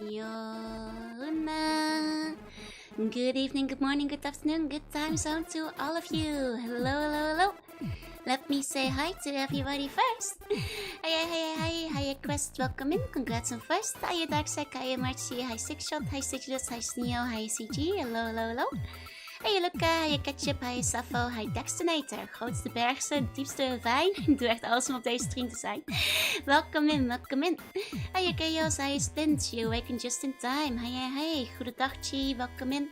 Jorunna. Good evening, good morning, good afternoon, good time zone to all of you. Hello, hello, hello. Let me say hi to everybody first. Hi, Quest, welcome in. Congrats on first. Hi, Darksec, hi, Marcy, hi, Sixshot, hi, Sigilus, hi, Sneo, hi, CG. Hello, hello, hello. Hey Luca, hey Ketchup, hey Sappho, hey Dextonator. Grootste bergste, diepste ravijn. Doe echt alles om op deze stream te zijn. Welkom in, welkom in. Hey Chaos, hey Splint, you awaken just in time. Hey. Goedendag Chi, welkom in.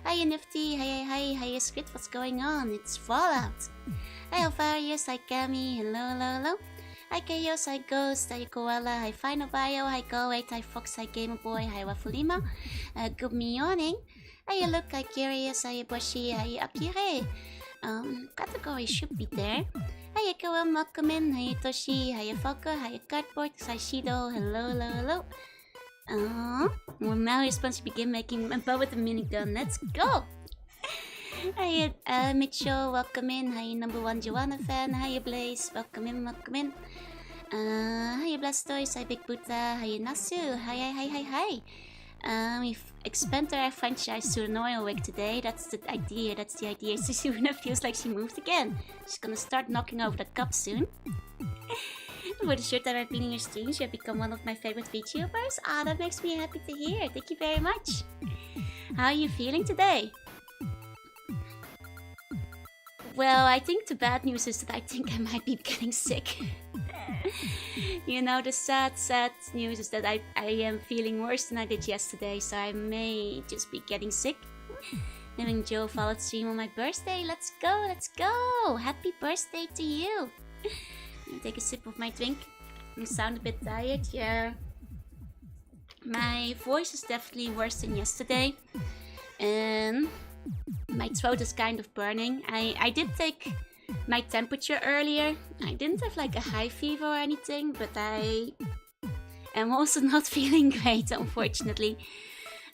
Hey Nifty, hey Squid, what's going on? It's Fallout. Hey Alvarius, hi Cami, hello. Hi Chaos, hi Ghost, hi Koala, hi Final Bio, hi Go8, hi Fox, hi Gamerboy, hi Wafulima. Good morning. Hey, look, hi Curious, hi Boshi, hi Akire. Category should be there. Hi Kawan, welcome in. Hi Toshi, hi Falco, hi Cardboard, hi Shido, hello. We're now response to begin making a bow with a minigun. Let's go! Hi Mitchell, welcome in. Hi #1 Joanna fan, hi Blaze, welcome in. Hi Blastoise, hi Big Buddha, hi Nasu, hi. We've expanded our franchise to an oil rig today. That's the idea. So Jorunna feels like she moved again. She's gonna start knocking over the cup soon. For the short time I've been in your streams, you have become one of my favorite VTubers. That makes me happy to hear. Thank you very much. How are you feeling today? Well, I think the bad news is that I think I might be getting sick. You know, the sad news is that I am feeling worse than I did yesterday, so I may just be getting sick. Having Joe follow stream on my birthday. Let's go! Happy birthday to you! Let me take a sip of my drink. I sound a bit tired, yeah. My voice is definitely worse than yesterday. And my throat is kind of burning. I did take my temperature earlier. I didn't have like a high fever or anything, but I am also not feeling great, unfortunately.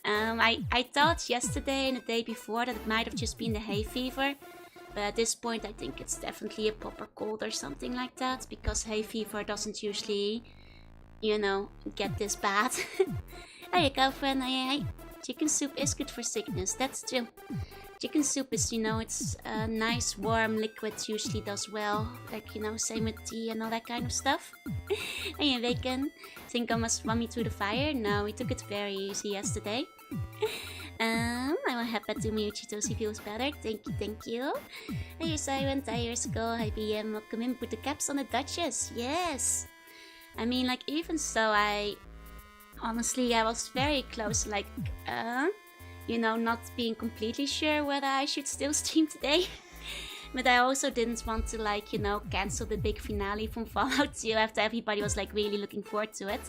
I thought yesterday and the day before that it might have just been the hay fever, but at this point I think it's definitely a proper cold or something like that, because hay fever doesn't usually, you know, get this bad. Hey girlfriend, hey. Chicken soup is good for sickness, that's true. Chicken soup is, you know, it's a nice warm liquid, usually does well. Like, you know, same with tea and all that kind of stuff. Hey, Bacon. Think I must run me through the fire? No, we took it very easy yesterday. I will happy to meet Chitosi feels better. Thank you. Hey, Siren, Tires Go. Hi, BM. Welcome in. Put the caps on the Duchess. Yes. I mean, like, even so, honestly, I was very close, like, you know, not being completely sure whether I should still stream today. But I also didn't want to, like, you know, cancel the big finale from Fallout 2 after everybody was, like, really looking forward to it.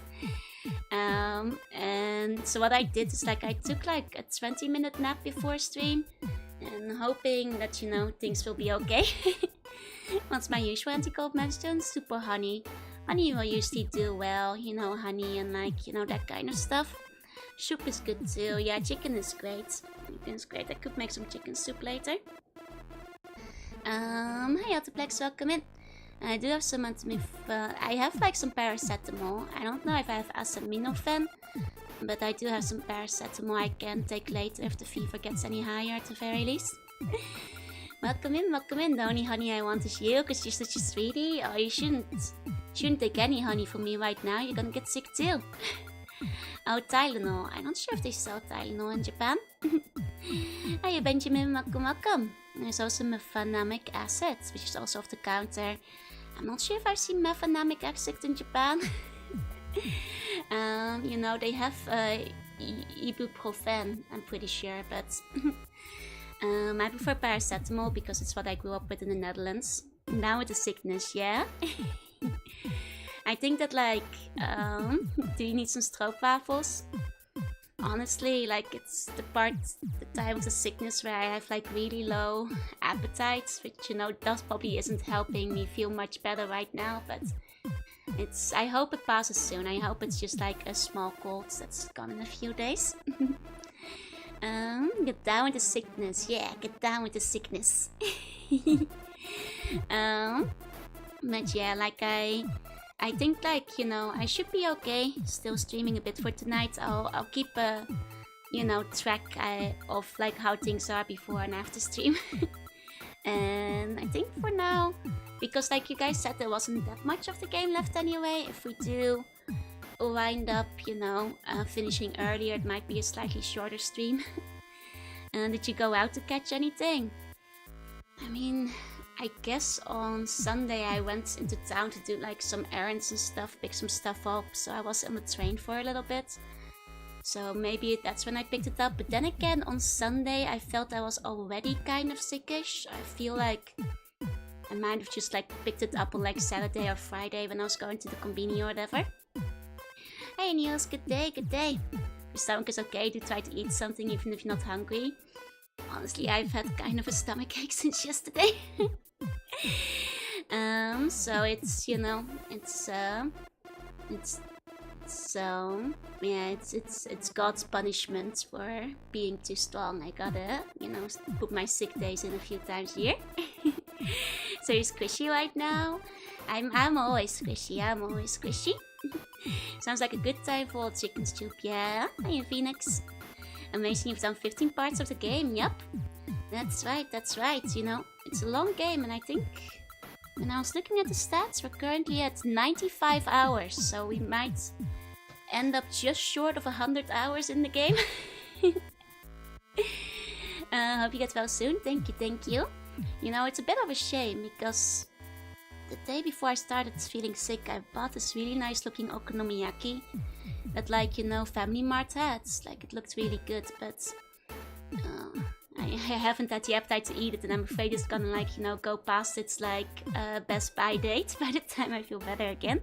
And so what I did is, like, I took, like, a 20-minute nap before stream. And hoping that, you know, things will be okay. What's my usual anti-cold medicine? Super honey. Honey will usually do well, you know, honey and, like, you know, that kind of stuff. Soup is good too. Yeah, chicken is great. I could make some chicken soup later. Hi Autoplex, welcome in. I do have some I have like some paracetamol. I don't know if I have acetaminophen, but I do have some paracetamol I can take later if the fever gets any higher at the very least. Welcome in. The only honey I want is you, because you're such a sweetie. Oh, you shouldn't take any honey from me right now. You're gonna get sick too. Oh, Tylenol. I'm not sure if they sell Tylenol in Japan. Hey Benjamin, welcome. There's also mefenamic acid, which is also off the counter. I'm not sure if I've seen mefenamic acid in Japan. You know, they have ibuprofen, I'm pretty sure, but I prefer paracetamol because it's what I grew up with in the Netherlands. Now with the sickness, yeah? I think that, like, do you need some stroopwafels? Honestly, like, it's the time of the sickness where I have, like, really low appetite, which, you know, probably isn't helping me feel much better right now, but I hope it passes soon. I hope it's just, like, a small cold that's gone in a few days. Get down with the sickness. Yeah, get down with the sickness. But yeah, like, I think like, you know, I should be okay. Still streaming a bit for tonight. I'll keep a, you know, track of like how things are before and after stream. And I think for now, because like you guys said, there wasn't that much of the game left anyway. If we do wind up, you know, finishing earlier, it might be a slightly shorter stream. And did you go out to catch anything? I mean, I guess on Sunday I went into town to do like some errands and stuff, pick some stuff up, so I was on the train for a little bit. So maybe that's when I picked it up, but then again on Sunday I felt I was already kind of sickish. I feel like I might have just like picked it up on like Saturday or Friday when I was going to the convenience or whatever. Hey Niels, good day, good day. Your stomach is okay, do try to eat something even if you're not hungry. Honestly, I've had kind of a stomachache since yesterday. So it's, you know, it's God's punishment for being too strong. I gotta, you know, put my sick days in a few times a year. So you're squishy right now? I'm always squishy, I'm always squishy. Sounds like a good time for old chicken soup, yeah? Hey Phoenix. Amazing, you've done 15 parts of the game, yep. That's right, you know, it's a long game and I think when I was looking at the stats, we're currently at 95 hours, so we might end up just short of 100 hours in the game. Hope you get well soon, thank you. You know, it's a bit of a shame because the day before I started feeling sick, I bought this really nice looking okonomiyaki that, like, you know, Family Mart had. Like, it looked really good, but I haven't had the appetite to eat it, and I'm afraid it's gonna, like, you know, go past its, like, best buy date by the time I feel better again.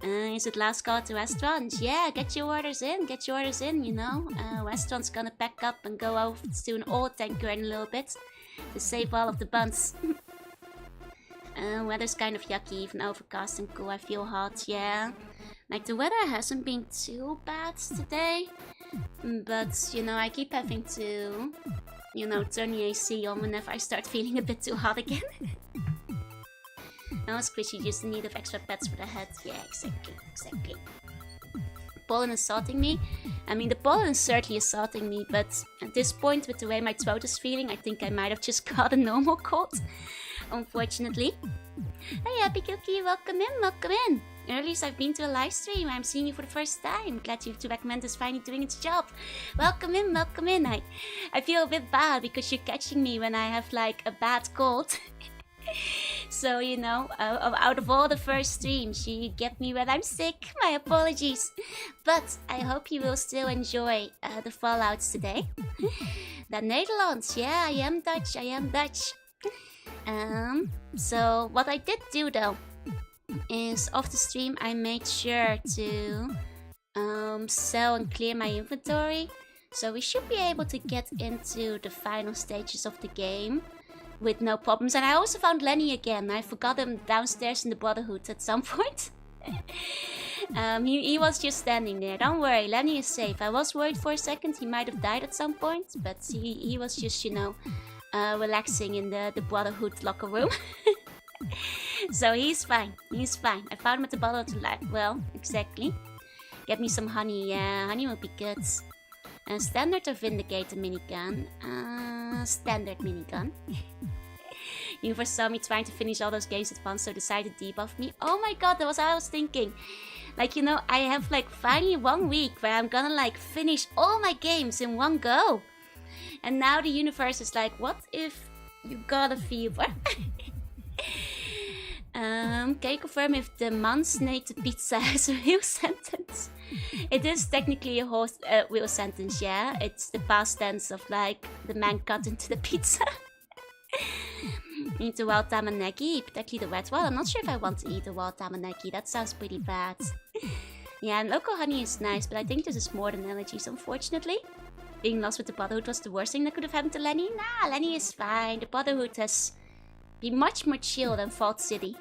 Is it last call to restaurants? Yeah, get your orders in, you know. Restaurant's gonna pack up and go over to an oil tanker in a little bit to save all of the buns. Weather's kind of yucky, even overcast and cool. I feel hot, yeah. Like, the weather hasn't been too bad today, but, you know, I keep having to, you know, turn the AC on whenever I start feeling a bit too hot again. Now, squishy, just in need of extra pets for the head. Yeah, exactly. Pollen assaulting me? I mean, the pollen is certainly assaulting me, but at this point, with the way my throat is feeling, I think I might have just got a normal cold. Unfortunately. Hey, Happy Cookie, welcome in. Earliest I've been to a live stream. I'm seeing you for the first time. Glad you to recommend is finally doing its job. Welcome in. I feel a bit bad because you're catching me when I have like a bad cold. So, you know, out of all the first streams, you get me when I'm sick. My apologies. But I hope you will still enjoy the fallouts today. The Netherlands, yeah, I am Dutch. So what I did do though is off the stream I made sure to sell and clear my inventory, so we should be able to get into the final stages of the game with no problems. And I also found Lenny again. I forgot him downstairs in the Brotherhood at some point. He was just standing there. Don't worry, Lenny is safe. I was worried for a second he might have died at some point, but he was just, you know, relaxing in the Brotherhood locker room. So he's fine. I found him at the bottom of the light. Well, exactly. Get me some honey. Yeah, honey will be good. Standard or Vindicator minigun? Standard minigun. You first saw me trying to finish all those games at once, so decided to debuff me. Oh my god, that was what I was thinking. Like, you know, I have like finally 1 week where I'm gonna like finish all my games in one go. And now the universe is like, what if you got a fever? Can you confirm if the man snake to pizza is a real sentence? It is technically a real sentence, yeah. It's the past tense of like the man cut into the pizza. Eat a wild tamanaki, particularly the red one. I'm not sure if I want to eat a wild tamanaki. That sounds pretty bad. Yeah, and local honey is nice, but I think this is more than allergies, unfortunately. Being lost with the Brotherhood was the worst thing that could have happened to Lenny. Nah, Lenny is fine. The Brotherhood has been much more chill than Vault City.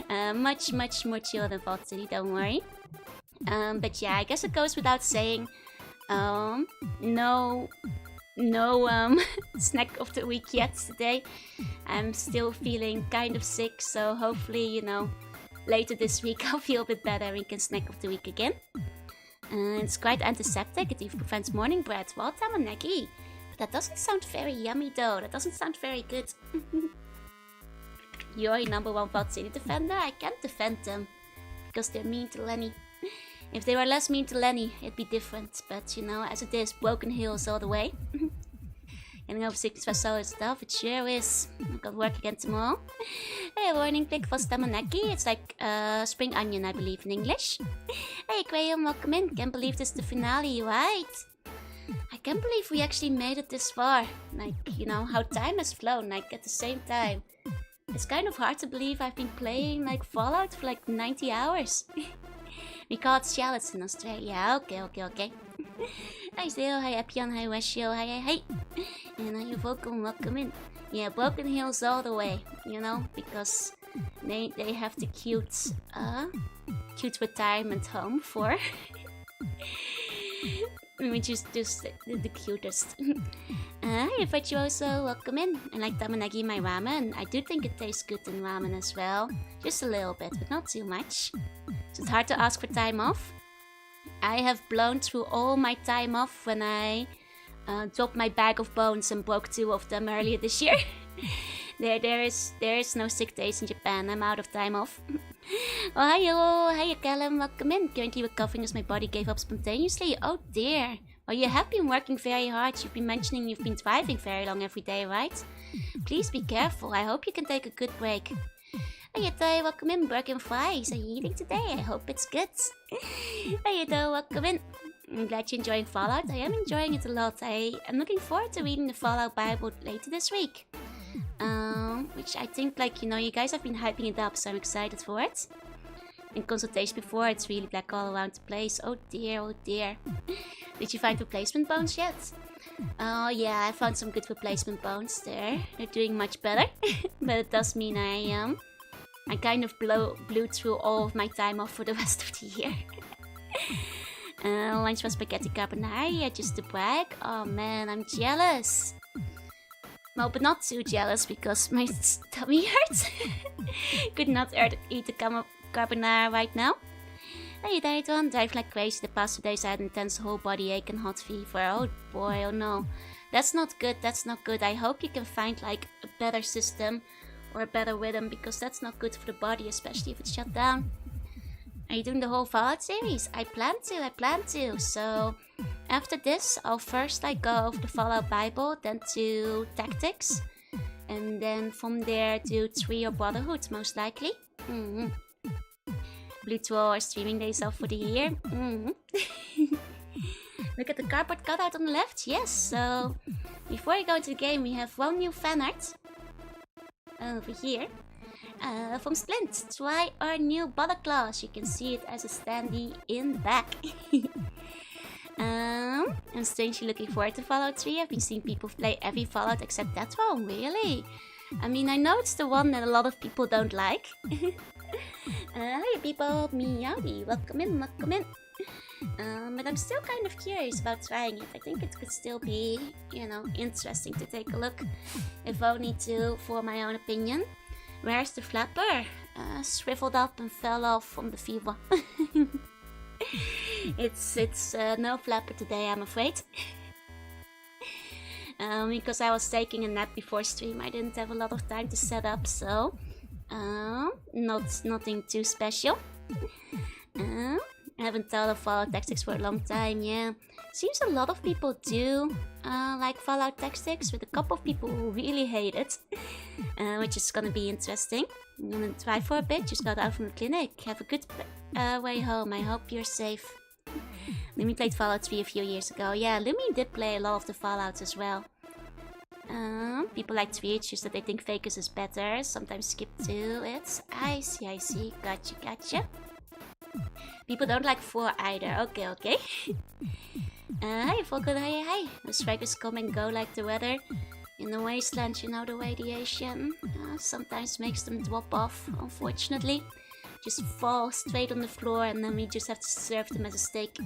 Much more chill than Vault City, don't worry. But yeah, I guess it goes without saying, no no snack of the week yet today. I'm still feeling kind of sick, so hopefully, you know, later this week I'll feel a bit better and we can snack of the week again. It's quite antiseptic, it even prevents morning bread. Well, tamanaki. That doesn't sound very yummy though, that doesn't sound very good. You're a #1 Vault City defender? I can't defend them, because they're mean to Lenny. If they were less mean to Lenny, it'd be different, but you know, as it is, broken heels all the way. Getting over sickness was solid stuff, it sure is. I've got work again tomorrow. Hey, warning click for tamanaki. It's like spring onion, I believe, in English. Hey, Graham, welcome in. Can't believe this is the finale, right? I can't believe we actually made it this far. Like, you know, how time has flown, like, at the same time. It's kind of hard to believe I've been playing, like, Fallout for, like, 90 hours. We call it shallots in Australia. Okay. Hi Zeo, hi Epion, hi Weshio, hi. And you're welcome in. Yeah, Broken Hills all the way, you know, because they have the cute retirement home for which is just the cutest. Hi Virtuoso, welcome in. I like tamanagi in my ramen. I do think it tastes good in ramen as well. Just a little bit, but not too much. So it's hard to ask for time off. I have blown through all my time off when I dropped my bag of bones and broke 2 of them earlier this year. There is no sick days in Japan. I'm out of time off. Oh, hiya Callum, welcome in. Currently recovering as my body gave up spontaneously. Oh dear. Well, you have been working very hard. You've been mentioning you've been driving very long every day, right? Please be careful. I hope you can take a good break. Hiya Toy, welcome in. Burger Fries. Are you eating today? I hope it's good. Hiya Toy, welcome in. I'm glad you're enjoying Fallout. I am enjoying it a lot. I am looking forward to reading the Fallout Bible later this week. Which I think, like, you know, you guys have been hyping it up, so I'm excited for it. In consultation before, it's really black all around the place. Oh dear. Did you find replacement bones yet? Oh yeah, I found some good replacement bones there. They're doing much better. But it does mean I kind of blew through all of my time off for the rest of the year. Lunch was spaghetti carbonara, yeah, just to brag. Oh man, I'm jealous. Well, but not too jealous because my tummy hurts. Could not eat the carbonara right now. Hey, Daiton, drive like crazy. The past 2 days I had intense whole body ache and hot fever. Oh boy, oh no. That's not good, that's not good. I hope you can find like a better system or a better rhythm, because that's not good for the body, especially if it's shut down. Are you doing the whole Fallout series? I plan to. So after this, I'll first like go over the Fallout Bible, then to Tactics, and then from there to 3 or Brotherhood, most likely. Blue 2 are streaming days off for the year. Look at the cardboard cutout on the left. Yes, so before I go into the game, we have 1 new fan art over here. From Splint, try our new Butter Claws. You can see it as a standee in the back. I'm strangely looking forward to Fallout 3. I've been seeing people play every Fallout except that one, really? I mean, I know it's the one that a lot of people don't like. Hi people, meowdy, welcome in. But I'm still kind of curious about trying it. I think it could still be, you know, interesting to take a look, if only to form my own opinion. Where's the flapper? Shriveled up and fell off from the fever. It's no flapper today, I'm afraid. Because I was taking a nap before stream, I didn't have a lot of time to set up, so nothing too special. I haven't thought of Fallout Tactics for a long time, yeah. Seems a lot of people do like Fallout Tactics, with a couple of people who really hate it. Which is gonna be interesting. I'm gonna try for a bit, just got out from the clinic. Have a good way home, I hope you're safe. Lumi played Fallout 3 a few years ago. Yeah, Lumi did play a lot of the Fallouts as well. People like 3, it's just that they think Vegas is better. Sometimes skip to it. I see. Gotcha. People don't like 4 either. Okay. Hi, Volker, hi. The strikers come and go like the weather. In the wasteland, you know, the radiation sometimes makes them drop off, unfortunately. Just fall straight on the floor and then we just have to serve them as a steak.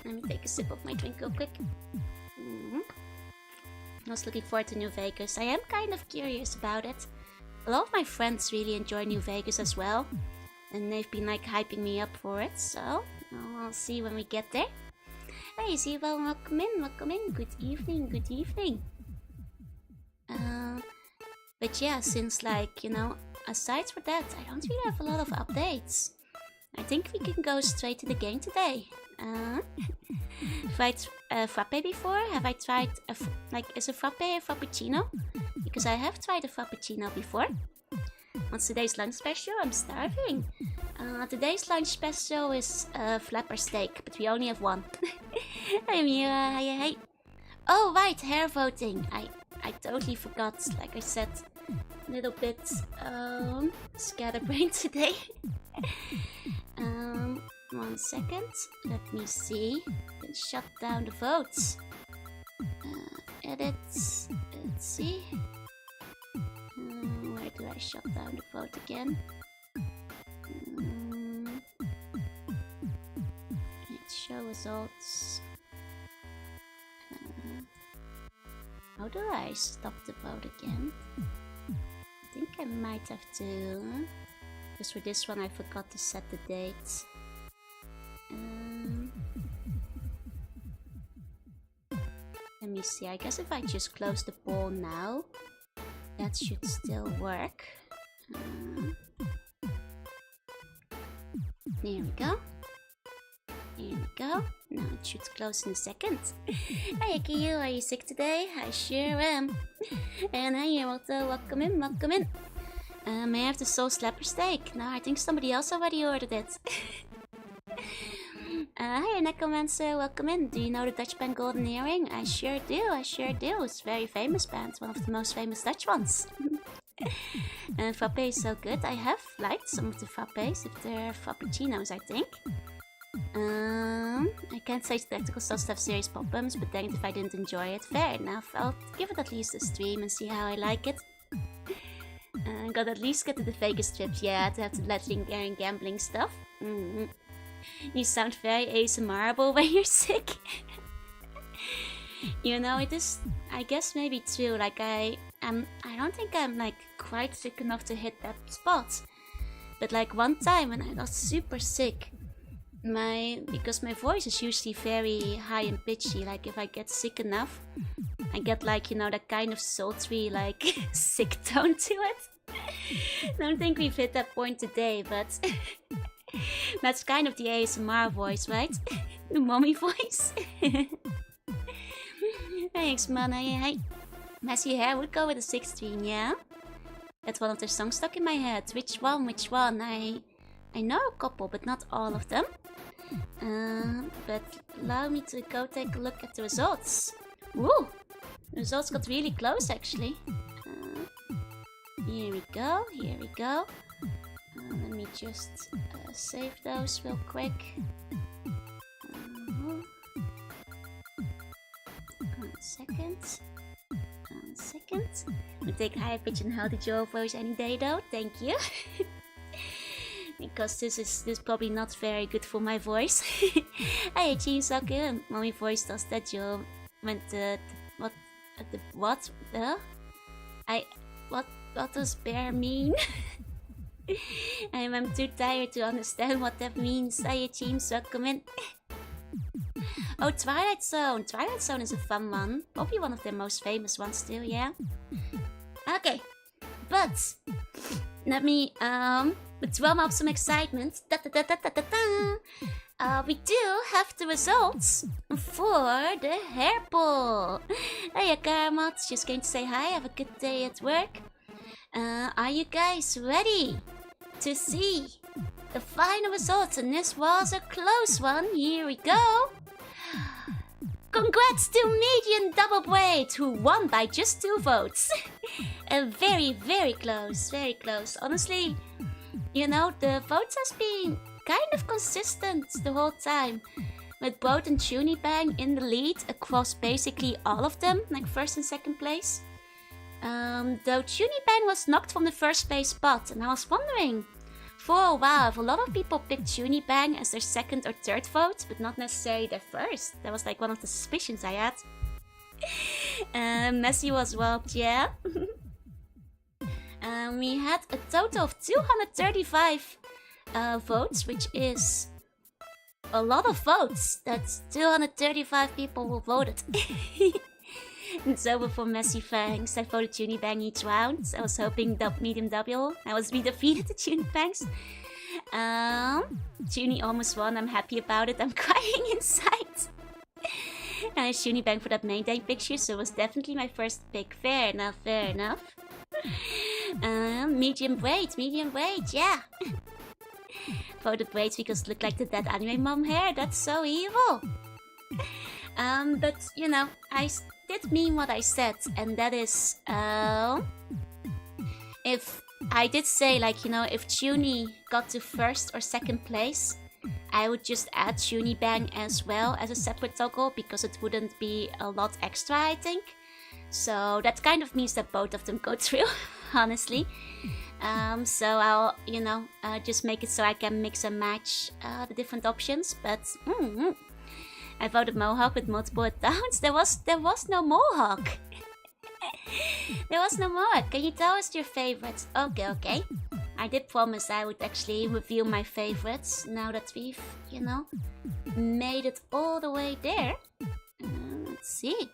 Let me take a sip of my drink real quick. I was looking forward to New Vegas. I am kind of curious about it. A lot of my friends really enjoy New Vegas as well. And they've been like hyping me up for it, so I'll see when we get there. Hey, Ziva, welcome in, welcome in. Good evening, good evening. But yeah, since like, you know, aside from that, I don't really have a lot of updates. I think we can go straight to the game today. Tried frappe before? Have I tried, is a frappe a frappuccino? Because I have tried a frappuccino before. What's today's lunch special? I'm starving. Today's lunch special is flapper steak, but we only have one. Hey Mira, hey. Oh right, hair voting. I totally forgot. Like I said, a little bit scatterbrained today. 1 second. Let me see. Then shut down the votes. Edit. Let's see. Where do I shut down the vote again? Let's show results. How do I stop the vote again? I think I might have to. Because for this one I forgot to set the date. Let me see. I guess if I just close the poll now, that should still work. There we go. Here we go. Now it should close in a second. Hi Akiyu, are you sick today? I sure am. And hi Walter, welcome in, welcome in. May I have the soul slapper steak? No, I think somebody else already ordered it. Hi Necromancer, welcome in. Do you know the Dutch band Golden Earring? I sure do, I sure do. It's a very famous band, one of the most famous Dutch ones. Frappe is so good. I have liked some of the frappes, if they're frappuccinos, I think. I can't say Spectacles doesn't have serious problems, but dang it if I didn't enjoy it. Fair enough, I'll give it at least a stream and see how I like it. Gotta at least get to the Vegas trip, yeah, to have the legendary gambling stuff. You sound very ASMRable when you're sick. You know, it is, I guess, maybe true. Like I don't think I'm like quite sick enough to hit that spot. But like one time when I got super sick, because my voice is usually very high and pitchy. Like if I get sick enough, I get like, you know, that kind of sultry, like sick tone to it. Don't think we've hit that point today, but that's kind of the ASMR voice, right? The mommy voice. Thanks, man. Hey. Messy hair would go with a 16, yeah? That's one of the songs stuck in my head. Which one? Which one? I know a couple, but not all of them. But allow me to go take a look at the results. Woo! The results got really close, actually. Here we go, here we go. Let me just save those real quick. 1 second. 1 second. I'll take higher pitch and healthy Joe voice any day though, thank you. Because this is probably not very good for my voice. Hey, Chinsaku, mommy voice does that, Joe. What does bear mean? I'm too tired to understand what that means. Hey, Chinsaku, man. Oh, Twilight Zone. Twilight Zone is a fun one. Probably one of their most famous ones too, yeah? Okay. But let me drum up some excitement. We do have the results for the hair poll. Hey, Karamot, just going to say hi. Have a good day at work. Are you guys ready to see the final results? And this was a close one. Here we go. Congrats to Median Double Braid, who won by just 2 votes. Very, very close, very close. Honestly, you know, the votes has been kind of consistent the whole time. With Boat and Tunibang in the lead across basically all of them, like first and second place. Though Tunibang was knocked from the first place spot, and I was wondering for a while if a lot of people picked Tunibang as their second or third vote, but not necessarily their first. That was like one of the suspicions I had. Messi was whopped, yeah. We had a total of 235 votes, which is a lot of votes. That's 235 people who voted. It's over for Messi, thanks. I voted Junibang each round. I was hoping medium double. I was defeated the Junibangs. Junie almost won. I'm happy about it. I'm crying inside. Junibang for that main day picture, so it was definitely my first pick. Fair enough, fair enough. Medium weight, yeah. Voted weight because it looked like the dead anime mom hair. That's so evil. But you know, I did mean what I said, and that is, if I did say, like, you know, if Junie got to first or second place, I would just add Junibang as well as a separate toggle because it wouldn't be a lot extra, I think. So that kind of means that both of them go through, honestly. So I'll, you know, just make it so I can mix and match the different options. But I voted Mohawk with multiple accounts. There was no Mohawk. There was no Mohawk. Can you tell us your favorites? Okay. I did promise I would actually reveal my favorites now that we've, you know, made it all the way there. Let's see.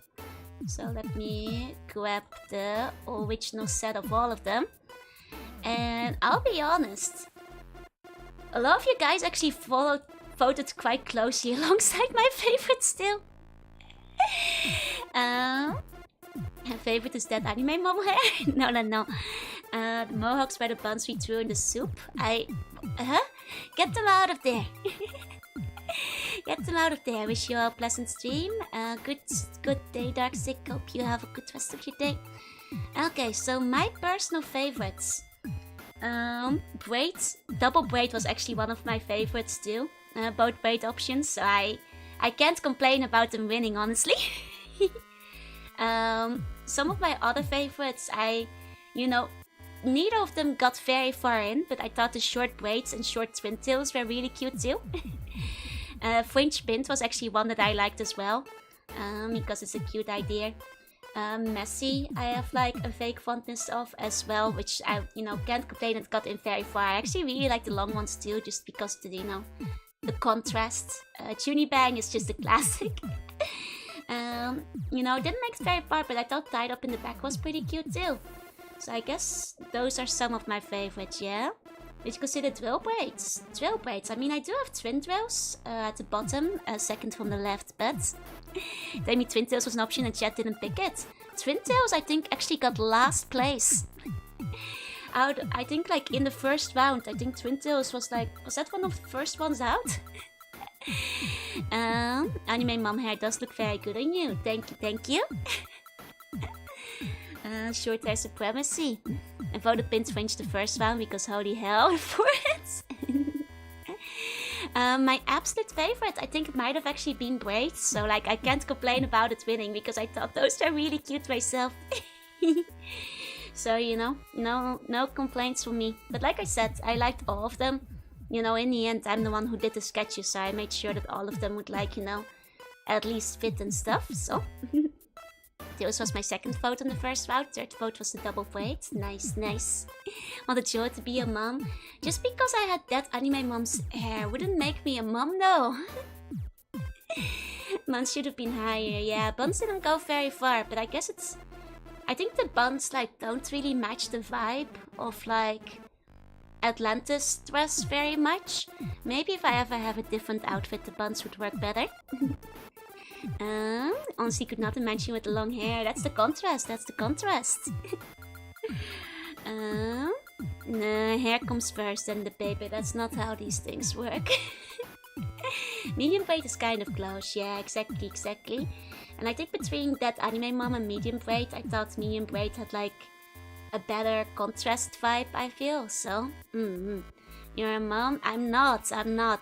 So let me grab the original set of all of them. And I'll be honest, a lot of you guys actually voted quite closely alongside my favorites still. My favorite is that anime mom hair. No. The Mohawks were the buns we threw in the soup. Get them out of there. Get them out of there. Wish you all a pleasant stream. Good day, Darksick. Hope you have a good rest of your day. Okay, so my personal favorites. Braid. Double braid was actually one of my favorites too. Both braid options, so I can't complain about them winning, honestly. Some of my other favorites, you know, neither of them got very far in, but I thought the short braids and short twin tails were really cute too. Fringe pint was actually one that I liked as well, because it's a cute idea. Messi, I have like a fake fondness of as well, which I, you know, can't complain it got in very far. I actually really like the long ones too, just because the, you know, the contrast. Junibang is just a classic. You know, didn't make it very far, but I thought tied up in the back was pretty cute too. So I guess those are some of my favorites, yeah? Did you consider drill braids? Drill braids, I mean, I do have twin drills at the bottom, second from the left, but maybe twin tails was an option and chat didn't pick it. Twin tails, I think, actually got last place. I think, like, in the first round, I think twin tails was like, was that one of the first ones out? Anime mom hair does look very good on you. Thank you. Short hair supremacy. I voted pin fringe the first round because holy hell for it. My absolute favorite, I think it might have actually been braids. So like I can't complain about it winning because I thought those were really cute myself. So you know, no complaints from me. But like I said, I liked all of them. You know, in the end, I'm the one who did the sketches, so I made sure that all of them would, like, you know, at least fit and stuff, so. This was my second vote on the first round. Third vote was the double braid. Nice. What a joy to be a mom. Just because I had that anime mom's hair wouldn't make me a mom, though. Buns should have been higher. Yeah, buns didn't go very far, but I guess it's... I think the buns, like, don't really match the vibe of, like... Atlantis dress very much. Maybe if I ever have a different outfit, the buns would work better. Honestly, could not imagine with the long hair. That's the contrast. No, hair comes first, then the baby. That's not how these things work. Medium braid is kind of close. Yeah, exactly. And I think between that anime mom and medium braid, I thought medium braid had like a better contrast vibe, I feel, so, You're a mom? I'm not.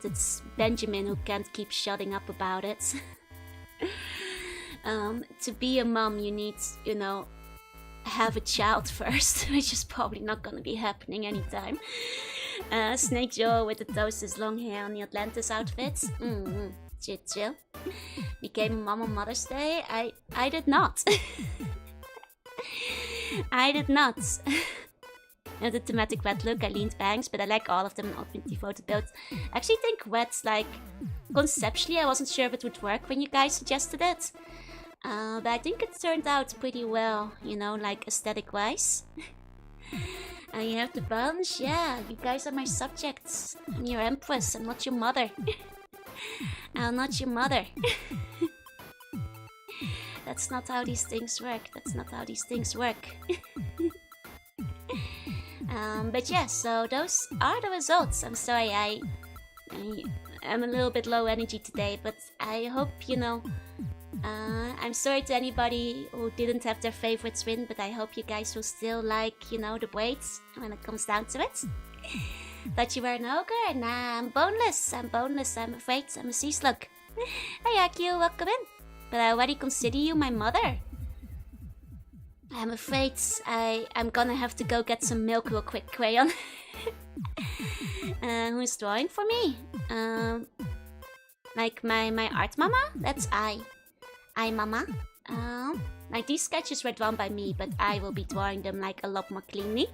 It's Benjamin who can't keep shutting up about it. To be a mom, you need, you know, have a child first, which is probably not gonna be happening anytime. Snake Joe with the toasters long hair on the Atlantis outfits. Chill. Became a mom on Mother's Day? I did not. I did not. The thematic wet look, I leaned bangs, but I like all of them and all been devoted built. I actually think wet's like, conceptually I wasn't sure if it would work when you guys suggested it. But I think it turned out pretty well, you know, like aesthetic wise. You have the bunch, yeah, you guys are my subjects. I'm your empress, I'm not your mother. I'm not your mother. That's not how these things work, that's not how these things work. But yeah, so those are the results. I'm sorry, I'm a little bit low energy today, but I hope, you know, I'm sorry to anybody who didn't have their favorites win, but I hope you guys will still like, you know, the braids when it comes down to it. Thought you were an ogre? Nah, I'm boneless, I'm afraid, I'm a sea slug. Hey Akio, welcome in. But I already consider you my mother. I'm afraid I'm gonna have to go get some milk real quick, Crayon. Who's drawing for me? Like my art mama? That's I mama. Like these sketches were drawn by me, but I will be drawing them like a lot more cleanly.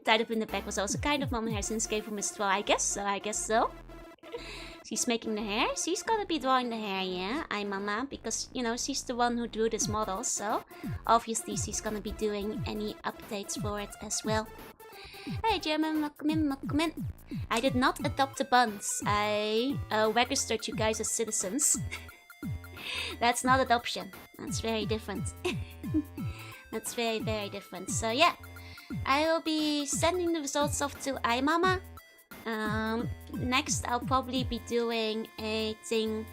Tied up in the back was also kind of mama hair since gave him a straw, I guess so. She's making the hair. She's gonna be drawing the hair, yeah. I mama, because, you know, she's the one who drew this model, so obviously she's gonna be doing any updates for it as well. Hey German, welcome in. I did not adopt the buns. I registered you guys as citizens. That's not adoption. That's very different. That's very, very different. So yeah, I will be sending the results off to iMama. Next I'll probably be doing a thing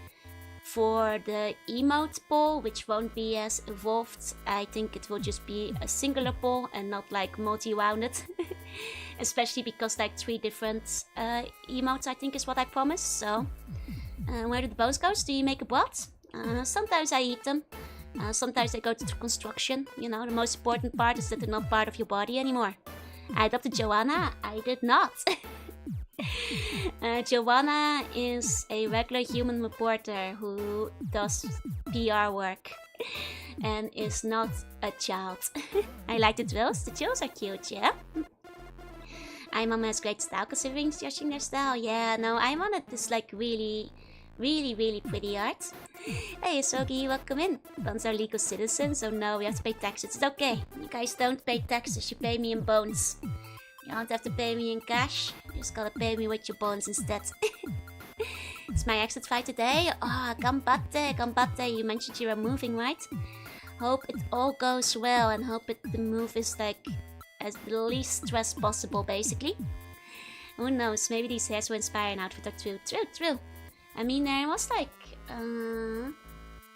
for the emote poll, which won't be as evolved. I think it will just be a singular poll and not like multi-rounded. Especially because like 3 different emotes I think is what I promised. So where do the bones go? Do you make a what? Sometimes I eat them. Sometimes they go to construction. You know, the most important part is that they're not part of your body anymore. I adopted Joanna. I did not. Joanna is a regular human reporter who does PR work and is not a child. I like the drills. The drills are cute, yeah? iMama has great style considering judging their style. Yeah, no, iMama is like really pretty art. Hey Sogi, welcome in. Buns are legal citizens, so no, we have to pay taxes. It's okay. You guys don't pay taxes, you pay me in bones. You don't have to pay me in cash. You just gotta pay me with your bones instead. It's my exit fight today. Oh, ganbatte. You mentioned you were moving, right? Hope it all goes well and hope the move is like as the least stress possible, basically. Who knows? Maybe these hairs will inspire an outfit or two. True. I mean, there was like,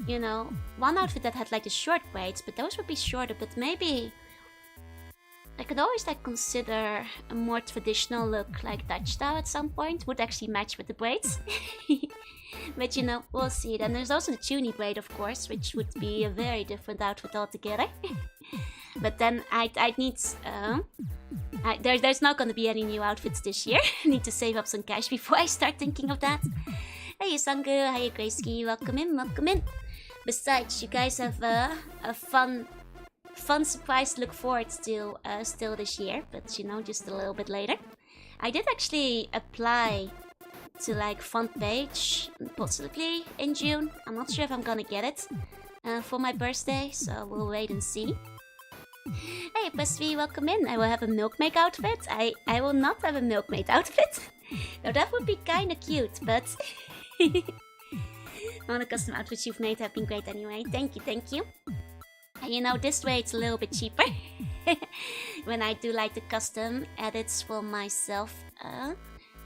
you know, one outfit that had like the short braids, but those would be shorter. But maybe I could always like consider a more traditional look, like Dutch style at some point. Would actually match with the braids. But you know, we'll see. Then there's also the tuni braid, of course, which would be a very different outfit altogether. But then I'd need... there's not gonna be any new outfits this year. I need to save up some cash before I start thinking of that. Hey Sangu, hey Graysky, welcome in. Besides, you guys have a fun surprise to look forward to still this year, but you know, just a little bit later. I did actually apply to like front page, possibly in June. I'm not sure if I'm gonna get it for my birthday, so we'll wait and see. Hey Pressv, welcome in. I will have a milkmaid outfit. I will not have a milkmaid outfit. Now that would be kinda cute, but all the custom outfits you've made have been great anyway. Thank you. And you know, this way it's a little bit cheaper when I do like the custom edits for myself.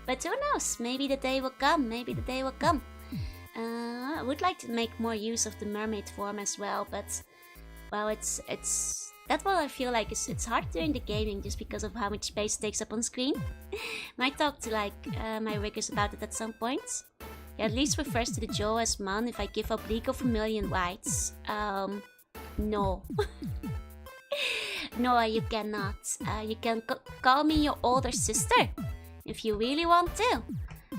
But who knows? Maybe the day will come. I would like to make more use of the mermaid form as well, but well, it's that's what I feel like it's hard during the gaming just because of how much space it takes up on screen. Might talk to like my riggers about it at some point. Yeah, at least refers to the Joe as man if I give up League of Vermilion rights. No. No, you cannot. You can call me your older sister if you really want to.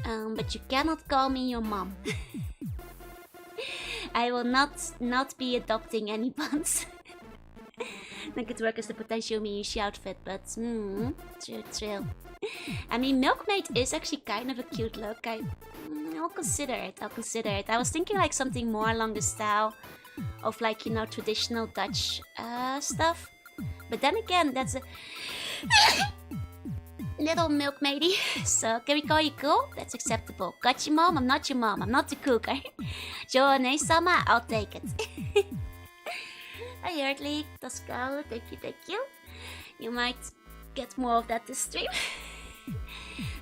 But you cannot call me your mom. I will not be adopting any buns. That could work as the potential Miyushi outfit, but true. I mean, Milkmaid is actually kind of a cute look. I'll consider it. I was thinking like something more along the style of like, you know, traditional Dutch stuff. But then again, that's a little milkmaidy. So can we call you cool? That's acceptable. Got you, mom? I'm not your mom. I'm not the cougar. Jorunna-sama, I'll take it. Hi, Earthly. Toscao, thank you. You might get more of that this stream.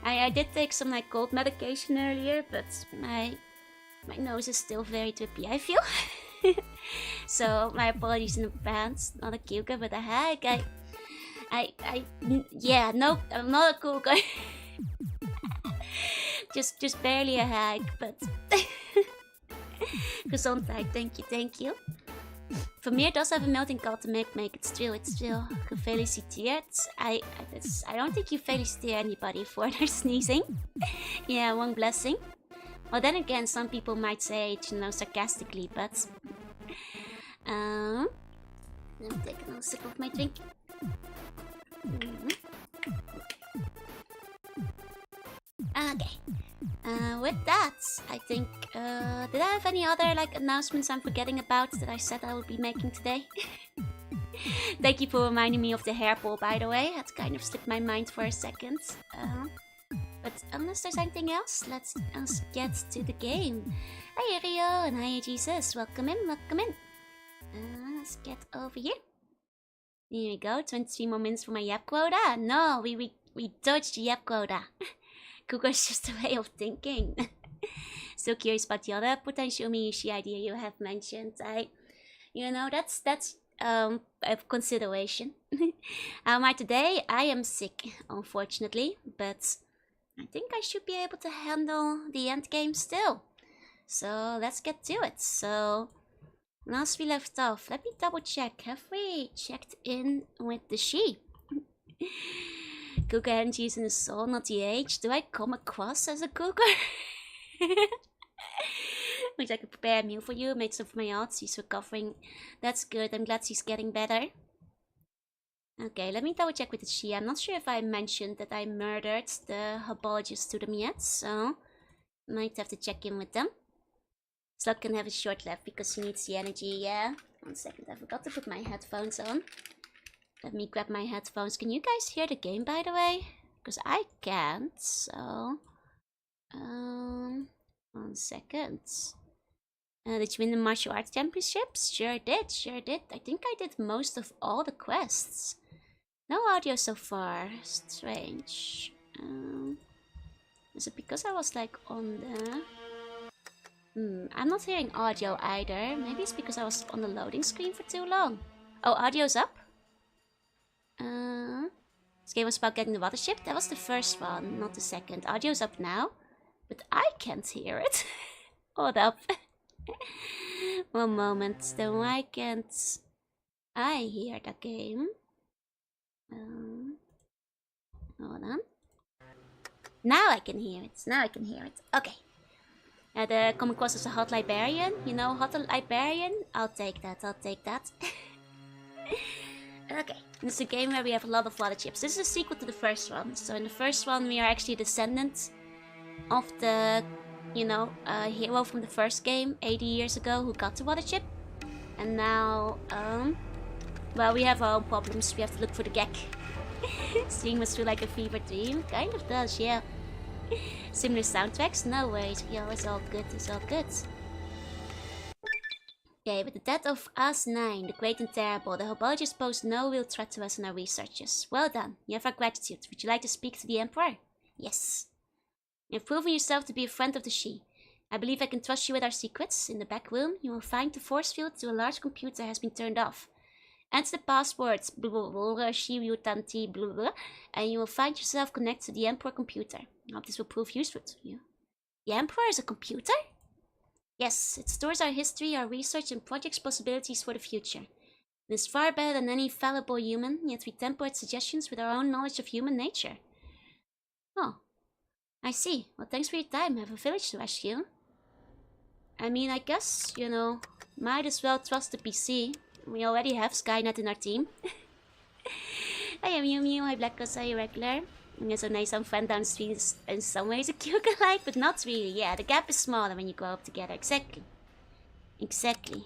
I did take some like cold medication earlier, but my nose is still very drippy, I feel. So my apologies in advance. Not a cougar, but a hag. Yeah, nope, I'm not a cougar. just barely a hag, but Gesundheit, thank you. Vermeer does have a melting call to make it still. Gefeliciteerd. I don't think you felicitate anybody for their sneezing. Yeah, one blessing. Well, then again, some people might say it, you know, sarcastically, but let me take another sip of my drink. Okay. With that, I think, did I have any other like announcements I'm forgetting about that I said I would be making today? Thank you for reminding me of the hair pull, by the way. That kind of slipped my mind for a second. But unless there's anything else, let's get to the game. Hi Rio and hi Jesus, welcome in. Let's get over here. Here we go, 23 more minutes for my yap quota. No, we dodged the yap quota. Cougar is just a way of thinking. Still curious about the other potential Miyushi idea you have mentioned. That's a consideration. How am I today? I am sick, unfortunately, but I think I should be able to handle the end game still. So let's get to it. So last we left off, let me double check. Have we checked in with the sheep? Cougar energy is in the soul, not the age. Do I come across as a cougar? Wish I could prepare a meal for you, make some for my aunt. She's recovering. That's good. I'm glad she's getting better. Okay, let me double check with the she. I'm not sure if I mentioned that I murdered the herbologist to them yet, so might have to check in with them. Slug can have a short left because he needs the energy, yeah. 1 second, I forgot to put my headphones on. Let me grab my headphones. Can you guys hear the game, by the way? Because I can't, so... 1 second. Did you win the martial arts championships? Sure did. I think I did most of all the quests. No audio so far. Strange. Is it because I was like on the... I'm not hearing audio either. Maybe it's because I was on the loading screen for too long. Oh, audio's up? This game was about getting the water ship. That was the first one, not the second. Audio's up now, but I can't hear it. Hold up. One moment. Then why can't I hear the game? Hold on. Now I can hear it. Okay. The common course is a hot librarian. You know, hot librarian? I'll take that. Okay, this is a game where we have a lot of water chips. This is a sequel to the first one. So in the first one, we are actually descendants of the, hero from the first game 80 years ago who got the water chip. And now, well, we have our own problems. We have to look for the gek. Seeing must feel like a fever dream. Kind of does, yeah. Similar soundtracks? No worries. Yo, it's all good. Okay, with the death of As9, the Great and Terrible, the herbologists pose no real threat to us and our researches. Well done. You have our gratitude. Would you like to speak to the Emperor? Yes. You have proven yourself to be a friend of the Shi. I believe I can trust you with our secrets. In the back room, you will find the force field to a large computer has been turned off. Enter the passwords Shiryu-tanti, and you will find yourself connected to the Emperor computer. I hope this will prove useful to you. The Emperor is a computer? Yes, it stores our history, our research, and projects possibilities for the future. It is far better than any fallible human, yet we temper its suggestions with our own knowledge of human nature. Oh. I see. Well, thanks for your time. I have a village to rescue. I mean, I guess, you know, might as well trust the PC. We already have Skynet in our team. I am Mew Mew. Hi Black Cause regular. It's so nice some friend down the street is in some ways a cute alike, but not really. Yeah, the gap is smaller when you grow up together. Exactly. Exactly.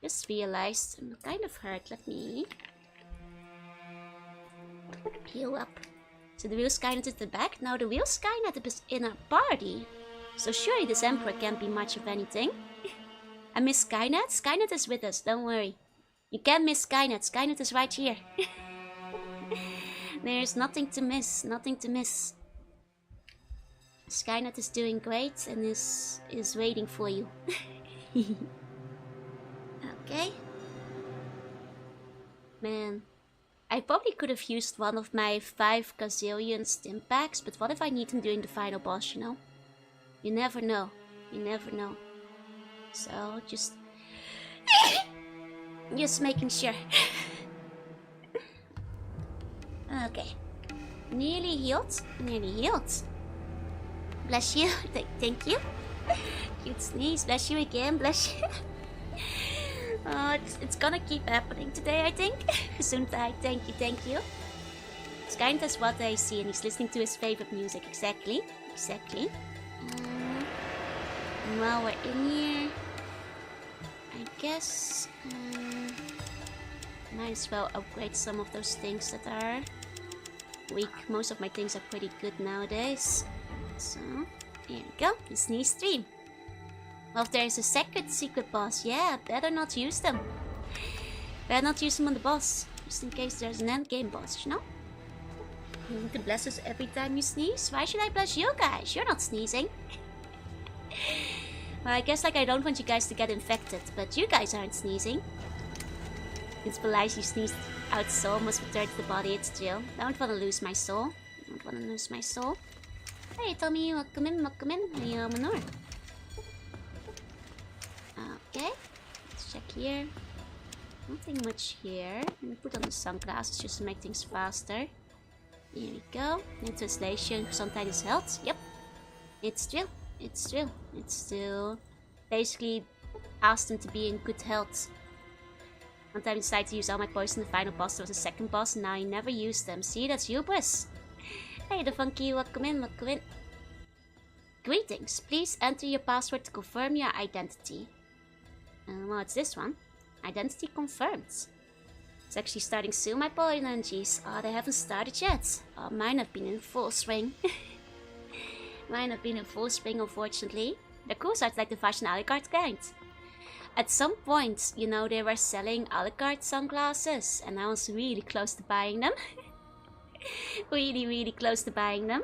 Just realized I'm kind of hurt. Let me heal up. So the real Skynet is at the back. Now the real Skynet is in our party. So surely this Emperor can't be much of anything. I miss Skynet. Skynet is with us, don't worry. You can't miss Skynet. Skynet is right here. There's nothing to miss, nothing to miss. Skynet is doing great and is waiting for you. Okay. Man. I probably could have used one of my 5 gazillion stim packs, but what if I need them during the final boss, you know? You never know. You never know. So, just making sure. Okay. Nearly healed. Nearly healed. Bless you. Thank you. Cute sneeze. Bless you again. Bless you. Oh, it's gonna keep happening today, I think. Gesundheit, thank you. It's kind of what I see, and he's listening to his favorite music. Exactly. And while we're in here, I guess might as well upgrade some of those things that are weak. Most of my things are pretty good nowadays. So, here we go. The sneeze stream. Well, if there's a secret boss, yeah, better not use them. Better not use them on the boss, just in case there's an endgame boss, you know? You need to bless us every time you sneeze? Why should I bless you guys? You're not sneezing. Well, I guess like I don't want you guys to get infected, but you guys aren't sneezing. It's polite you sneezed out soul must return to the body, it's chill. Don't want to lose my soul. Don't want to lose my soul. Hey Tommy, welcome in. Hey Manor. Okay, let's check here. Nothing much here. Let me put on the sunglasses just to make things faster. Here we go. In translation, sometimes health. Yep. It's still basically asked them to be in good health. One time I decided to use all my poison in the final boss. There was a second boss and now I never used them. See, that's hubris. Hey the funky, welcome in. Greetings. Please enter your password to confirm your identity. Well, it's this one. Identity confirmed. It's actually starting soon, my apologies. Oh, they haven't started yet. Oh, mine have been in full swing. Unfortunately. They're cool, so it's like the fashion a la carte kind. At some point, you know, they were selling a la carte sunglasses, and I was really close to buying them. really close to buying them.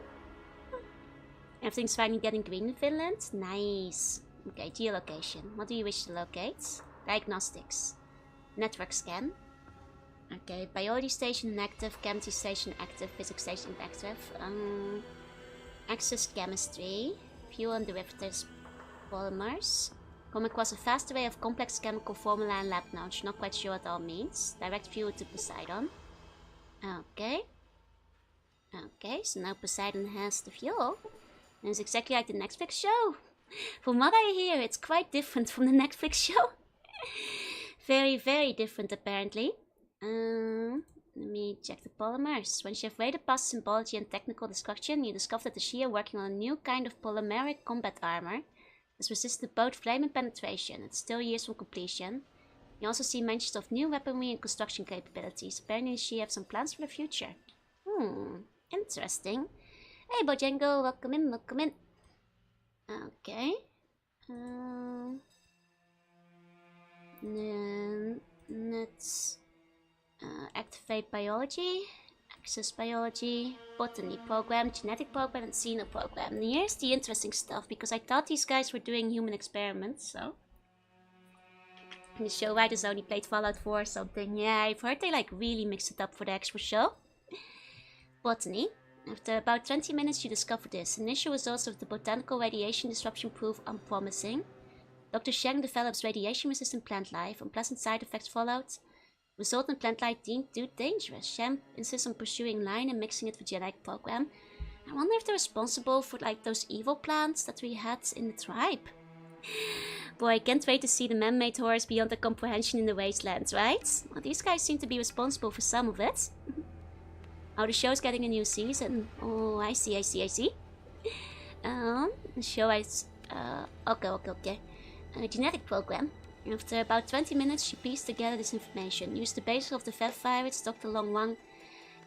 Everything's finally getting green in Finland. Nice. Okay, geolocation. What do you wish to locate? Diagnostics. Network scan. Okay, biology station inactive, chemistry station active, physics station active. Access chemistry. Fuel and derivatives. Polymers. Come across a fast array of complex chemical formula and lab notes. Not quite sure what it all means. Direct fuel to Poseidon. Okay. Okay, so now Poseidon has the fuel. And it's exactly like the Netflix show. From what I hear, it's quite different from the Netflix show. Very different apparently. Let me check the polymers. When you have waded past symbology and technical discussion, you discover that the Shia are working on a new kind of polymeric combat armor that's resistant to both flame and penetration. It's still years from completion. You also see mentions of new weaponry and construction capabilities. Apparently the Shia have some plans for the future. Interesting. Hey Bojango, welcome in. Okay. Then let's activate biology, access biology, botany program, genetic program, and xeno program. And here's the interesting stuff, because I thought these guys were doing human experiments, so. The show writers only played Fallout 4 or something. Yeah, I've heard they like really mixed it up for the actual show. Botany. After about 20 minutes you discover this. Initial results of the botanical radiation disruption prove unpromising. Dr. Sheng develops radiation-resistant plant life. Unpleasant side effects fallout. Resultant plant life deemed too dangerous. Sheng insists on pursuing line and mixing it with genetic program. I wonder if they're responsible for like those evil plants that we had in the tribe. Boy, I can't wait to see the man-made horrors beyond their comprehension in the wastelands, right? Well, these guys seem to be responsible for some of it. Oh, the show's getting a new season. Oh, I see. The show is... okay. A genetic program. After about 20 minutes, she pieced together this information. Used the basis of the Vev virus, Dr. Long Wang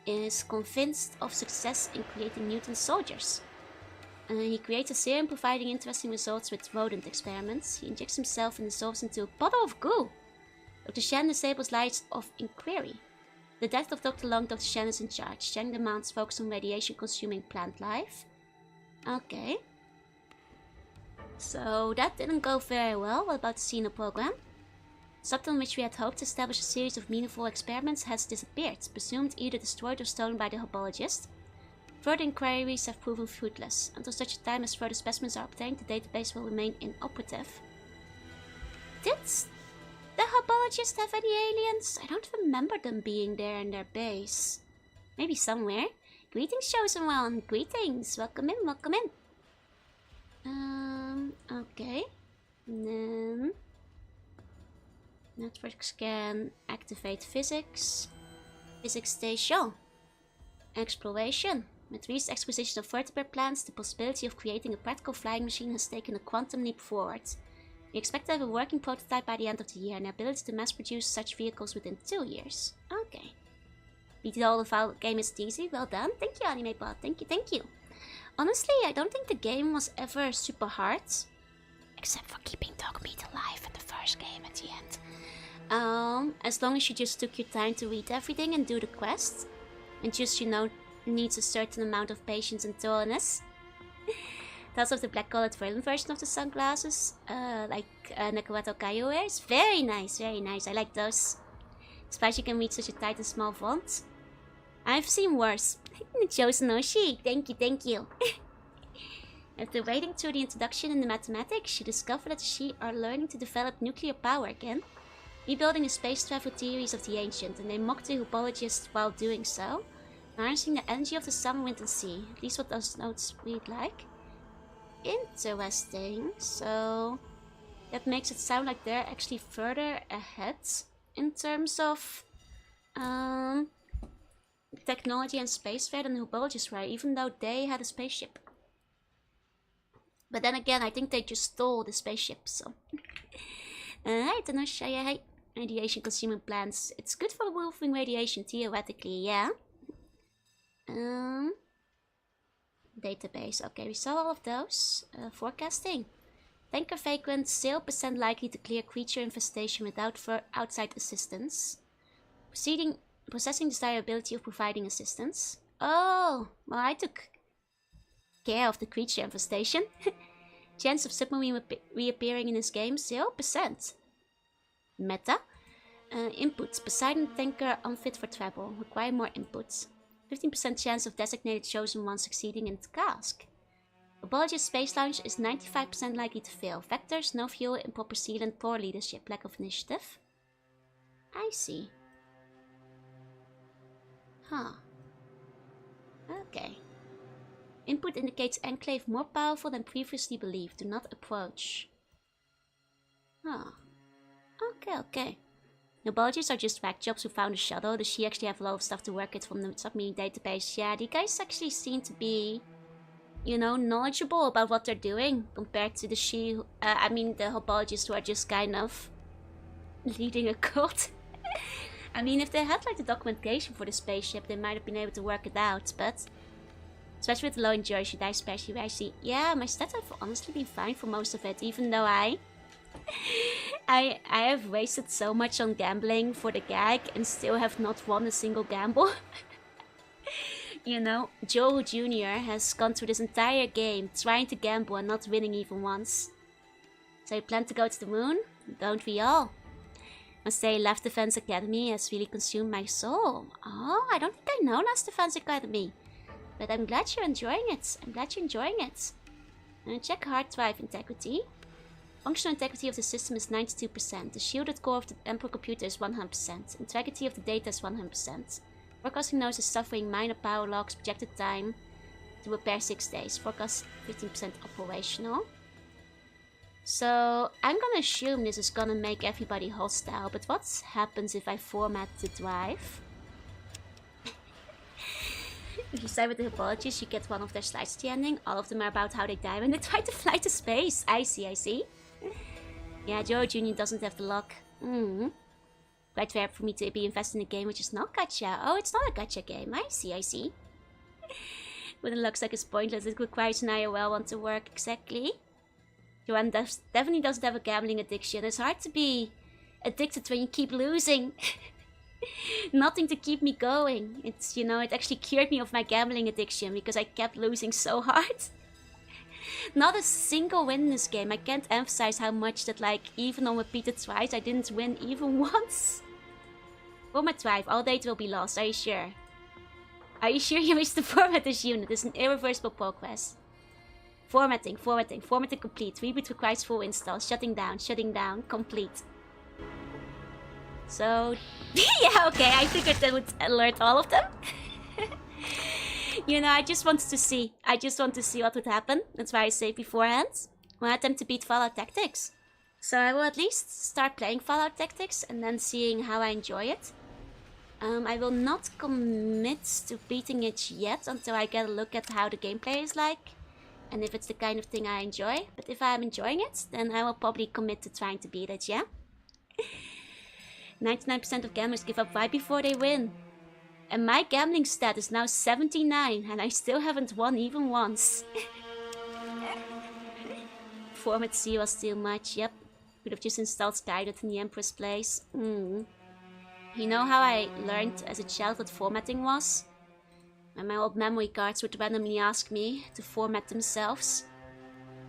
is convinced of success in creating mutant soldiers. He creates a serum providing interesting results with rodent experiments. He injects himself and dissolves into a bottle of goo. Dr. Shen disables lights of inquiry. The death of Dr. Long, Dr. Shen is in charge. Shen demands focus on radiation-consuming plant life. Okay. So that didn't go very well. What about the Xeno program? The subtle in which we had hoped to establish a series of meaningful experiments has disappeared, presumed either destroyed or stolen by the herbologist. Further inquiries have proven fruitless. Until such a time as further specimens are obtained, the database will remain inoperative. Did the herbologist have any aliens? I don't remember them being there in their base. Maybe somewhere. Greetings, Chosen One. Greetings. Welcome in, welcome in. Okay. And then... network scan. Activate physics. Physics station. Exploration. With recent exposition of vertebrate plants, the possibility of creating a practical flying machine has taken a quantum leap forward. We expect to have a working prototype by the end of the year and the ability to mass produce such vehicles within 2 years. Okay. Beat all of our game is easy. Well done. Thank you, AnimeBot. Thank you. Honestly, I don't think the game was ever super hard. Except for keeping Dogmeat alive in the first game at the end. As long as you just took your time to read everything and do the quests. And just, you know, needs a certain amount of patience and thoroughness. That's of the black-colored villain version of the sunglasses. Like Nakawato Kaio wears. Very nice, very nice. I like those. Surprised you can read such a tight and small font. I've seen worse. Chosen Oshi. Thank you. After wading through the introduction in the mathematics, you discover that the Shi are learning to develop nuclear power again, rebuilding the space travel theories of the ancient, and they mock the herbologist while doing so, harnessing the energy of the sun, wind, and sea. At least what those notes read like. Interesting. So that makes it sound like they're actually further ahead in terms of technology and spacefare than the herbologist were, even though they had a spaceship. But then again, I think they just stole the spaceship, so... Hi, Tanosha, hi. Radiation consuming plants. It's good for removing radiation, theoretically, yeah. Database. Okay, we saw all of those. Forecasting. Tanker vagrant, 0% likely to clear creature infestation without outside assistance. Processing desirability of providing assistance. Oh, well, I took care of the creature infestation. Chance of submarine reappearing in this game, 0%. Meta. Inputs. Poseidon tanker unfit for travel. Require more inputs. 15% chance of designated chosen one succeeding in the task. Herbologist space launch is 95% likely to fail. Vectors, no fuel, improper sealant, poor leadership, lack of initiative. I see. Huh. Okay. Input indicates Enclave more powerful than previously believed. Do not approach. Huh. Okay. Herbologists are just whack jobs who found a shuttle. Does she actually have a lot of stuff to work with from the submarine database? Yeah, the guys actually seem to be, you know, knowledgeable about what they're doing compared to the the herbologists who are just kind of leading a cult. I mean, if they had like the documentation for the spaceship, they might have been able to work it out, but especially with the low endurance, you die especially where I see. Yeah, my stats have honestly been fine for most of it, even though I have wasted so much on gambling for the gag and still have not won a single gamble. You know, Joe Jr. has gone through this entire game trying to gamble and not winning even once. So you plan to go to the moon? Don't we all? Must say Last Defense Academy has really consumed my soul. Oh, I don't think I know Last Defense Academy. But I'm glad you're enjoying it. Check hard drive integrity. Functional integrity of the system is 92%. The shielded core of the Emperor computer is 100%. Integrity of the data is 100%. Forecasting nodes is suffering minor power loss, projected time To repair 6 days. Forecast 15% operational. So I'm gonna assume this is gonna make everybody hostile, but what happens if I format the drive? If you start with the apologies, you get one of their slides at the ending. All of them are about how they die when they try to fly to space. I see. Yeah, Joe Jr. doesn't have the luck. Quite fair for me to be invested in a game which is not gacha. Oh, it's not a gacha game. I see. When it looks like it's pointless, it requires an IOL one to work. Exactly. Joanne definitely doesn't have a gambling addiction. It's hard to be addicted when you keep losing. Nothing to keep me going. It's, you know, it actually cured me of my gambling addiction because I kept losing so hard. Not a single win in this game. I can't emphasize how much that, like, even on repeated tries, I didn't win even once. Format drive. All data will be lost. Are you sure? Are you sure you wish to format this unit? It's an irreversible progress. Formatting complete. Reboot requires full install. Shutting down, complete. So, yeah, okay, I figured that would alert all of them. You know, I just want to see what would happen. That's why I say beforehand. I want them to beat Fallout Tactics. So I will at least start playing Fallout Tactics and then seeing how I enjoy it. I will not commit to beating it yet until I get a look at how the gameplay is like. And if it's the kind of thing I enjoy. But if I'm enjoying it, then I will probably commit to trying to beat it, yeah? 99% of gamblers give up right before they win. And my gambling stat is now 79 and I still haven't won even once. Format C was too much, yep. Could have just installed Skynet in the Empress place. You know how I learned as a child what formatting was? And my old memory cards would randomly ask me to format themselves.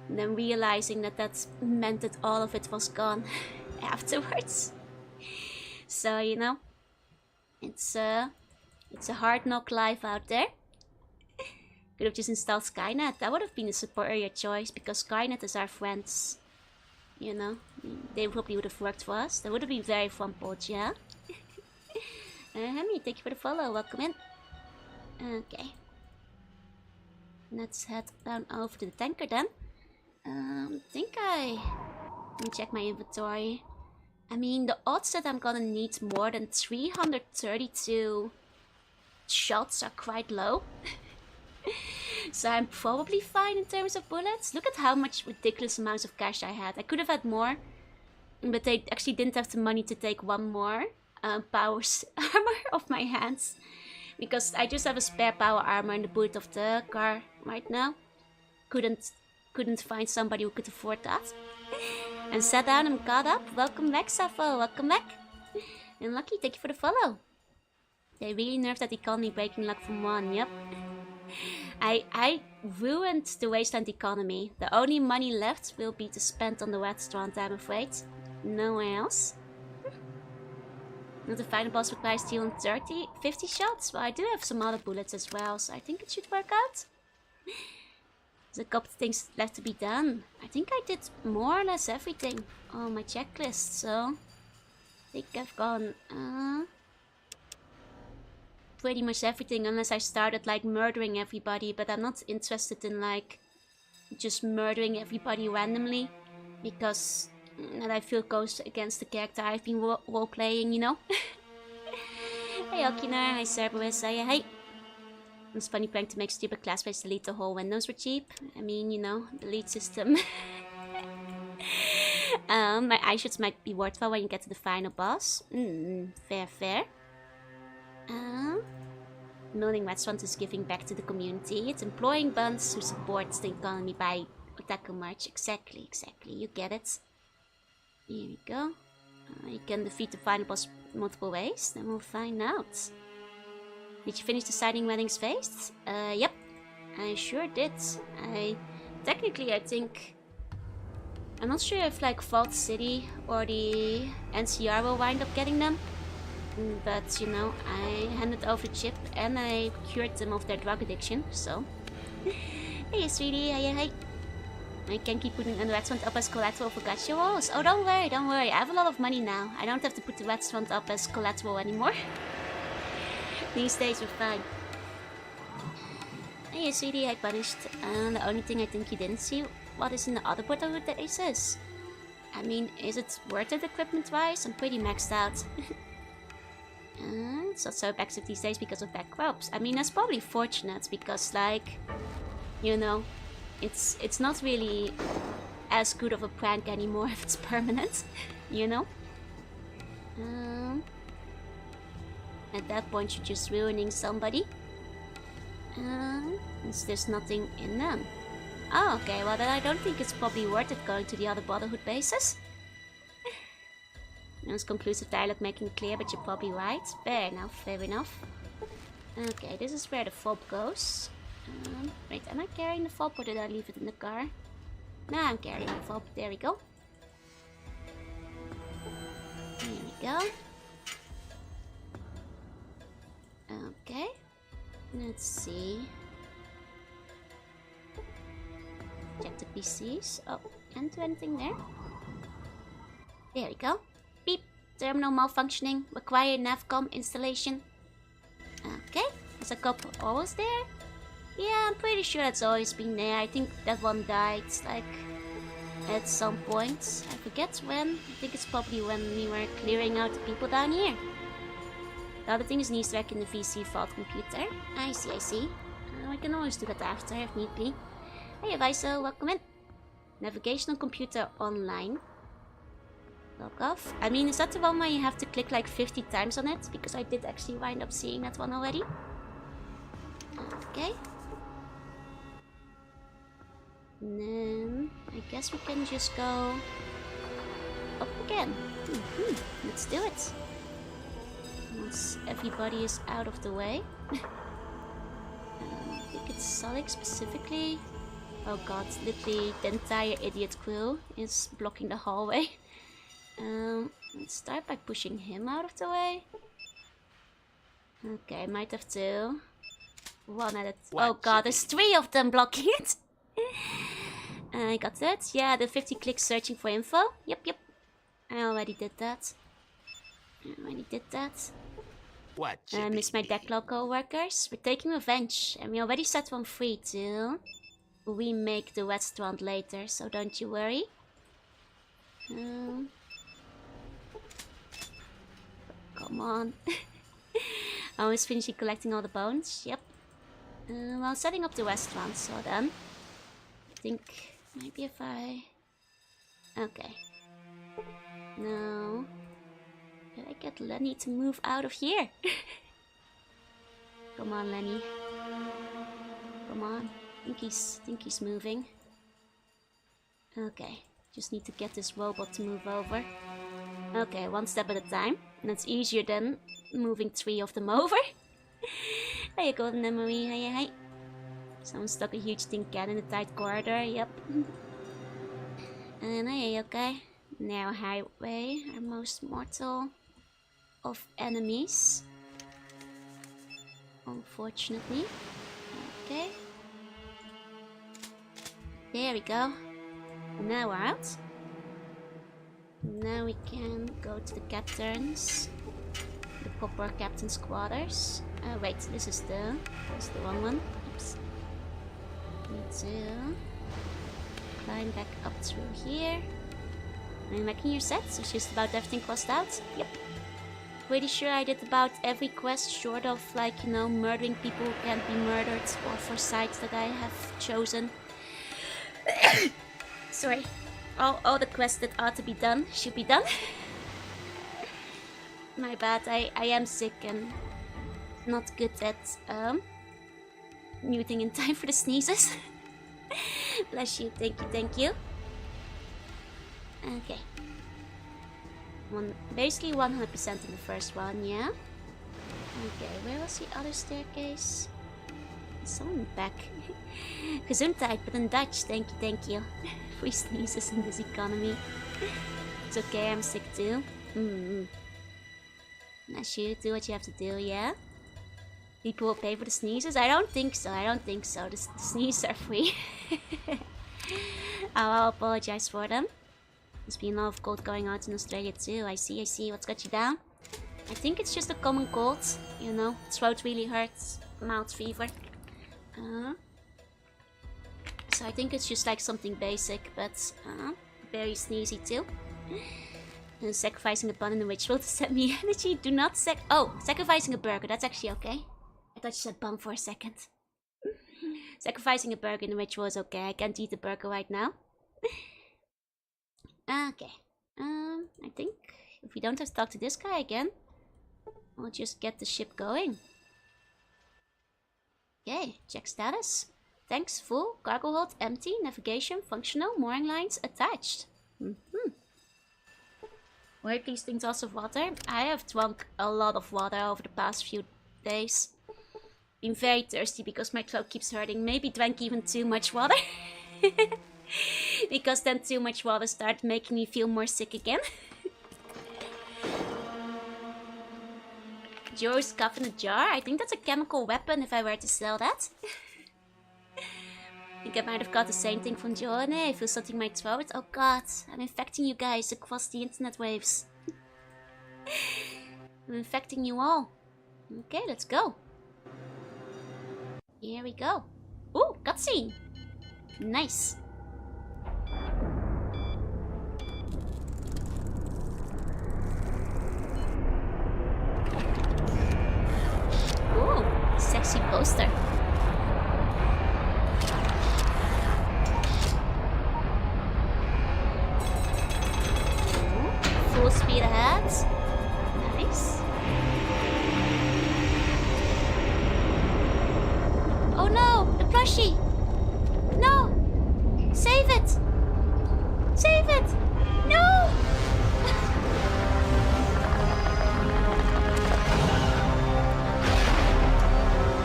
And then realizing that that meant that all of it was gone afterwards. So, you know, it's a hard knock life out there. Could have just installed Skynet. That would have been a superior choice because Skynet is our friends. You know, they probably would have worked for us. That would have been very fun, yeah? Henry, thank you for the follow. Welcome in. Okay. Let's head down over to the tanker then. Let me check my inventory. I mean, the odds that I'm gonna need more than 332 shots are quite low. So I'm probably fine in terms of bullets. Look at how much ridiculous amounts of cash I had. I could have had more, but I actually didn't have the money to take one more power armor off my hands. Because I just have a spare power armor in the boot of the car right now. Couldn't find somebody who could afford that. And sat down and caught up. Welcome back, Safo. Welcome back. And Lucky, thank you for the follow. They really nerfed that economy breaking luck from 1. Yep. I ruined the wasteland economy. The only money left will be to spend on the restaurant, I'm afraid. Nowhere else. The final boss requires 50 shots. Well, I do have some other bullets as well, so I think it should work out. There's a couple of things left to be done. I think I did more or less everything on my checklist, so I think I've gone pretty much everything, unless I started like murdering everybody, but I'm not interested in like just murdering everybody randomly, because that I feel goes against the character I've been role-playing, you know? Hey Okina, hi Cerberus, hey. It's funny prank to make stupid classmates delete the whole Windows were cheap. I mean, you know, delete system. My eyeshots might be worthwhile when you get to the final boss. Fair. Milling Restaurant is giving back to the community. It's employing buns who supports the economy by Otaku March. Exactly, you get it. Here we go. You can defeat the final boss multiple ways, then we'll find out. Did you finish deciding weddings phase? Yep. I sure did. I think... I'm not sure if like Vault City or the NCR will wind up getting them. But, you know, I handed over the chip and I cured them of their drug addiction, so... Hey, sweetie, hey. I can keep putting the restaurant up as collateral for gacha walls. Oh, don't worry. I have a lot of money now. I don't have to put the restaurant up as collateral anymore. These days we're fine. Hey, Hey, sweetie, I punished. The only thing I think you didn't see, what is in the other Brotherhood bases? I mean, is it worth it equipment-wise? I'm pretty maxed out. It's not so effective these days because of bad crops. I mean, that's probably fortunate because, like, you know, it's not really as good of a prank anymore if it's permanent, you know? At that point, you're just ruining somebody. There's nothing in them. Oh, okay, well then I don't think it's probably worth it going to the other Brotherhood bases. No conclusive dialogue making it clear, but you're probably right. Fair enough, fair enough. Okay, this is where the fob goes. Wait, am I carrying the fob or did I leave it in the car? Nah, I'm carrying the fob. There we go. There we go. Okay. Let's see. Check the PCs. Oh, can't do anything there. There we go. Beep. Terminal malfunctioning. Require navcom installation. Okay. Is a couple always there? Yeah, I'm pretty sure that's always been there. I think that one died, like, at some point. I forget when. I think it's probably when we were clearing out the people down here. The other thing is needs to work in the VC fault computer. I see, I see. We can always do that after if need be. Hey, Viso, welcome in. Navigational computer online. Log off. I mean, is that the one where you have to click like 50 times on it? Because I did actually wind up seeing that one already. Okay. And then I guess we can just go up again. Let's do it. Once everybody is out of the way. I think it's Sonic specifically. Oh god, literally the entire idiot crew is blocking the hallway. Let's start by pushing him out of the way. Okay, I might have to. One at a oh god, there's 3 of them blocking it. I got that. Yeah, the 50 clicks searching for info. Yep. I already did that. I miss my Declo co-workers. We're taking revenge, and we already set one free to remake the restaurant later, so don't you worry. Come on. I was finishing collecting all the bones. Yep. Well, setting up the restaurant, so then I think maybe if I... Okay. No. Did I get Lenny to move out of here? Come on, Lenny. Come on. Think he's moving. Okay. Just need to get this robot to move over. Okay, one step at a time. And that's easier than moving 3 of them over. There you go, Memory. Hi. Someone stuck a huge tin can in a tight corridor. Yep. And hey, okay. Narrow highway, our most mortal of enemies. Unfortunately. Okay. There we go. Now we're out. Now we can go to the captains. The proper captain's quarters. Wait, this is the wrong one. Oops. Need to climb back up through here. And making your sets, so it's just about everything crossed out. Yep. Pretty sure I did about every quest short of, like, you know, murdering people who can't be murdered or for sites that I have chosen. Sorry. All the quests that are to be done should be done. My bad, I am sick and not good at muting in time for the sneezes. Bless you, thank you. Okay. Basically 100% in the first one, yeah? Okay, where was the other staircase? Someone back. Gesundheit, but in Dutch, thank you. Free sneezes in this economy. It's okay, I'm sick too. Bless you, do what you have to do, yeah? People will pay for the sneezes? I don't think so. The sneezes are free. I'll apologize for them. There's been a lot of cold going out in Australia too. I see. What's got you down? I think it's just a common cold. You know, throat really hurts. Mild fever. so I think it's just like something basic, but very sneezy too. And sacrificing a bun in the ritual to set me energy. Do not sacrificing a burger, that's actually okay. I thought you said bun for a second. Sacrificing a burger in the ritual is okay. I can't eat the burger right now. Okay. I think if we don't have to talk to this guy again, we'll just get the ship going. Okay, check status. Tanks full, cargo hold empty, navigation functional, mooring lines attached. Were these things also water? I have drunk a lot of water over the past few days. Been very thirsty because my throat keeps hurting. Maybe drank even too much water. Because then too much water started making me feel more sick again. Joe's cough in a jar? I think that's a chemical weapon if I were to sell that. I think I might have got the same thing from Jorunna. I feel something in my throat. Oh god, I'm infecting you guys across the internet waves. I'm infecting you all. Okay, let's go. Here we go. Ooh, cutscene. Nice. Ooh, sexy poster. Ooh, full speed ahead. Nice. Oh no, the plushie! No! Save it! Save it! No!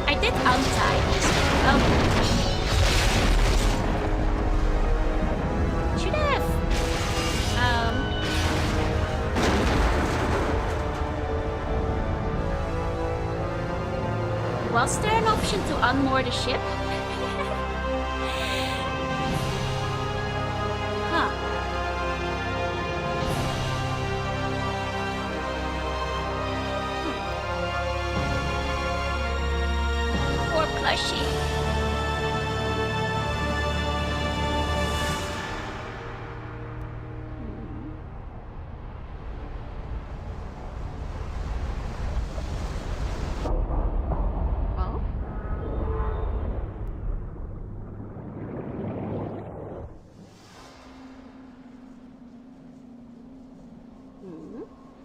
I did untie this. Oh. Should have. Was there an option to unmoor the ship? Huh. Poor plushie.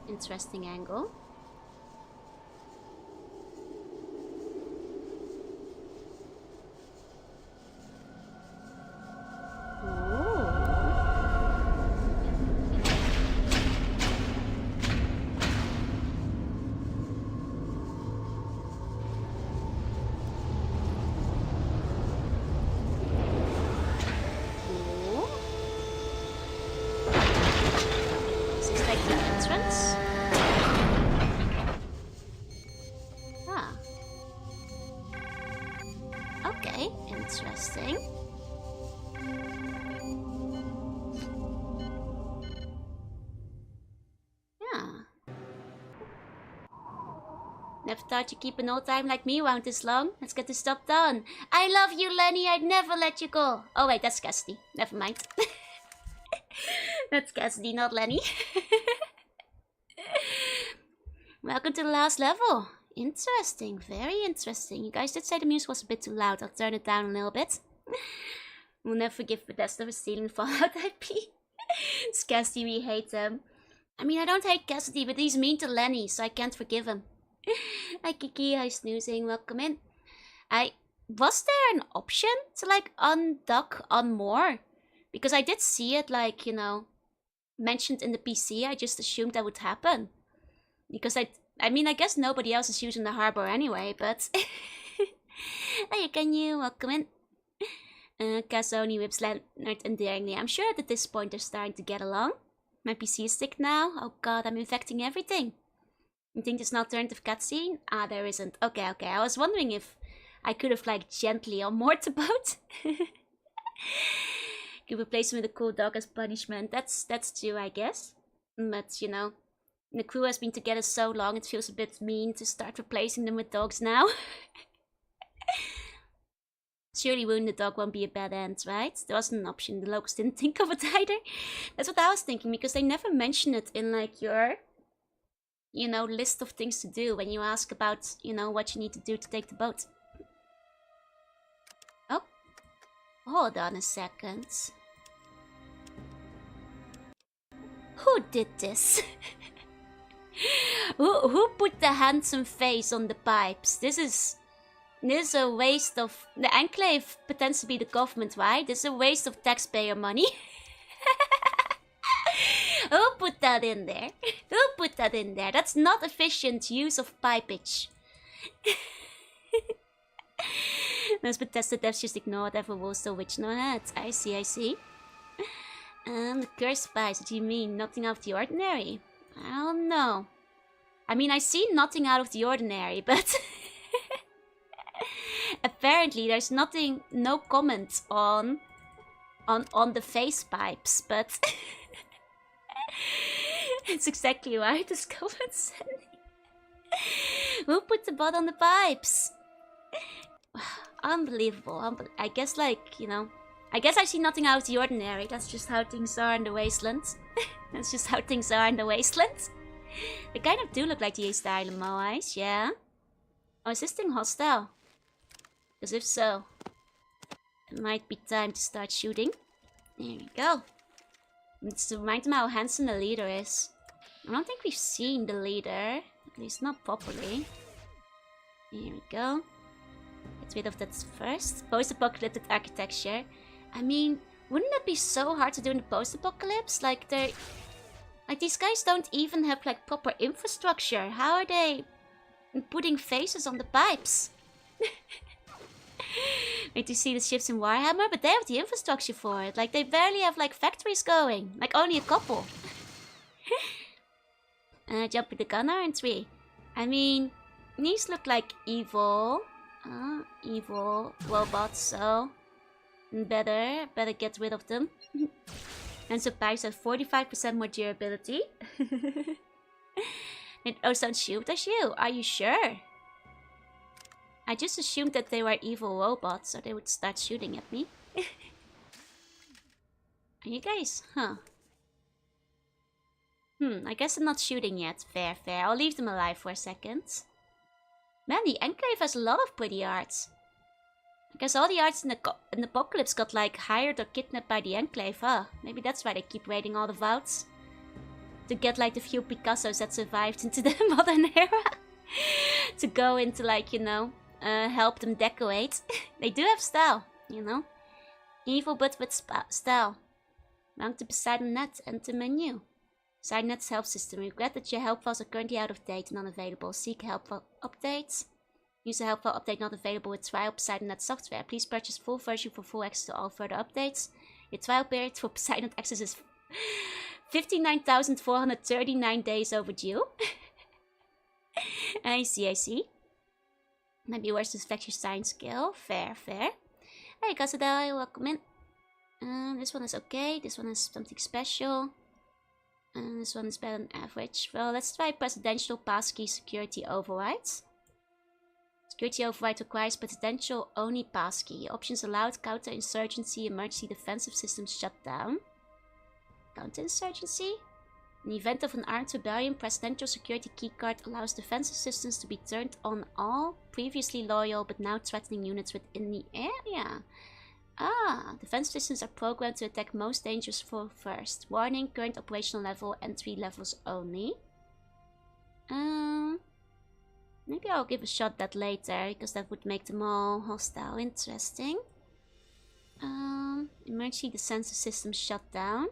Interesting angle. Is this like the entrance? Interesting. Yeah. Never thought you'd keep an old time like me around this long. Let's get this stuff done. I love you, Lenny. I'd never let you go. Oh wait, that's Cassidy. Never mind. That's Cassidy, not Lenny. Welcome to the last level. Interesting, very interesting. You guys did say the music was a bit too loud. I'll turn it down a little bit. We'll never forgive Bethesda for stealing Fallout IP. It's Cassidy, we hate them. I mean, I don't hate Cassidy, but he's mean to Lenny, so I can't forgive him. Hi Kiki, hi Snoozing, welcome in. Was there an option to like undock on more? Because I did see it like, you know, mentioned in the PC. I just assumed that would happen. Because I mean, I guess nobody else is using the harbor anyway, but... Hey, can you welcome in? Kazoni whips Leonard endearingly. I'm sure that at this point they're starting to get along. My PC is sick now. Oh god, I'm infecting everything. You think there's an alternative cutscene? Ah, there isn't. Okay, okay. I was wondering if I could have, like, gently unmoored the boat. Could replace him with a cool dog as punishment. That's true, I guess. But, you know... The crew has been together so long, it feels a bit mean to start replacing them with dogs now. Surely wounding the dog won't be a bad end, right? There wasn't an option. The locals didn't think of it either. That's what I was thinking, because they never mention it in like your, you know, list of things to do when you ask about, you know, what you need to do to take the boat. Oh, hold on a second. Who did this? Who put the handsome face on the pipes? This is a waste of... The Enclave pretends to be the government, right? This is a waste of taxpayer money. Who put that in there? Who put that in there? That's not efficient use of pipage. Those protested devs just ignored ever was the witch no head. I see. The cursed spies, what do you mean? Nothing out of the ordinary? I don't know. I mean, I see nothing out of the ordinary, but... apparently there's nothing, no comment on the face pipes, but... it's exactly right, this comment said. Who put the bot on the pipes? Unbelievable. I guess, like, you know... I guess I see nothing out of the ordinary. That's just how things are in the wasteland. That's just how things are in the wasteland. They kind of do look like the East Island Moais, yeah? Oh, is this thing hostile? Because if so, it might be time to start shooting. There we go. Let's remind them how handsome the leader is. I don't think we've seen the leader. At least not properly. Here we go. Get rid of that first. Post-apocalyptic architecture. I mean, wouldn't it be so hard to do in the post-apocalypse? Like, these guys don't even have, like, proper infrastructure. How are they putting faces on the pipes? Wait to see the ships in Warhammer, but they have the infrastructure for it. Like, they barely have, like, factories going. Like, only a couple. Jump with the gunner in 3. I mean, these look like evil robots, so... Better get rid of them. And so pipes have 45% more durability. And don't shoot at you. Are you sure? I just assumed that they were evil robots, so they would start shooting at me. Are you guys? Huh. I guess I'm not shooting yet. Fair. I'll leave them alive for a second. Man, the Enclave has a lot of pretty art. I guess all the arts in the Apocalypse got, like, hired or kidnapped by the Enclave, huh? Maybe that's why they keep raiding all the vaults. To get, like, the few Picassos that survived into the modern era. To go into, like, you know, help them decorate. They do have style, you know? Evil but with style. Mount the Poseidon Net, enter menu. Poseidon Net's help system. Regret that your help files are currently out of date and unavailable. Seek help file updates. Use a help file update not available with trial PoseidonNet software. Please purchase full version for full access to all further updates. Your trial period for PoseidonNet access is 59,439 days overdue. I see. Might be worse to affect your science skill. Fair. Hey, Casadel, welcome in. This one is okay. This one is something special. And this one is better than average. Well, let's try Presidential Passkey Security Overrides. Security override requires presidential only passkey. Options allowed: counterinsurgency, emergency defensive systems shut down. Counterinsurgency? In the event of an armed rebellion, presidential security keycard allows defensive systems to be turned on all previously loyal but now threatening units within the area. Defensive systems are programmed to attack most dangerous foe first. Warning, current operational level, entry levels only. Maybe I'll give a shot that later, because that would make them all hostile. Interesting. Emergency defensive systems shut down.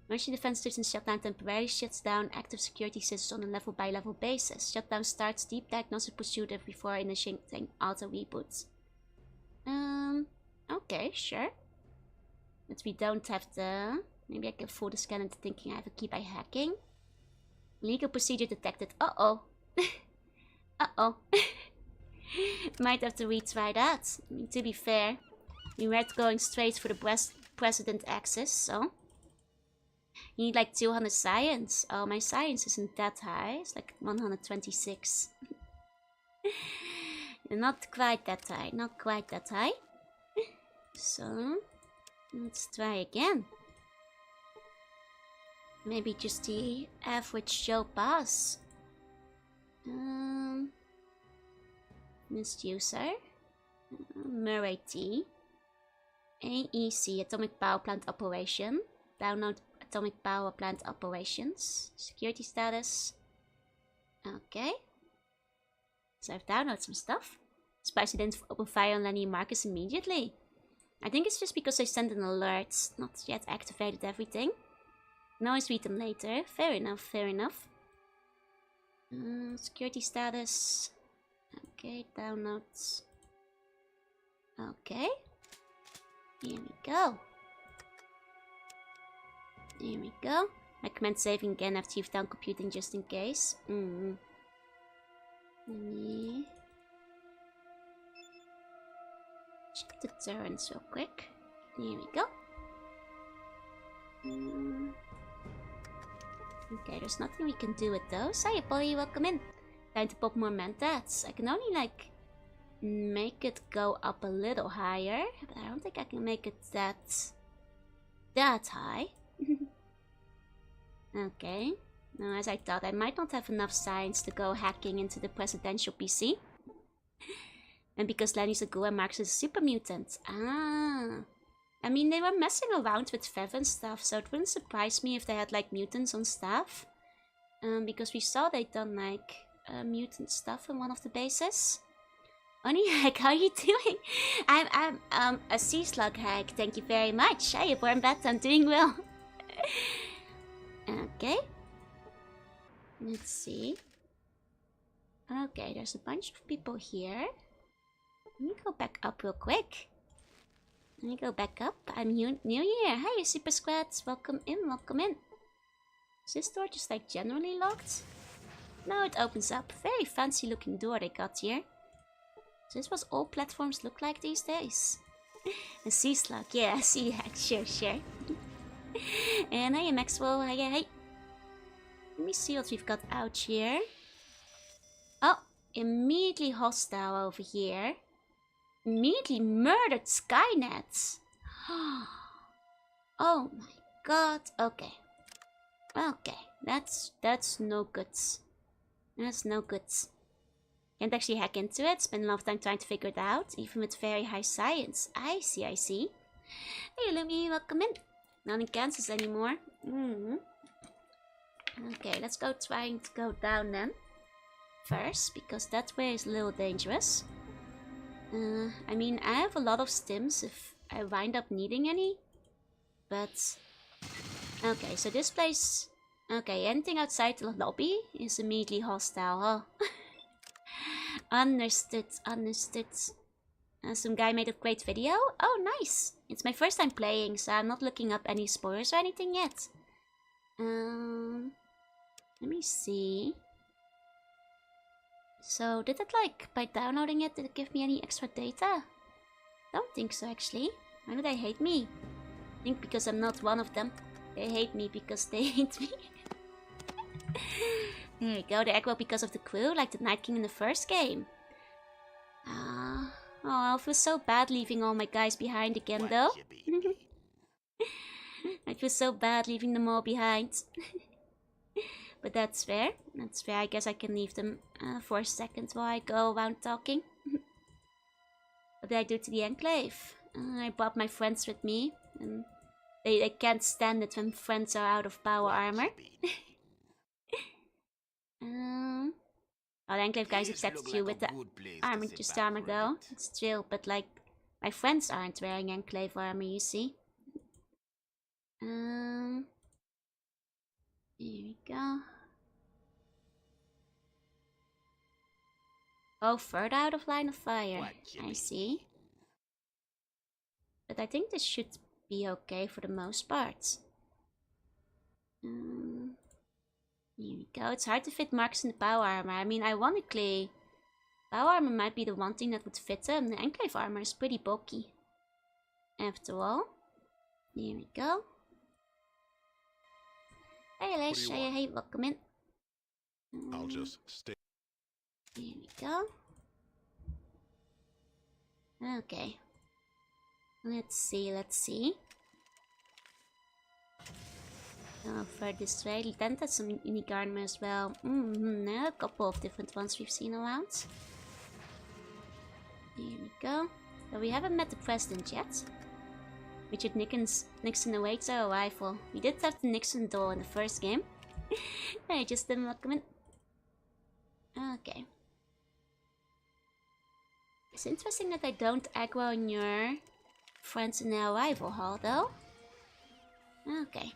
Emergency defense systems shut down temporarily. Shuts down active security systems on a level by level basis. Shutdown starts deep diagnostic pursuit before initiating auto reboot. Okay, sure. But we don't have the... Maybe I can fool the scan into thinking I have a key by hacking. Legal procedure detected. Uh-oh. Might have to retry that. I mean, to be fair, we weren't going straight for the president access, so... You need like 200 science. Oh, my science isn't that high. It's like 126. Not quite that high, not quite that high. So, let's try again. Maybe just the average show pass. Misuser. Murray T. AEC, Atomic Power Plant Operation. Download Atomic Power Plant Operations. Security status. Okay. So I've downloaded some stuff. Surprised I didn't open fire on Lenny and Marcus immediately. I think it's just because I sent an alert. Not yet activated everything. Can always read them later. Fair enough, fair enough. Security status. Okay, downloads. Okay. Here we go. Here we go. Recommend saving again after you've done computing just in case. Let me check the turns real quick. Here we go. Okay, there's nothing we can do with those. Hiya, Polly, welcome in. Time to pop more mentats. I can only, like, make it go up a little higher, but I don't think I can make it that high. Okay. Now, as I thought, I might not have enough science to go hacking into the presidential PC. And because Lenny's a ghoul and Marx is a super mutant. Ah. I mean, they were messing around with Fev and stuff, so it wouldn't surprise me if they had, like, mutants on staff. Because we saw they'd done, like, mutant stuff in one of the bases. Only Hack, how are you doing? I'm a sea slug Hack, thank you very much. Hey, warm bat, I'm doing well. Okay. Let's see. Okay, there's a bunch of people here. Let me go back up real quick. Let me go back up. I'm new here. Hi, Super Squads. Welcome in, welcome in. Is this door just like generally locked? No, it opens up. Very fancy looking door they got here. So this was all platforms look like these days. A sea slug, yeah, I see that. Sure, sure. And hey, Maxwell. Hey. Let me see what we've got out here. Oh, immediately hostile over here. Immediately murdered Skynet. Oh my god. Okay. Okay. That's no good. That's no good. Can't actually hack into it. Spend a lot of time trying to figure it out. Even with very high science. I see. Hey Lumi, welcome in. Not in Kansas anymore. Okay, let's go trying to go down then. First, because that way is a little dangerous. I mean, I have a lot of stims if I wind up needing any. But, okay, so this place... Okay, anything outside the lobby is immediately hostile, huh? Understood. Some guy made a great video. Oh, nice. It's my first time playing, so I'm not looking up any spoilers or anything yet. Let me see. So, did it, like, by downloading it, did it give me any extra data? Don't think so, actually. Why do they hate me? I think because I'm not one of them. They hate me because they hate me. There we go, the aggro because of the crew, like the Night King in the first game. Oh, I feel so bad leaving all my guys behind again, though. I feel so bad leaving them all behind. But that's fair. That's fair. I guess I can leave them for a second while I go around talking. What did I do to the Enclave? I brought my friends with me. And they can't stand it when friends are out of power armor. Oh, the Enclave guys accepted you with the armor, just armor though. It's chill, but like, my friends aren't wearing Enclave armor, you see. Here we go. Oh, further out of line of fire. I see. But I think this should be okay for the most part. Here we go. It's hard to fit marks in the power armor. I mean, ironically, power armor might be the one thing that would fit them. The Enclave armor is pretty bulky. After all. Here we go. Hey, Lesh. Hey, welcome in. I'll just stay. Here we go. Okay. Let's see. For this way. Then that's some unique armor as well. A couple of different ones we've seen around. Here we go. So we haven't met the president yet. Richard Nixon awaits our arrival. We did have the Nixon doll in the first game. I just didn't welcome it. Okay. It's interesting that I don't aggro on your friends in the arrival hall, though. Okay.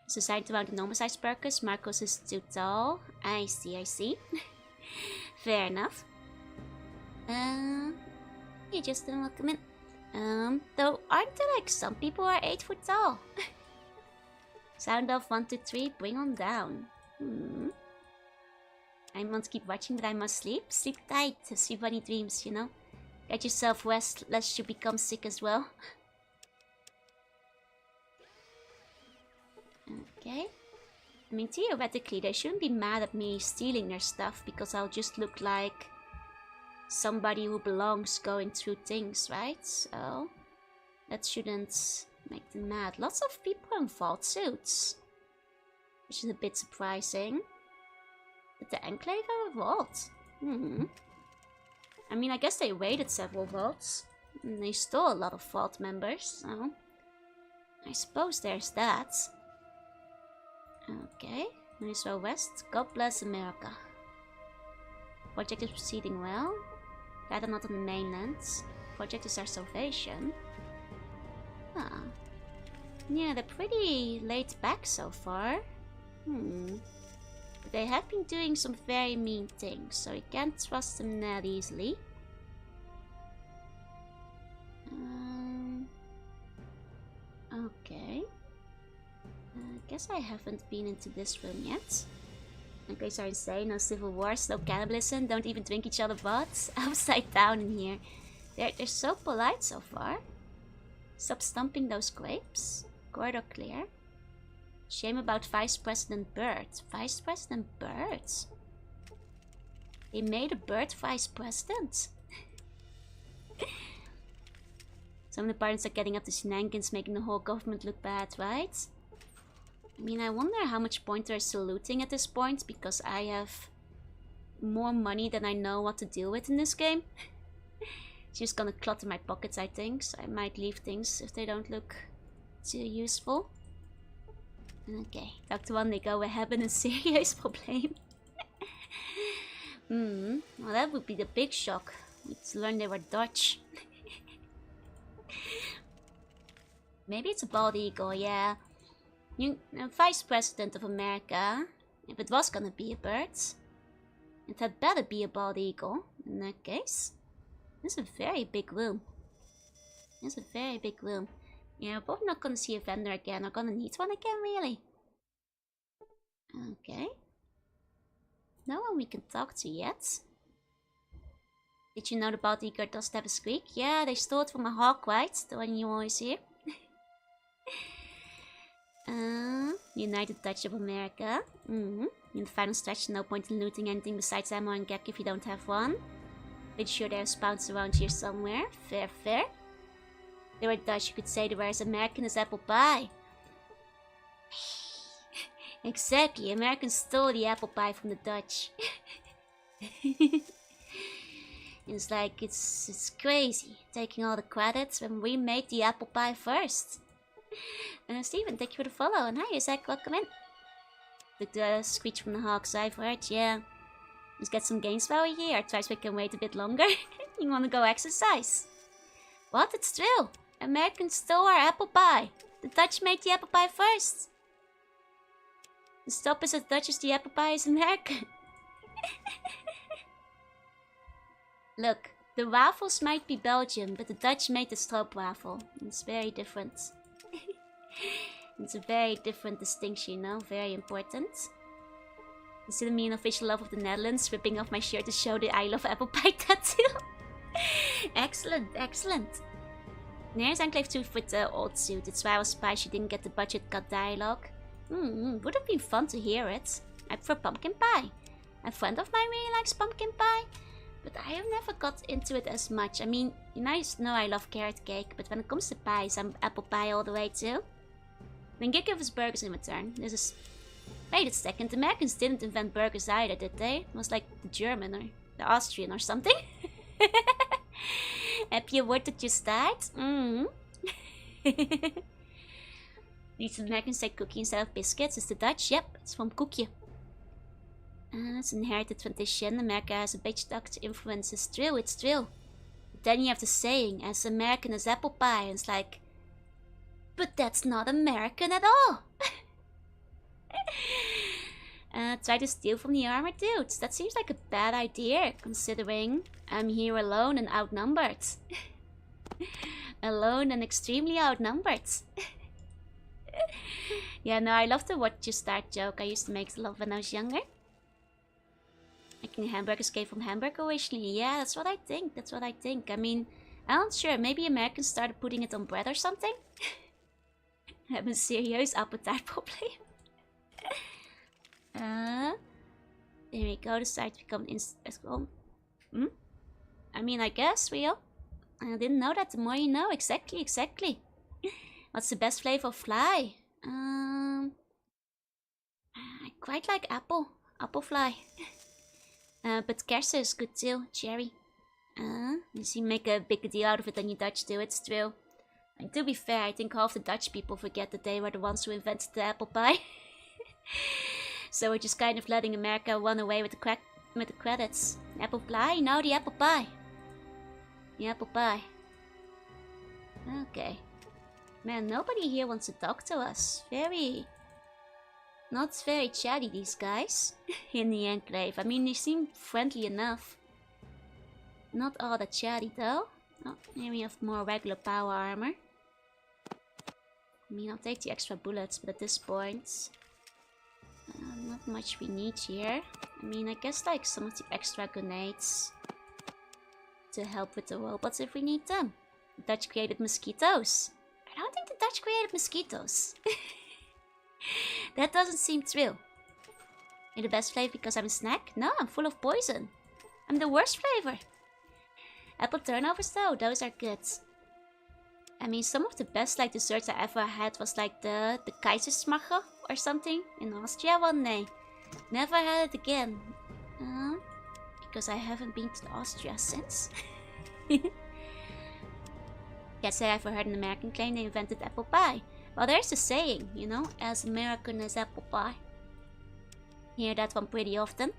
It's assigned around the normal size Perkus. Marcos is too tall. I see. Fair enough. You just didn't welcome it. Though, aren't there like some people who are 8 foot tall? Sound off 1, 2, 3, bring on down. I must keep watching, but I must sleep. Sleep tight, sleep bunny dreams, you know. Get yourself rest, lest you become sick as well. Okay. I mean, theoretically, they shouldn't be mad at me stealing their stuff, because I'll just look like somebody who belongs going through things, right? So, that shouldn't make them mad. Lots of people in vault suits, which is a bit surprising. But the Enclave have a vault. I mean, I guess they raided several vaults, and they stole a lot of vault members, so I suppose there's that. Okay, Minnesota West. God bless America. Project is proceeding well. Glad I'm not on the mainland. Project is our salvation. Ah. Yeah, they're pretty laid back so far. But they have been doing some very mean things, so you can't trust them that easily. Okay. I guess I haven't been into this room yet. Enclaves are insane, no civil wars, no cannibalism, don't even drink each other butts. Upside down in here. They're so polite so far. Stop stumping those grapes. Corridor clear. Shame about Vice President Bird. Vice President Bird? They made a bird Vice President? Some of the parents are getting up to shenanigans, making the whole government look bad, right? I mean, I wonder how much point they're still looting at this point, because I have more money than I know what to deal with in this game. It's just gonna clutter my pockets, I think, so I might leave things if they don't look too useful. Okay, Dr. One, they go, we're having a serious problem. Well, that would be the big shock. We'd learn they were Dutch. Maybe it's a bald eagle, yeah. Vice President of America. If it was gonna be a bird, it had better be a bald eagle. In that case, this is a very big room. It's a very big room. Yeah, we're probably not gonna see a vendor again. We're gonna need one again, really. Okay. No one we can talk to yet. Did you know the bald eagle does have a squeak? Yeah, they stole it from a hawk, right? The one you always hear. United Dutch of America. In the final stretch, no point in looting anything besides ammo and gek if you don't have one. Pretty sure there's spawns around here somewhere. Fair, fair. They were Dutch, you could say they were as American as apple pie. Exactly, Americans stole the apple pie from the Dutch. It's like, it's crazy, taking all the credits when we made the apple pie first. Steven, thank you for the follow, and hi Isaac, welcome in. The screech from the hawks, I've heard, yeah. Let's get some gains while we're here, twice we can wait a bit longer. You wanna go exercise? What? It's true! Americans stole our apple pie! The Dutch made the apple pie first! The stop is as Dutch as the apple pie is American. Look, the waffles might be Belgian, but the Dutch made the stroopwafel. It's very different. It's a very different distinction, you know, very important. Consider me an official love of the Netherlands, ripping off my shirt to show the I love apple pie tattoo. Excellent, excellent. There's Enclave 2 with the old suit. That's why I was surprised she didn't get the budget cut dialogue. Would have been fun to hear it. I prefer pumpkin pie. A friend of mine really likes pumpkin pie, but I have never got into it as much. I mean, you guys know I love carrot cake, but when it comes to pies, I'm apple pie all the way too. Then give us burgers in return. This is... Wait a second, the Americans didn't invent burgers either, did they? It was like the German or the Austrian or something. Happy word that you start? These Americans say cookie instead of biscuits. It's the Dutch? Yep, it's from koekje. It's an inherited tradition. America has a big Dutch influence. It's true, it's true. But then you have the saying, as American as apple pie, and it's like... But that's not American at all! Try to steal from the armored dudes. That seems like a bad idea, considering I'm here alone and outnumbered. Alone and extremely outnumbered. Yeah, no, I love the what you start joke. I used to make a lot when I was younger. Making hamburgers came from Hamburg originally. Yeah, that's what I think. That's what I think. I mean, I'm not sure. Maybe Americans started putting it on bread or something? I have a serious appetite probably. There we go. The site become I mean, I guess, real. I didn't know that. The more you know. Exactly, exactly. What's the best flavor of fly? I quite like apple. Apple fly. But kersen is good too. Cherry. You see, make a bigger deal out of it than you Dutch do. It's true. And to be fair, I think half the Dutch people forget that they were the ones who invented the apple pie. So we're just kind of letting America run away with the credits. The apple pie? No, the apple pie. The apple pie. Okay. Man, nobody here wants to talk to us. Not very chatty, these guys. In the Enclave. I mean, they seem friendly enough. Not all that chatty, though. Oh, here we have more regular power armor. I mean, I'll take the extra bullets, but at this point... not much we need here. I mean, I guess like some of the extra grenades to help with the robots if we need them. The Dutch created mosquitoes. I don't think the Dutch created mosquitoes. That doesn't seem true. You're the best flavor because I'm a snack? No, I'm full of poison. I'm the worst flavor. Apple turnovers though, those are good. I mean, some of the best like desserts I ever had was like the Kaisersmacher or something in Austria one day. Never had it again. Because I haven't been to Austria since. Can't say I've heard an American claim they invented apple pie. Well, there's a saying, you know, as American as apple pie. Hear that one pretty often.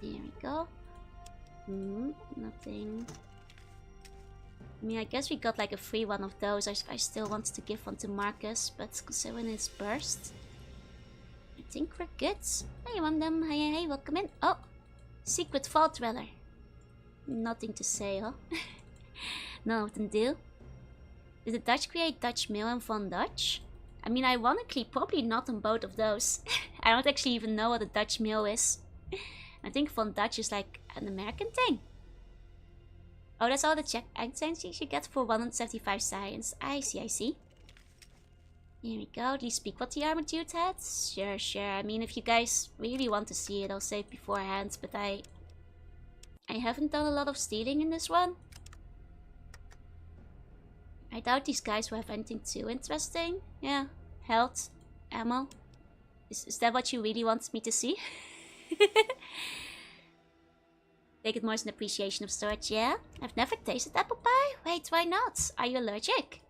Here we go. Nothing. I mean, I guess we got like a free one of those. I still wanted to give one to Marcus, but considering it's burst, I think we're good. Hey, one of them. Hey, welcome in. Oh, secret vault dweller. Nothing to say, huh? Nothing to do. Did the Dutch create Dutch mail and Von Dutch? I mean, ironically, probably not on both of those. I don't actually even know what a Dutch mail is. I think Von Dutch is like an American thing. Oh, that's all the check accents you get for 175 science. I see. Here we go. Do you speak what the armored dude had? Sure. I mean, if you guys really want to see it, I'll save beforehand. But I haven't done a lot of stealing in this one. I doubt these guys will have anything too interesting. Yeah, health, ammo. Is that what you really want me to see? Take it more as an appreciation of storage, yeah? I've never tasted apple pie. Wait, why not? Are you allergic?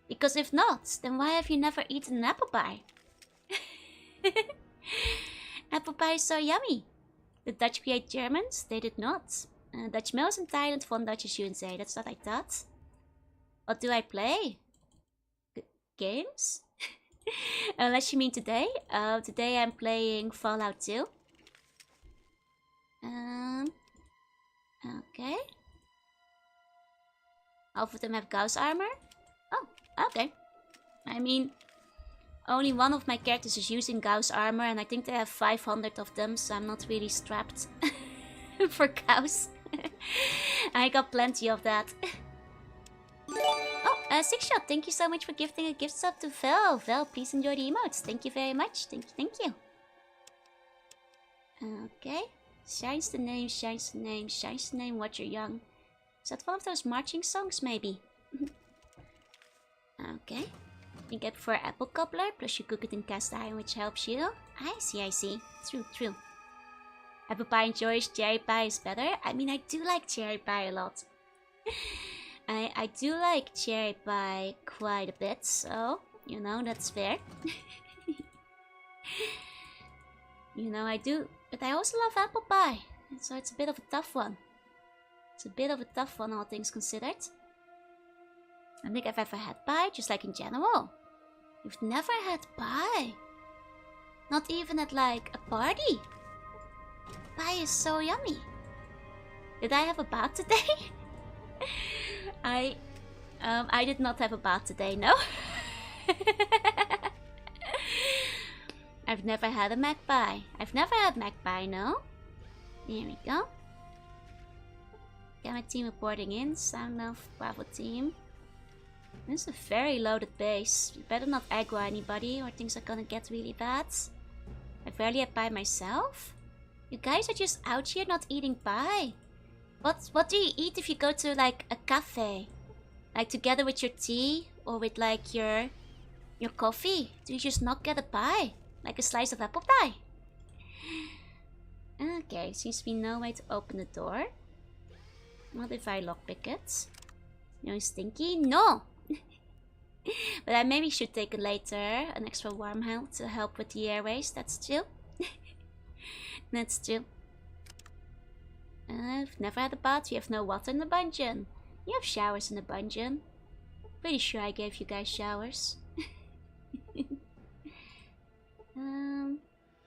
Because if not, then why have you never eaten an apple pie? Apple pie is so yummy. The Dutch create Germans? They did not. Dutch mails in Thailand, Von Dutch is USA. That's what I thought. What do I play? Games? Unless you mean today. Today I'm playing Fallout 2. Okay. Half of them have Gauss armor. Oh, okay. I mean, only one of my characters is using Gauss armor, and I think they have 500 of them, so I'm not really strapped for Gauss. I got plenty of that. Oh, Six Shot, thank you so much for gifting a gift sub to Vel. Vel, please enjoy the emotes. Thank you very much. Thank you. Okay. Shines the name, shines the name, shines the name, what you're young. Is that one of those marching songs, maybe? Okay. You get for apple cobbler, plus you cook it in cast iron, which helps you. I see, I see. True, true. Apple pie and Joyce, cherry pie is better. I mean, I do like cherry pie a lot. I do like cherry pie quite a bit, so, you know, that's fair. You know, I do, but I also love apple pie, so it's a bit of a tough one. It's a bit of a tough one, all things considered. I don't think I've ever had pie, just like in general. You've never had pie? Not even at, like, a party? Pie is so yummy. Did I have a bath today? I did not have a bath today, no. I've never had a magpie. I've never had magpie, no. Here we go. Get my team reporting in. Sound of Bravo team. This is a very loaded base. You better not aggro anybody or things are gonna get really bad. I barely had pie myself. You guys are just out here not eating pie. What do you eat if you go to like a cafe? Like together with your tea or with like your coffee? Do you just not get a pie? Like a slice of apple pie? Okay, seems to be no way to open the door. What if I lockpick it? No stinky? No! But I maybe should take it later. An extra warm help to help with the airways. That's true. That's true. I've never had a bath. We have no water in the dungeon. You have showers in the dungeon. Pretty sure I gave you guys showers.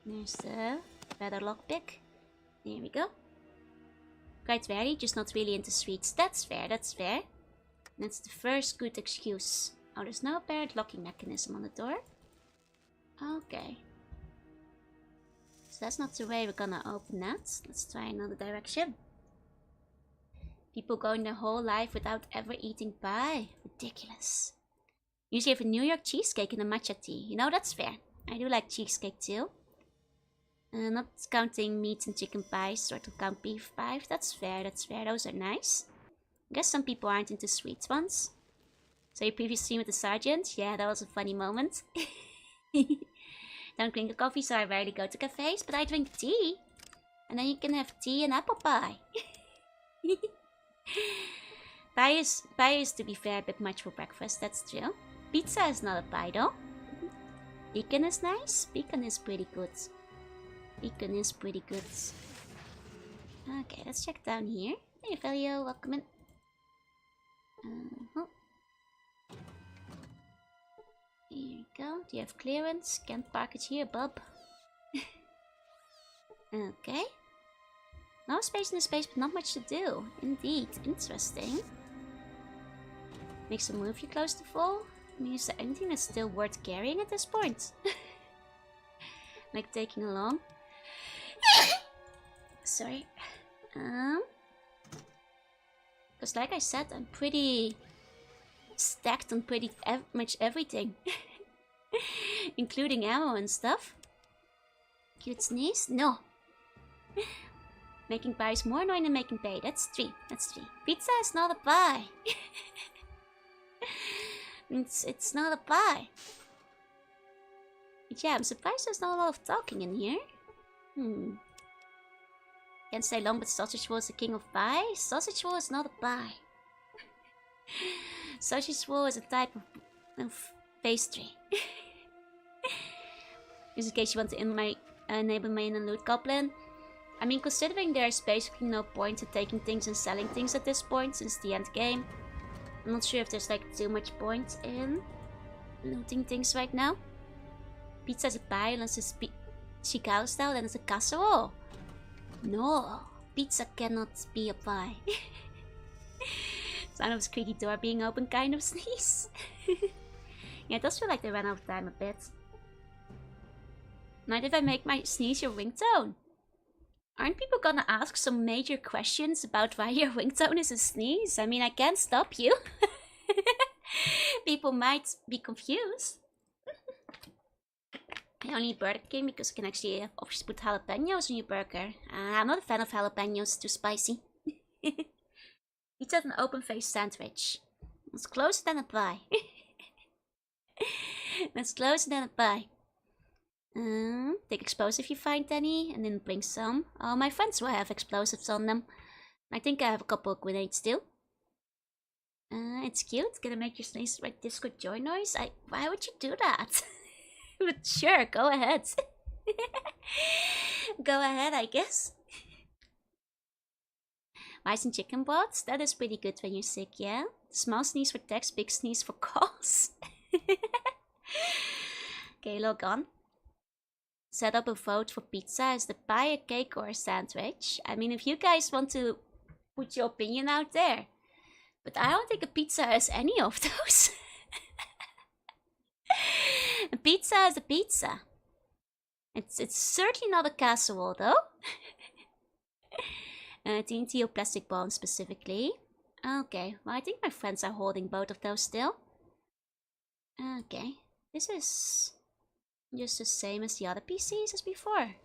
There's the better lockpick. There we go. Quite very, just not really into sweets. That's fair, that's fair. That's the first good excuse. Oh, there's no apparent locking mechanism on the door. Okay. So that's not the way we're gonna open that. Let's try another direction. People going their whole life without ever eating pie. Ridiculous. Usually have a New York cheesecake and a matcha tea. You know, that's fair. I do like cheesecake too. Not counting meat and chicken pies, sort of count beef pie. That's fair, that's fair. Those are nice. I guess some people aren't into sweet ones. So your previous stream with the sergeant? Yeah, that was a funny moment. Don't drink a coffee, so I rarely go to cafes, but I drink tea. And then you can have tea and apple pie. Pie is, to be fair, a bit much for breakfast, that's true. Pizza is not a pie though. Bacon is nice. Bacon is pretty good. Bacon is pretty good. Okay, let's check down here. Hey, Valio, welcome in. Here we go. Do you have clearance? Can't park it here, bub. Okay. No space in the space, but not much to do. Indeed. Interesting. Makes a move you close to full. I mean, is there anything that's still worth carrying at this point? Like taking along? Sorry. Because like I said, I'm pretty stacked on pretty much everything. Including ammo and stuff. Cute sneeze? No. Making pie is more annoying than making pay. That's 3. That's 3. Pizza is not a pie. It's not a pie. But yeah, I'm surprised there's not a lot of talking in here. Can't stay long, but sausage roll is the king of pie. Sausage roll is not a pie. Sausage roll is a type of pastry. Just in case you want to enable my inner loot goblin. I mean, considering there's basically no point in taking things and selling things at this point since the end game. I'm not sure if there's like too much point in looting things right now. Pizza is a pie unless it's Chicago style, then it's a casserole. No, pizza cannot be a pie. Sound of a squeaky door being open kind of sneeze. Yeah, it does feel like they ran out of time a bit. Mind if I make my sneeze your ringtone? Aren't people gonna ask some major questions about why your ringtone is a sneeze? I mean, I can't stop you. People might be confused. I only eat Burger King because you can actually obviously put jalapenos on your burger. I'm not a fan of jalapenos, too spicy. Pizza an open-faced sandwich. It's closer than a pie. That's closer than a pie. Take explosive if you find any, and then bring some. Oh, my friends will have explosives on them. I think I have a couple of grenades too. It's cute. Gonna make your sneeze right Discord joy noise. Why would you do that? But sure, go ahead. Go ahead, I guess. Rice and chicken broth. That is pretty good when you're sick, yeah? Small sneeze for text, big sneeze for calls. Okay, log on. Set up a vote for pizza. Is the pie a cake or a sandwich? I mean, if you guys want to put your opinion out there. But I don't think a pizza is any of those. A pizza is a pizza. It's certainly not a casserole, though. TNT or plastic bomb specifically. Okay, well, I think my friends are holding both of those still. Okay, this is just the same as the other PCs as before.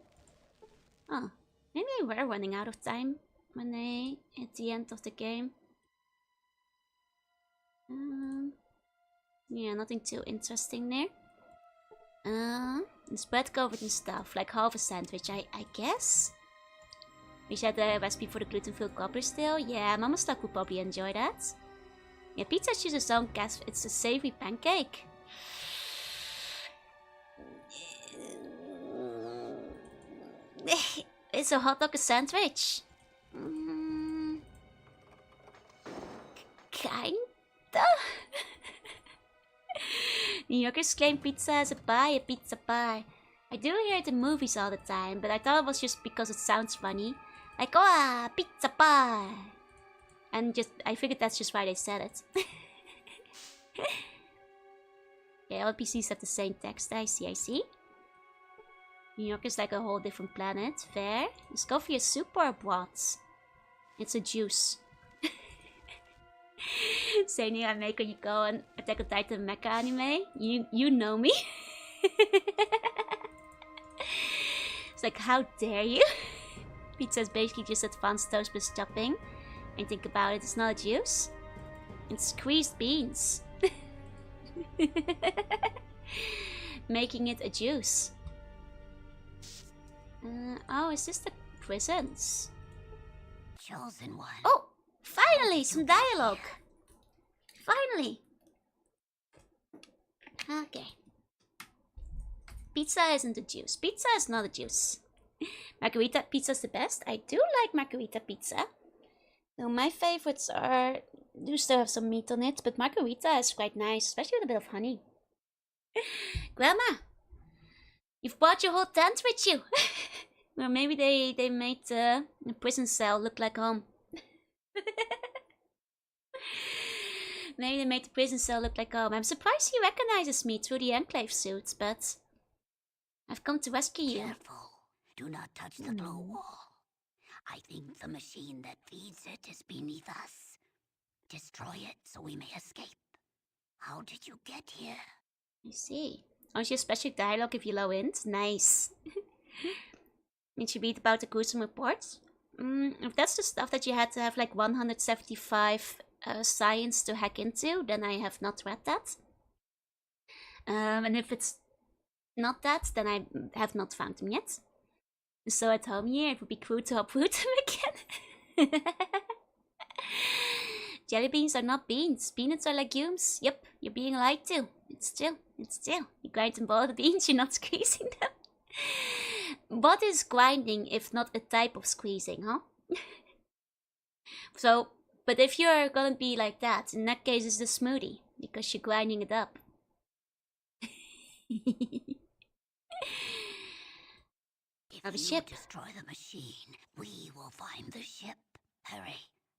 Oh, maybe they were running out of time when they hit the end of the game. Yeah, nothing too interesting there. It's bread covered in stuff, like half a sandwich, I guess. We had the recipe for the gluten-filled cobbler still. Yeah, Mama Stuck would probably enjoy that. Yeah, pizza chooses its own gas. It's a savory pancake. Is a hot dog a sandwich? Kinda. New Yorkers claim pizza as a pizza pie. I do hear it in movies all the time, but I thought it was just because it sounds funny. Like, oh, pizza pie. And I figured that's just why they said it. Yeah, all PCs have the same text. I see. New York is like a whole different planet. Fair. Let's go for your soup or broth. It's a juice. Same thing I make when you go on Attack on Titan mecha anime. You know me. It's like, how dare you? Pizza is basically just advanced toast with topping. And think about it, it's not a juice. It's squeezed beans. Making it a juice. Oh, is this the prisons? Chosen one. Oh, finally, some dialogue. Finally. Okay. Pizza isn't a juice. Pizza is not a juice. Margarita pizza is the best. I do like margarita pizza. So my favorites do still have some meat on it, but margarita is quite nice, especially with a bit of honey. Grandma, you've brought your whole tent with you. Well, maybe they made the prison cell look like home. Maybe they made the prison cell look like home. I'm surprised he recognizes me through the Enclave suit, but I've come to rescue you. Careful. Do not touch the glow wall. I think the machine that feeds it is beneath us. Destroy it so we may escape. How did you get here? I see. Oh, it's your special dialogue if you low int? Nice. It should be about the gruesome reports. If that's the stuff that you had to have like 175 science to hack into, then I have not read that. And if it's not that, then I have not found them yet. So at home here, it would be cruel to uproot them again. Jelly beans are not beans. Peanuts are legumes. Yep, you're being lied to. It's still. You grind and boil the beans, you're not squeezing them. What is grinding if not a type of squeezing, huh? So, but if you're gonna be like that, in that case it's the smoothie, because you're grinding it up. If you destroy the machine, we will find the ship. Hurry,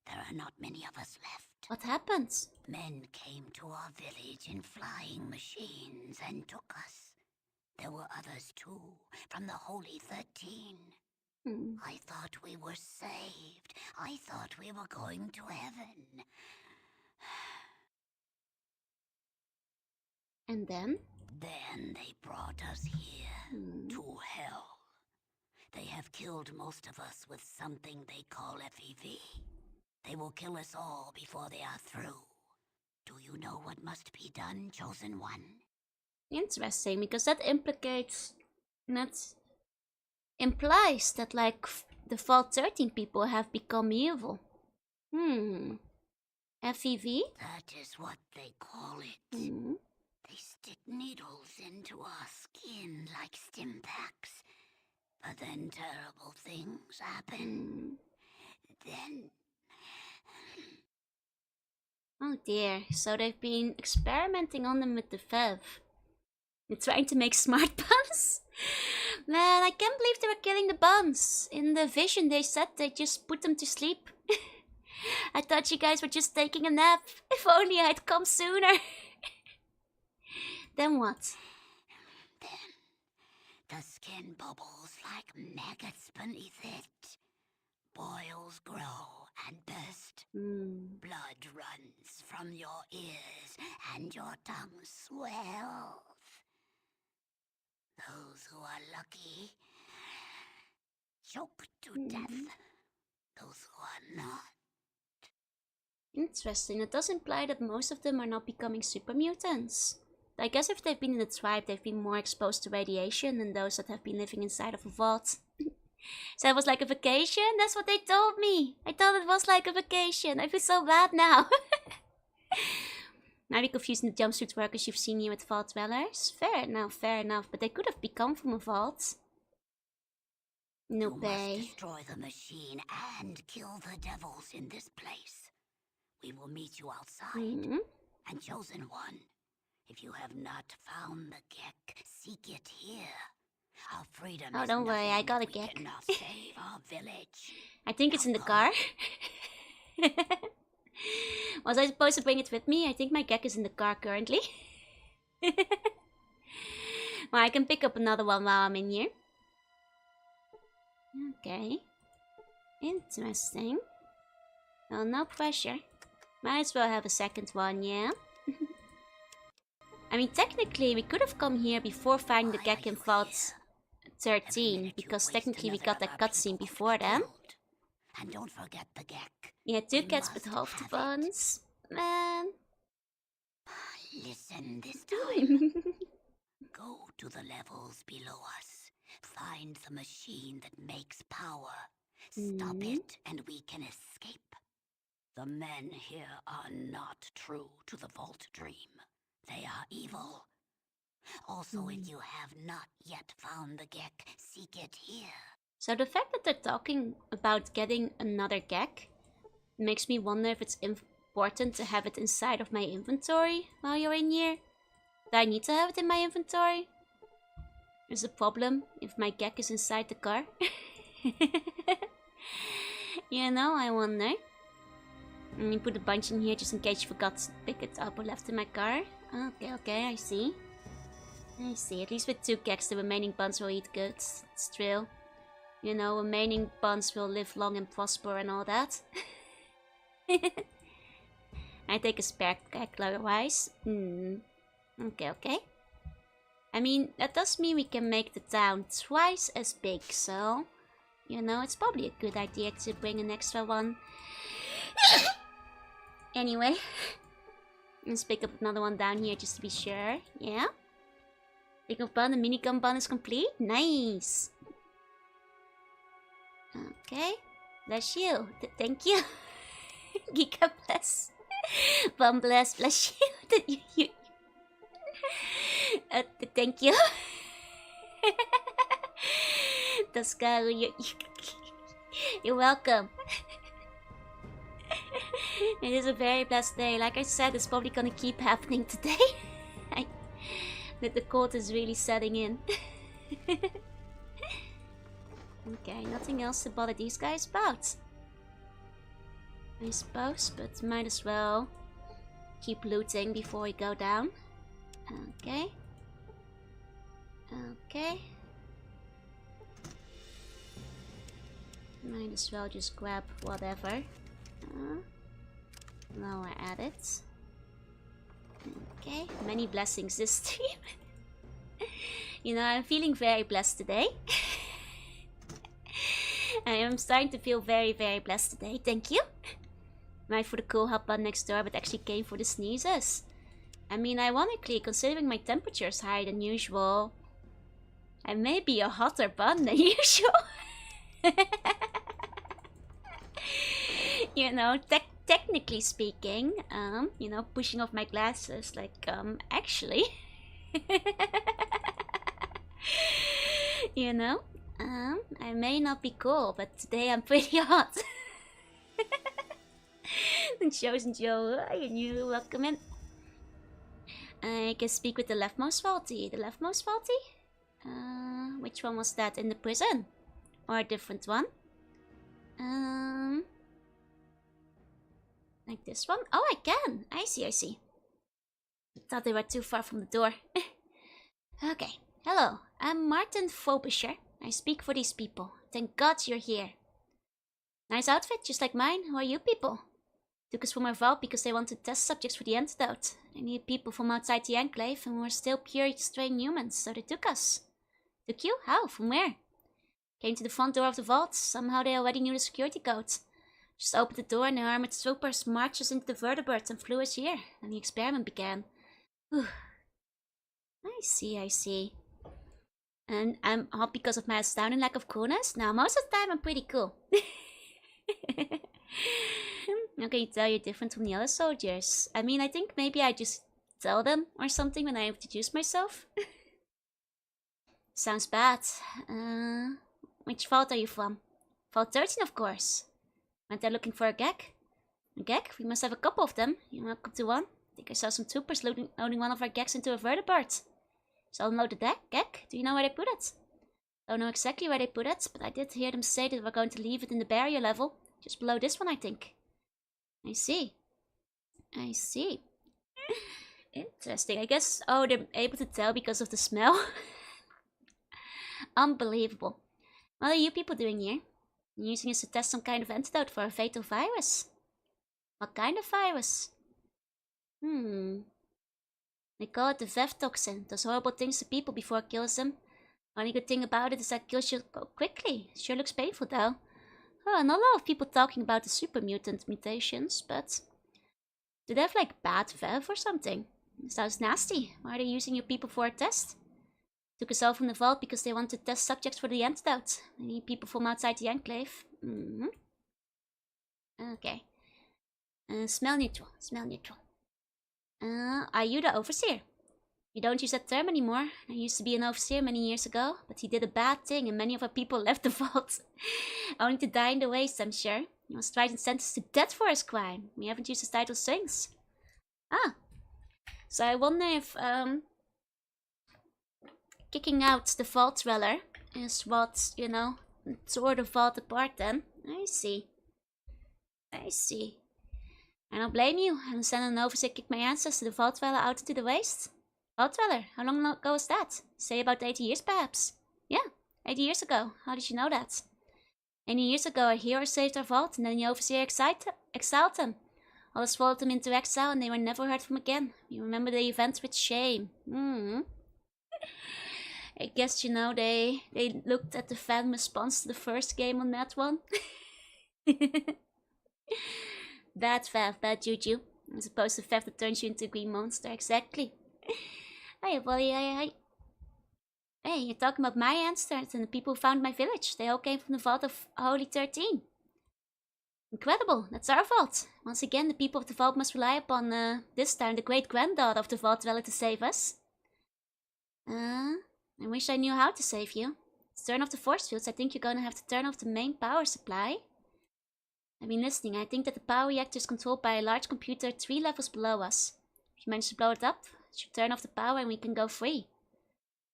there are not many of us left. What happens? Men came to our village in flying machines and took us. There were others too, from the Holy 13. I thought we were saved. I thought we were going to heaven. And then? Then they brought us here, to hell. They have killed most of us with something they call FEV. They will kill us all before they are through. Do you know what must be done, Chosen One? Interesting, because that implies that, like, the Vault 13 people have become evil. FEV? That is what they call it. They stick needles into our skin like stim packs. But then terrible things happen. Then... Oh dear, so they've been experimenting on them with the Vev. They're trying to make smart buns? Man, I can't believe they were killing the buns. In the vision they said they just put them to sleep. I thought you guys were just taking a nap. If only I'd come sooner. Then what? Then the skin bubbles like maggots beneath it. Boils grow and burst. Blood runs from your ears and your tongue swells. Those who are lucky choke to death. Those who are not. Interesting. It does imply that most of them are not becoming super mutants. I guess if they've been in the tribe, they've been more exposed to radiation than those that have been living inside of a vault. So it was like a vacation? That's what they told me. I thought it was like a vacation. I feel so bad now. Might be confusing the jumpsuit workers you've seen here with vault dwellers. Fair enough. But they could have become from a vault. No pay. You must destroy the machine and kill the devils in this place. We will meet you outside. And Chosen One, if you have not found the Gek, seek it here. Our freedom oh, is don't worry, I got a we Gek. cannot save our village. I think it's in the car. Was I supposed to bring it with me? I think my Gek is in the car currently. Well, I can pick up another one while I'm in here. Okay. Interesting. Well, no pressure. Might as well have a second one, yeah? I mean, technically, we could have come here before finding the Gek in Vault 13, because technically we got that cutscene before then. And don't forget the Gek. Yeah, 2 cats with half the buns. Man. Listen this time. Go to the levels below us. Find the machine that makes power. Stop it and we can escape. The men here are not true to the Vault Dream. They are evil. Also, if you have not yet found the Gek, seek it here. So the fact that they're talking about getting another Gek makes me wonder if it's important to have it inside of my inventory while you're in here. Do I need to have it in my inventory? There's a problem if my Gek is inside the car. You know, I wonder. Let me put a bunch in here just in case you forgot to pick it up or left in my car. Okay, I see. At least with 2 Geks, the remaining buns will eat good. It's true. You know, remaining buns will live long and prosper and all that. I take a spare Gek otherwise. Okay. I mean, that does mean we can make the town twice as big, so... You know, it's probably a good idea to bring an extra one. Anyway. Let's pick up another one down here just to be sure. Yeah? Pick up bun, the minigun bun is complete. Nice! Okay. Bless you. Thank you. Giga bless. Bun bless. Bless you. Thank you. Tascaru, you're welcome. It is a very blessed day. Like I said, it's probably gonna keep happening today. That the cold is really setting in. Okay, nothing else to bother these guys about, I suppose, but might as well keep looting before we go down. Okay. Might as well just grab whatever. While we're at it. Okay, many blessings this stream. You know, I'm feeling very blessed today. I am starting to feel very, very blessed today. Thank you. Might for the cool hot bun next door, but actually came for the sneezes. I mean, ironically, considering my temperature is higher than usual, I may be a hotter bun than usual. You know, technically speaking, you know, pushing off my glasses, like, actually. You know, I may not be cool, but today I'm pretty hot. And Chosen Joe, and you welcome in. I can speak with the leftmost faulty. The leftmost faulty? Which one was that? In the prison? Or a different one? Like this one? Oh, I can! I see, I see. I thought they were too far from the door. Okay. Hello, I'm Martin Frobisher. I speak for these people. Thank God you're here. Nice outfit, just like mine. Who are you people? Took us from our vault because they wanted test subjects for the antidote. They needed people from outside the Enclave, and we were still pure strained humans, so they took us. Took you? How? From where? Came to the front door of the vault. Somehow they already knew the security code. Just opened the door and the armored troopers marched us into the vertebrate and flew us here. And the experiment began. Whew. I see, I see. And I'm hot because of my astounding lack of coolness? Now, most of the time I'm pretty cool. How can you tell you're different from the other soldiers? I mean, I think maybe I just tell them or something when I introduce myself. Sounds bad. Which vault are you from? Vault 13, of course. Went there looking for a gag? A gag? We must have a couple of them. You're welcome to one. I think I saw some troopers loading one of our gags into a vertebrate. So unload the gag? Do you know where they put it? Don't know exactly where they put it, but I did hear them say that we're going to leave it in the barrier level. Just below this one, I think. I see. I see. Interesting. I guess, oh, they're able to tell because of the smell. Unbelievable. What are you people doing here? I'm using this to test some kind of antidote for a fatal virus. What kind of virus? They call it the Vev toxin. Does horrible things to people before it kills them. Only good thing about it is that it kills you quickly. Sure looks painful though. Oh, not a lot of people talking about the super mutant mutations, but... do they have like bad Vev or something? Sounds nasty. Why are they using your people for a test? Took us all from the vault because they wanted test subjects for the antidote. They need people from outside the Enclave. Okay. Smell neutral. Smell neutral. Are you the overseer? We don't use that term anymore. I used to be an overseer many years ago, but he did a bad thing and many of our people left the vault. Only to die in the waste, I'm sure. He was tried and sentenced to death for his crime. We haven't used his title since. Ah. So I wonder if, kicking out the vault dweller is what, you know, tore the vault apart then. I see. I see. I don't blame you. I understand an overseer kicked my ancestors to the vault dweller out into the waste. Vault dweller? How long ago was that? Say about 80 years perhaps. Yeah, 80 years ago. How did you know that? 80 years ago a hero saved our vault and then the overseer exiled them. Others followed them into exile and they were never heard from again. We remember the events with shame. I guess, you know, they looked at the fan response to the first game on that one. Bad Fav, bad juju. As opposed to Fav that turns you into a green monster, exactly. Hey, buddy, hey. Hey, you're talking about my ancestors and the people who found my village. They all came from the vault of Holy 13. Incredible, that's our vault. Once again, the people of the vault must rely upon, this time, the great-granddaughter of the vault dweller to save us. I wish I knew how to save you. To turn off the force fields, I think you're gonna have to turn off the main power supply. I've been listening. I think that the power reactor is controlled by a large computer 3 levels below us. If you manage to blow it up, it should turn off the power and we can go free.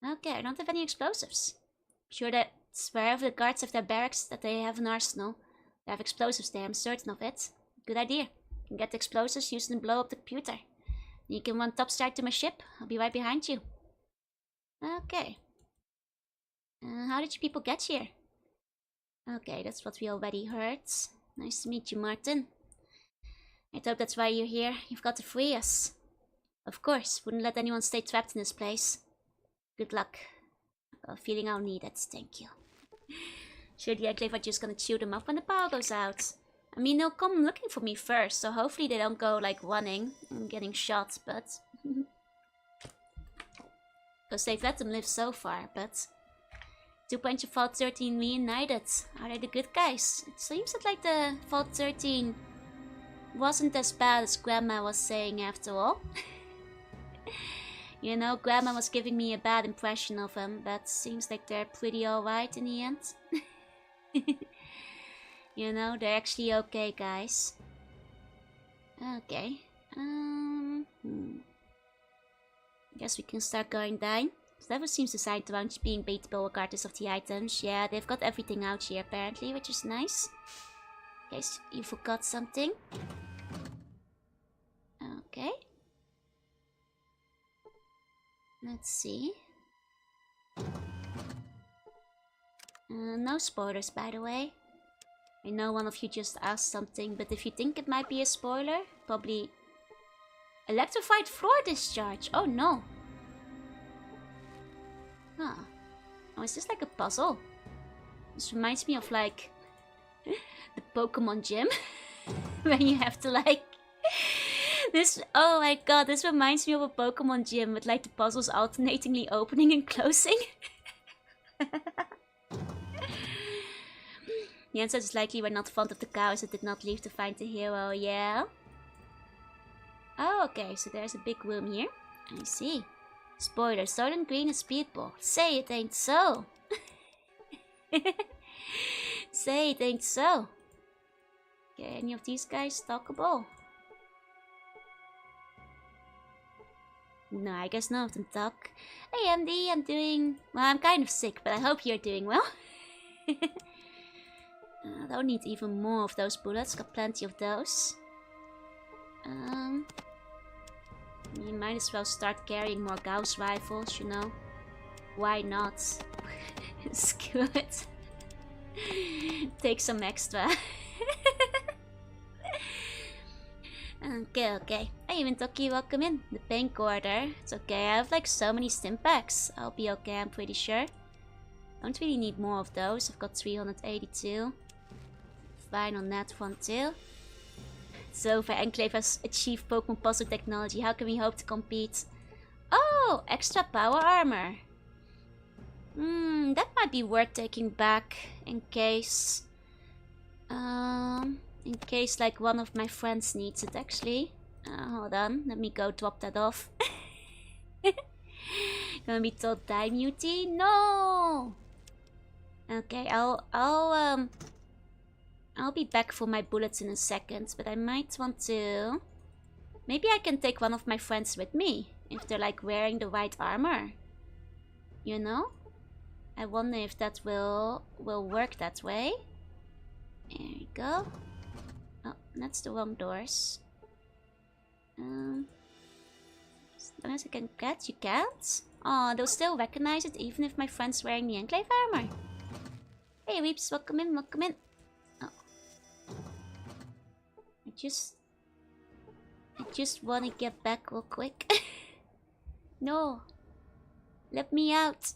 Okay, I don't have any explosives. I'm sure that wherever the guards have their barracks, that they have an arsenal. They have explosives there, I'm certain of it. Good idea. You can get the explosives, use them to blow up the computer. Then you can run top strike to my ship. I'll be right behind you. Okay. How did you people get here? Okay, that's what we already heard. Nice to meet you, Martin. I hope that's why you're here. You've got to free us. Of course, wouldn't let anyone stay trapped in this place. Good luck. A feeling I'll need it, thank you. Sure, the Enclave are just gonna chew them up when the power goes out. I mean, they'll come looking for me first, so hopefully they don't go, like, running and getting shot, but... Because they've let them live so far, but... 2 points of Vault 13 reunited. Are they the good guys? It seems that, like, the Vault 13 wasn't as bad as Grandma was saying after all. You know, Grandma was giving me a bad impression of them, but seems like they're pretty alright in the end. You know, they're actually okay, guys. Okay. Guess we can start going down. Never seems designed around being beatable regardless of the items. Yeah, they've got everything out here apparently, which is nice. In case you forgot something. Okay. Let's see. No spoilers, by the way. I know one of you just asked something, but if you think it might be a spoiler, probably... Electrified floor discharge! Oh no! Huh. Oh, is this like a puzzle? This reminds me of like... the Pokemon gym. When you have to like... This, oh my god, this reminds me of a Pokemon gym with like the puzzles alternatingly opening and closing. The answer is likely we're not fond of the cows that did not leave to find the hero, yeah? Oh, okay, so there's a big room here. I see. Spoiler, Soylent Green is Speedball. Say it ain't so. Say it ain't so. Okay, any of these guys talkable? No, I guess none of them talk. Hey MD, I'm doing... Well, I'm kind of sick, but I hope you're doing well. I don't need even more of those bullets, got plenty of those. You might as well start carrying more Gauss rifles, you know. Why not? Screw it. Take some extra. Okay. Hey, Wintoki, welcome in. The pain quarter. It's okay, I have like so many stim packs. I'll be okay, I'm pretty sure. Don't really need more of those. I've got 382. Fine on that one too. So, if Enclave has achieved Pokemon puzzle technology, how can we hope to compete? Oh, extra power armor. That might be worth taking back in case... in case like one of my friends needs it actually. Hold on, let me go drop that off. Gonna be told die mutie? No! Okay, I'll be back for my bullets in a second, but I might want to... Maybe I can take one of my friends with me, if they're like wearing the right armor. You know? I wonder if that will work that way. There we go. Oh, that's the wrong doors. As long as I can get, you can't? Oh, they'll still recognize it even if my friend's wearing the Enclave armor. Hey Weeps, welcome in, welcome in. Oh. I just wanna get back real quick. No. Let me out.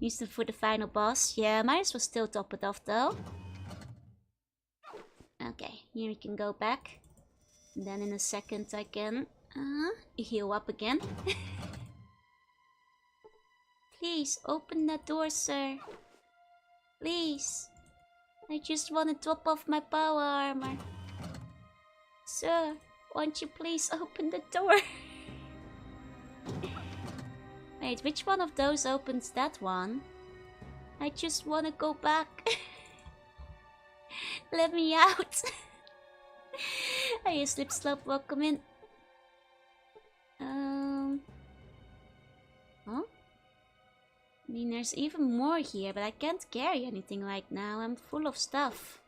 Use them for the final boss. Yeah, might as well still top it off though. Okay, here we can go back. And then in a second I can heal up again. Please, open that door, sir. Please. I just want to drop off my power armor. Sir, won't you please open the door? Wait, which one of those opens that one? I just want to go back. Let me out. Hey, Slip Slop, welcome in. Huh? I mean, there's even more here, but I can't carry anything right now. I'm full of stuff.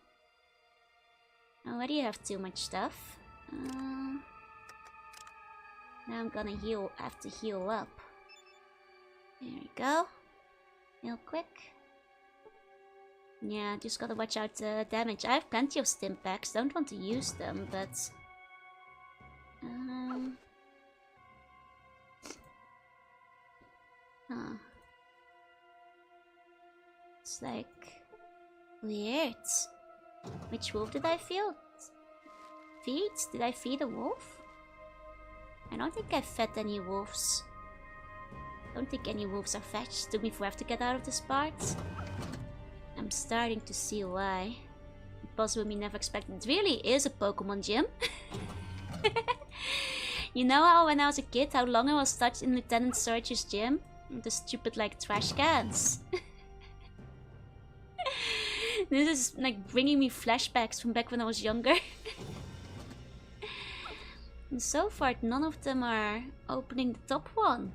I already have too much stuff. Now I'm gonna have to heal up. There we go. Real quick. Yeah, just gotta watch out damage. I have plenty of stim packs, don't want to use them, but... It's like... weird. Which wolf did I feed? Did I feed a wolf? I don't think I fed any wolves. I don't think any wolves are fetched. Took me forever to get out of this part. I'm starting to see why. Possibly never expected. It really is a Pokemon gym. You know how when I was a kid, how long I was stuck in Lieutenant Surge's gym? The stupid like trash cans. This is like bringing me flashbacks from back when I was younger. And so far none of them are opening the top one.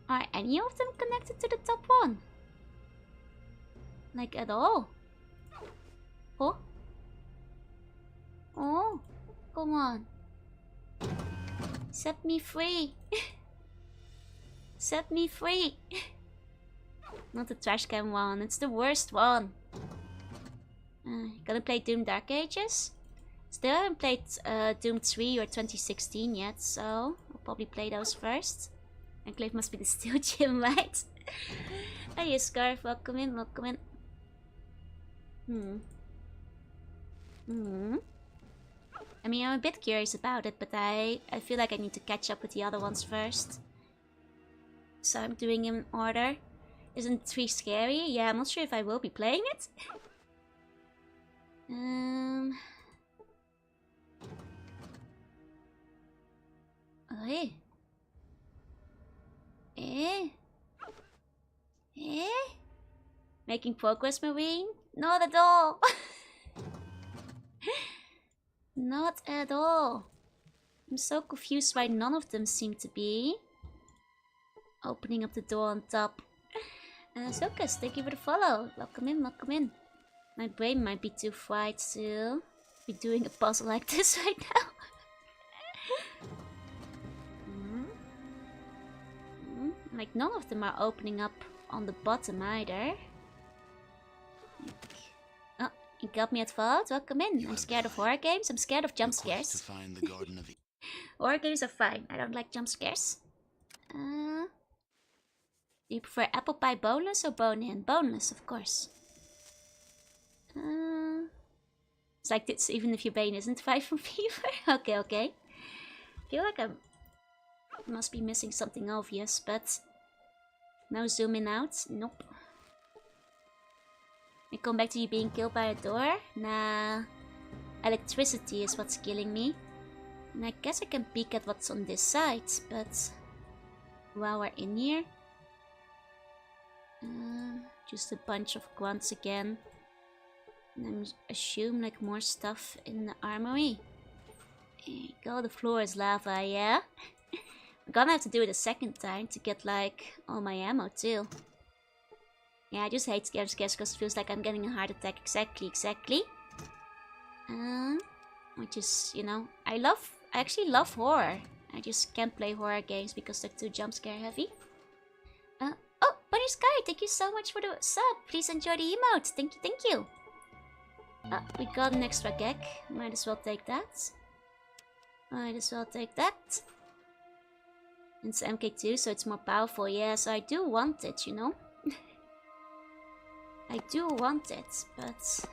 Are any of them connected to the top one? Like at all? Oh? Oh? Come on. Set me free. Set me free. Not the trash can one, it's the worst one. Gonna play Doom Dark Ages? Still haven't played Doom 3 or 2016 yet, so I'll probably play those first. Enclave must be the steel gym, right? Hey Scarf, welcome in, welcome in. I mean, I'm a bit curious about it, but I feel like I need to catch up with the other ones first. So I'm doing them in order. Isn't 3 scary? Yeah, I'm not sure if I will be playing it. Making progress, Marine? Not at all. Not at all. I'm so confused why none of them seem to be opening up the door on top. Sokas, thank you for the follow. Welcome in, welcome in. My brain might be too fried to be doing a puzzle like this right now. Like none of them are opening up on the bottom either. Oh, you got me at fault? Welcome in. I'm scared of horror games. I'm scared of jump scares. Horror games are fine. I don't like jump scares. Do you prefer apple pie boneless or bone-in? Boneless, of course. It's like this, even if your brain isn't 5 from fever. Okay, okay. I feel like I must be missing something obvious, but no zooming out. Nope. I come back to you being killed by a door. Nah. Electricity is what's killing me. And I guess I can peek at what's on this side, but while we're in here, just a bunch of grunts again. And I assume like more stuff in the armory. There you go, the floor is lava, yeah? I'm gonna have to do it a second time to get like all my ammo too. Yeah, I just hate scares because it feels like I'm getting a heart attack. Exactly. Which is, you know, I actually love horror. I just can't play horror games because they're too jump scare heavy. Oh, Bunny Sky, thank you so much for the sub. Please enjoy the emote. Thank you. We got an extra gag. Might as well take that. It's MK2, so it's more powerful. Yeah, so I do want it, you know? I do want it, but...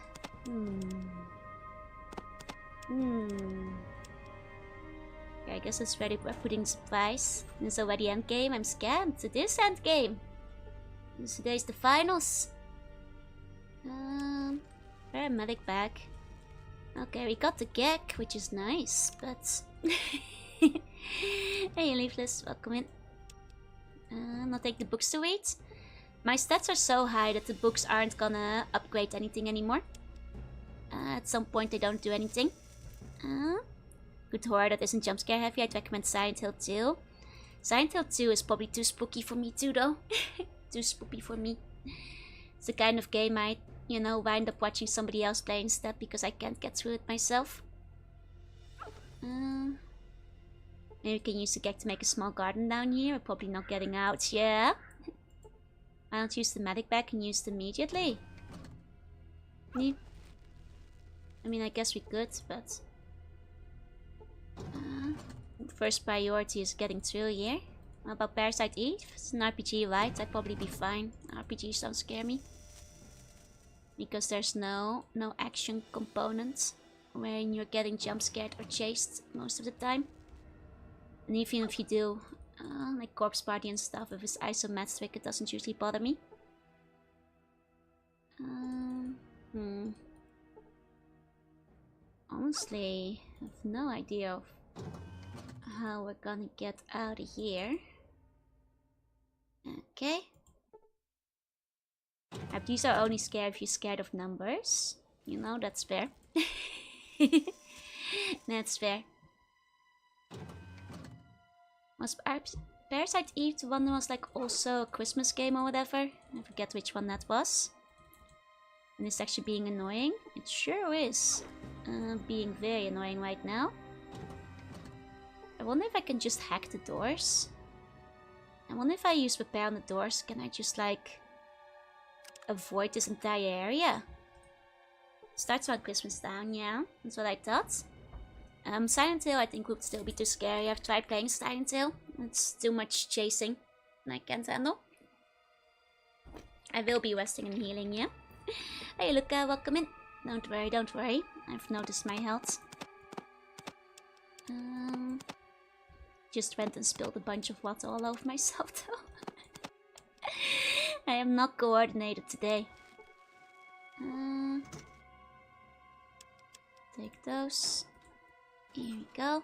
Yeah, I guess it's ready for putting supplies. It's already endgame. I'm scared. It is endgame. Today's the finals. Paramedic bag. Okay, we got the gag, which is nice, but... Hey, Leafless, welcome in. I'll take the books to read. My stats are so high that the books aren't gonna upgrade anything anymore. At some point they don't do anything. Good horror that isn't jump scare heavy. I'd recommend Silent Hill 2. Silent Hill 2 is probably too spooky for me too though. Too spooky for me. It's the kind of game I, you know, wind up watching somebody else play instead because I can't get through it myself. Maybe we can use the gag to make a small garden down here. We're probably not getting out. Yeah. Why don't use the medic bag and use it immediately? I mean, I guess we could, but... first priority is getting through here. How about Parasite Eve? It's an RPG, right? I'd probably be fine. RPGs don't scare me. Because there's no action component when you're getting jump scared or chased most of the time. And even if you do, like Corpse Party and stuff, if it's isometric, it doesn't usually bother me. Honestly, I have no idea of how we're gonna get out of here. Okay. These are only scary if you're scared of numbers. You know, that's fair. That's fair. Was Parasite Eve the one that was like also a Christmas game or whatever? I forget which one that was. And it's actually being annoying. It sure is being very annoying right now. I wonder if I can just hack the doors. I wonder if I use repair on the doors, can I just like avoid this entire area? Starts around Christmas Town, yeah, that's what I thought. Silent Hill I think would still be too scary. I've tried playing Silent Hill. It's too much chasing and I can't handle. I will be resting and healing, yeah. Hey Luca, welcome in. Don't worry. I've noticed my health. Just went and spilled a bunch of water all over myself though. I am not coordinated today. Take those. Here we go.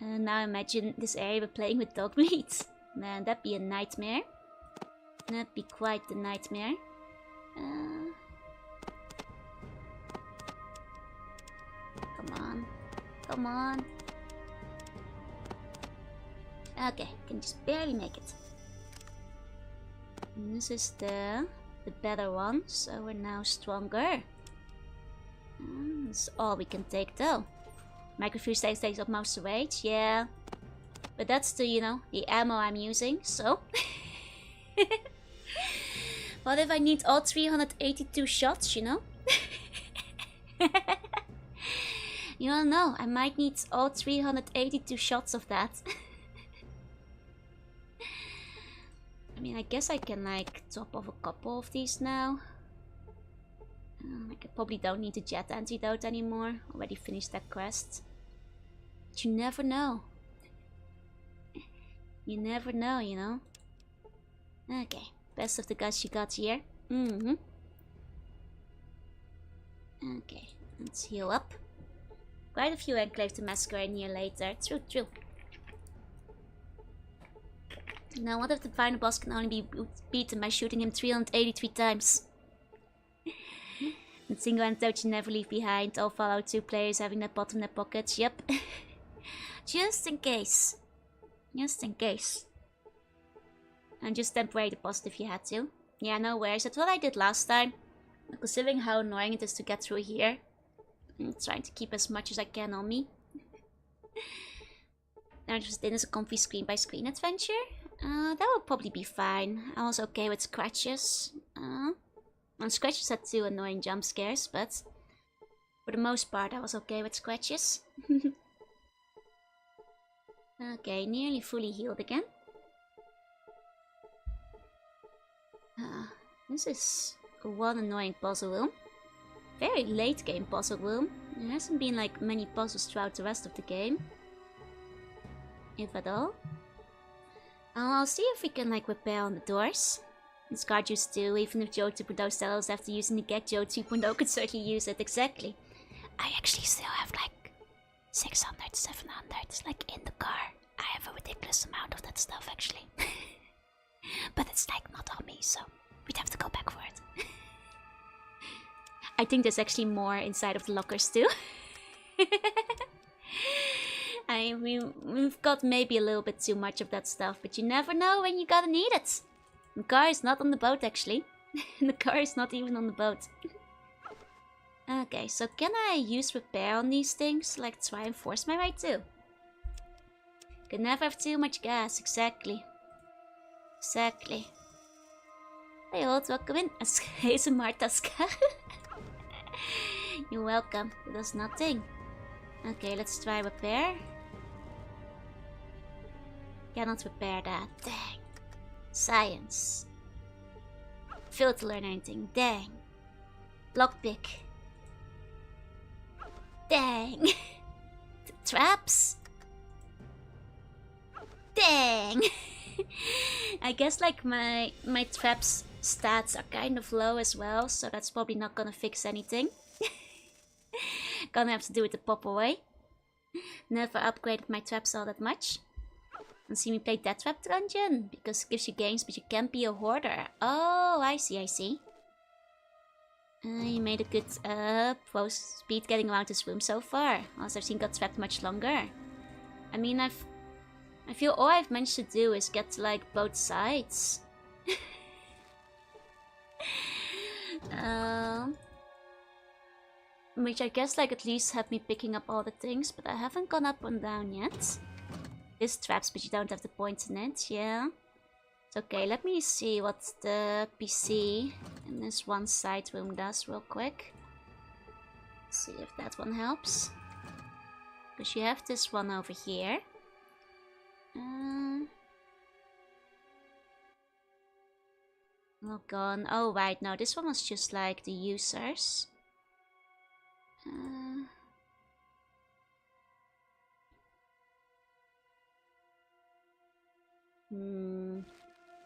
And now imagine this area playing with dog meat. Man, that'd be a nightmare. That'd be quite the nightmare. Come on. Okay, can just barely make it. And this is the better one, so we're now stronger. That's all we can take though. Microfuse takes up most of the weight, yeah. But that's the, you know, the ammo I'm using, so. What if I need all 382 shots, you know? You don't know, I might need all 382 shots of that. I mean, I guess I can like top off a couple of these now. I probably don't need the jet antidote anymore. Already finished that quest. But you never know. You never know, you know. Okay, best of the guys you got here. Okay, let's heal up. Quite a few Enclave to massacre in here later. True. Now, what if the final boss can only be beaten by shooting him 383 times? And single antidote you never leave behind. All Fallout 2 players having that bottom in their pockets. Yep. Just in case. Just in case. And just temporary deposit if you had to. Yeah, no worries. That's what I did last time. Considering how annoying it is to get through here. I'm trying to keep as much as I can on me. Now just in as a comfy screen by screen adventure. That would probably be fine. I was okay with scratches. And scratches had 2 annoying jump scares, but for the most part I was okay with scratches. Okay, nearly fully healed again. This is one annoying puzzle room. Very late game puzzle room. There hasn't been like many puzzles throughout the rest of the game. If at all. I'll see if we can like repair on the doors. And Scar Juice too, even if Joe 2.0 sellers after using the Get Joe 2.0 could certainly use it, exactly. I actually still have like 600, 700, like in the car. I have a ridiculous amount of that stuff actually. But it's like not on me, so we'd have to go back for it. I think there's actually more inside of the lockers too. We've got maybe a little bit too much of that stuff, but you never know when you gotta need it. The car is not on the boat actually. The car is not even on the boat. Okay, so can I use repair on these things? Like try and force my way too? Can never have too much gas, exactly. Exactly. Hey old, welcome in. ASMR Tasca. You're welcome. It does nothing. Okay, let's try repair. Cannot repair that. Dang. Science. Failed to learn anything. Dang. Lockpick. Dang. Traps. Dang. I guess like my traps stats are kind of low as well, so that's probably not gonna fix anything. Gonna have to do it the proper way. Never upgraded my traps all that much. And see me play that trap dungeon because it gives you games, but you can't be a hoarder. Oh, I see, I see. You made a good speed getting around this room so far. Also, I've seen got trapped much longer. I mean, I feel all I've managed to do is get to like both sides. Which I guess like at least had me picking up all the things, but I haven't gone up and down yet. This traps, but you don't have the points in it, yeah. It's okay, let me see what the PC in this one side room does real quick. See if that one helps. Because you have this one over here. Log on. Oh right, no, this one was just like the users.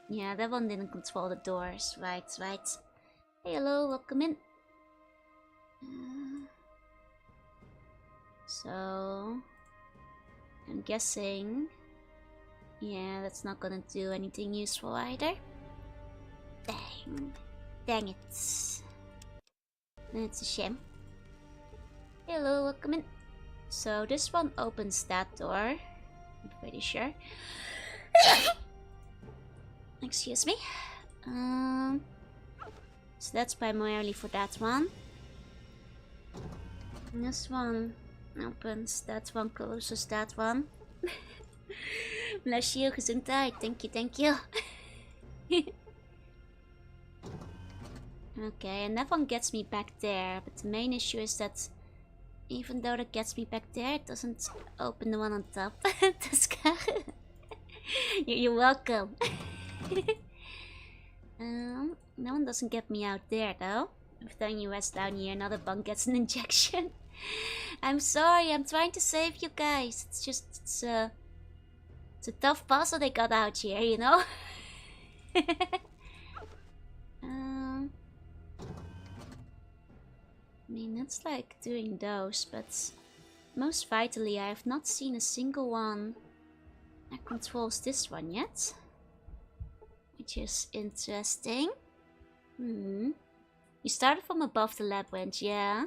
Yeah, that one didn't control the doors. Right. Hey, hello, welcome in. So, I'm guessing... Yeah, that's not gonna do anything useful either. Dang it. It's a shame. Hello, welcome in. So this one opens that door. I'm pretty sure. Excuse me. So that's primarily for that one. And this one opens, that one closes that one. Bless you, Gesundheit. Thank you. Okay, and that one gets me back there, but the main issue is that even though that gets me back there, it doesn't open the one on top. You're welcome. No one doesn't get me out there though. If then you rest down here, another bunk gets an injection. I'm sorry, I'm trying to save you guys. It's just, it's a tough puzzle they got out here, you know? I mean, it's like doing those, but most vitally, I have not seen a single one that controls this one yet. Which is interesting. You started from above the labyrinth, yeah?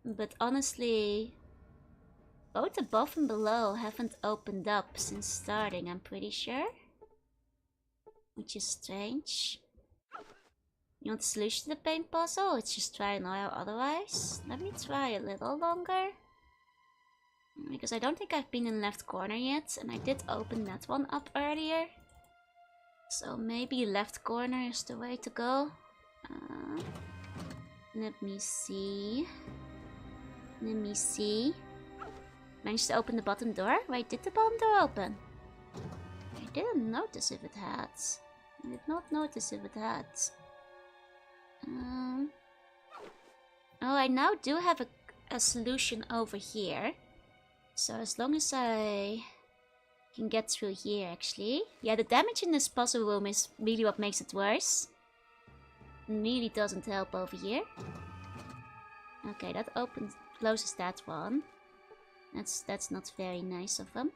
But honestly, both above and below haven't opened up since starting, I'm pretty sure. Which is strange. You want the solution to the pain puzzle? It's just try and oil otherwise. Let me try a little longer. Because I don't think I've been in left corner yet. And I did open that one up earlier. So maybe left corner is the way to go. Let me see. Managed to open the bottom door? Wait, did the bottom door open? I didn't notice if it had. I did not notice if it had. Oh, I now do have a solution over here. So as long as I can get through here, actually. Yeah, the damage in this puzzle room is really what makes it worse. It really doesn't help over here. Okay, that closes that one. That's not very nice of them.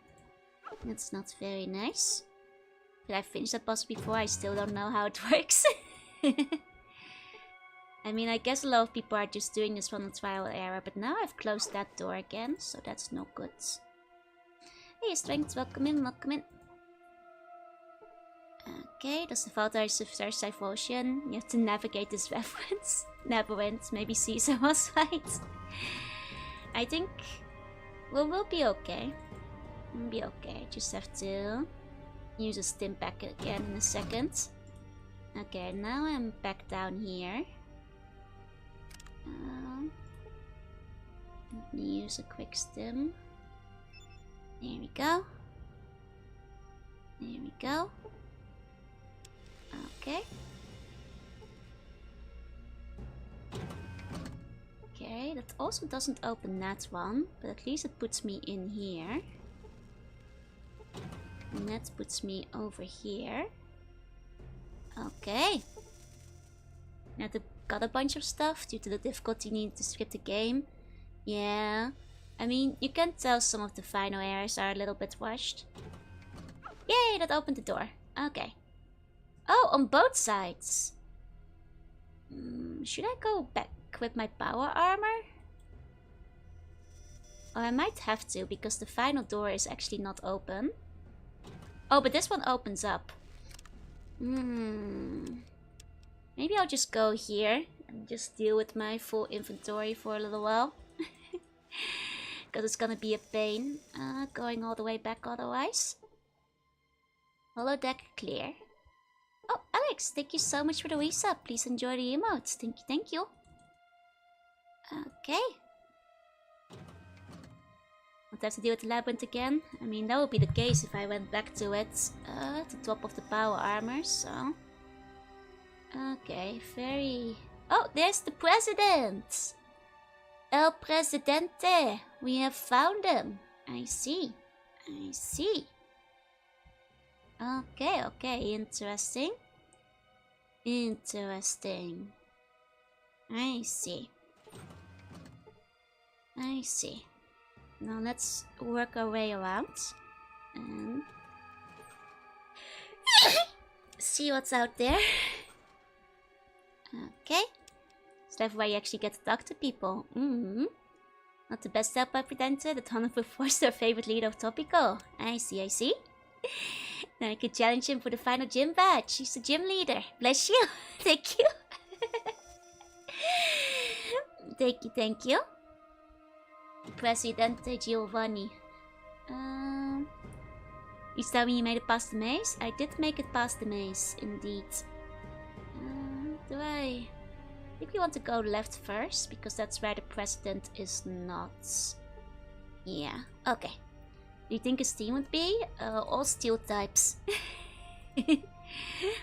That's not very nice. Did I finish that puzzle before? I still don't know how it works. I mean, I guess a lot of people are just doing this one on trial and error, but now I've closed that door again, so that's no good. Hey, Strength, welcome in, welcome in. Okay, that's the Valtari Search Ocean. You have to navigate this labyrinth. Maybe Caesar was right. I think we'll be okay. We'll be okay. Just have to use a stim pack again in a second. Okay, now I'm back down here. Let me use a quick stim. go. There we go. Okay. Okay, that also doesn't open that one, but at least it puts me in here. And that puts me over here. Okay. Now they got a bunch of stuff due to the difficulty needed to skip the game. Yeah. I mean, you can tell some of the final areas are a little bit rushed. Yay, that opened the door. Okay. Oh, on both sides. Should I go back with my power armor? Oh, I might have to, because the final door is actually not open. Oh, but this one opens up. Maybe I'll just go here and just deal with my full inventory for a little while. Because it's gonna be a pain going all the way back otherwise. Holodeck clear. Oh, Alex, thank you so much for the resub. Please enjoy the emotes. Thank you, thank you. Okay. I'll have to deal with the labyrinth again. I mean, that would be the case if I went back to it. At the top of the power armor, so... Okay, very... Oh, there's the president! El Presidente! We have found him. I see. I see. Okay, okay, interesting. Interesting. I see. I see. Now let's work our way around. And... see what's out there. Okay. So that's where you actually get to talk to people. Not the best help I presented. The ton of forced their favorite leader of Topico. I see, I see. Now I could challenge him for the final gym badge. He's the gym leader. Bless you. Thank you. Thank you, thank you. Presidente Giovanni. You tell me you made it past the maze? I did make it past the maze, indeed. Do I think we want to go left first? Because that's where the president is not. Yeah, okay. Do you think his team would be? All steel types.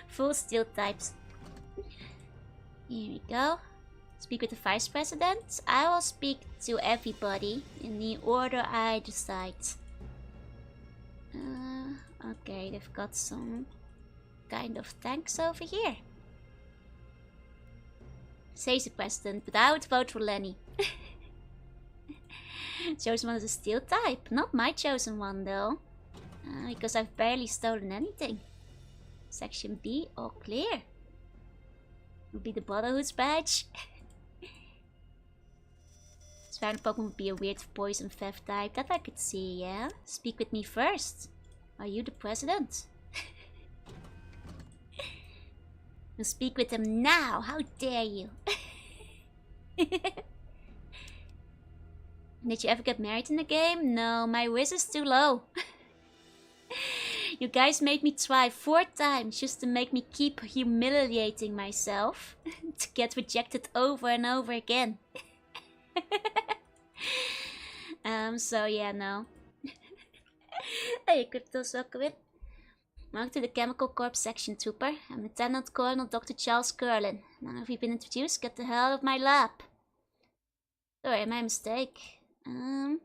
Full steel types. Here we go. Speak with the vice president. I will speak to everybody in the order I decide. Okay, they've got some kind of tanks over here. Says the president, but I would vote for Lenny. Chosen one is a steel type. Not my chosen one though. Because I've barely stolen anything. Section B, all clear. Would be the Brotherhood's badge. This final Pokemon would be a weird poison theft type. That I could see, yeah. Speak with me first. Are you the president? You'll speak with him now. How dare you? Did you ever get married in the game? No, my wish is too low. You guys made me try 4 times just to make me keep humiliating myself. To get rejected over and over again. So yeah, no. Hey, Cryptos, welcome in. Welcome to the Chemical Corps Section Trooper. I'm Lieutenant Colonel Dr. Charles Curlin. Now have you been introduced? Get the hell out of my lab. Sorry, my mistake. Let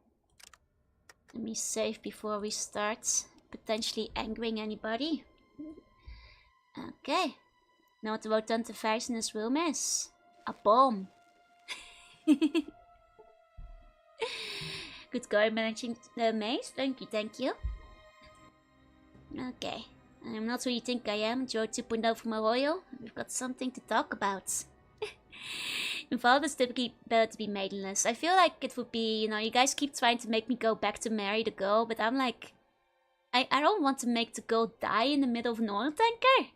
me save before we start potentially angering anybody. Okay. Now what the rotund device in this room is? A bomb. Good guy managing the maze. Thank you, thank you. Okay. I'm not who you think I am, Joe 2.0 from Arroyo. We've got something to talk about. Involved is typically better to be maidenless. I feel like it would be, you know, you guys keep trying to make me go back to marry the girl, but I'm like, I don't want to make the girl die in the middle of an oil tanker.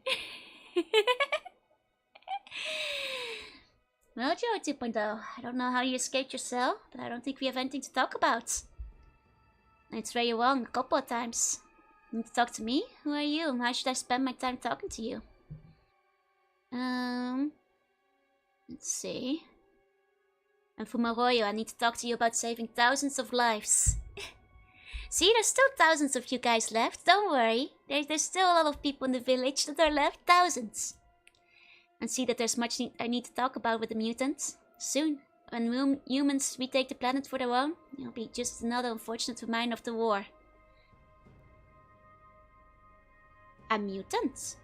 Well, Joe 2.0, I don't know how you escaped your cell, but I don't think we have anything to talk about. It's where you're wrong a couple of times. You need to talk to me? Who are you? How should I spend my time talking to you? Let's see. I'm from Arroyo. I need to talk to you about saving thousands of lives. See, there's still thousands of you guys left. Don't worry. There's still a lot of people in the village that are left. Thousands. And see that there's much I need to talk about with the mutants. Soon, when humans retake the planet for their own, it'll be just another unfortunate reminder of the war. A mutant?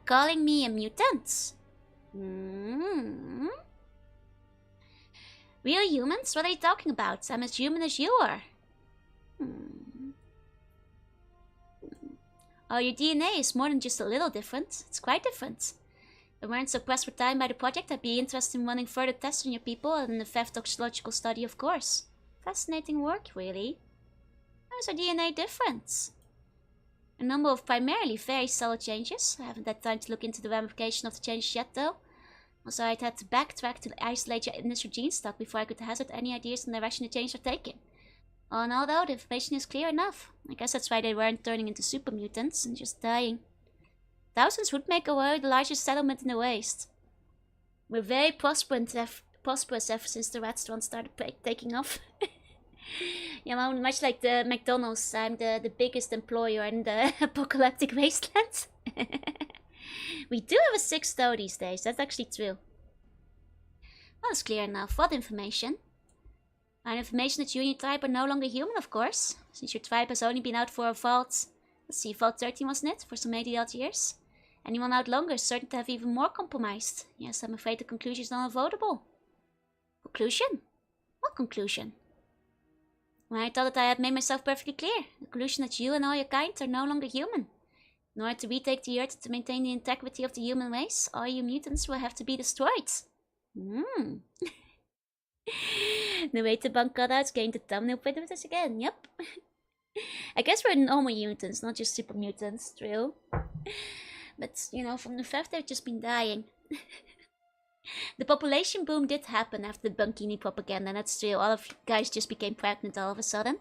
Calling me a mutant? Real humans? What are you talking about? I'm as human as you are. Oh, your DNA is more than just a little different. It's quite different. If I weren't so pressed for time by the project, I'd be interested in running further tests on your people and the FEV toxicological study, of course. Fascinating work, really. How's our DNA different? A number of primarily very subtle changes. I haven't had time to look into the ramification of the changes yet, though. Also, I'd had to backtrack to isolate your initial gene stock before I could hazard any ideas on the direction the changes are taking. All in all, though, the information is clear enough. I guess that's why they weren't turning into super mutants and just dying. Thousands would make Hawaii the largest settlement in the waste. We're very prosperous ever since the restaurant started taking off. You know, much like the McDonald's, I'm the biggest employer in the apocalyptic wasteland. We do have a 6th though these days, that's actually true. Well, it's clear enough. What information? Information that you and your tribe are no longer human, of course. Since your tribe has only been out for a Vault... Let's see, Vault 13 wasn't it? For some 80 odd years. Anyone out longer is certain to have even more compromised. Yes, I'm afraid the conclusion is unavoidable. Conclusion? What conclusion? Well, I thought that I had made myself perfectly clear. The conclusion that you and all your kind are no longer human. In order to retake the Earth to maintain the integrity of the human race, all you mutants will have to be destroyed. The way to bunk cutouts gained the thumbnail picture with us again, yep. I guess we're normal mutants, not just super mutants, true. But, you know, from the FEV they've just been dying. The population boom did happen after the Bunkini propaganda, that's true. All of you guys just became pregnant all of a sudden.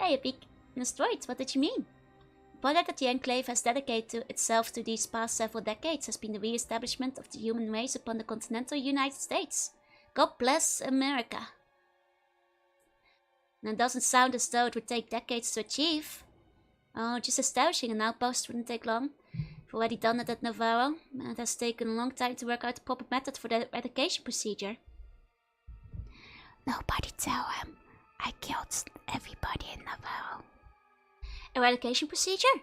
Hey, a big destroyed, what did you mean? The project that the Enclave has dedicated itself to these past several decades has been the re-establishment of the human race upon the continental United States. God bless America. And it doesn't sound as though it would take decades to achieve. Oh, just establishing an outpost wouldn't take long. We've already done it at Navarro, and it has taken a long time to work out the proper method for the eradication procedure. Nobody tell him. I killed everybody in Navarro. Eradication procedure?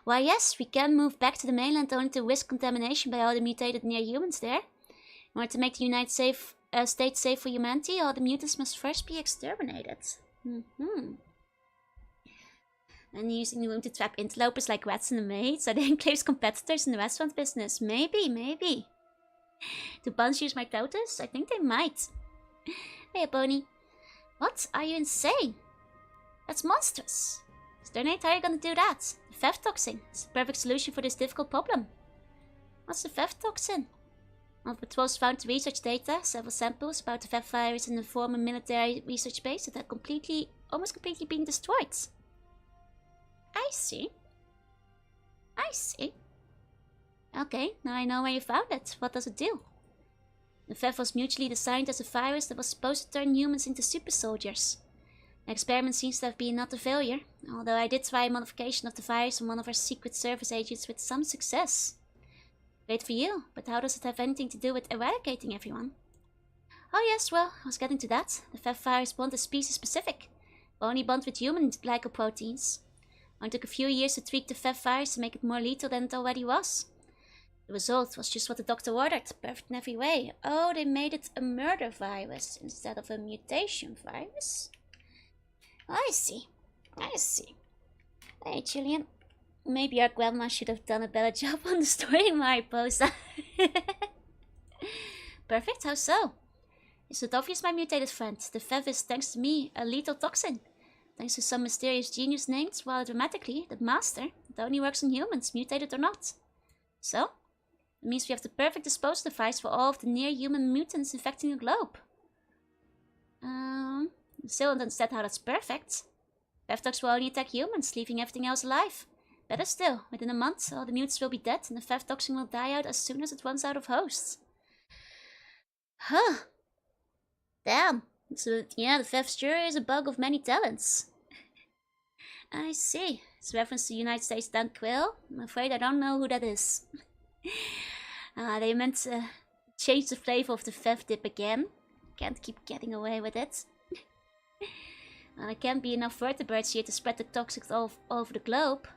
Why yes, we can move back to the mainland only to risk contamination by all the mutated near humans there. In order to make the United States safe for humanity, all the mutants must first be exterminated. And using the room to trap interlopers like rats in the maids? Are the Enclave's competitors in the restaurant business? Maybe. Do buns use my totus? I think they might. Hey, Pony. What? Are you insane? That's monstrous. Sternate, how are you gonna do that? The FEV toxin. It's the perfect solution for this difficult problem. What's the FEV toxin? One of patrols found research data, several samples about the FEV virus in the former military research base that had almost completely been destroyed. I see. Okay, now I know where you found it. What does it do? The FEV was mutually designed as a virus that was supposed to turn humans into super soldiers. The experiment seems to have been not a failure, although I did try a modification of the virus on one of our Secret Service agents with some success. Great for you, but how does it have anything to do with eradicating everyone? Oh yes, well, I was getting to that. The FEV virus bond is species-specific. Only bond with human glycoproteins. It took a few years to tweak the FEV virus to make it more lethal than it already was. The result was just what the doctor ordered, perfect in every way. Oh, they made it a murder virus instead of a mutation virus? I see. Hey, Julian. Maybe our grandma should have done a better job on the story in my post. Perfect, how so? It's not obvious, my mutated friend. The FEV is, thanks to me, a lethal toxin. Thanks to some mysterious genius named, rather dramatically, the Master. It only works on humans, mutated or not. So? It means we have the perfect disposal device for all of the near-human mutants infecting the globe. Still don't understand how that's perfect. FEV will only attack humans, leaving everything else alive. Better still, within a month, all the mutants will be dead and the FEV toxin will die out as soon as it runs out of hosts. Huh. Damn. So, yeah, the Vtuber is a bug of many talents. I see. It's a reference to United States Unwell. I'm afraid I don't know who that is. They meant to change the flavor of the Vev dip again. Can't keep getting away with it. There can't be enough vertebrates here to spread the toxics all over the globe.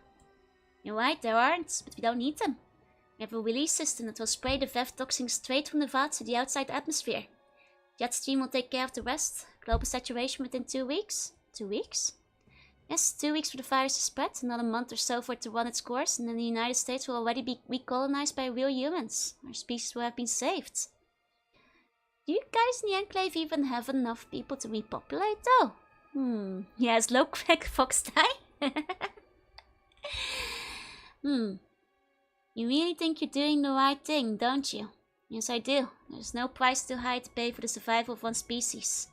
You're right, there aren't, but we don't need them. We have a release system that will spray the Vev toxins straight from the vat to the outside atmosphere. Jet stream will take care of the rest. Global saturation within 2 weeks. 2 weeks? Yes, 2 weeks for the virus to spread, another month or so for it to run its course, and then the United States will already be recolonized by real humans. Our species will have been saved. Do you guys in the Enclave even have enough people to repopulate, though? Yes, low crack fox die? You really think you're doing the right thing, don't you? Yes, I do. There's no price too high to pay for the survival of one species.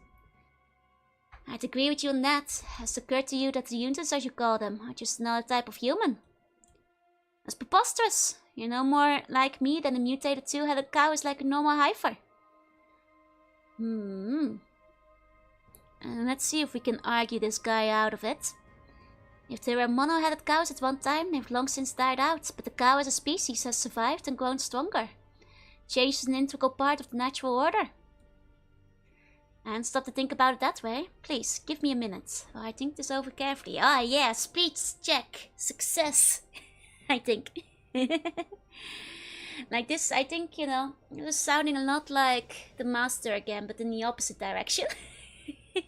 I'd agree with you on that. Has it occurred to you that the units, as you call them, are just another type of human? That's preposterous. You're no more like me than a mutated two-headed cow is like a normal heifer. Let's see if we can argue this guy out of it. If there were mono-headed cows at one time, they've long since died out, but the cow as a species has survived and grown stronger. Change is an integral part of the natural order. And stop to think about it that way. Please, give me a minute while I think this over carefully. Ah, yeah, speech check. Success. I think. Like this, I think, you know, it was sounding a lot like the Master again, but in the opposite direction. I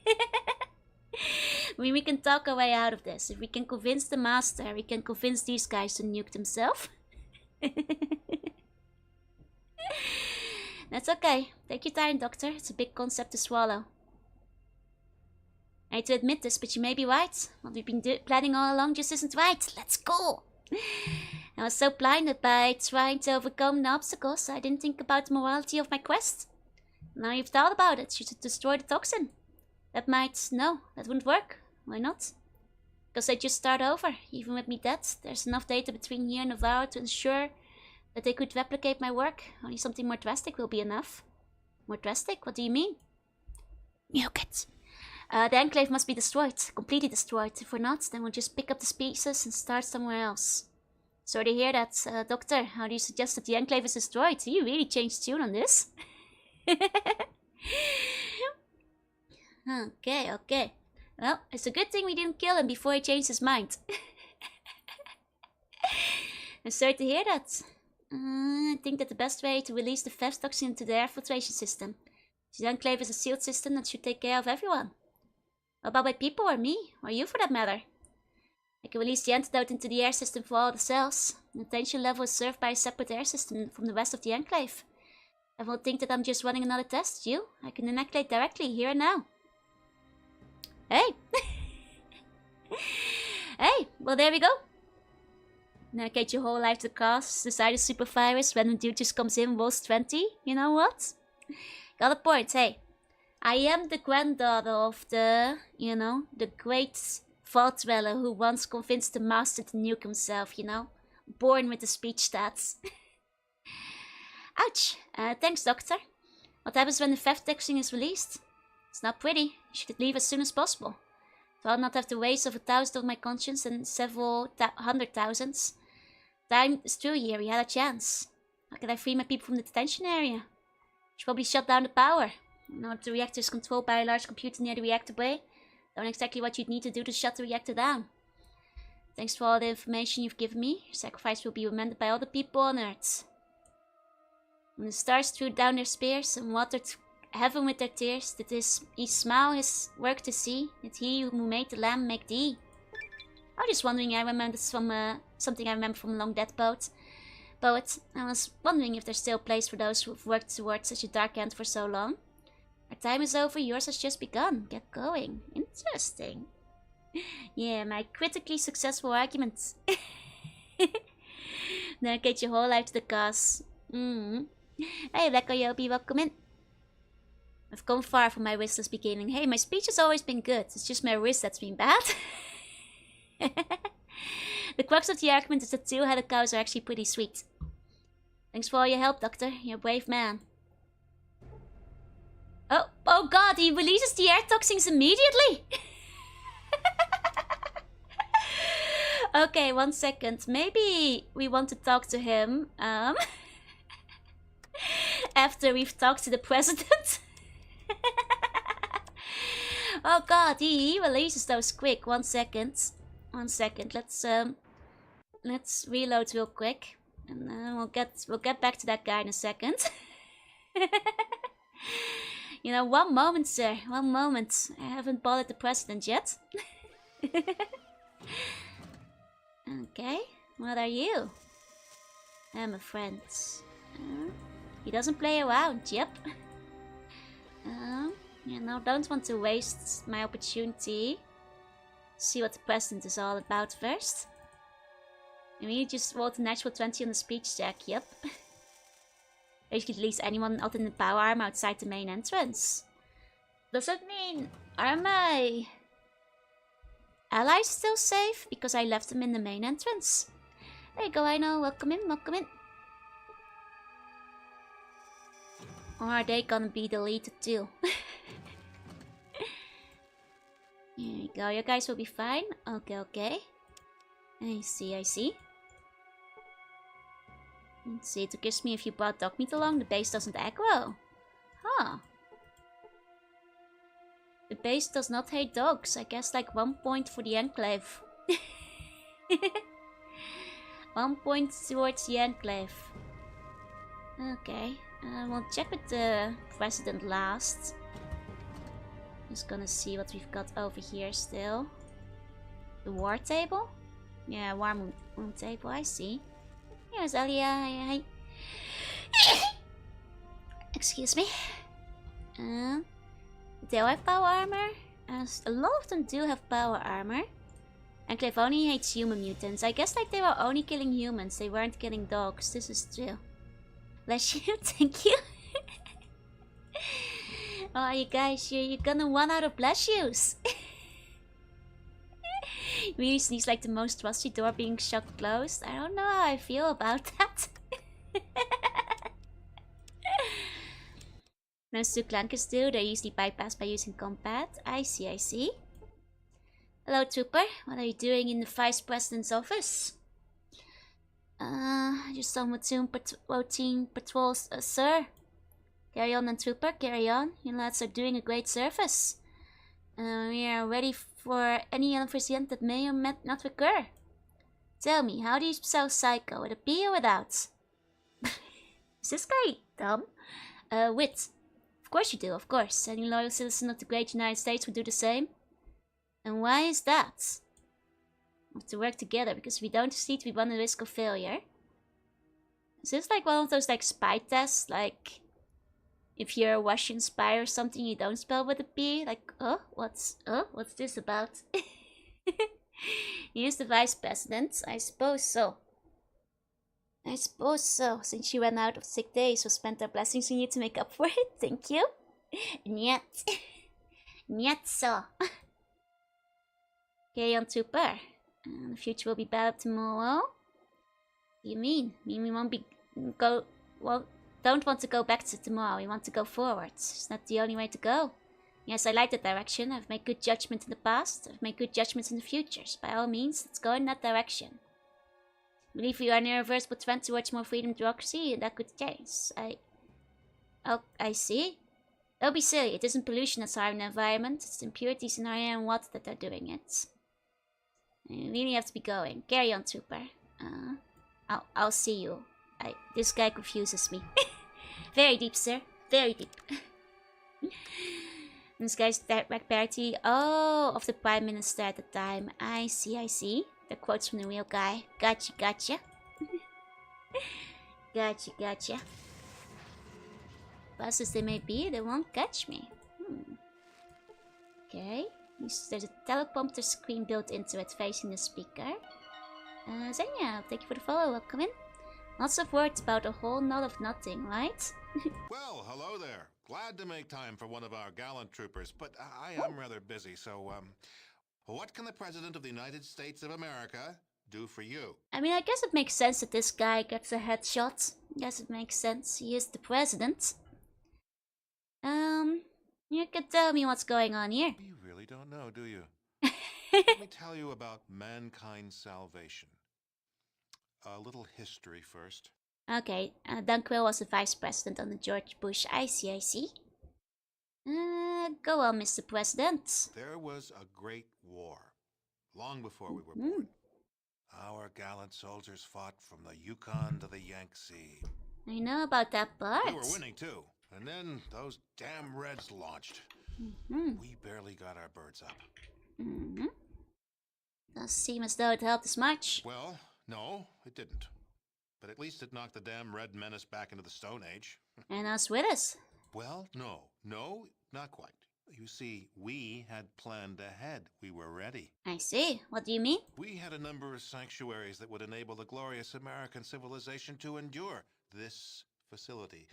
mean, we can talk our way out of this. If we can convince the Master, we can convince these guys to nuke themselves. That's okay. Take your time, Doctor. It's a big concept to swallow. I hate to admit this, but you may be right. What we've been planning all along just isn't right. Let's go! I was so blinded by trying to overcome the obstacles, I didn't think about the morality of my quest. Now you've thought about it, you should destroy the toxin. No, that wouldn't work. Why not? Because I just start over. Even with me dead, there's enough data between here and Navarro to ensure that they could replicate my work. Only something more drastic will be enough. More drastic? What do you mean? Nuke it. The Enclave must be destroyed. Completely destroyed. If we're not, then we'll just pick up the pieces and start somewhere else. Sorry to hear that, Doctor. How do you suggest that the Enclave is destroyed? You really changed tune on this. Okay. Well, it's a good thing we didn't kill him before he changed his mind. I'm sorry to hear that. I think that the best way to release the Vev toxin into the air filtration system. The Enclave is a sealed system that should take care of everyone. What about my people or me? Or you for that matter? I can release the antidote into the air system for all the cells. The tension level is served by a separate air system from the rest of the Enclave. I won't think that I'm just running another test, you. I can inoculate directly, here and now. Hey! Hey, well there we go. Navigate your whole life to the cast, decide a super virus, random dude just comes in, rolls 20. You know what? Got a point, hey. I am the granddaughter of the, you know, the great vault dweller who once convinced the Master to nuke himself, you know. Born with the speech stats. Ouch. Thanks, Doctor. What happens when the Vev toxin is released? It's not pretty. You should leave as soon as possible. So I'll not have to waste over 1,000 of my conscience and several 100,000s. Time is through here, we had a chance. How can I free my people from the detention area? Should probably shut down the power. You know, the reactor is controlled by a large computer near the reactor bay. Don't know exactly what you'd need to do to shut the reactor down. Thanks for all the information you've given me. Your sacrifice will be remembered by all the people on Earth. When the stars threw down their spears and watered heaven with their tears, did he smile his work to see? Did he who made the lamb make thee? I was just wondering, I remember this from something I remember from a long dead poet. I was wondering if there's still a place for those who've worked towards such a dark end for so long. Our time is over, yours has just begun. Get going. Interesting. Yeah, my critically successful argument. Dedicate your whole life to the cause. Hey, Black Yobi, welcome in. I've come far from my wishless beginning. Hey, my speech has always been good. It's just my wrist that's been bad. The crux of the argument is that two-headed cows are actually pretty sweet. Thanks for all your help, Doctor. You're a brave man. Oh god, he releases the air toxins immediately! Okay, 1 second. Maybe we want to talk to him, after we've talked to the president. Oh god, he releases those quick. 1 second. 1 second. Let's reload real quick. And we'll get back to that guy in a second. You know, 1 moment, sir. 1 moment. I haven't bothered the president yet. Okay, what are you? I'm a friend. He doesn't play around, yep. You know, don't want to waste my opportunity. See what the president is all about first. I mean, you just rolled a natural 20 on the speech check, yep. Basically, at least anyone out in the power arm outside the main entrance. Does that mean, are my allies still safe? Because I left them in the main entrance. There you go, I know. Welcome in, welcome in. Or are they gonna be deleted too? Here you go, you guys will be fine. Okay, okay. I see, I see. Let's see, it gives me if you brought dog meat along, the base doesn't aggro. Huh. The base does not hate dogs. I guess like 1 point for the Enclave. 1 point towards the Enclave. Okay. We'll check with the president last. Just gonna see what we've got over here still. The war table? Yeah, war moon table, I see. Here's Alia. Hi. Excuse me. They all have power armor. A lot of them do have power armor. Enclave only hates human mutants. I guess like they were only killing humans. They weren't killing dogs. This is true. Bless you. Thank you. Oh, you guys, you're gonna run out of bless yous. Really sneeze like the most rusty door being shut closed. I don't know how I feel about that. Most two clankers do. They're usually bypassed by using combat. I see, I see. Hello, Trooper. What are you doing in the Vice President's office? Just some routine patrols, sir. Carry on, then, Trooper. Carry on. You lads are doing a great service. We are ready for any unforeseen that may or may not occur. Tell me, how do you spell psycho? With a P or without? Is this guy dumb? With. Of course you do, of course. Any loyal citizen of the great United States would do the same. And why is that? We have to work together, because if we don't succeed, we run the risk of failure. Is this like one of those like spy tests? Like, if you're a Russian spy or something, you don't spell with a P? Like, what's this about? Here's the Vice President. I suppose so. I suppose so, since you ran out of sick days, we'll spend our blessings on you to make up for it. Thank you. Niet. Niet so. Okay, on Trooper. The future will be better tomorrow. What do you mean? We won't be don't want to go back to tomorrow. We want to go forward. It's not the only way to go. Yes, I like that direction. I've made good judgments in the past. I've made good judgments in the future. So by all means, let's go in that direction. I believe we are in a irreversible trend towards more freedom and democracy, and that could change. I see. Don't be silly. It isn't pollution that's harming the environment. It's the impurities in our air and water that are doing it. You really have to be going. Carry on, Trooper. I'll see you. This guy confuses me. Very deep, sir. Very deep. This guy's direct party. Oh, of the Prime Minister at the time. I see, I see. The quotes from the real guy. Gotcha, gotcha. Gotcha, gotcha. Fast as they may be, they won't catch me. Okay. There's a teleprompter screen built into it facing the speaker. Xenia, thank you for the follow. Welcome in. Lots of words about a whole lot of nothing, right? Well, hello there. Glad to make time for one of our gallant troopers, but I am rather busy, so, what can the President of the United States of America do for you? I mean, I guess it makes sense that this guy gets a headshot. I guess it makes sense. He is the President. You can tell me what's going on here. You really don't know, do you? Let me tell you about mankind's salvation. A little history first. Okay, Dunquill was the vice president under George Bush. I see, I see. Go on, Mr. President. There was a great war, long before we were born. Our gallant soldiers fought from the Yukon to the Yangtze. I know about that part. We were winning, too. And then those damn Reds launched. We barely got our birds up. Doesn't seem as though it helped as much. Well, no, it didn't. But at least it knocked the damn Red Menace back into the Stone Age. And us with us. Well, no, not quite. You see, we had planned ahead. We were ready. I see. What do you mean? We had a number of sanctuaries that would enable the glorious American civilization to endure. This facility,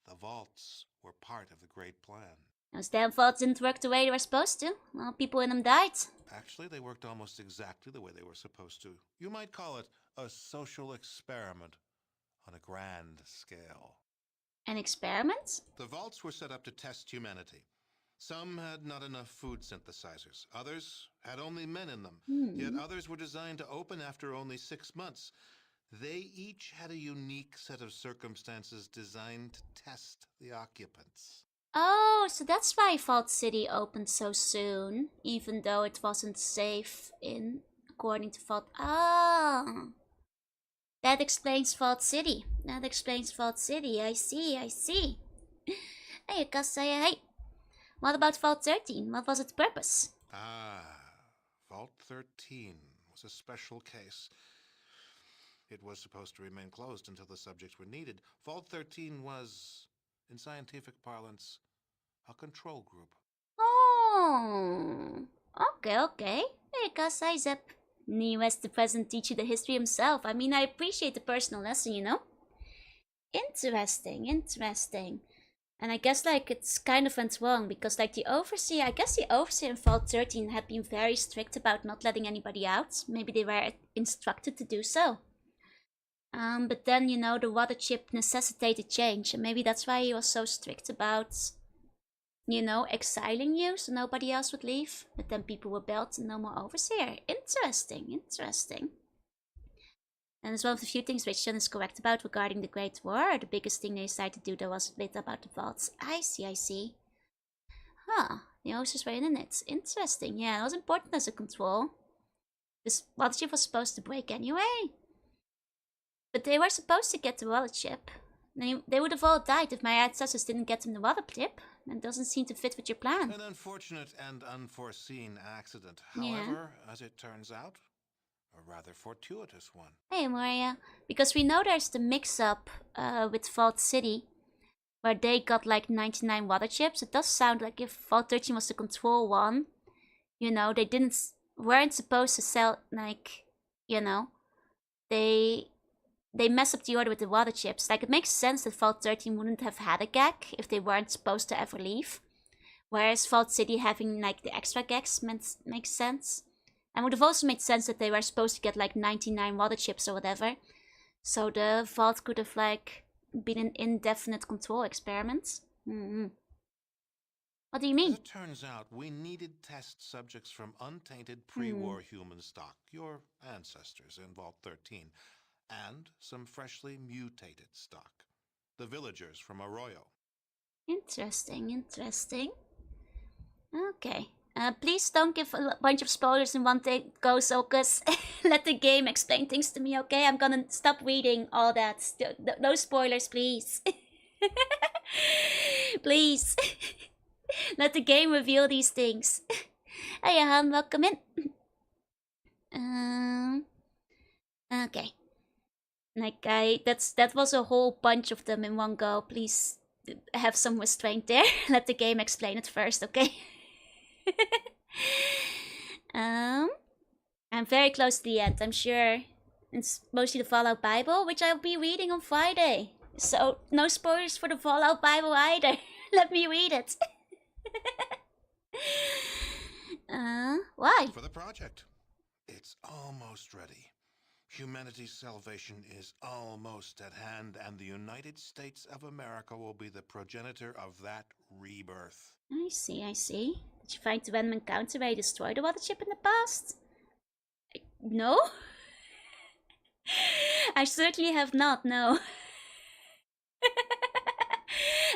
the vaults, were part of the great plan. Those damn vaults didn't work the way they were supposed to. Well, people in them died. Actually, they worked almost exactly the way they were supposed to. You might call it a social experiment on a grand scale. An experiment? The vaults were set up to test humanity. Some had not enough food synthesizers. Others had only men in them. Yet others were designed to open after only 6 months. They each had a unique set of circumstances designed to test the occupants. Oh, so that's why Vault City opened so soon, even though it wasn't safe according to Vault. Ah, that explains Vault City. That explains Vault City. I see, I see. Hey, hey. What about Vault 13? What was its purpose? Vault 13 was a special case. It was supposed to remain closed until the subjects were needed. Vault 13 was, in scientific parlance, a control group. Oh, okay. Hey, Kasai Zep. New as the present teacher the history himself. I mean, I appreciate the personal lesson, you know? Interesting. And I guess, like, it's kind of went wrong, because, like, the overseer in Vault 13 had been very strict about not letting anybody out. Maybe they were instructed to do so. But then, you know, the water chip necessitated change, and maybe that's why he was so strict about, you know, exiling you so nobody else would leave. But then people were built and no more overseer. Interesting. And it's one of the few things Richard is correct about regarding the Great War. The biggest thing they decided to do there was a bit about the vaults. I see. Huh, the Oceans were in it. Interesting, yeah, it was important as a control. This water chip was supposed to break anyway. But they were supposed to get the water chip. They would have all died if my ancestors didn't get them the water chip. That doesn't seem to fit with your plan. An unfortunate and unforeseen accident. However, as it turns out, a rather fortuitous one. Hey, Moria. Because we know there's the mix-up with Vault City, where they got like 99 water chips. It does sound like if Vault 13 was the control one, you know, they weren't supposed to sell, like, you know, they mess up the order with the water chips. Like, it makes sense that Vault 13 wouldn't have had a gag if they weren't supposed to ever leave. Whereas Vault City having, like, the extra gags makes sense. And would have also made sense that they were supposed to get, like, 99 water chips or whatever. So the vault could have, like, been an indefinite control experiment. What do you mean? As it turns out, we needed test subjects from untainted pre-war human stock, your ancestors in Vault 13, and some freshly mutated stock, the villagers from Arroyo. Interesting. Okay. Please don't give a bunch of spoilers in one take go, Sokus. Let the game explain things to me, okay? I'm gonna stop reading all that. No spoilers, please. Please. Let the game reveal these things. Hey, Han, welcome in. Okay. Like, that was a whole bunch of them in one go. Please have some restraint there. Let the game explain it first, okay? I'm very close to the end, I'm sure. It's mostly the Fallout Bible, which I'll be reading on Friday. So, no spoilers for the Fallout Bible either. Let me read it. Why? For the project. It's almost ready. Humanity's salvation is almost at hand, and the United States of America will be the progenitor of that rebirth. I see, I see. Did you find the random encounter where you destroyed the water chip in the past? No? I certainly have not, no.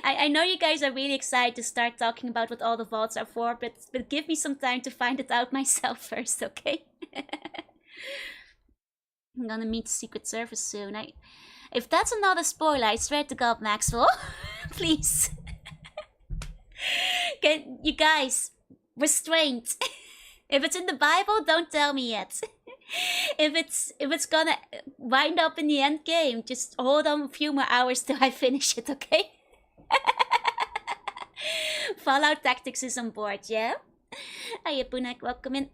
I know you guys are really excited to start talking about what all the vaults are for, but give me some time to find it out myself first, okay? I'm gonna meet the Secret Service soon. If that's another spoiler, I swear to God, Maxwell, please. You guys, restraint. If it's in the Bible, don't tell me yet. If it's gonna wind up in the end game, just hold on a few more hours till I finish it, okay? Fallout Tactics is on board, yeah? Hiya, Punak, welcome in.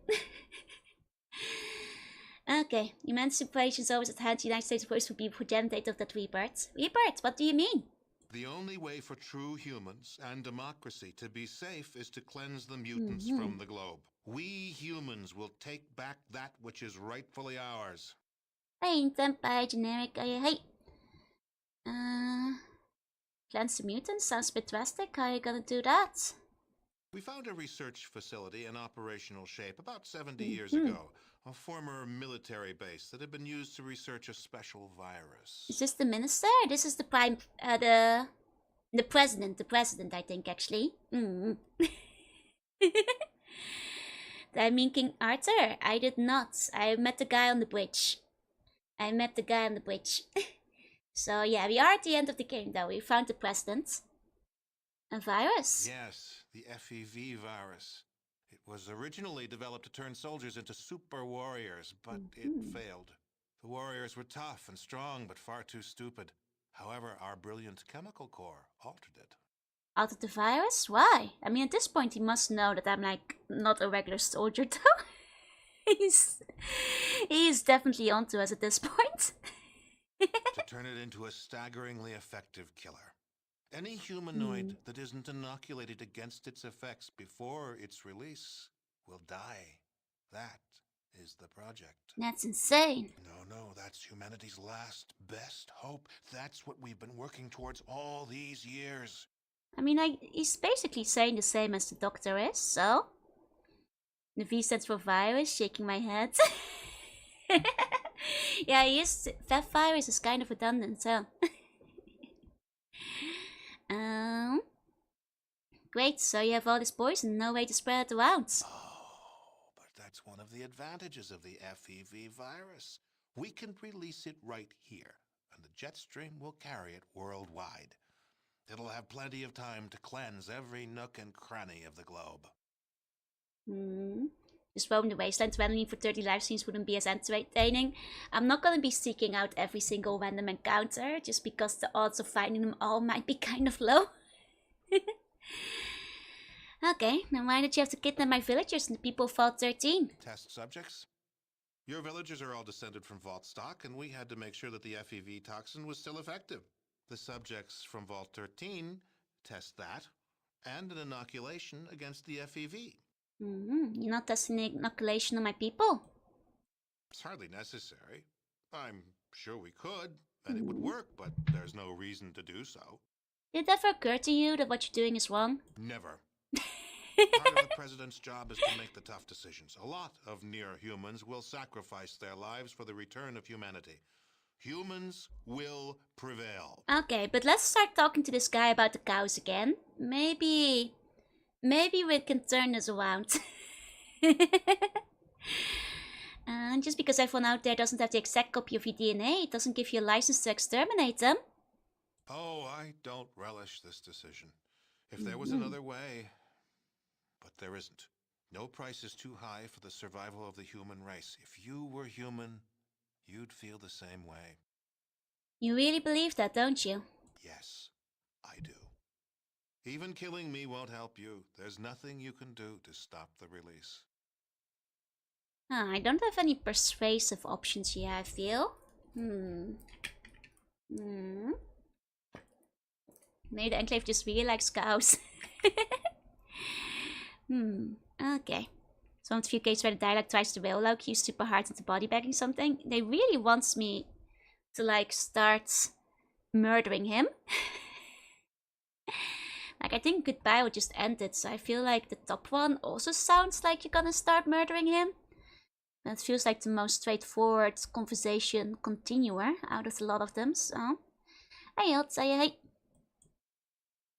Okay, emancipation is always at hand. The United States voice would be progenitor of that rebirth. Rebirth, what do you mean? The only way for true humans and democracy to be safe is to cleanse the mutants from the globe. We humans will take back that which is rightfully ours. Hey, Tempai, generic, hey. Cleanse the mutants? Sounds a bit drastic. How are you gonna do that? We found a research facility in operational shape about 70 years ago. A former military base that had been used to research a special virus. Is this the minister? This is the prime, the president, I think, actually. I mean King Arthur? I did not. I met the guy on the bridge. So yeah, we are at the end of the game though. We found the president. A virus? Yes, the FEV virus. It was originally developed to turn soldiers into super warriors, but it failed. The warriors were tough and strong, but far too stupid. However, our brilliant chemical core altered it. Altered the virus? Why? I mean, at this point, he must know that I'm, like, not a regular soldier, though. He's definitely onto us at this point. To turn it into a staggeringly effective killer. Any humanoid that isn't inoculated against its effects before its release will die. That is the project. That's insane. No, that's humanity's last best hope. That's what we've been working towards all these years. I mean, he's basically saying the same as the doctor is, so... The V stands for virus, shaking my head. Yeah, he is. That virus is kind of redundant, so... Great, so you have all this poison, no way to spread it around. Oh, but that's one of the advantages of the FEV virus. We can release it right here, and the jet stream will carry it worldwide. It'll have plenty of time to cleanse every nook and cranny of the globe. Just roam the wasteland randomly for 30 live streams wouldn't be as entertaining. I'm not gonna be seeking out every single random encounter, just because the odds of finding them all might be kind of low. Okay, then why did you have to kidnap my villagers and the people of Vault 13? Test subjects? Your villagers are all descended from Vault stock, and we had to make sure that the FEV toxin was still effective. The subjects from Vault 13 test that, and an inoculation against the FEV. You're not testing the inoculation on my people? It's hardly necessary. I'm sure we could, and it would work, but there's no reason to do so. Did it ever occur to you that what you're doing is wrong? Never. Part of the president's job is to make the tough decisions. A lot of near-humans will sacrifice their lives for the return of humanity. Humans will prevail. Okay, but let's start talking to this guy about the cows again. Maybe we can turn this around. Just because everyone out there doesn't have the exact copy of your DNA, it doesn't give you a license to exterminate them. Oh, I don't relish this decision. If there was another way... But there isn't. No price is too high for the survival of the human race. If you were human, you'd feel the same way. You really believe that, don't you? Yes, I do. Even killing me won't help you. There's nothing you can do to stop the release. I don't have any persuasive options here, I feel. Maybe the Enclave just really likes cows. Okay. So one of the few cases where the dialogue tries to will look you super hard into body bagging something. They really wants me to like start murdering him. Like, I think goodbye will just end it, so I feel like the top one also sounds like you're gonna start murdering him. That feels like the most straightforward conversation continuer out of a lot of them, so... Hey, I'll say hey.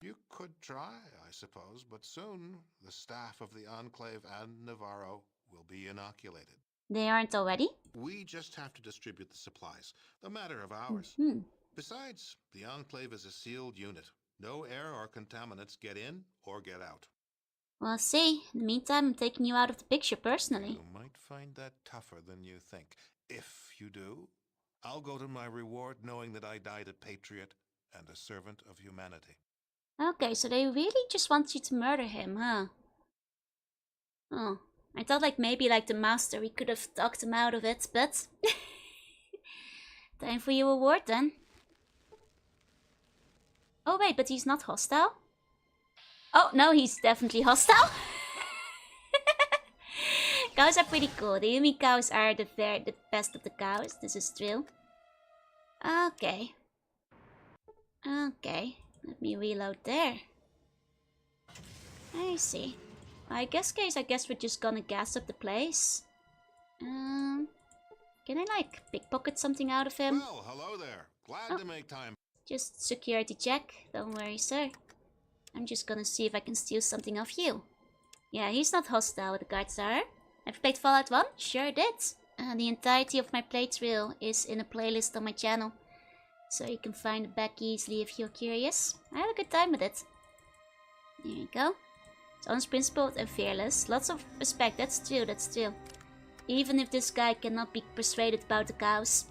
You could try, I suppose, but soon the staff of the Enclave and Navarro will be inoculated. They aren't already? We just have to distribute the supplies. A matter of hours. Besides, the Enclave is a sealed unit. No air or contaminants get in or get out. Well, see. In the meantime, I'm taking you out of the picture personally. You might find that tougher than you think. If you do, I'll go to my reward knowing that I died a patriot and a servant of humanity. Okay, so they really just want you to murder him, huh? Oh, I thought like maybe like the master, we could have talked him out of it, but... Time for your reward then. Oh wait, but he's not hostile? Oh no, he's definitely hostile. Cows are pretty cool. The Yumi cows are the best of the cows. This is true. Okay. Okay. Let me reload there. I see. I guess we're just gonna gas up the place. Can I like pickpocket something out of him? Well, hello there. Glad to make time. Just security check. Don't worry, sir. I'm just gonna see if I can steal something off you. Yeah, he's not hostile, the guards are. Have you played Fallout 1? Sure did. The entirety of my playthrough is in a playlist on my channel. So you can find it back easily if you're curious. I had a good time with it. There you go. It's unprincipled and fearless. Lots of respect, that's true, that's true. Even if this guy cannot be persuaded about the cows.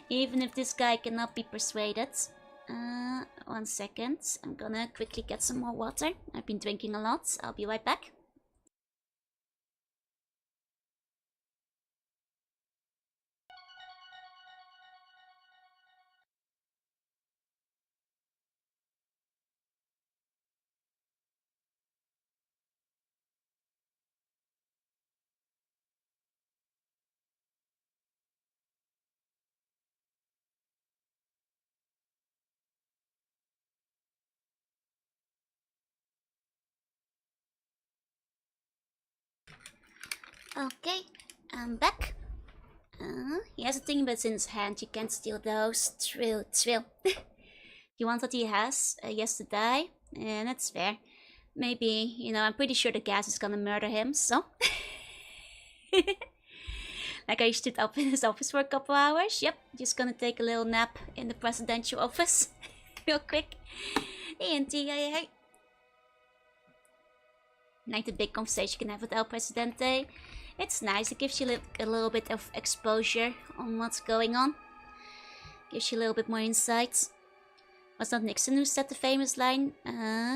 Even if this guy cannot be persuaded. 1 second. I'm gonna quickly get some more water. I've been drinking a lot. I'll be right back. Okay, I'm back. He has a thing that's in his hand. You can't steal those. True. You want what he has to die? And that's fair. Maybe, you know, I'm pretty sure the gas is gonna murder him, so... Like I stood up in his office for a couple hours. Yep, just gonna take a little nap in the presidential office. Real quick. Hey, Auntie, hey. Like the big conversation you can have with El Presidente. It's nice, it gives you a little bit of exposure on what's going on. Gives you a little bit more insight. Was that Nixon who said the famous line,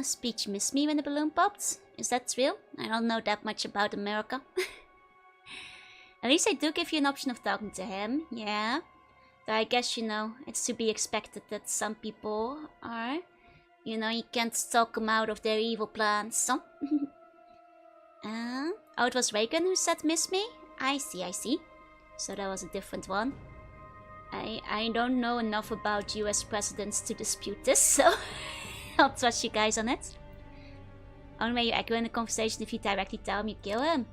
speech missed me when the balloon popped? Is that real? I don't know that much about America. At least they do give you an option of talking to him, yeah. Though I guess, you know, it's to be expected that some people are... You know, you can't talk them out of their evil plans, so... Oh, it was Reagan who said miss me? I see. So that was a different one. I don't know enough about US presidents to dispute this, so I'll trust you guys on it. Only way you echo in a conversation if you directly tell him you kill him.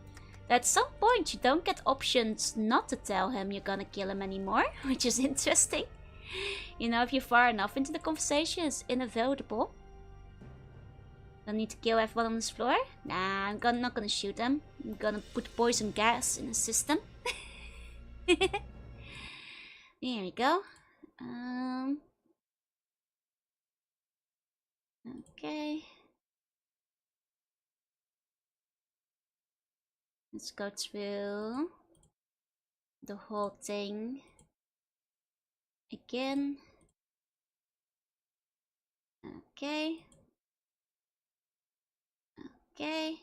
At some point you don't get options not to tell him you're gonna kill him anymore, which is interesting. You know, if you're far enough into the conversation, it's inevitable. Don't need to kill everyone on this floor? Nah, I'm not gonna shoot them. I'm gonna put poison gas in the system. There we go. Okay. Let's go through the whole thing again. Okay. Okay.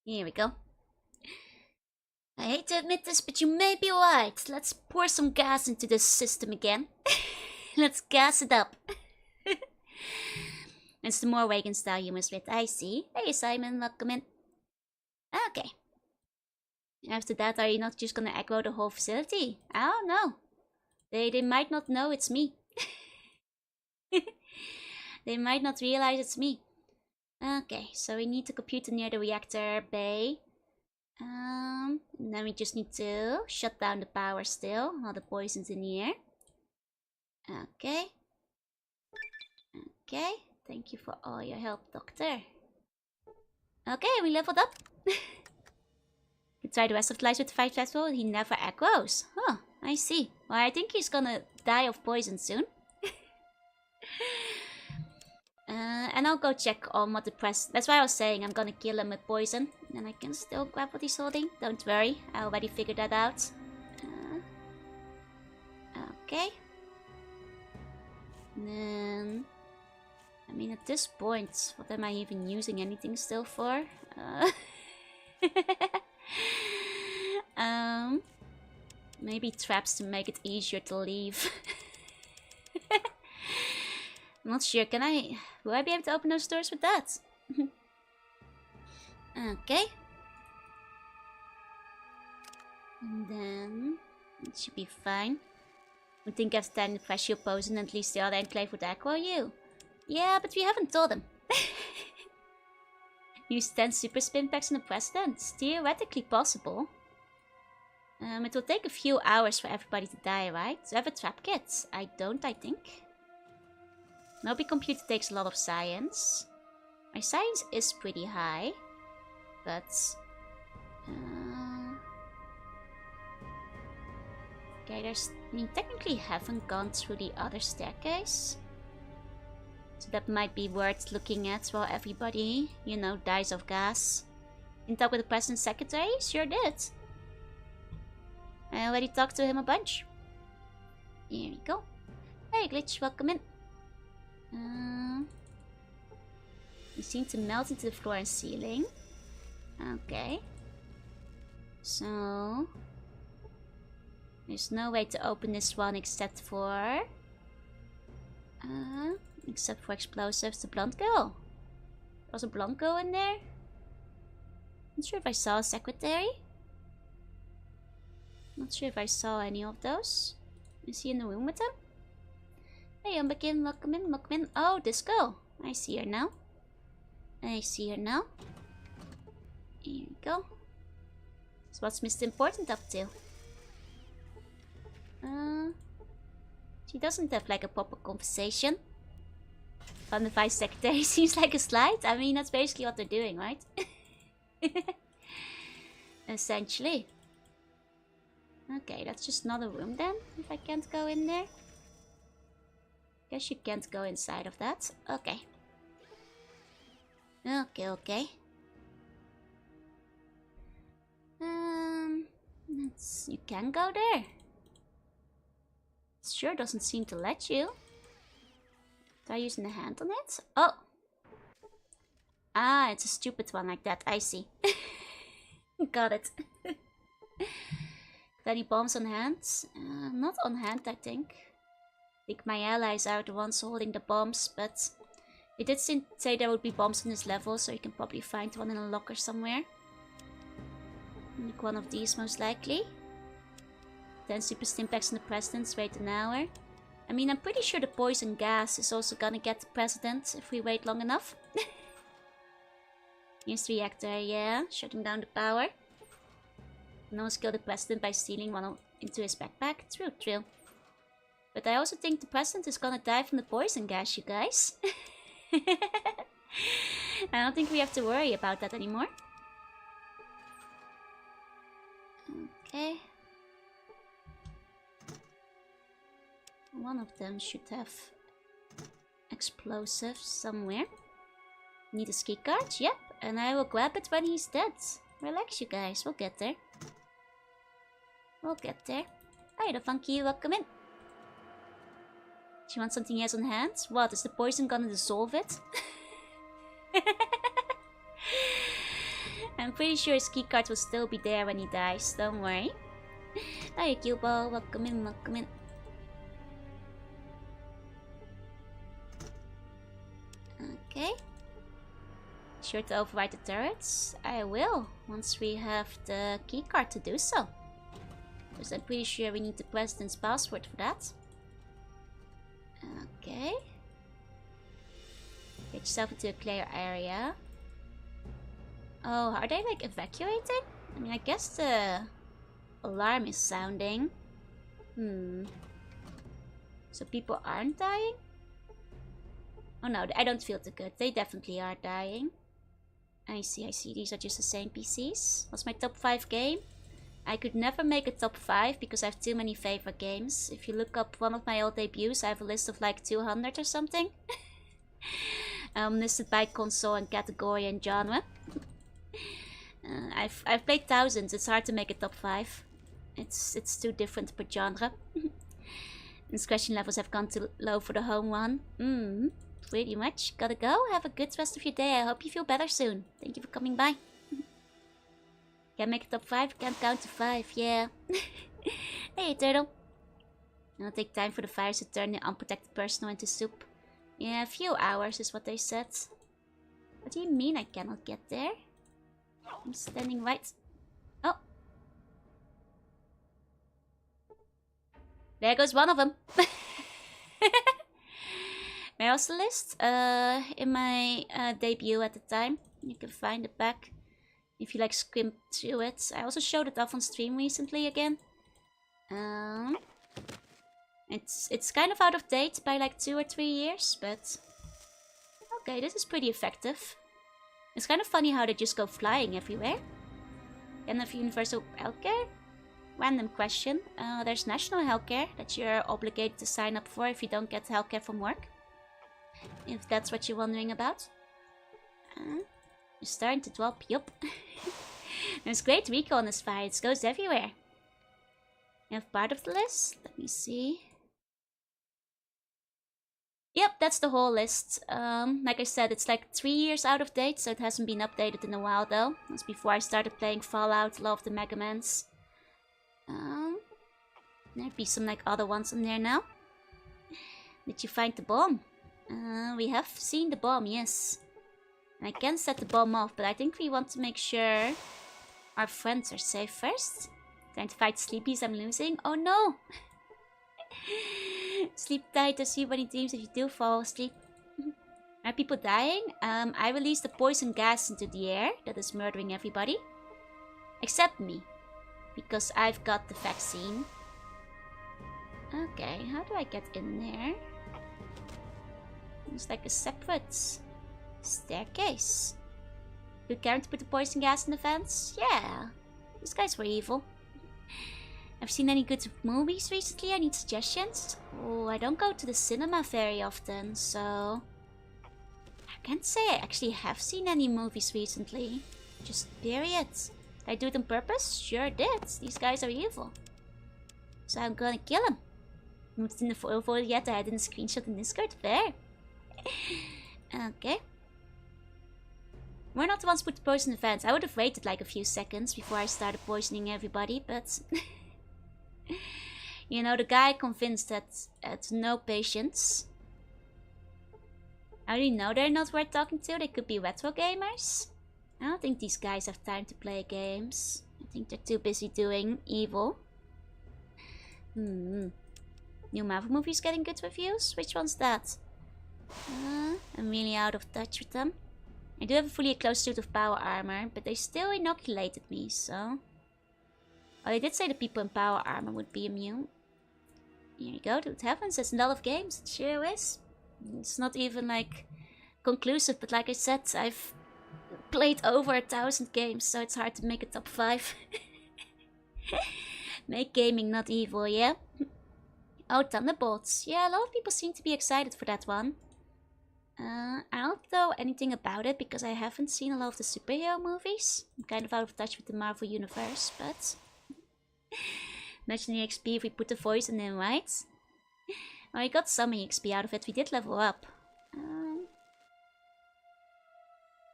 Here we go. I hate to admit this, but you may be right. Let's pour some gas into this system again. Let's gas it up. It's the more Reagan style you must with. I see. Hey Simon, welcome in. Okay. After that, are you not just gonna aggro the whole facility? I don't know. They might not know it's me. They might not realize it's me. Okay, so we need the computer near the reactor bay. And then we just need to shut down the power still while the poison's in the air. Okay. Okay, thank you for all your help, Doctor. Okay, we leveled up. We try the rest of the lives with the 5 level, he never echoes. Huh, I see. Well, I think he's gonna die of poison soon. And I'll go check on what the press... That's why I was saying I'm gonna kill him with poison. And I can still grab what he's holding. Don't worry, I already figured that out. Okay. And then... I mean, at this point, what am I even using anything still for? Maybe traps to make it easier to leave. I'm not sure, will I be able to open those doors with that? Okay. And then, it should be fine. I think after time to press your poison, at least the other Enclave would echo you. Yeah, but we haven't told him. Use 10 super spin packs on the President. Theoretically possible. It will take a few hours for everybody to die, right? Do I have a trap kit? I don't, I think. Moby computer takes a lot of science. My science is pretty high. But... okay, there's... I technically haven't gone through the other staircase. So that might be worth looking at while everybody, dies of gas. Didn't talk with the President's secretary? Sure did. I already talked to him a bunch. Here we go. Hey Glitch, welcome in. You seem to melt into the floor and ceiling. Okay. So... there's no way to open this one except for... except for explosives. The blonde girl. Was a blonde girl in there? Not sure if I saw a secretary. Not sure if I saw any of those. Is he in the room with them? Hey, Horrigan, welcome in, welcome in. Oh, this girl. I see her now. I see her now. Here we go. So what's Mr. Important up to? She doesn't have like a proper conversation. From the Vice Secretary seems like a slide. I mean, that's basically what they're doing, right? Essentially. Okay, that's just not a room then, if I can't go in there. Guess you can't go inside of that. Okay. Okay. You can go there. It sure doesn't seem to let you. Try using the hand on it? Oh! Ah, it's a stupid one like that. I see. Got it. Any bombs on hand? Not on hand, I think. I think my allies are the ones holding the bombs, but... it did say there would be bombs in this level, so you can probably find one in a locker somewhere. Like one of these, most likely. 10 super stimpaks in the President's, wait an hour. I mean, I'm pretty sure the poison gas is also gonna get the President if we wait long enough. Here's the reactor, yeah, shutting down the power. No one's killed the President by stealing one into his backpack. True. But I also think the President is gonna die from the poison gas, you guys. I don't think we have to worry about that anymore. Okay. One of them should have explosives somewhere. Need a ski card? Yep. And I will grab it when he's dead. Relax, you guys. We'll get there. We'll get there. Hi, the funky, welcome in. Do you want something he has on hand? What, is the poison gonna dissolve it? I'm pretty sure his keycard will still be there when he dies, don't worry. Hi, Cubo, welcome in, welcome in. Okay. Sure to override the turrets? I will, once we have the keycard to do so. Because I'm pretty sure we need the President's password for that. Okay. Get yourself into a clear area. Oh, are they like evacuating? I mean, I guess the alarm is sounding. So people aren't dying? Oh no, I don't feel too good. They definitely are dying. I see. These are just the same PCs. What's my top 5 game? I could never make a top 5 because I have too many favorite games. If you look up one of my old debuts, I have a list of like 200 or something. Listed by console and category and genre. I've played thousands. It's hard to make a top 5. It's too different per genre. And question levels have gone too low for the home one. Pretty much. Gotta go. Have a good rest of your day. I hope you feel better soon. Thank you for coming by. Can't make a top 5, can't count to 5, yeah. Hey, turtle. It'll take time for the fires to turn the unprotected personnel into soup. Yeah, a few hours is what they said. What do you mean I cannot get there? I'm standing right... Oh. There goes one of them. Where was the list? In my debut at the time. You can find it back if you like skim through it. I also showed it off on stream recently again. It's kind of out of date by like 2 or 3 years, but okay, this is pretty effective. It's kind of funny how they just go flying everywhere. Can have universal healthcare? Random question. There's national healthcare that you're obligated to sign up for if you don't get healthcare from work. If that's what you're wondering about. You're starting to drop, yup. There's great recall on this fire, it goes everywhere. You have part of the list? Let me see. Yep, that's the whole list. Like I said, it's like 3 years out of date, so it hasn't been updated in a while though. That's before I started playing Fallout, love the Mega Mans. There'd be some like other ones in there now. Did you find the bomb? We have seen the bomb, yes. And I can set the bomb off, but I think we want to make sure our friends are safe first. Trying to fight sleepies, I'm losing. Oh no! Sleep tight, I see many dreams if you do fall asleep. Are people dying? I released a poison gas into the air that is murdering everybody. Except me. Because I've got the vaccine. Okay, how do I get in there? It's like a separate staircase. Good care to put the poison gas in the vents? Yeah. These guys were evil. Have you seen any good movies recently? I need suggestions. Oh, I don't go to the cinema very often, so... I can't say I actually have seen any movies recently. Just period. Did I do it on purpose? Sure did. These guys are evil. So I'm gonna kill them. Not in the photo yet, I had in a screenshot in Discord. Fair. Okay. We're not the ones who put the poison in the vents. I would have waited like a few seconds before I started poisoning everybody, but... You know, the guy convinced that had no patience. I already know they're not worth talking to. They could be retro gamers. I don't think these guys have time to play games. I think they're too busy doing evil. New Marvel movies getting good reviews? Which one's that? I'm really out of touch with them. I do have a fully closed suit of power armor, but they still inoculated me, so... Oh, they did say the people in power armor would be immune. Here you go, dude. Heavens, it's a lot of games. It sure is. It's not even, like, conclusive, but like I said, I've played over 1,000 games, so it's hard to make a top 5. Make gaming not evil, yeah? Oh, Thunderbolts. Yeah, a lot of people seem to be excited for that one. I don't know anything about it because I haven't seen a lot of the superhero movies. I'm kind of out of touch with the Marvel Universe, but... Imagine the XP if we put the voice in, right? Well, we got some XP out of it. We did level up.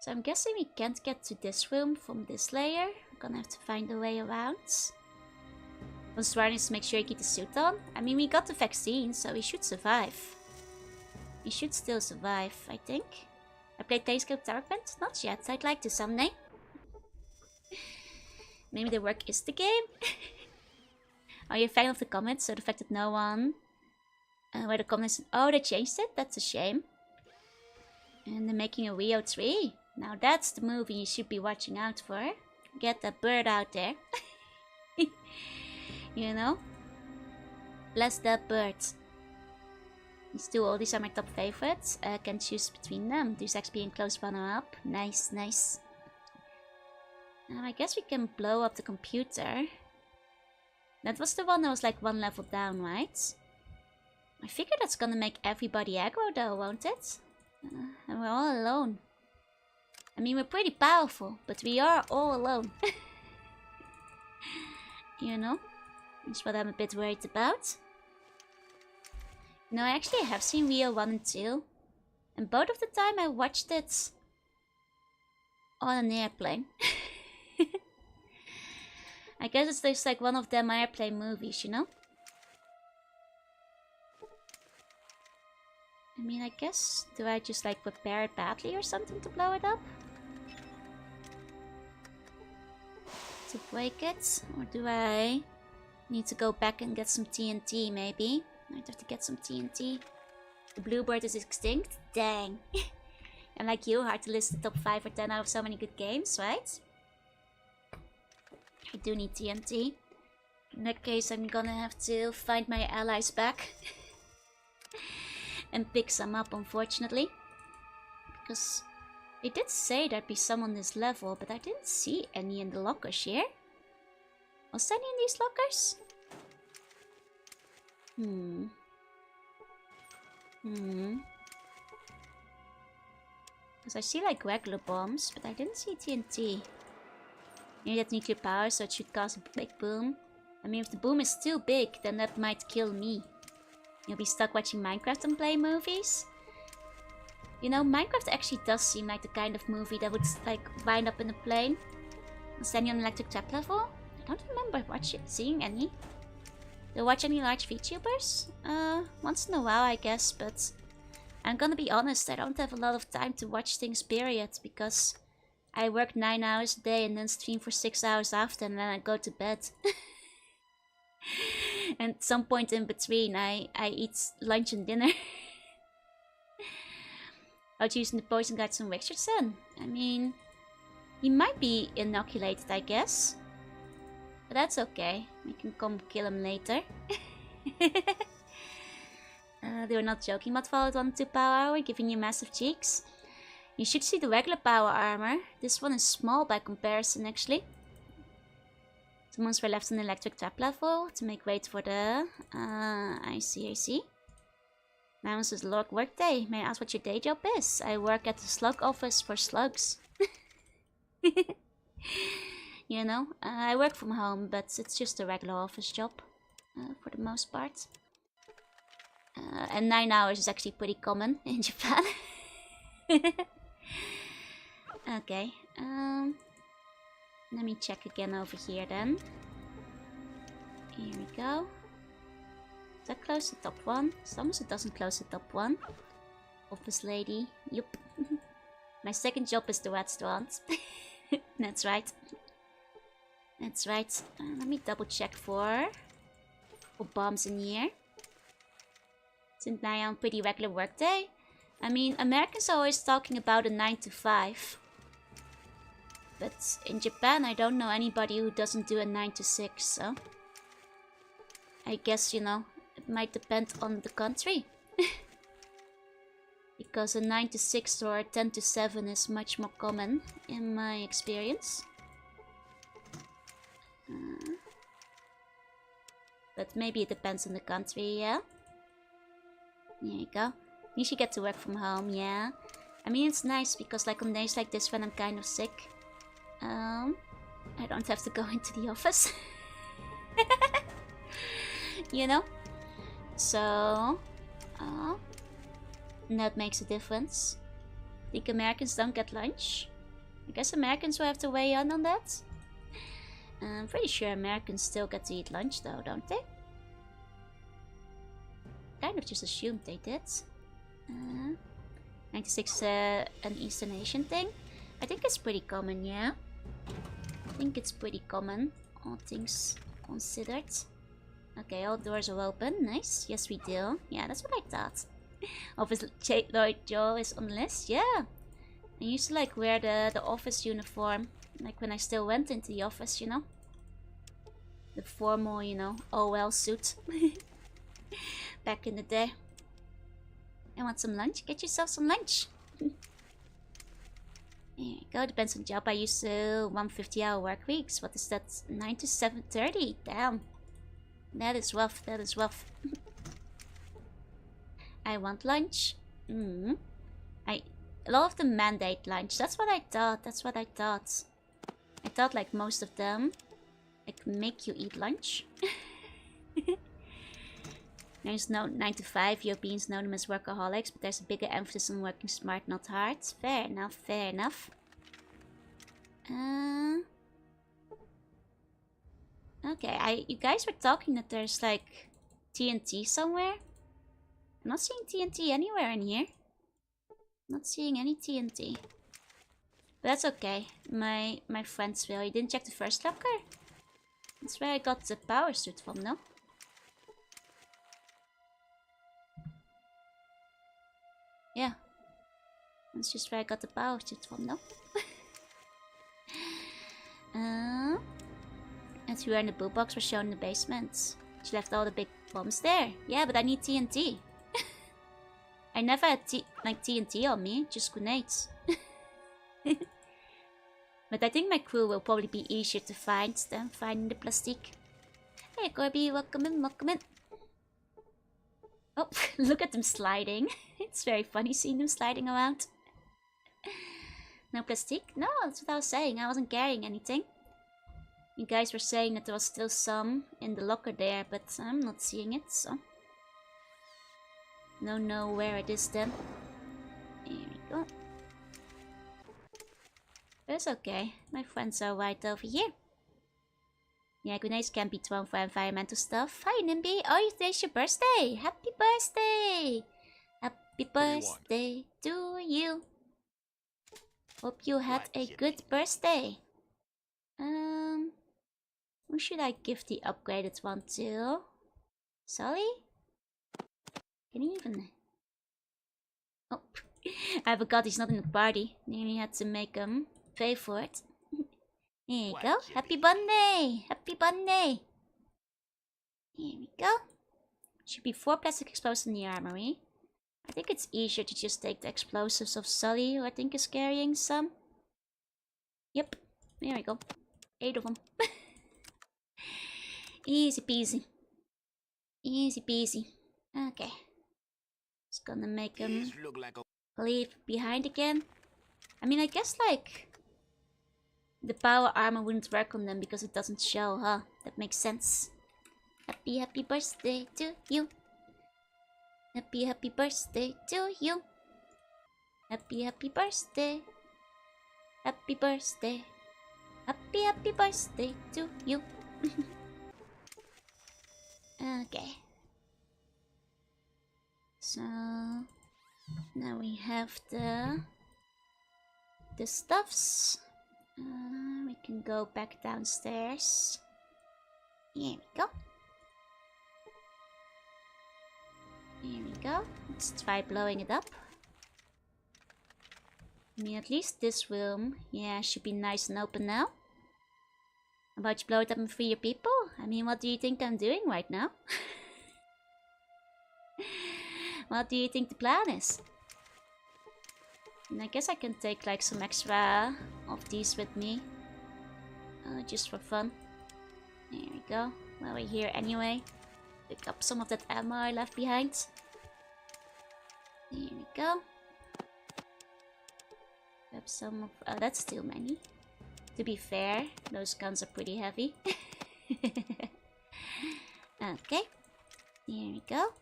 So I'm guessing we can't get to this room from this layer. I'm gonna have to find a way around. One swearing is to make sure you keep the suit on. I mean, we got the vaccine, so we should survive. We should still survive, I think. I played Planescape Torment? Not yet. I'd like to someday. Maybe the work is the game? Are you a fan of the comments? So the fact that no one... where the comments... Oh, they changed it? That's a shame. And they're making a Rio 3. Now that's the movie you should be watching out for. Get that bird out there. You know? Bless that bird. These two oldies are my top favorites. I can choose between them. Deus Ex being close runner-up. Nice, nice. I guess we can blow up the computer. That was the one that was like one level down, right? I figure that's gonna make everybody aggro though, won't it? And we're all alone. I mean, we're pretty powerful, but we are all alone. You know? That's what I'm a bit worried about. No, I actually have seen Rio 1 and 2. And both of the time I watched it on an airplane. I guess it's just like one of them airplane movies, you know? I mean, I guess, do I just like prepare it badly or something to blow it up? To break it? Or do I need to go back and get some TNT maybe? I'd have to get some TNT. The bluebird is extinct? Dang. And like you, hard to list the top 5 or 10 out of so many good games, right? I do need TNT. In that case, I'm gonna have to find my allies back. And pick some up, unfortunately. Because it did say there'd be some on this level, but I didn't see any in the lockers here. Was there any in these lockers? Because I see like regular bombs, but I didn't see TNT. Maybe that's nuclear power, so it should cause a big boom. I mean, if the boom is too big, then that might kill me. You'll be stuck watching Minecraft and play movies. You know, Minecraft actually does seem like the kind of movie that would like wind up in a plane. Standing on an electric trap level? I don't remember seeing any. Do you watch any large VTubers? Once in a while I guess, but I'm gonna be honest, I don't have a lot of time to watch things, period, because I work 9 hours a day and then stream for 6 hours after and then I go to bed. And at some point in between I eat lunch and dinner. Out using the poison guards on Richardson. I mean, he might be inoculated, I guess. But that's okay. We can come kill him later. They were not joking about followed 1 2 power armor, giving you massive cheeks. You should see the regular power armor. This one is small by comparison, actually. Some ones were left on the electric trap level to make way for the... I see. Now this is Lord Workday. May I ask what your day job is? I work at the slug office for slugs. You know, I work from home, but it's just a regular office job. For the most part. And 9 hours is actually pretty common in Japan. Okay. Let me check again over here then. Here we go. Does that close the top one? As long as it doesn't close the top one. Office lady. Yup. My second job is the restaurant. That's right. That's right. Let me double check for bombs in here. Isn't now on pretty regular workday? I mean, Americans are always talking about a 9 to 5. But in Japan, I don't know anybody who doesn't do a 9 to 6, so... I guess, you know, it might depend on the country. Because a 9 to 6 or a 10 to 7 is much more common, in my experience. But maybe it depends on the country, yeah? There you go. You should get to work from home, yeah. I mean, it's nice because like on days like this when I'm kind of sick, I don't have to go into the office. You know? So, that makes a difference. I think Americans don't get lunch. I guess Americans will have to weigh in on that. I'm pretty sure Americans still get to eat lunch though, don't they? Kind of just assumed they did. 96 an Eastern Asian thing. I think it's pretty common, yeah. I think it's pretty common, all things considered. Okay, all doors are open. Nice. Yes, we do. Yeah, that's what I thought. Office Lloyd Joe is on the list. Yeah. I used to like wear the office uniform. Like when I still went into the office, you know. The formal, you know, OL suit. Back in the day. I want some lunch? Get yourself some lunch. There you go. Depends on the job. I used to 150-hour work weeks. What is that? 9 to 7:30. Damn. That is rough. That is rough. I want lunch. A lot of them mandate lunch. That's what I thought. That's what I thought. I thought like most of them like make you eat lunch. There's no 9 to 5. Europeans know them as workaholics, but there's a bigger emphasis on working smart, not hard. Fair enough, fair enough. Okay, you guys were talking that there's like TNT somewhere. I'm not seeing TNT anywhere in here. Not seeing any TNT. But that's okay. My friends will. You didn't check the first locker? That's where I got the power suit from, no? Yeah. That's just where I got the power suit from, no? And we were in the blue box, we're shown in the basement. She left all the big bombs there. Yeah, but I need TNT. I never had TNT on me, just grenades. But I think my crew will probably be easier to find than finding the plastic. Hey Corby, welcome in, welcome in. Oh, look at them sliding. It's very funny seeing them sliding around. No plastic? No, that's what I was saying. I wasn't carrying anything. You guys were saying that there was still some in the locker there, but I'm not seeing it, so... Don't know where it is then. Here we go. That's okay. My friends are right over here. Yeah, grenades can be thrown for environmental stuff. Hi, Nimby. Oh, today's your birthday. Happy birthday. Happy birthday to you. Hope you had a good birthday. Who should I give the upgraded one to? Sully? Can he even... Oh, I forgot he's not in the party. Nearly had to make him pay for it. Here you go. Happy birthday! Happy birthday! Here we go. Should be 4 plastic explosives in the armory. I think it's easier to just take the explosives of Sully, who I think is carrying some. Yep. There we go. 8 of them. Easy peasy. Easy peasy. Okay. Just gonna make him leave behind again. I mean, I guess like the power armor wouldn't work on them because it doesn't show, huh? That makes sense. Happy birthday to you. Happy birthday to you. Happy birthday. Happy birthday. Happy birthday to you. Okay. So now we have the stuffs. We can go back downstairs. Here we go. Here we go. Let's try blowing it up. I mean, at least this room, yeah, should be nice and open now. How about you blow it up and free your people? I mean, what do you think I'm doing right now? What do you think the plan is? And I guess I can take like some extra of these with me. Just for fun. There we go. While we're here anyway. Pick up some of that ammo I left behind. There we go. Grab some of... Oh, that's too many. To be fair, those guns are pretty heavy. Okay. There we go.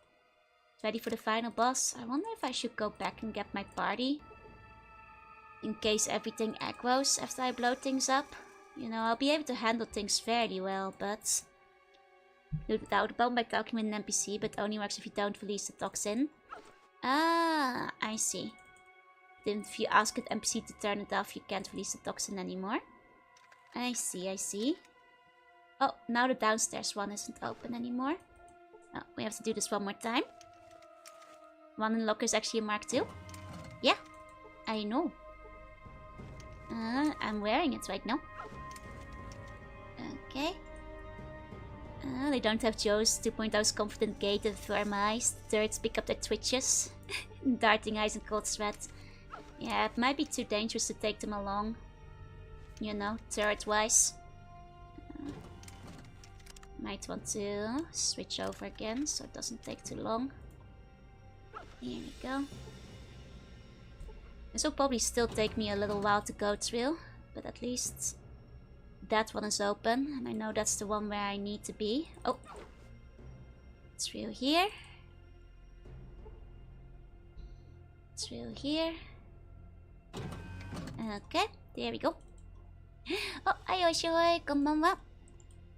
Ready for the final boss. I wonder if I should go back and get my party. In case everything aggroes after I blow things up. You know, I'll be able to handle things fairly well, but... Loot without a bomb by talking with an NPC, but only works if you don't release the toxin. Ah, I see. Then if you ask an NPC to turn it off, you can't release the toxin anymore. I see, I see. Oh, now the downstairs one isn't open anymore. Oh, we have to do this one more time. One unlocker is actually a Mark II. Yeah, I know. I'm wearing it right now. Okay. They don't have Joe's 2.0's confident gait and firm eyes. The turrets pick up their twitches. Darting eyes and cold sweat. Yeah, it might be too dangerous to take them along. You know, turret-wise. Might want to switch over again so it doesn't take too long. Here we go. This will probably still take me a little while to go through, but at least that one is open, and I know that's the one where I need to be. Oh, through here. Through here. Okay, there we go. Oh, hi Oshihoi, konbanwa.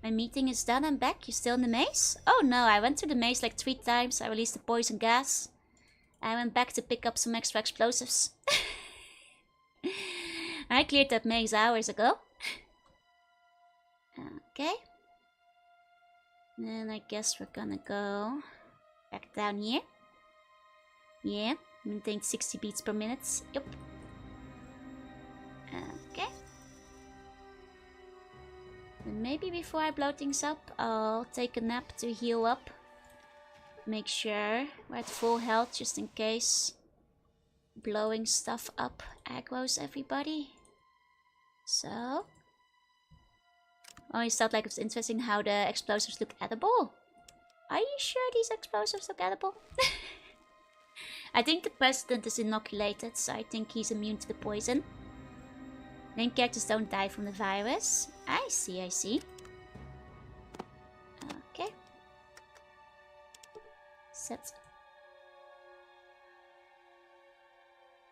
My meeting is done, I'm back. You still in the maze? Oh no, I went through the maze like 3 times. I released the poison gas. I went back to pick up some extra explosives. I cleared that maze hours ago. Okay. Then I guess we're gonna go back down here. Yeah, maintain 60 beats per minute. Yep. Okay. And maybe before I blow things up, I'll take a nap to heal up. Make sure we're at full health just in case blowing stuff up aggroes everybody. So... always felt like it was interesting how the explosives look edible. Are you sure these explosives look edible? I think the president is inoculated, so I think he's immune to the poison. Main characters don't die from the virus. I see, I see. Okay. Set.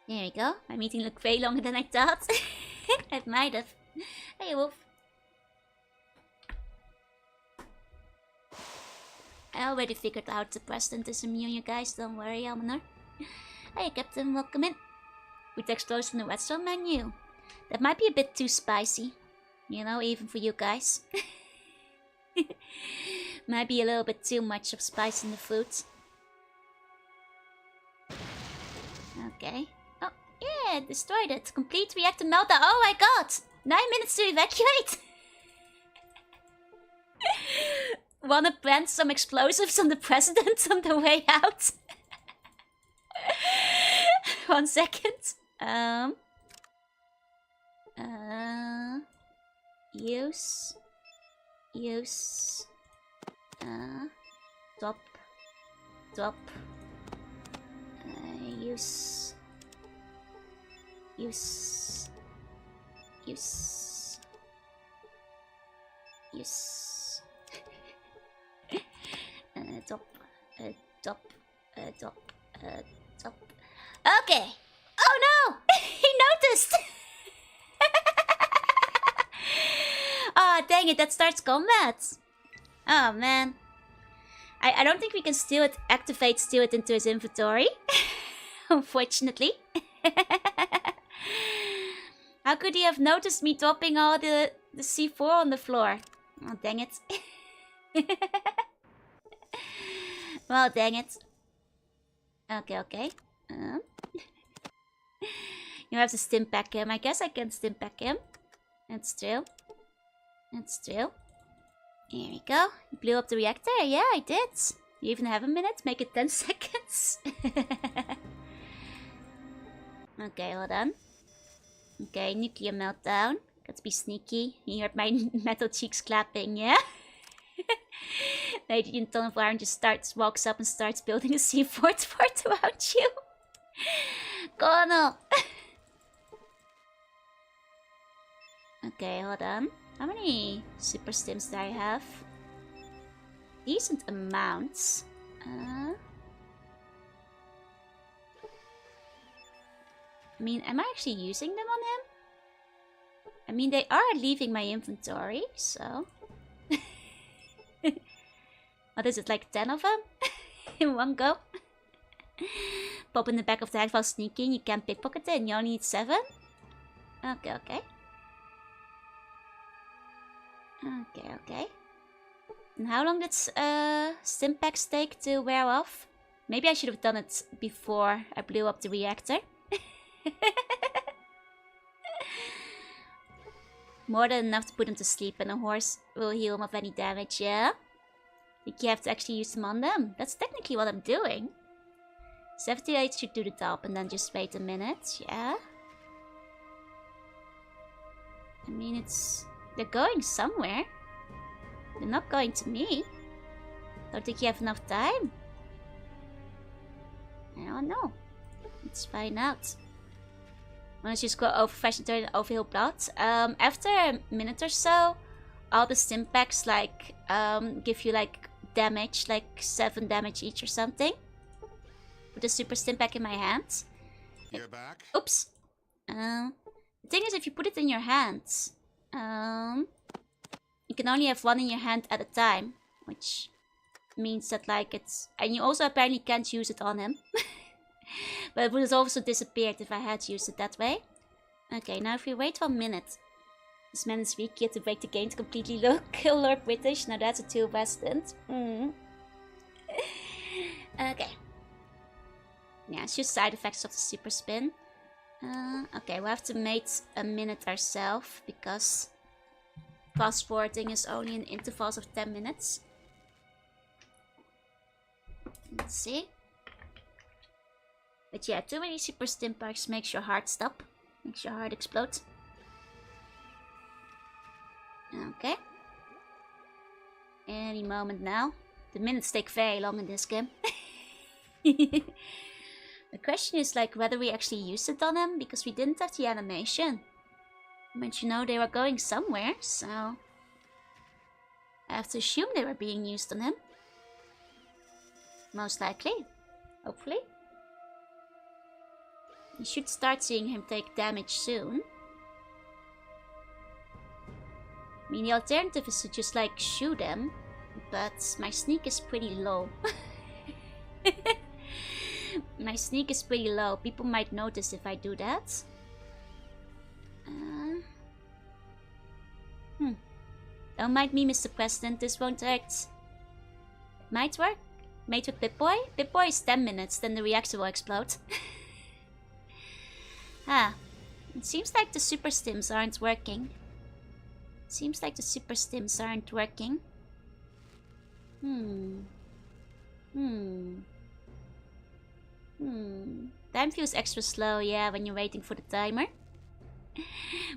There we go. My meeting looked way longer than I thought. It might have. Hey, Wolf. I already figured out the president is immune, you guys. Don't worry, Almanor. Hey, Captain. Welcome in. With the explosion in the restaurant menu. That might be a bit too spicy. You know, even for you guys. Might be a little bit too much of spice in the food. Okay. Oh, yeah, destroyed it. Complete reactor meltdown. Oh my god! 9 minutes to evacuate! Wanna plant some explosives on the president on the way out? 1 second. Use. Drop. Use. Drop. Okay. Oh no! He noticed! Oh, dang it, that starts combat. Oh, man. I don't think we can steal it into his inventory. Unfortunately. How could he have noticed me dropping all the C4 on the floor? Oh, dang it. Well, dang it. Okay. You have to stim pack him. I guess I can stim pack him. That's true. Here we go. You blew up the reactor? Yeah, I did. You even have a minute? Make it 10 seconds. Okay, hold on. Okay, nuclear meltdown. Got to be sneaky. You heard my metal cheeks clapping, yeah? Lady Ton of Iron just walks up and starts building a C4 fort around you. Kono! Okay, hold on. How many super stims do I have? Decent amounts. I mean, am I actually using them on him? I mean, they are leaving my inventory, so... What is it, like 10 of them? In one go? Pop in the back of the head while sneaking, you can't pickpocket it and you only need 7? Okay. And how long did stim packs take to wear off? Maybe I should have done it before I blew up the reactor. More than enough to put him to sleep, and a horse will heal him of any damage, yeah? I think you have to actually use them on them. That's technically what I'm doing. 78 should do the top, and then just wait a minute, yeah? I mean, they're going somewhere. They're not going to me. Don't think you have enough time. I don't know. Let's find out. Let's just go over fresh and turn overheal blood. After a minute or so, all the stim packs like give you like damage, like 7 damage each or something. With a super stim pack in my hand. You're back. Oops. The thing is, if you put it in your hands, you can only have one in your hand at a time, which means that like it's, and you also apparently can't use it on him. But it would have also disappeared if I had used it that way. Okay, now if we wait 1 minute. This man is weak, you have to break the game to completely kill Lord British. Now that's a 2 Westland. Okay. Yeah, it's just side effects of the super spin. Okay, we'll have to wait a minute ourselves, because fast forwarding is only in intervals of 10 minutes. Let's see. But yeah, too many super stim packs makes your heart stop. Makes your heart explode. Okay. Any moment now. The minutes take very long in this game. The question is like whether we actually used it on him, because we didn't have the animation. But you know, they were going somewhere, so I have to assume they were being used on him. Most likely. Hopefully. You should start seeing him take damage soon. I mean, the alternative is to just like shoot him, but my sneak is pretty low. My sneak is pretty low. People might notice if I do that. Don't mind me, Mr. President. This won't hurt. Might work. Mate with Pip-Boy? Pip-Boy is 10 minutes, then the reactor will explode. It seems like the super stims aren't working. Time feels extra slow, yeah, when you're waiting for the timer.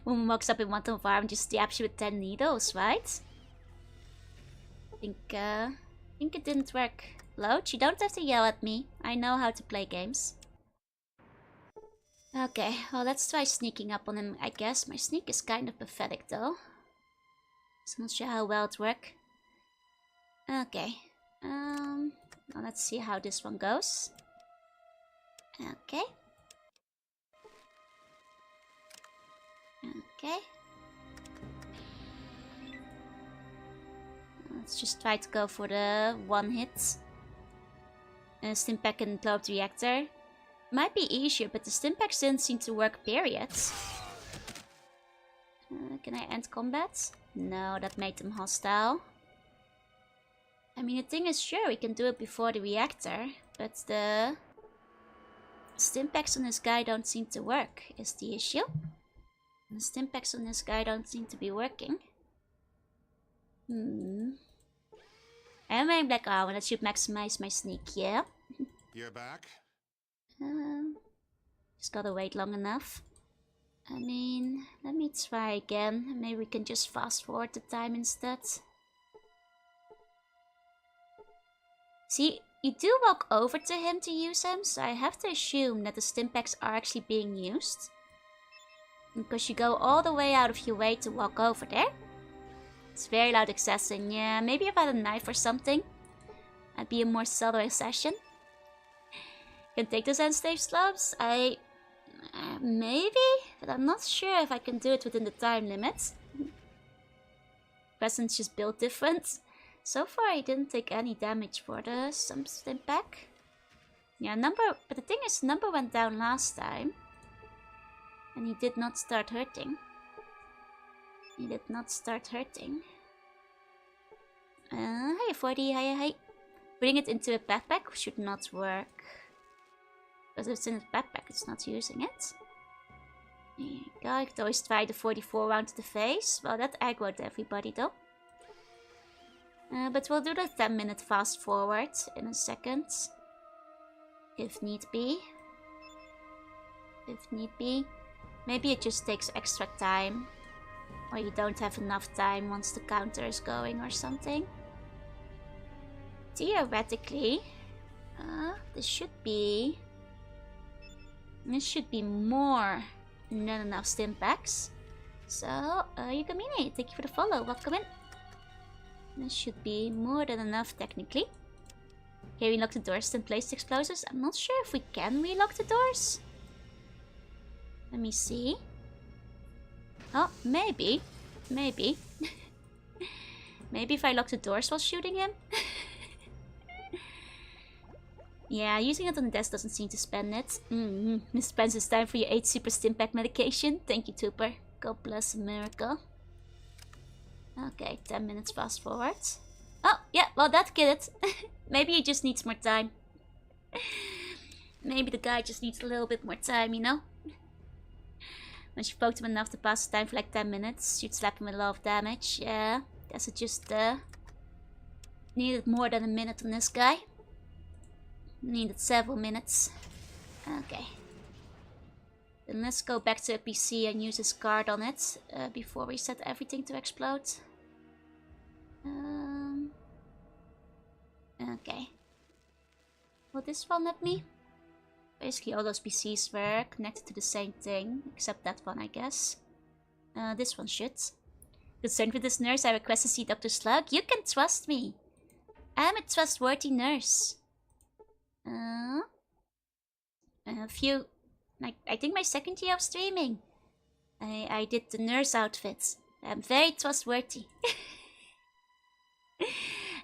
Woman walks up in one of arm and just stabs you with 10 needles, right? I think it didn't work. Loach, you don't have to yell at me. I know how to play games. Okay, well, let's try sneaking up on him, I guess. My sneak is kind of pathetic, though. So I'm not sure how well it works. Okay. Well, let's see how this one goes. Okay. Okay. Let's just try to go for the 1 hit. Stimpack and blow up the reactor. Might be easier, but the Stimpacks didn't seem to work, period. Can I end combat? No, that made them hostile. I mean, the thing is, sure, we can do it before the reactor, but the Stimpacks on this guy don't seem to work, is the issue. The Stimpacks on this guy don't seem to be working. I'm wearing black armor, that should maximize my sneak, yeah? You're back? Just gotta wait long enough. I mean, let me try again. Maybe we can just fast forward the time instead. See, you do walk over to him to use him, so I have to assume that the Stimpacks are actually being used. Because you go all the way out of your way to walk over there. It's very loud accessing. Yeah, maybe if I had a knife or something, I'd be a more subtle accession. Can take those end-stage slabs? Maybe? But I'm not sure if I can do it within the time limit. Present's just built different. So far I didn't take any damage for the Stimpack. Yeah, but the thing is, number went down last time. And he did not start hurting. Hi 40, hi. Putting it into a backpack should not work. Because if it's in a backpack, it's not using it. There you go. I could always try the 44 round to the face. Well, that aggroed everybody though. But we'll do the 10-minute fast forward in a second. If need be. If need be. Maybe it just takes extra time. Or you don't have enough time once the counter is going or something. Theoretically, this should be more than enough stim packs. So, Yukamine, thank you for the follow. Welcome in. This should be more than enough technically. Can we lock the doors and place the explosives? I'm not sure if we can relock the doors. Let me see. Oh, maybe. Maybe. Maybe if I lock the doors while shooting him. Yeah, using it on the desk doesn't seem to spend it. Mr. Pence, it's time for your 8 super stim pack medication. Thank you, Tooper. God bless America. Okay, 10 minutes fast forward. Oh, yeah, well that killed it. Maybe he just needs more time. Maybe the guy just needs a little bit more time, you know? Once you poked him enough to pass the time for like 10 minutes, you'd slap him with a lot of damage. Yeah, guess it just needed more than a minute on this guy. Needed several minutes. Okay. Then let's go back to a PC and use his card on it before we set everything to explode. Okay. Will this one let me? Basically all those PCs were connected to the same thing, except that one I guess. This one should. Concerned with this nurse, I request to see Dr. Slug. You can trust me. I am a trustworthy nurse. I think my second year of streaming, I did the nurse outfit. I'm very trustworthy.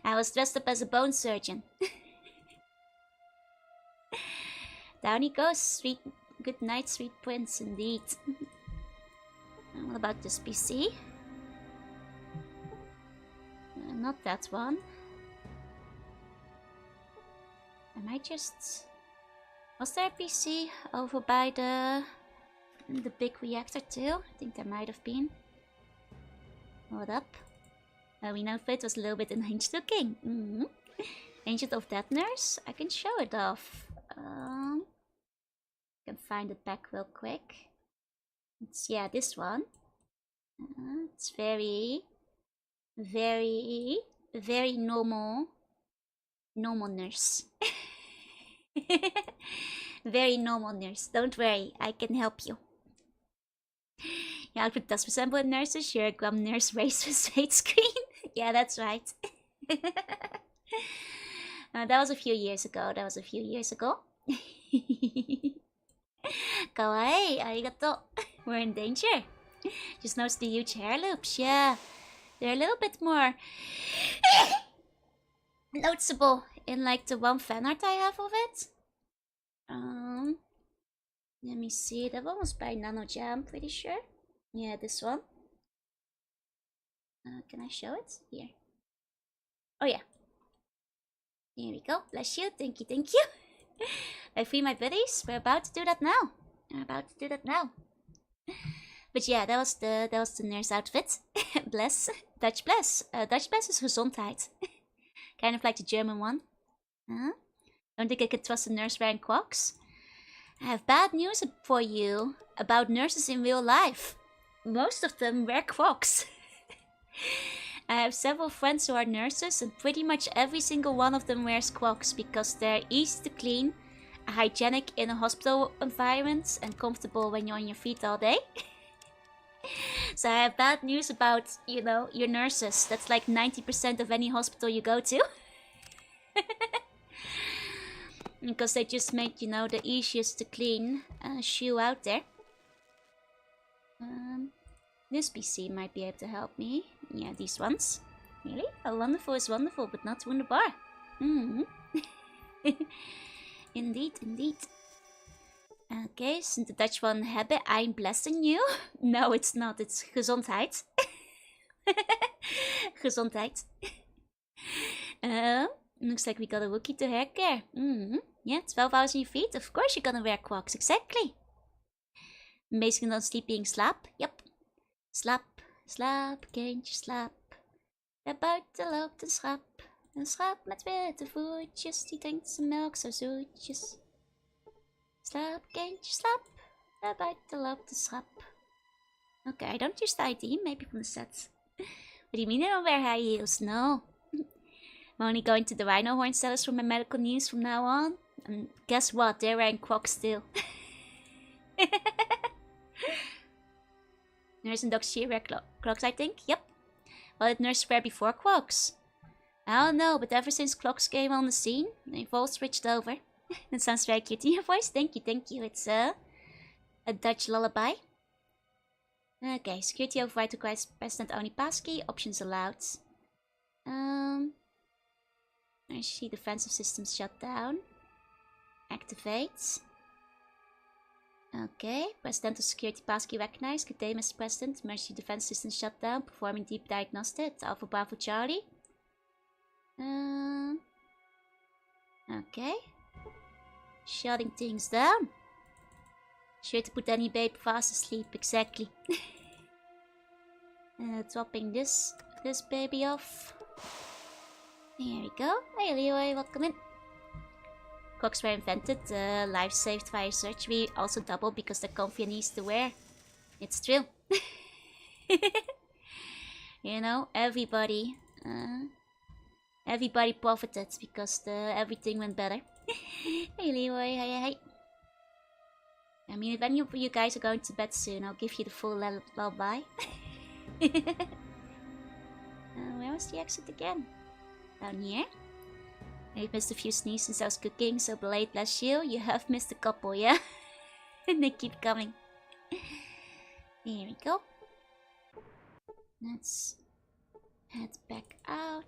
I was dressed up as a bone surgeon. Down he goes, sweet. Good night, sweet prince, indeed. What about this PC? Not that one. Am I just... Was there a PC over by the big reactor too? I think there might have been. Hold up. We know it was a little bit enhanced looking. Ancient of that nurse? I can show it off. I can find it back real quick. It's, yeah, this one. It's very normal nurse. Very normal nurse. Don't worry, I can help you. Your outfit does resemble a nurse's. You're a glum nurse raised with straight screen. Yeah, that's right. That was a few years ago. Kawaii, arigato. We're in danger. Just notice the huge hair loops. Yeah, they're a little bit more noticeable in like the one fan art I have of it. Let me see. That one was by Nano Jam, pretty sure. Yeah, this one. Can I show it? Here. Oh yeah. Here we go. Bless you. Thank you. Thank you. I free my buddies. We're about to do that now. But yeah, that was the nurse outfit. Bless. Dutch bless. Dutch bless is gezondheid. Kind of like the German one. Don't think I could trust a nurse wearing Crocs? I have bad news for you about nurses in real life. Most of them wear Crocs. I have several friends who are nurses and pretty much every single one of them wears Crocs because they're easy to clean, hygienic in a hospital environment, and comfortable when you're on your feet all day. So I have bad news about, you know, your nurses. That's like 90% of any hospital you go to. Because they just make, you know, the easiest to clean shoe out there. This PC might be able to help me. Yeah, these ones. Really? Oh, wonderful is wonderful, but not wunderbar. Indeed, indeed. Okay, isn't the Dutch one hebben? I'm blessing you? No, it's not. It's gezondheid. Gezondheid. Looks like we got a Wookiee to hair care. Yeah, 12 hours on your feet. Of course you're gonna wear Crocs, exactly. Basically not sleep being slap. Yep. Slap, slap, kindje slap. Naar buiten loopt een schap. Een schap met witte voetjes, die drinkt zijn melk zo zoetjes. Slap, kindje slap. Naar buiten loopt een schap. Okay, I don't use the ID, maybe from the set. What do you mean I don't wear high heels? No. I'm only going to the rhino horn sellers for my medical news from now on. And guess what? They're wearing Crocs still. Nurse and Doc Shear wear Crocs, I think. Yep. What did Nurse wear before Crocs? I don't know, but ever since Crocs came on the scene, they've all switched over. That sounds very cute in your voice. Thank you, thank you. It's a Dutch lullaby. Okay, security override requires President only passkey. Options allowed. I see defensive systems shut down. Activate. Okay, Presidential security passkey recognized. Good day, Mr. President. Emergency defense system shut down. Performing deep diagnostic. Alpha Bravo Charlie. Okay. Shutting things down. Sure to put any babe fast asleep, exactly. Dropping this baby off. Here we go. Hey Leroy, welcome in. Crocs were invented, life saved via surgery, also double because they're comfy and easy to wear. It's true. You know, everybody profited because everything went better. Hey Leroy, hey. I mean, if any of you guys are going to bed soon, I'll give you the full lullaby. Where was the exit again? Down here. I've missed a few sneezes since I was cooking, so blade bless you. You have missed a couple, yeah? And they keep coming. Here we go. Let's head back out.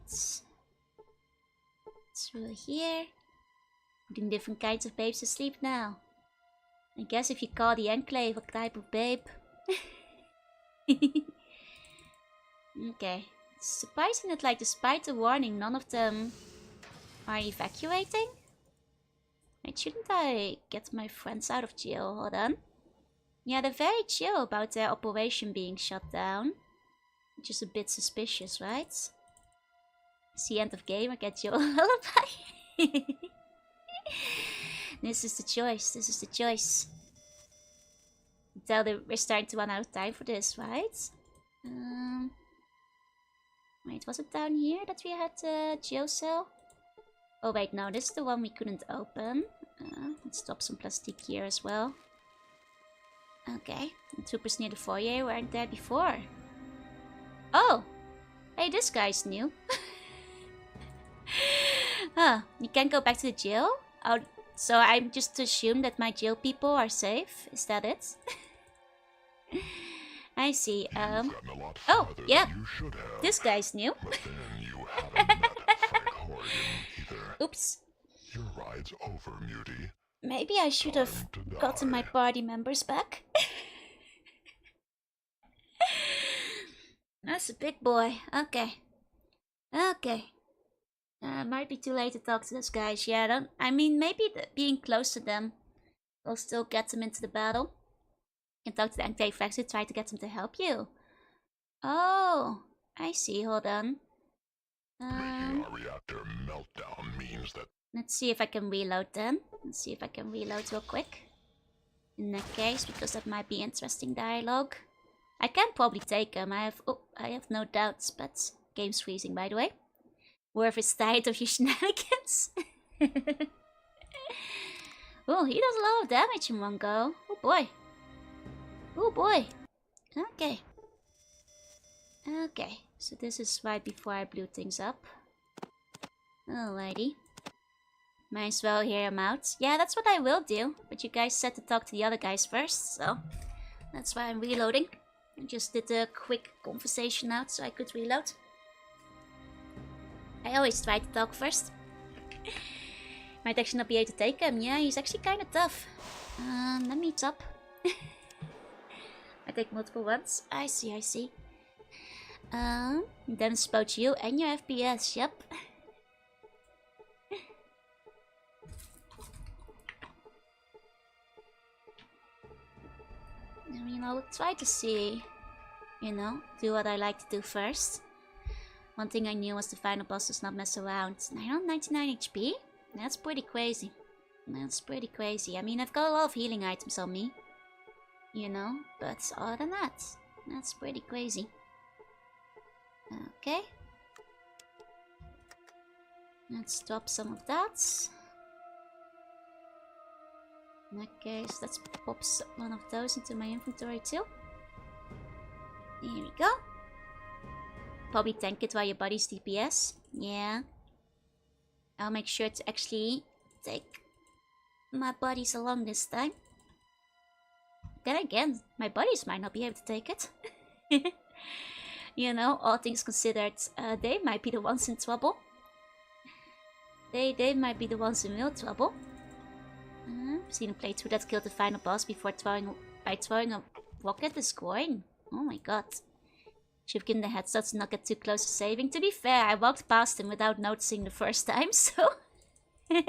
Through here. Putting different kinds of babes to sleep now. I guess if you call the Enclave a type of babe. Okay. It's surprising that, like, despite the warning, none of them are evacuating. Wait, shouldn't I get my friends out of jail? Hold on. Yeah, they're very chill about their operation being shut down. Which is a bit suspicious, right? It's the end of game, I get your lullaby. This is the choice, this is the choice. You tell that we're starting to run out of time for this, right? Wait, was it down here that we had the jail cell? Oh wait, no, this is the one we couldn't open. Let's stop some plastic here as well. Okay, the troopers near the foyer weren't there before. Oh! Hey, this guy's new. Huh, you can't go back to the jail? Oh, so I'm just to assume that my jail people are safe? Is that it? I see, oh, yeah, this guy's new. Oops. Your ride's over, Mutie. Maybe I should have gotten my party members back. That's a big boy. Okay. Okay. Might be too late to talk to those guys. Yeah, I mean, maybe being close to them will still get them into the battle. You can talk to the Enclave factor to try to get them to help you. Oh, I see. Hold on. Making a reactor meltdown means that... Let's see if I can reload then. Let's see if I can reload real quick. In that case, because that might be interesting dialogue. I can probably take him. I have no doubts, but game's freezing, by the way. Worf is tired of your shenanigans. Oh, he does a lot of damage in one go. Oh boy. Oh boy. Okay. Okay, so this is right before I blew things up. Alrighty. Might as well hear him out. Yeah, that's what I will do. But you guys said to talk to the other guys first, so that's why I'm reloading. I just did a quick conversation out so I could reload. I always try to talk first. Might actually not be able to take him. Yeah, he's actually kind of tough. Let me top. I take multiple ones. I see, I see. Then it's about you and your FPS, yep. I'll try to see, you know, do what I like to do first. One thing I knew was the final boss does not mess around. 999 HP? That's pretty crazy. That's pretty crazy. I mean, I've got a lot of healing items on me. You know, but other than that, that's pretty crazy. Okay. Let's drop some of that. In that case, let's pop one of those into my inventory too. Here we go. Probably tank it while your body's DPS. Yeah. I'll make sure to actually take my buddies along this time. Then again, my buddies might not be able to take it. You know, all things considered, they might be the ones in trouble. They might be the ones in real trouble. Seen a playthrough that killed the final boss before throwing a rock at the scoring. Oh my god. Should have given the headset to not get too close to saving. To be fair, I walked past him without noticing the first time, so... Hey,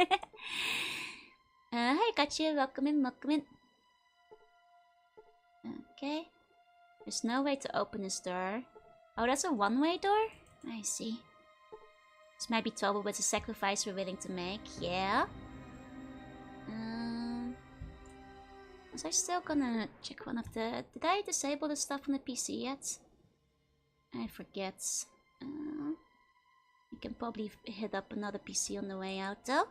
gotcha. Welcome in, welcome in. Okay. There's no way to open this door. Oh, that's a one-way door? I see. This might be trouble with the sacrifice we're willing to make. Yeah. Was I still gonna check one of the... Did I disable the stuff on the PC yet? I forget. We can probably hit up another PC on the way out though.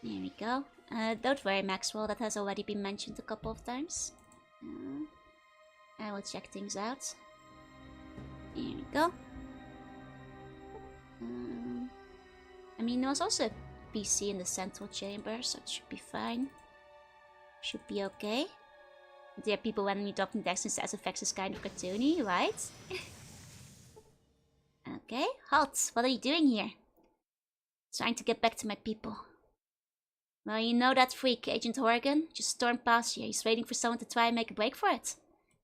There we go. Don't worry, Maxwell, that has already been mentioned a couple of times. I will check things out. There we go. I mean, there was also a PC in the central chamber, so it should be fine. Should be okay. There are people randomly dropping decks since as effects is kind of cartoony, right? Okay, halt! What are you doing here? Trying to get back to my people. Well, you know that freak, Agent Horrigan? Just stormed past here. He's waiting for someone to try and make a break for it.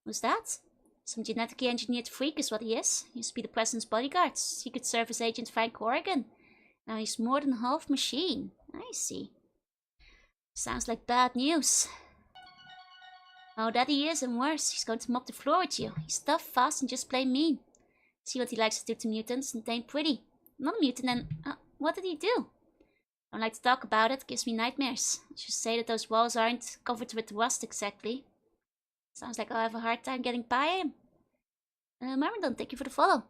Who's that? Some genetically engineered freak is what he is. He used to be the president's bodyguard. Secret Service Agent Frank Horrigan. Now he's more than half machine. I see. Sounds like bad news. Oh, that he is, and worse. He's going to mop the floor with you. He's tough, fast, and just plain mean. See what he likes to do to mutants, and ain't pretty. Not a mutant, and... what did he do? Don't like to talk about it. Gives me nightmares. I should say that those walls aren't covered with rust exactly. Sounds like I'll have a hard time getting by him. Marmondon, thank you for the follow.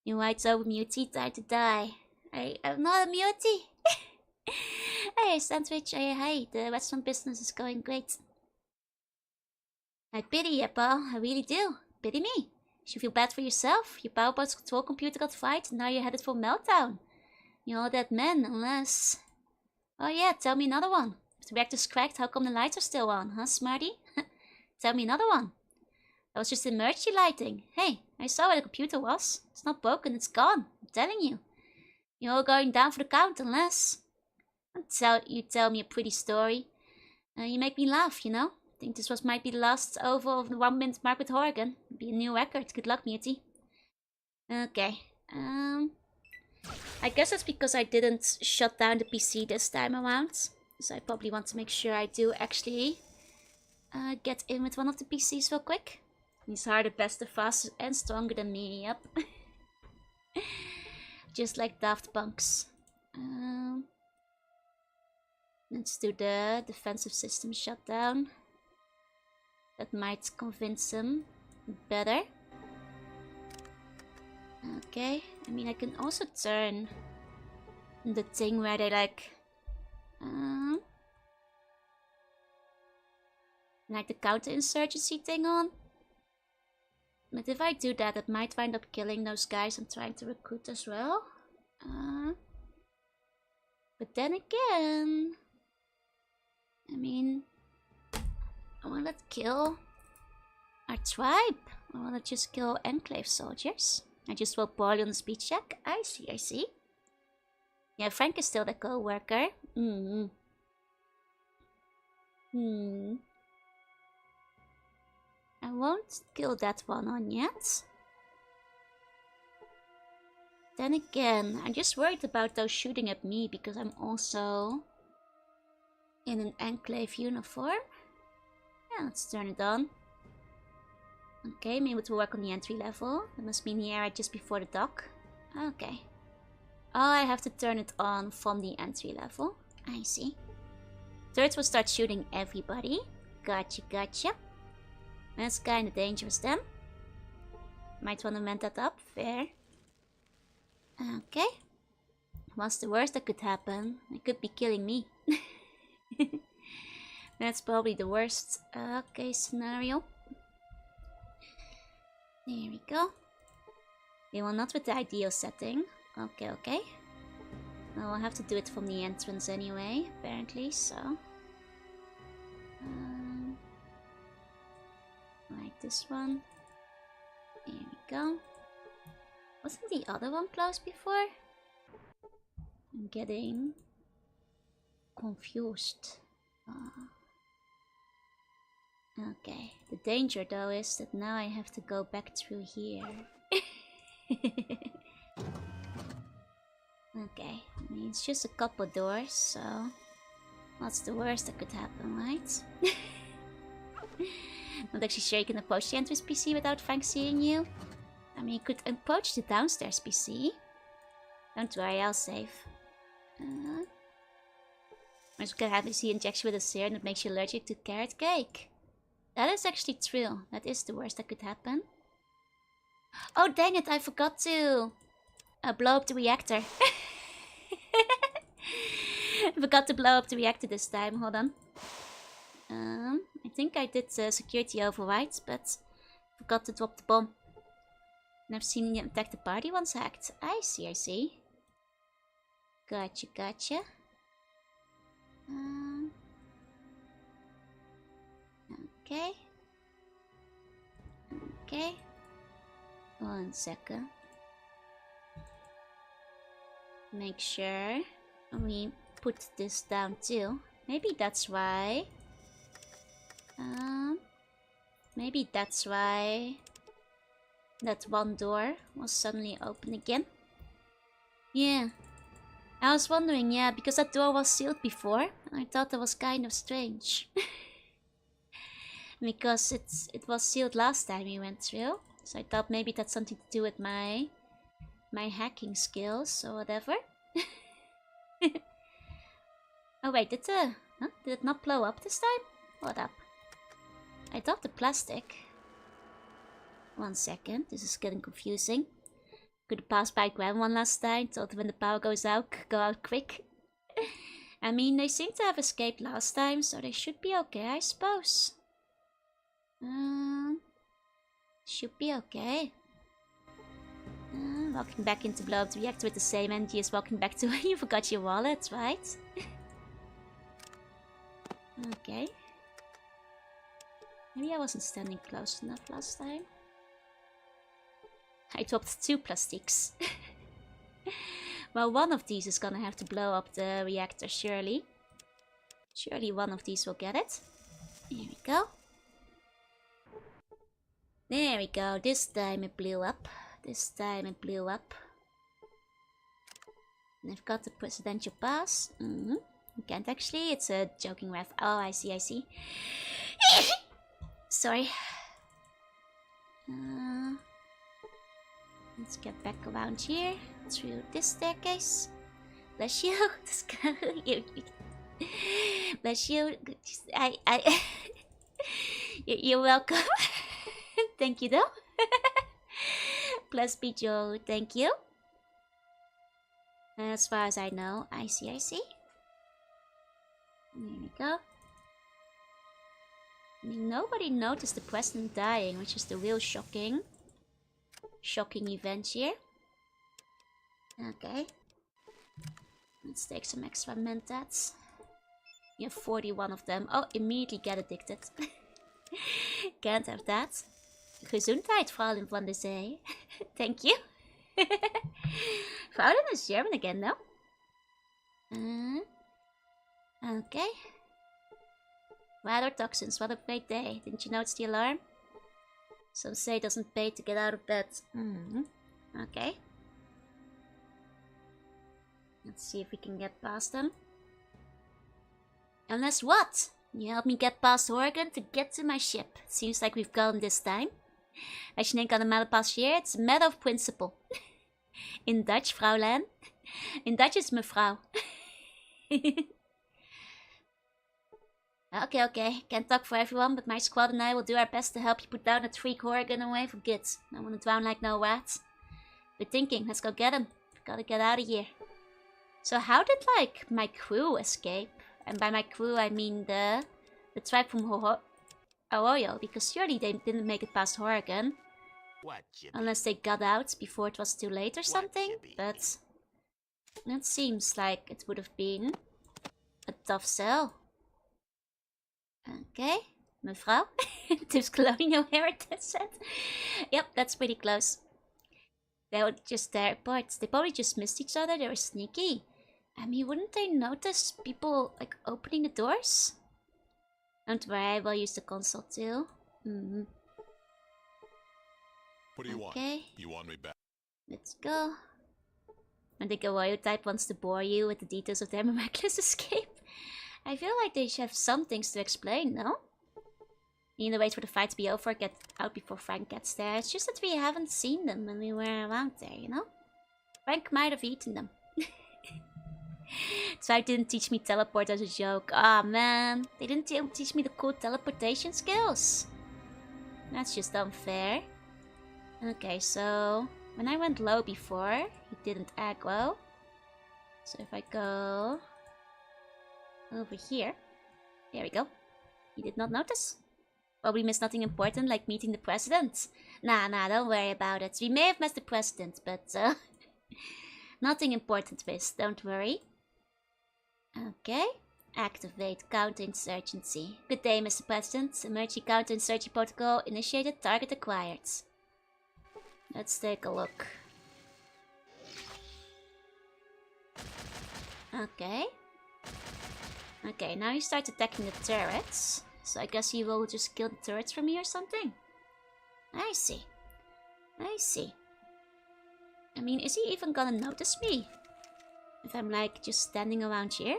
You white over mutie, time to die. I'm not a mutie. Hey, Sandwich, hey, the restaurant business is going great. I pity you, pal. I really do. Pity me. You should feel bad for yourself. Your powerboat's control computer got fired, and now you're headed for meltdown. You're all dead men, unless... Oh yeah, tell me another one. If the reactor's cracked, how come the lights are still on, huh, smarty? Tell me another one. That was just emergency lighting. Hey, I saw where the computer was. It's not broken, it's gone. I'm telling you. You're all going down for the count, unless... You tell me a pretty story. You make me laugh, you know? I think this might be the last over of the 1 minute mark with Horrigan. Be a new record. Good luck, Mutie. Okay. I guess that's because I didn't shut down the PC this time around. So I probably want to make sure I do actually get in with one of the PCs real quick. These are the best, the fastest, and stronger than me, yep. Just like Daft Punks. Let's do the defensive system shutdown. That might convince him better. Okay, I mean I can also turn the thing where they like the counterinsurgency thing on. But if I do that, it might wind up killing those guys I'm trying to recruit as well. But then again, I mean, I wanna kill our tribe. I wanna just kill Enclave soldiers. I just rolled poorly on the speed check. I see, I see. Yeah, Frank is still the co-worker. I won't kill that one on yet. Then again, I'm just worried about those shooting at me because I'm also in an Enclave uniform. Yeah, let's turn it on. Okay, maybe it will work on the entry level. It must be in the area just before the dock. Okay. Oh, I have to turn it on from the entry level. I see. Turrets will start shooting everybody. Gotcha, gotcha. That's kinda dangerous then. Might want to mend that up. Fair. Okay. What's the worst that could happen? It could be killing me. That's probably the worst scenario. There we go. Okay, well, not with the ideal setting. Okay, okay. Well, I'll have to do it from the entrance anyway, apparently, so. Like this one. There we go. Wasn't the other one closed before? I'm getting confused. Okay, the danger though is that now I have to go back through here. Okay, I mean it's just a couple doors, so what's the worst that could happen, right? Not actually sure you can approach the entrance PC without Frank seeing you. I mean, you could approach the downstairs PC. Don't worry, I'll save. You can have a C injection with a serum that makes you allergic to carrot cake. That is actually true. That is the worst that could happen. Oh, dang it, I forgot to blow up the reactor. I forgot to blow up the reactor this time. Hold on. I think I did security overrides, but forgot to drop the bomb. And I've seen you attack the party once hacked. I see, I see. Gotcha, gotcha. Okay. Okay. 1 second. Make sure we put this down too. Maybe that's why. Maybe that's why that one door was suddenly open again. Yeah. I was wondering, yeah, because that door was sealed before, and I thought that was kind of strange. Because it was sealed last time we went through, so I thought maybe that's something to do with my hacking skills or whatever. Oh wait, did it not blow up this time? What up? I dropped the plastic. 1 second, this is getting confusing. Could have passed by Gran one last time, thought when the power goes out, go out quick. I mean, they seem to have escaped last time, so they should be okay, I suppose. Should be okay. Walking back in to blow up the reactor with the same energy as walking back to when you forgot your wallet, right? Okay. Maybe I wasn't standing close enough last time. I dropped 2 plastics. Well, one of these is gonna have to blow up the reactor, surely. Surely one of these will get it. Here we go. There we go. This time it blew up. This time it blew up. And I've got the presidential pass. You can't actually. It's a joking ref. Oh, I see, I see. Sorry. Let's get back around here. Through this staircase. Bless you. Bless you. You're welcome. Thank you though. Plus be Joe, thank you. As far as I know, I see, I see. There we go. I mean, nobody noticed the president dying, which is the real shocking event here. Okay. Let's take some extra mentats. You have 41 of them. Oh, immediately get addicted. Can't have that. Gesundheit, Fraulein van der Zee. Thank you. Fraulein is German again, though. Okay. Radar toxins, what a great day. Didn't you notice the alarm? Some say it doesn't pay to get out of bed. Okay. Let's see if we can get past them. Unless what? You help me get past Horrigan to get to my ship. Seems like we've got him this time. Als je denkt aan een matter passagier, it's a matter of principle. In Dutch, vrouwlen. In Dutch is mevrouw. Okay. Can't talk for everyone, but my squad and I will do our best to help you put down that freak Horrigan away for good. I want to drown like no rat. We're thinking, let's go get him. Gotta get out of here. So how did, like, my crew escape? And by my crew, I mean the tribe from Arroyo, because surely they didn't make it past Horrigan. Unless they got out before it was too late or something. But it seems like it would have been a tough sell. Okay, mevrouw. There's colonial heritage set. Yep, that's pretty close. They were just airports. They probably just missed each other. They were sneaky. I mean, wouldn't they notice people, like, opening the doors? Don't worry, I will use the console too. What do you want? You want me back? Let's go. I think a warrior type wants to bore you with the details of their miraculous escape. I feel like they should have some things to explain, no? You need to wait for the fight to be over, get out before Frank gets there. It's just that we haven't seen them when we were around there, you know? Frank might have eaten them. So I didn't teach me teleport as a joke. Ah, man. They didn't teach me the cool teleportation skills. That's just unfair. Okay, so when I went low before, he didn't aggro. So if I go over here, there we go. He did not notice. Probably missed nothing important like meeting the president. Nah, don't worry about it. We may have missed the president, but nothing important missed, don't worry. Okay. Activate counterinsurgency. Good day, Mr. President. Emergency counterinsurgency protocol initiated. Target acquired. Let's take a look. Okay. Okay, now you start attacking the turrets. So I guess you will just kill the turrets from me or something? I see. I mean, is he even gonna notice me? If I'm like just standing around here?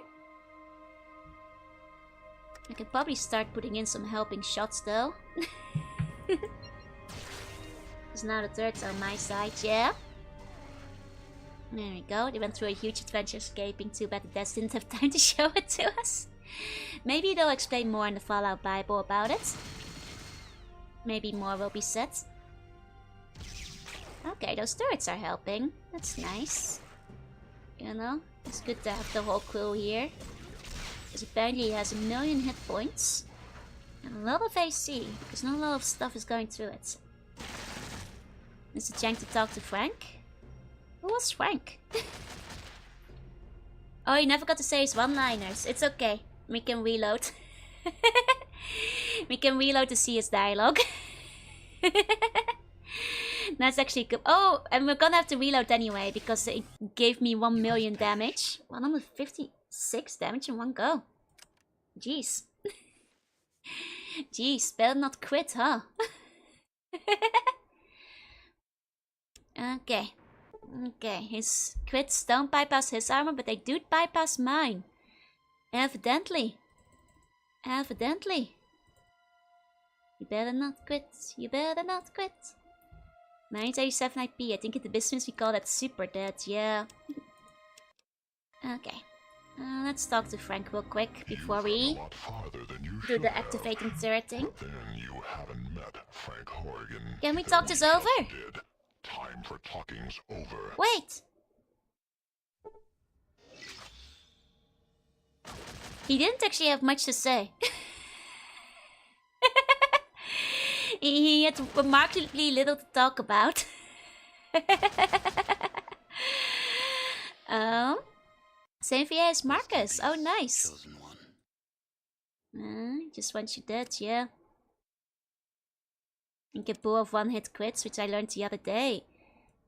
I can probably start putting in some helping shots though. Because now the turrets are on my side, yeah? There we go, they went through a huge adventure escaping. Too bad the devs didn't have time to show it to us. Maybe they'll explain more in the Fallout Bible about it. Maybe more will be said. Okay, those turrets are helping. That's nice. You know, it's good to have the whole crew here. Because apparently he has 1 million hit points. And a lot of AC, because not a lot of stuff is going through it. Mr. Chang to talk to Frank? Who was Frank? Oh, he never got to say his one-liners. It's okay. We can reload. We can reload to see his dialogue. That's actually good. Oh, and we're gonna have to reload anyway because it gave me 1 million damage. 156 damage in one go. Jeez. Jeez, better not quit, huh? Okay. Okay, his crits don't bypass his armor, but they do bypass mine. Evidently. You better not quit. You better not quit. 987 IP. I think in the business we call that super dead, yeah. Okay. Let's talk to Frank real quick before we do the activating turret thing. You haven't met Frank Horrigan. Can we talk this over? Time for talking's over. Wait! He didn't actually have much to say. He had remarkably little to talk about. Same for you as Marcus. Oh, nice. Just once you dead, yeah. You can pull off one-hit crits, which I learned the other day.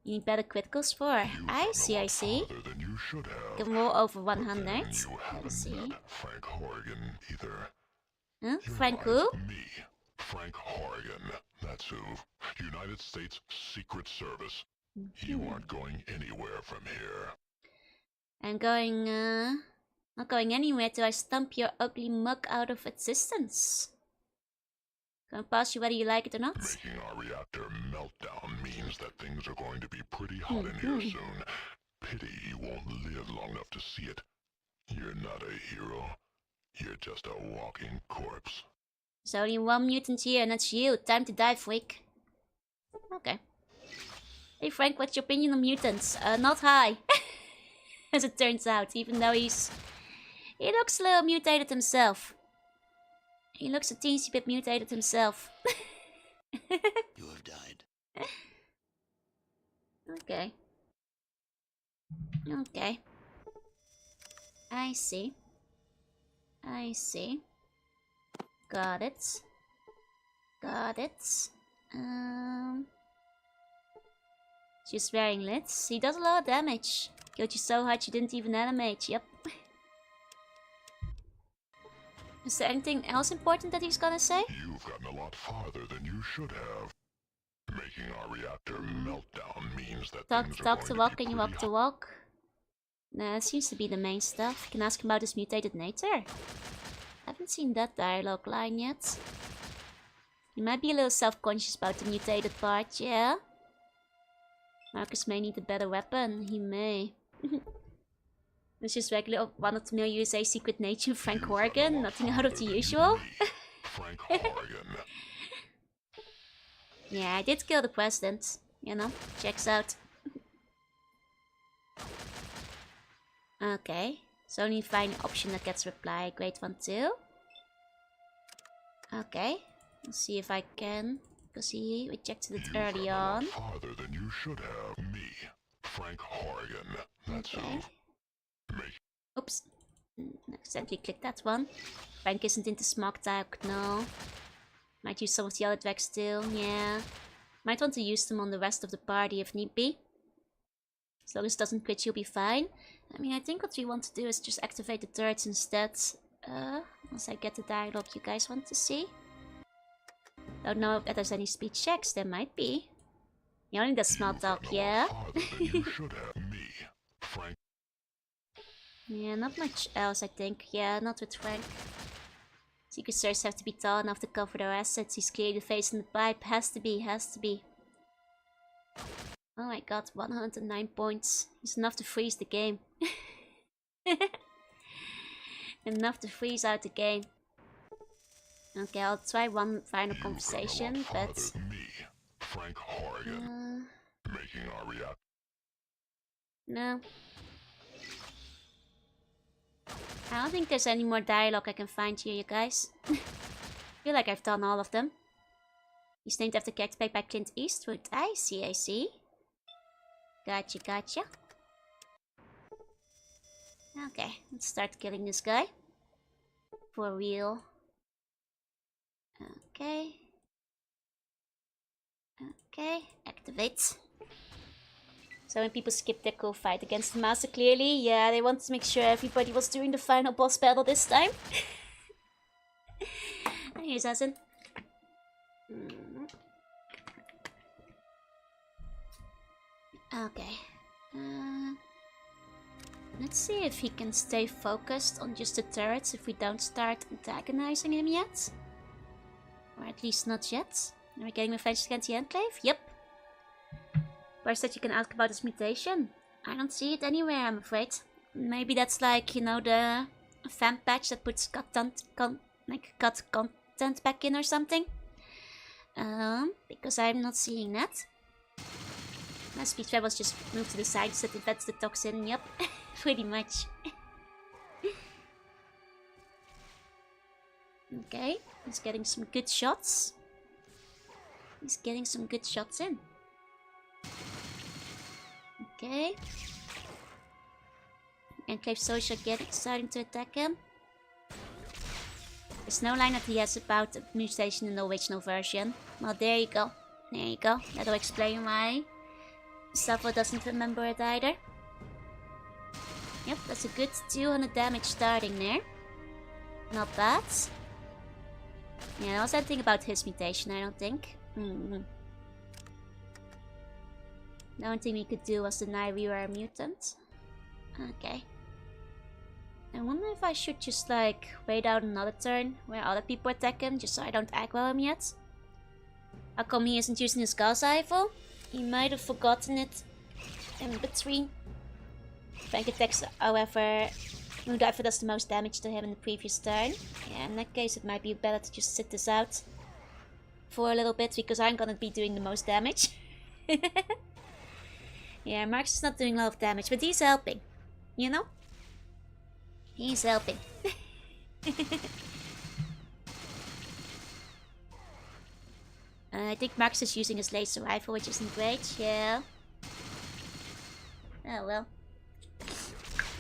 You need better criticals for. I see. You can roll over 100. Let us see. Frank Horrigan either. Huh? Frank who? Me, Frank Horrigan. That's who. United States Secret Service. You aren't going anywhere from here. I'm going, Not going anywhere till I stump your ugly mug out of existence. Gonna pass you whether you like it or not. Making our reactor meltdown means that things are going to be pretty hot in here soon. Pity you won't live long enough to see it. You're not a hero. You're just a walking corpse. There's only one mutant here, and that's you. Time to die, freak. Okay. Hey Frank, what's your opinion on mutants? Not high. As it turns out, even though he looks a little mutated himself. He looks a teensy bit mutated himself. You have died. Okay. Okay. I see. I see. Got it. Got it. She's wearing lids. He does a lot of damage. Killed you so hard you didn't even animate. Yep. Is there anything else important that he's gonna say? You've gotten a lot farther than you should have. Making our reactor meltdown means that Talk things are the going walk, to can be you pretty walk the walk? Nah, that seems to be the main stuff. You can ask him about his mutated nature. Haven't seen that dialogue line yet. He might be a little self-conscious about the mutated part, yeah? Marcus may need a better weapon. He may. This is regular one-of-the-mill USA secret nature Frank Horrigan. Nothing out of the usual. Frank Horrigan. Yeah, I did kill the president. You know, checks out. Okay, so only find an option that gets reply. Great one too. Okay, let's see if I can, because he rejected it early on. Farther than you should have. Me, Frank Horrigan. That's Okay. who. Oops. Accidentally clicked that one. Frank isn't into smog talk, no. Might use some of the other drags still, yeah. Might want to use them on the rest of the party if need be. As long as it doesn't quit, you'll be fine. I mean, I think what we want to do is just activate the turrets instead. Once I get the dialogue you guys want to see. Don't know if there's any speech checks. There might be. He only does small talk, yeah. You should have. Me, Frank. Yeah, not much else, I think. Yeah, not with Frank. Secret Service have to be tall enough to cover their assets. He's clearly the face in the pipe. Has to be, has to be. Oh my god, 109 points. It's enough to freeze the game. Enough to freeze out the game. Okay, I'll try one final conversation, but... Me, Frank Horrigan. Making our react. No. I don't think there's any more dialogue I can find here, you guys. I feel like I've done all of them. He's named after character played by Clint Eastwood. I see, I see. Gotcha, gotcha. Okay, let's start killing this guy. For real. Okay. Okay, activate. So when people skip their cool fight against the master, clearly, yeah, they want to make sure everybody was doing the final boss battle this time. Here's Asin. Okay. Let's see if he can stay focused on just the turrets if we don't start antagonizing him yet. Or at least not yet. Are we getting revenge against the Enclave? Yep. Where's that you can ask about his mutation? I don't see it anywhere, I'm afraid. Maybe that's like, you know, the fan patch that puts cut content back in or something. Because I'm not seeing that. My speech was just moved to the side so that that's the toxin. Yep, pretty much. Okay, he's getting some good shots. He's getting some good shots in. Okay. Enclave soldiers are starting to attack him. There's no line that he has about the mutation in the original version. Well, there you go. There you go. That'll explain why Savo doesn't remember it either. Yep, that's a good 200 damage starting there. Not bad. Yeah, there was anything about his mutation, I don't think. The only thing we could do was deny we were a mutant. Okay. I wonder if I should just like wait out another turn where other people attack him just so I don't aggro him yet. How come he isn't using his gas rifle? He might have forgotten it in between. Frank attacks, however, Moondiver does the most damage to him in the previous turn. Yeah, in that case it might be better to just sit this out for a little bit because I'm gonna be doing the most damage. Yeah, Marx is not doing a lot of damage, but he's helping. You know? He's helping. I think Max is using his laser rifle, which isn't great. Yeah. Oh well.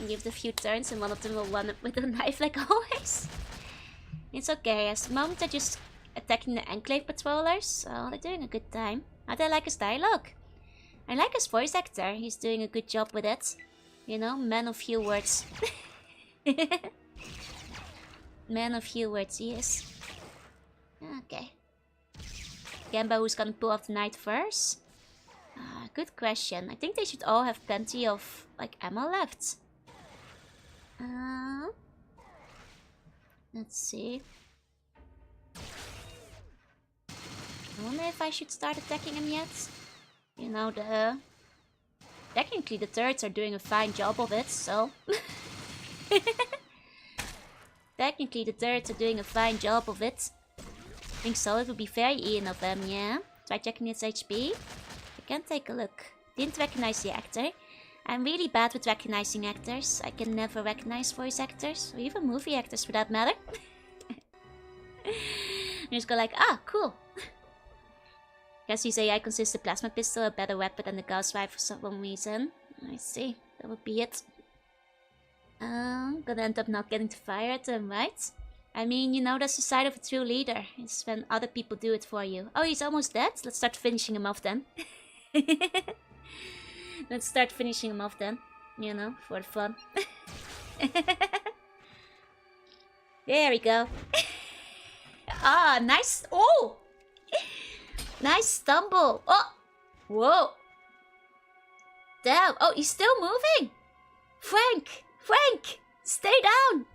Give it a few turns and one of them will run with a knife like always. It's okay. At the moment they're just attacking the Enclave patrollers, so they're doing a good time. I do like his dialogue. I like his voice actor. He's doing a good job with it. You know, man of few words. Man of few words, he is. Okay. Gamba, who's gonna pull off the knight first? Good question. I think they should all have plenty of like ammo left. Let's see. I wonder if I should start attacking him yet. You know, technically the turrets are doing a fine job of it, so... Technically the turrets are doing a fine job of it. I think so, it would be very Ian of them, yeah. Try checking its HP. I can take a look. Didn't recognize the actor. I'm really bad with recognizing actors. I can never recognize voice actors, or even movie actors for that matter. I just go like, ah, cool. Guess his AI consists the plasma pistol a better weapon than the gas rifle for some reason. I see, that would be it. Gonna end up not getting to fire at them, right? I mean, you know, that's the side of a true leader. It's when other people do it for you. Oh, he's almost dead? Let's start finishing him off then. Let's start finishing him off then. You know, for the fun. There we go. Ah, nice. Oh! Nice stumble. Oh! Whoa! Damn. Oh, he's still moving! Frank! Frank! Stay down!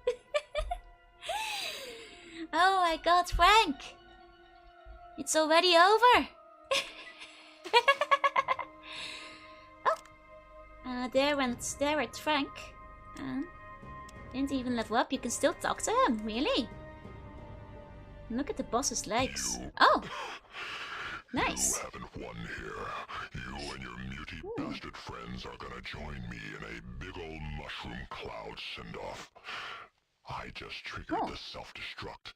Oh my god, Frank! It's already over! Oh! There went Frank. Didn't even level up, you can still talk to him, really? Look at the boss's legs. Oh! Nice. You haven't won here. You and your muty bastard friends are gonna join me in a big old mushroom cloud send-off. I just triggered the self-destruct.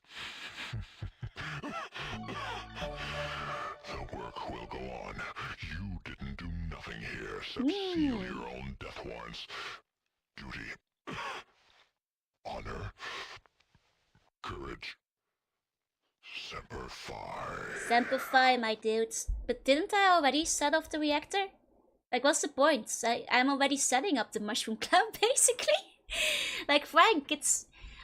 The work will go on. You didn't do nothing here except seal your own death warrants. Duty. Honor. Courage. Semper Fi. Semper Fi, my dudes. But didn't I already set off the reactor? Like, what's the point? I'm already setting up the mushroom cloud, basically. Like, Frank,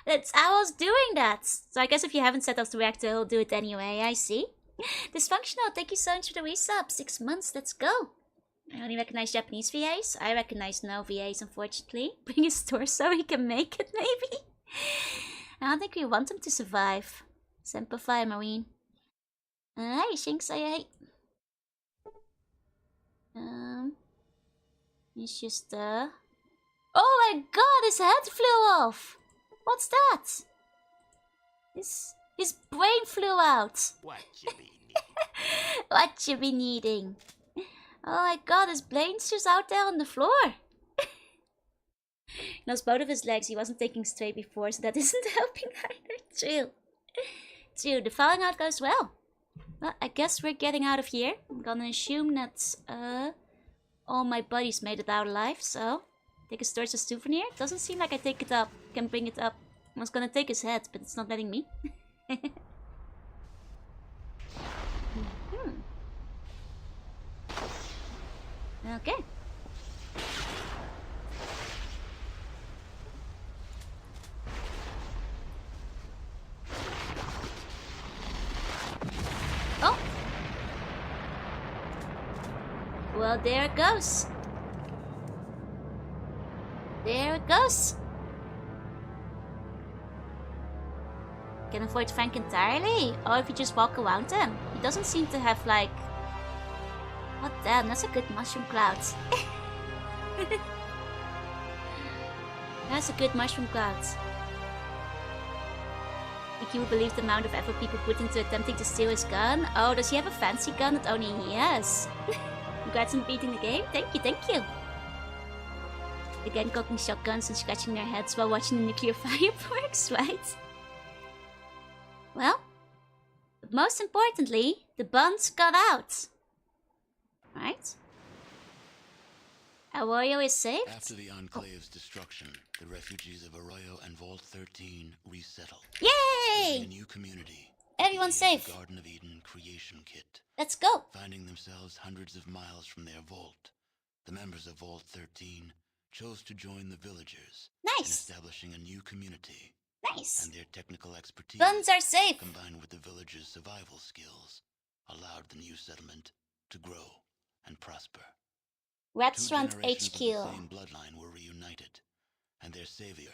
I was doing that. So I guess if you haven't set off the reactor, he'll do it anyway. I see. Dysfunctional, thank you so much for the resub. 6 months, let's go. I only recognize Japanese VAs. I recognize no VAs, unfortunately. Bring his torso, he can make it, maybe. I don't think we want him to survive. Semper Fi, Marine. Hey, Shinx, hey. He's just, Oh my god, his head flew off! What's that? His brain flew out! What you be needing? What you be needing? Oh my god, his brain's just out there on the floor! He lost both of his legs, he wasn't thinking straight before, so that isn't helping either. True. True, the falling out goes well. Well, I guess we're getting out of here. I'm gonna assume that all my buddies made it out alive, so take a storage as souvenir. Doesn't seem like I take it up. Can bring it up. I was gonna take his head, but it's not letting me. Okay. Oh! Well, there it goes. There it goes. Can avoid Frank entirely? Or if you just walk around him. He doesn't seem to have like... Oh damn, that's a good mushroom cloud. That's a good mushroom cloud. Think you would believe the amount of effort people put into attempting to steal his gun? Oh, does he have a fancy gun that only he has? Congrats on beating the game. Thank you, thank you. Again, cocking shotguns and scratching their heads while watching the nuclear fireworks, right? Well, but most importantly, the buns got out. Right? Arroyo is saved? After the Enclave's destruction, the refugees of Arroyo and Vault 13 resettle. Yay! A new community. Everyone's safe. The Garden of Eden creation kit. Let's go. Finding themselves hundreds of miles from their vault, the members of Vault 13 chose to join the villagers. Nice. In establishing a new community. Nice. And their technical expertise, Buns are safe. combined with the villagers' survival skills, allowed the new settlement to grow and prosper. Restaurant Two generations HQ. of the same bloodline were reunited, and their savior,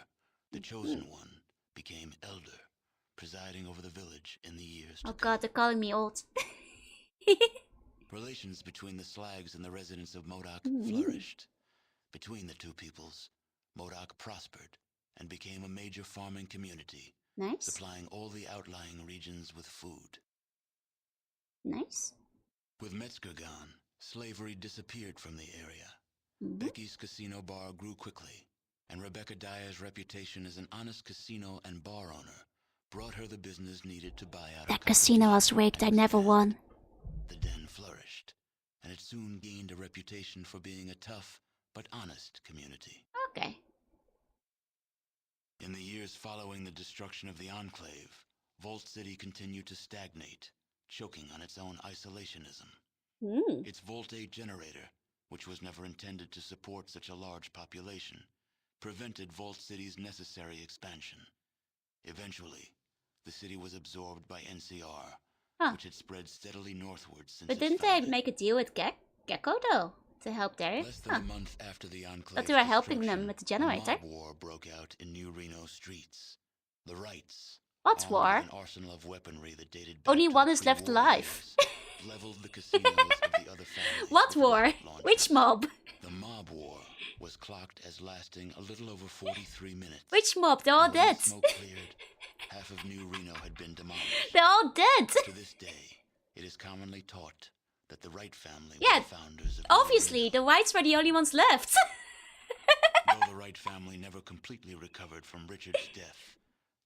the chosen one, became elder, presiding over the village in the years to Oh come. god, they're calling me old. Relations between the Slags and the residents of Modoc flourished. Between the two peoples, Modoc prospered and became a major farming community, Nice. supplying all the outlying regions with food. Nice. With Metzger gone, slavery disappeared from the area. Becky's casino bar grew quickly, and Rebecca Dyer's reputation as an honest casino and bar owner brought her the business needed to buy out That casino was rigged, I never won. The den flourished, and it soon gained a reputation for being a tough but honest community. Okay. In the years following the destruction of the Enclave, Vault City continued to stagnate, choking on its own isolationism. Its Vault 8 generator, which was never intended to support such a large population, prevented Vault City's necessary expansion. Eventually, the city was absorbed by NCR, which had spread steadily northward since But its didn't they founding. make a deal with Gecko though? To help Derek? Less than a month after the Enclave's Thought they were helping them destruction, with the generator. a mob war broke out in New Reno streets. The Rights, What armed war? with an arsenal of weaponry that dated back Only to one the is left pre-war alive. years, leveled the casinos of the other families. What with war? rocket launchers. Which mob? The mob war was clocked as lasting a little over 43 minutes. Which mob? They're all And when dead. the smoke cleared, half of New Reno had been demolished. They're all dead. To this day, it is commonly taught that the Wright family Yeah, were the founders of New Obviously, Reno. the Whites were the only ones left. Though the Wright family never completely recovered from Richard's death,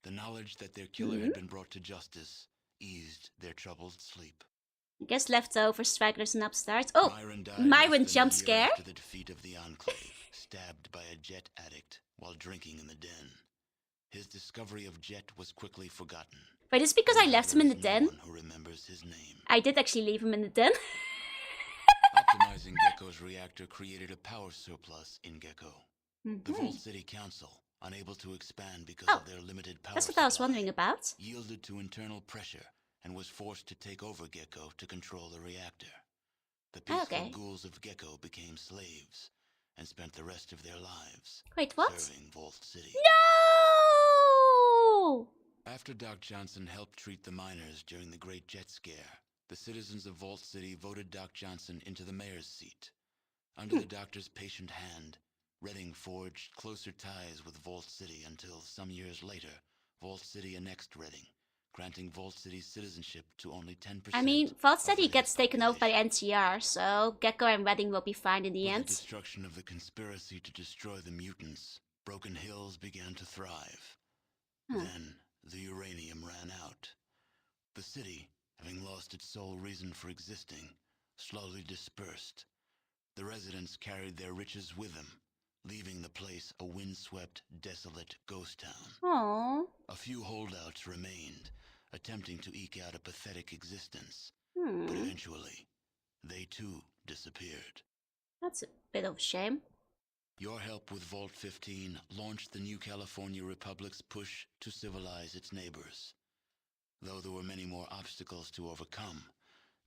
the knowledge that their killer had been brought to justice eased their troubled sleep. I guess leftover stragglers and upstarts. Oh, Myron died Myron less than jump a year scare. after the defeat of the Enclave, stabbed by a Jet addict while drinking in the den. His discovery of Jet was quickly forgotten. Wait, is it because I left him in the There is no den? one who remembers his name. I did actually leave him in the den. Optimizing Gecko's reactor created a power surplus in Gecko. The Vault City Council, unable to expand because of their limited power That's what I was supply, wondering about. yielded to internal pressure and was forced to take over Gecko to control the reactor. The peaceful Okay. ghouls of Gecko became slaves and spent the rest of their lives Wait, what? serving Vault City. No! After Doc Johnson helped treat the miners during the Great Jet Scare, the citizens of Vault City voted Doc Johnson into the mayor's seat. Under the doctor's patient hand, Redding forged closer ties with Vault City until some years later, Vault City annexed Redding, granting Vault City's citizenship to only 10%. I mean, Vault of City Redding's gets taken over by population. NCR, so Gecko and Redding will be fine in the With end. the destruction of the conspiracy to destroy the mutants, Broken Hills began to thrive. Then, the uranium ran out. The city, having lost its sole reason for existing, slowly dispersed. The residents carried their riches with them, leaving the place a windswept, desolate ghost town. Aww. A few holdouts remained, attempting to eke out a pathetic existence. But eventually, they too disappeared. That's a bit of a shame. Your help with Vault 15 launched the new California Republic's push to civilize its neighbors. Though there were many more obstacles to overcome,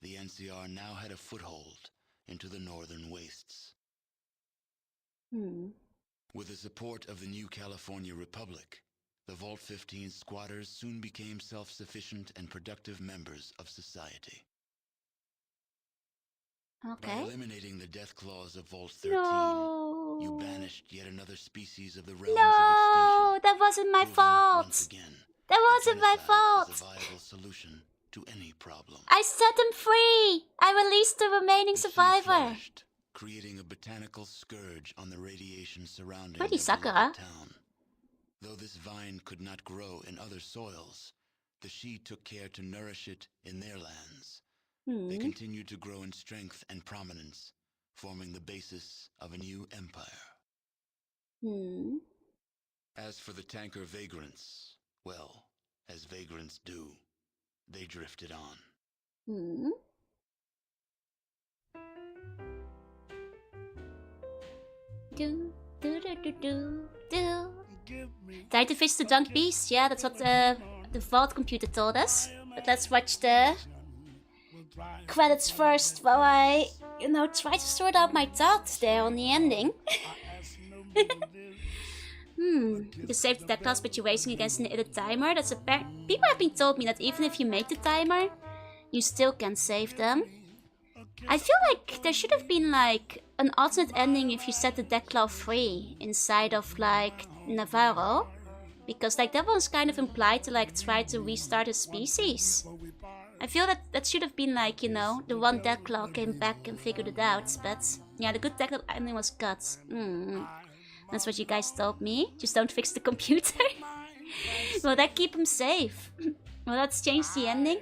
the NCR now had a foothold into the northern wastes. With the support of the new California Republic, The Vault 15 squatters soon became self-sufficient and productive members of society. Okay. By eliminating the death clause of Vault 13, No. you banished yet another species of the realms No, of extinction. that wasn't my Proving fault. Once again, That wasn't my fault. is a viable solution to any problem. I set them free. I released the remaining The seed survivor. flourished, creating a botanical scourge on the radiation surrounding Pretty their sucker, beloved huh? town. Though this vine could not grow in other soils, the Shi took care to nourish it in their lands. They continued to grow in strength and prominence, forming the basis of a new empire. As for the tanker vagrants, well, as vagrants do, they drifted on. Time to fish the drunk beast? Yeah, that's what the vault computer told us. But let's watch the credits first while I, try to sort out my thoughts there on the ending. You saved that class, but you're racing against an edit timer. That's people have been told me that even if you make the timer, you still can't save them. I feel like there should have been like an alternate ending if you set the Deathclaw free inside of like Navarro, because like that was kind of implied to like try to restart a species. I feel that should have been like, the one Deathclaw came back and figured it out, but yeah, the good Deathclaw ending was cut. That's what you guys told me. Just don't fix the computer. Will that keep him safe? Will that change the ending?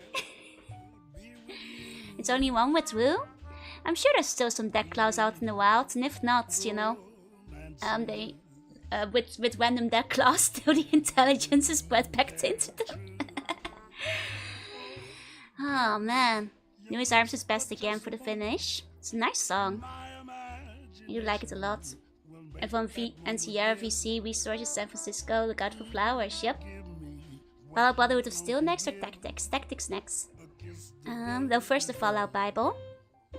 It's only one withdrew? I'm sure there's still some Deathclaws out in the wild, and if not, they with random Deathclaws, still the intelligence is bred back into them. Oh man, Louis Arms is best again for the finish. It's a nice song. I do like it a lot. F1 NCR VC resources San Francisco. Look out for flowers. Yep. Fallout Brotherhood of Steel next or Tactics? Tactics next. Though first the Fallout Bible.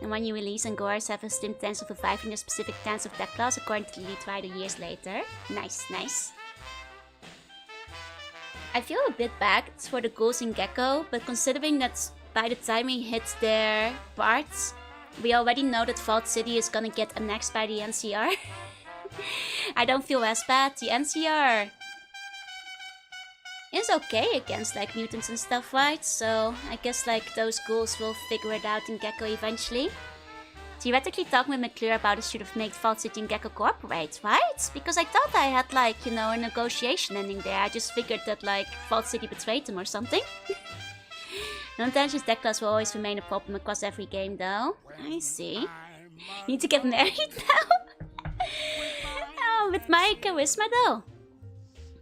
And when you release and Gores have a slim chance of reviving the specific dance of Deathclaws according to the lead writer years later. Nice, nice. I feel a bit bad for the ghouls in Gecko, but considering that by the time we hit their parts, we already know that Vault City is gonna get annexed by the NCR. I don't feel as bad. The NCR is okay against like mutants and stuff, right? So I guess like those ghouls will figure it out in Gecko eventually. Theoretically, talking with McClure about it should have made Vault City and Gecko cooperate, right? Because I thought I had like, a negotiation ending there. I just figured that like Vault City betrayed them or something. Non-tensions Deathclaws will always remain a problem across every game though. I see. You need to get married now? Oh, with my charisma though.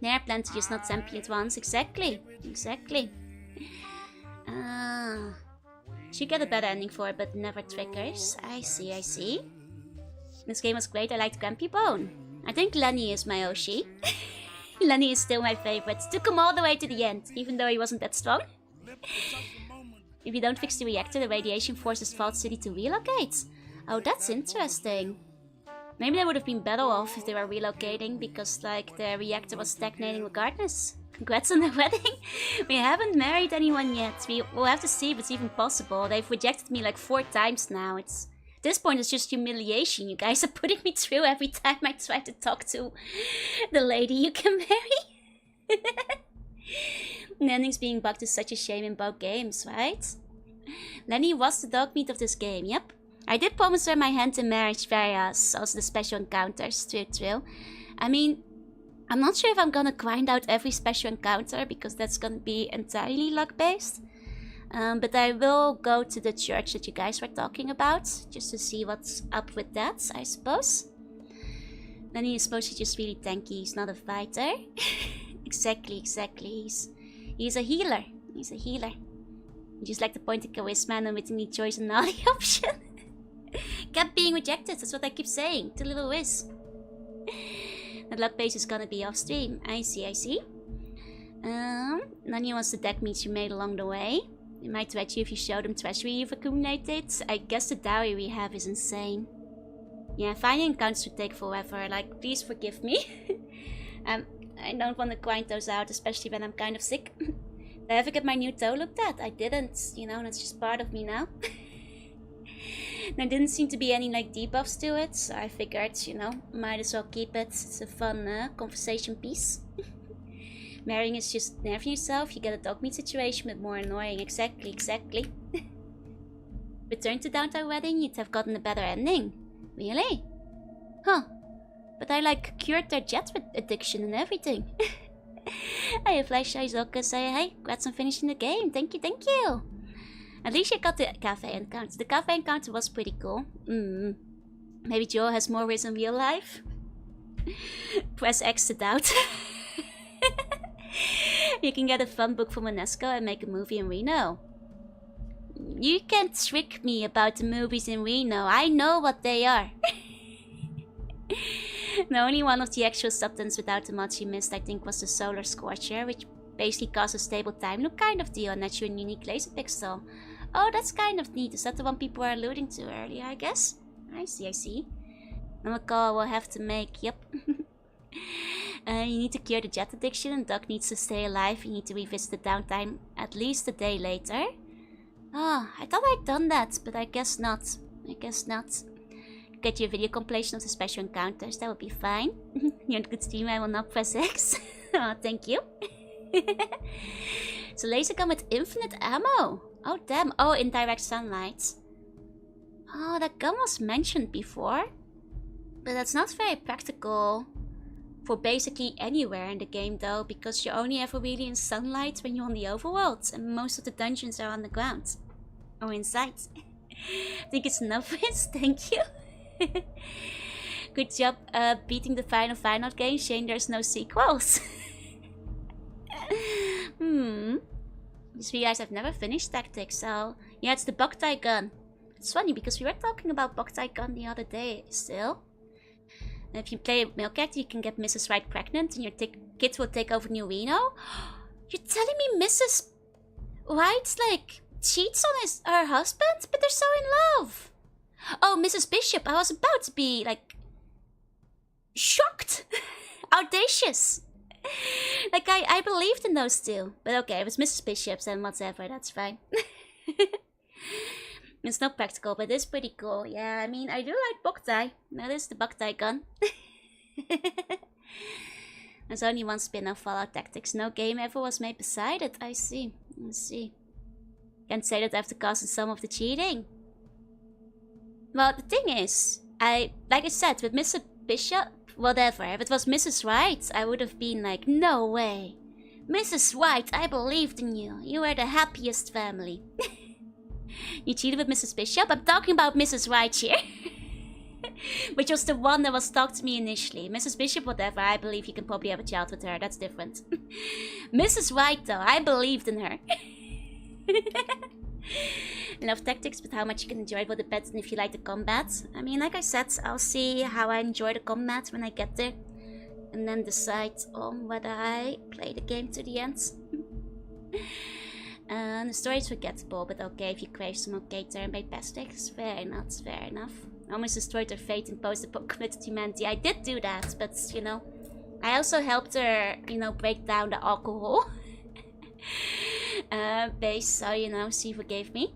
There, plan to just not champion at once. Exactly. Exactly. Should get a better ending for it, but never triggers. I see, I see. This game was great. I liked Grumpy Bone. I think Lenny is my Oshi. Lenny is still my favorite. Took him all the way to the end, even though he wasn't that strong. If you don't fix the reactor, the radiation forces Vault City to relocate. Oh, that's interesting. Maybe they would have been better off if they were relocating, because like the reactor was stagnating regardless. Congrats on the wedding. We haven't married anyone yet. We'll have to see if it's even possible. They've rejected me like 4 times now. At this point it's just humiliation. You guys are putting me through every time I try to talk to the lady you can marry. The endings being bugged is such a shame in both games, right? Lenny was the dog meat of this game, yep. I did promise her my hand in marriage via also the special encounters, true. I mean, I'm not sure if I'm gonna grind out every special encounter because that's gonna be entirely luck-based. But I will go to the church that you guys were talking about, just to see what's up with that, I suppose. Lenny is supposed to just really tanky, he's not a fighter. Exactly. He's a healer. You just like to point at charisma and omitting choice and not the option. Kept being rejected, that's what I keep saying. To little Wiz. The luck base is gonna be off stream. I see. Nanya wants the deck meats you made along the way. They might threat you if you show them treasury you've accumulated. I guess the dowry we have is insane. Yeah, finding encounters would take forever. Like, please forgive me. I don't want to grind those out, especially when I'm kind of sick. Did I ever get my new toe looked at? I didn't, you know, that's just part of me now. There didn't seem to be any like debuffs to it, so I figured, you know, might as well keep it. It's a fun conversation piece. Marrying is just nerving yourself. You get a dog meat situation, but more annoying. Exactly. Return to Downtown Wedding, you'd have gotten a better ending. Really? Huh. But I like cured their jet addiction and everything. Hey, Flash Isoka, say hey. Congrats on finishing the game. Thank you. At least you got the cafe encounter. The cafe encounter was pretty cool. Maybe Joe has more ways in real life. Press X to doubt. You can get a fun book from UNESCO and make a movie in Reno. You can't trick me about the movies in Reno. I know what they are. The only one of the actual substance without the mods you missed, I think, was the Solar Scorcher, which basically causes a stable time loop kind of deal and that's your unique laser pixel. Oh, that's kind of neat. Is that the one people were alluding to earlier, I guess? I see. Another call we'll have to make, yep. You need to cure the jet addiction and Doc needs to stay alive. You need to revisit the downtime at least a day later. Oh, I thought I'd done that, but I guess not. Get you a video compilation of the special encounters, that would be fine. You're a good streamer, I will not press X. Oh, thank you. It's a laser gun with infinite ammo. Oh, damn. Oh, indirect sunlight. Oh, that gun was mentioned before. But that's not very practical for basically anywhere in the game, though, because you're only ever really in sunlight when you're on the overworld, and most of the dungeons are on the ground. Or inside. I think it's enough for this, thank you. Good job beating the final game. Shame there's no sequels. Just realized I've never finished Tactics, so... Yeah, it's the Boktai gun. It's funny, because we were talking about Boktai gun the other day, still. And if you play a male character, you can get Mrs. Wright pregnant, and your kids will take over New Reno. You're telling me Mrs. Wright, like, cheats on her husband? But they're so in love! Oh, Mrs. Bishop, I was about to be, like... shocked! Audacious! Like, I believed in those two. But okay, it was Mrs. Bishop's and whatever, that's fine. It's not practical, but it's pretty cool. Yeah, I mean, I do like Boktai. That is the Boktai gun. There's only one spin-off Fallout Tactics. No game ever was made beside it. I see. Can't say that I've the cause in some of the cheating. Well, the thing is, like I said, with Mr. Bishop, whatever, if it was Mrs. Wright, I would have been like, no way. Mrs. Wright, I believed in you. You were the happiest family. You cheated with Mrs. Bishop? I'm talking about Mrs. Wright here. Which was the one that was talked to me initially. Mrs. Bishop, whatever, I believe you can probably have a child with her. That's different. Mrs. Wright, though, I believed in her. I love Tactics, but how much you can enjoy it will depend on if you like the combat. I mean, like I said, I'll see how I enjoy the combat when I get there. And then decide on whether I play the game to the end. The story is forgettable, but okay if you crave some okay turn-based plastics. Fair enough. Almost destroyed her fate and post-apocalyptic humanity. I did do that, but, you know, I also helped her, you know, break down the alcohol. Base, so, you know, she forgave me.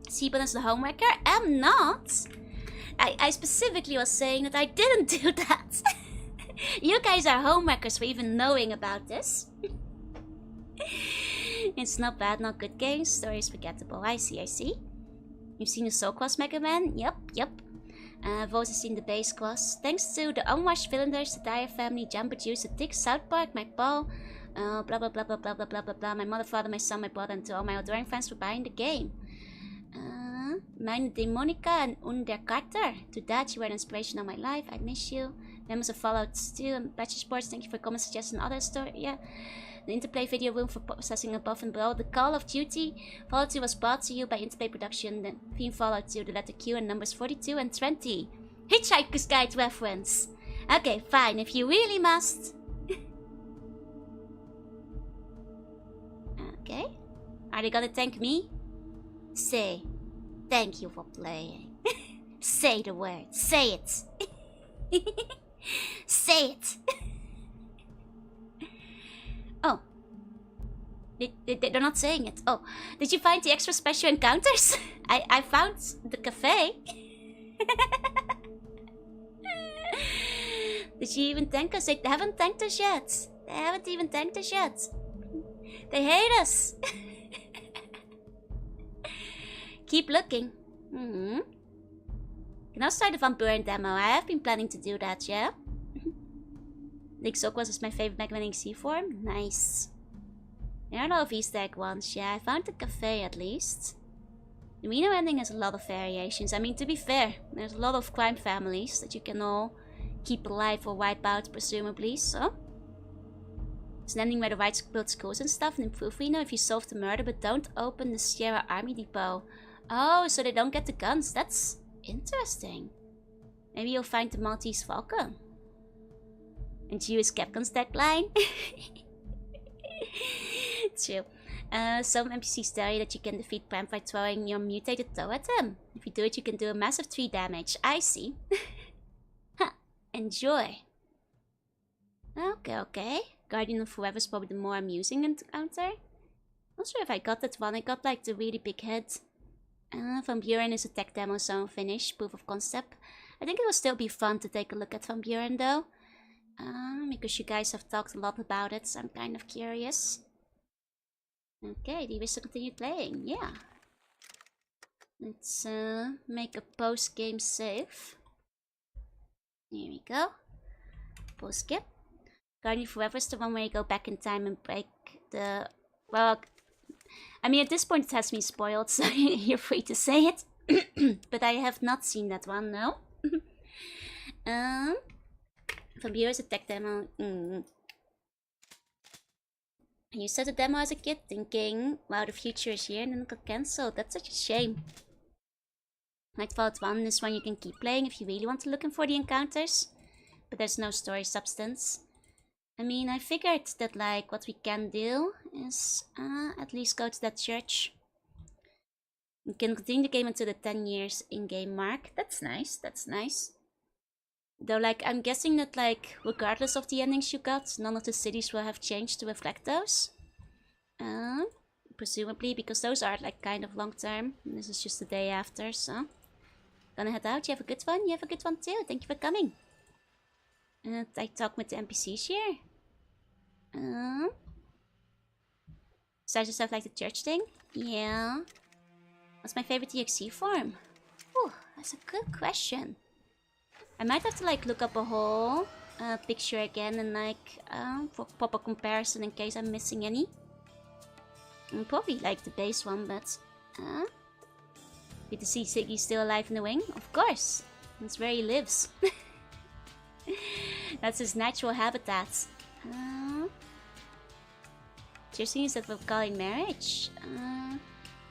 Seaburn is the homewrecker? I'm not. I specifically was saying that I didn't do that. You guys are homewreckers for even knowing about this. It's not bad, not good games. Story is forgettable. I see. You've seen the Soul Quest Mega Man? Yep. I've also seen the base quest. Thanks to the unwashed villagers, the Dyer family, Jumbo Juice, the Tick, South Park, my Paul, blah blah blah blah blah blah blah blah blah. My mother, father, my son, my brother, and to all my adoring fans for buying the game. Meine Demonica and Under Carter. To that, you were an inspiration of my life. I miss you. Members of Fallout 2 and Patch Sports, thank you for comments, suggesting other story. Yeah. The Interplay video room for processing above and below. The Call of Duty Fallout 2 was brought to you by Interplay Production. The theme Fallout 2, the letter Q, and numbers 42 and 20. Hitchhiker's Guide reference. Okay, fine, if you really must. Okay. Are they gonna thank me? Say, thank you for playing. Say the word. Say it. Say it! Oh. They're not saying it. Oh. Did you find the extra special encounters? I found the cafe. Did you even thank us? They haven't thanked us yet. They haven't even thanked us yet. They hate us. Keep looking. Can I start the Van Buren demo? I have been planning to do that, yeah? Link Sokwas is my favorite Mega Man XC form. Nice. There are a lot of Easter egg ones, yeah. I found the cafe at least. The Reno ending has a lot of variations. I mean, to be fair, there's a lot of crime families that you can all keep alive or wipe out, presumably, so. It's an ending where the Whites build schools and stuff and improve Reno if you solve the murder, but don't open the Sierra Army Depot. Oh, so they don't get the guns. That's interesting. Maybe you'll find the Maltese Falcon. And Jewish Capcom's tagline. True. Some NPCs tell you that you can defeat Pram by throwing your mutated toe at them. If you do it, you can do a massive 3 damage. I see. Huh. Enjoy. Okay. Guardian of Forever is probably the more amusing encounter. Not sure if I got that one. I got like the really big head. Van Buren is a tech demo, so unfinished. Proof of concept. I think it will still be fun to take a look at Van Buren though. Because you guys have talked a lot about it, so I'm kind of curious. Okay, do you wish to continue playing? Yeah. Let's make a post-game save. Here we go. Post-skip. Guardian Forever is the one where you go back in time and break the... Well, I mean, at this point it has been spoiled, so you're free to say it. But I have not seen that one, no. Van Buren is a tech demo. You said the demo as a kid, thinking, wow, the future is here, and then it got cancelled. That's such a shame. Nightfall 1 is one you can keep playing if you really want to looking for the encounters. But there's no story substance. I mean, I figured that, like, what we can do is at least go to that church. We can continue the game until the 10 years in-game mark. That's nice, that's nice. Though, like, I'm guessing that, like, regardless of the endings you got, none of the cities will have changed to reflect those. Presumably, because those are, like, kind of long-term. This is just the day after, so. Gonna head out. You have a good one? You have a good one too. Thank you for coming. I talk with the NPCs here. Besides yourself like the church thing? Yeah. What's my favorite EXE form? Ooh, that's a good question. I might have to like look up a whole picture again and like for proper comparison in case I'm missing any. Probably like the base one, but good to see Ziggy's still alive in the wing. Of course, that's where he lives. That's his natural habitat. Seriously, is that what we're calling marriage?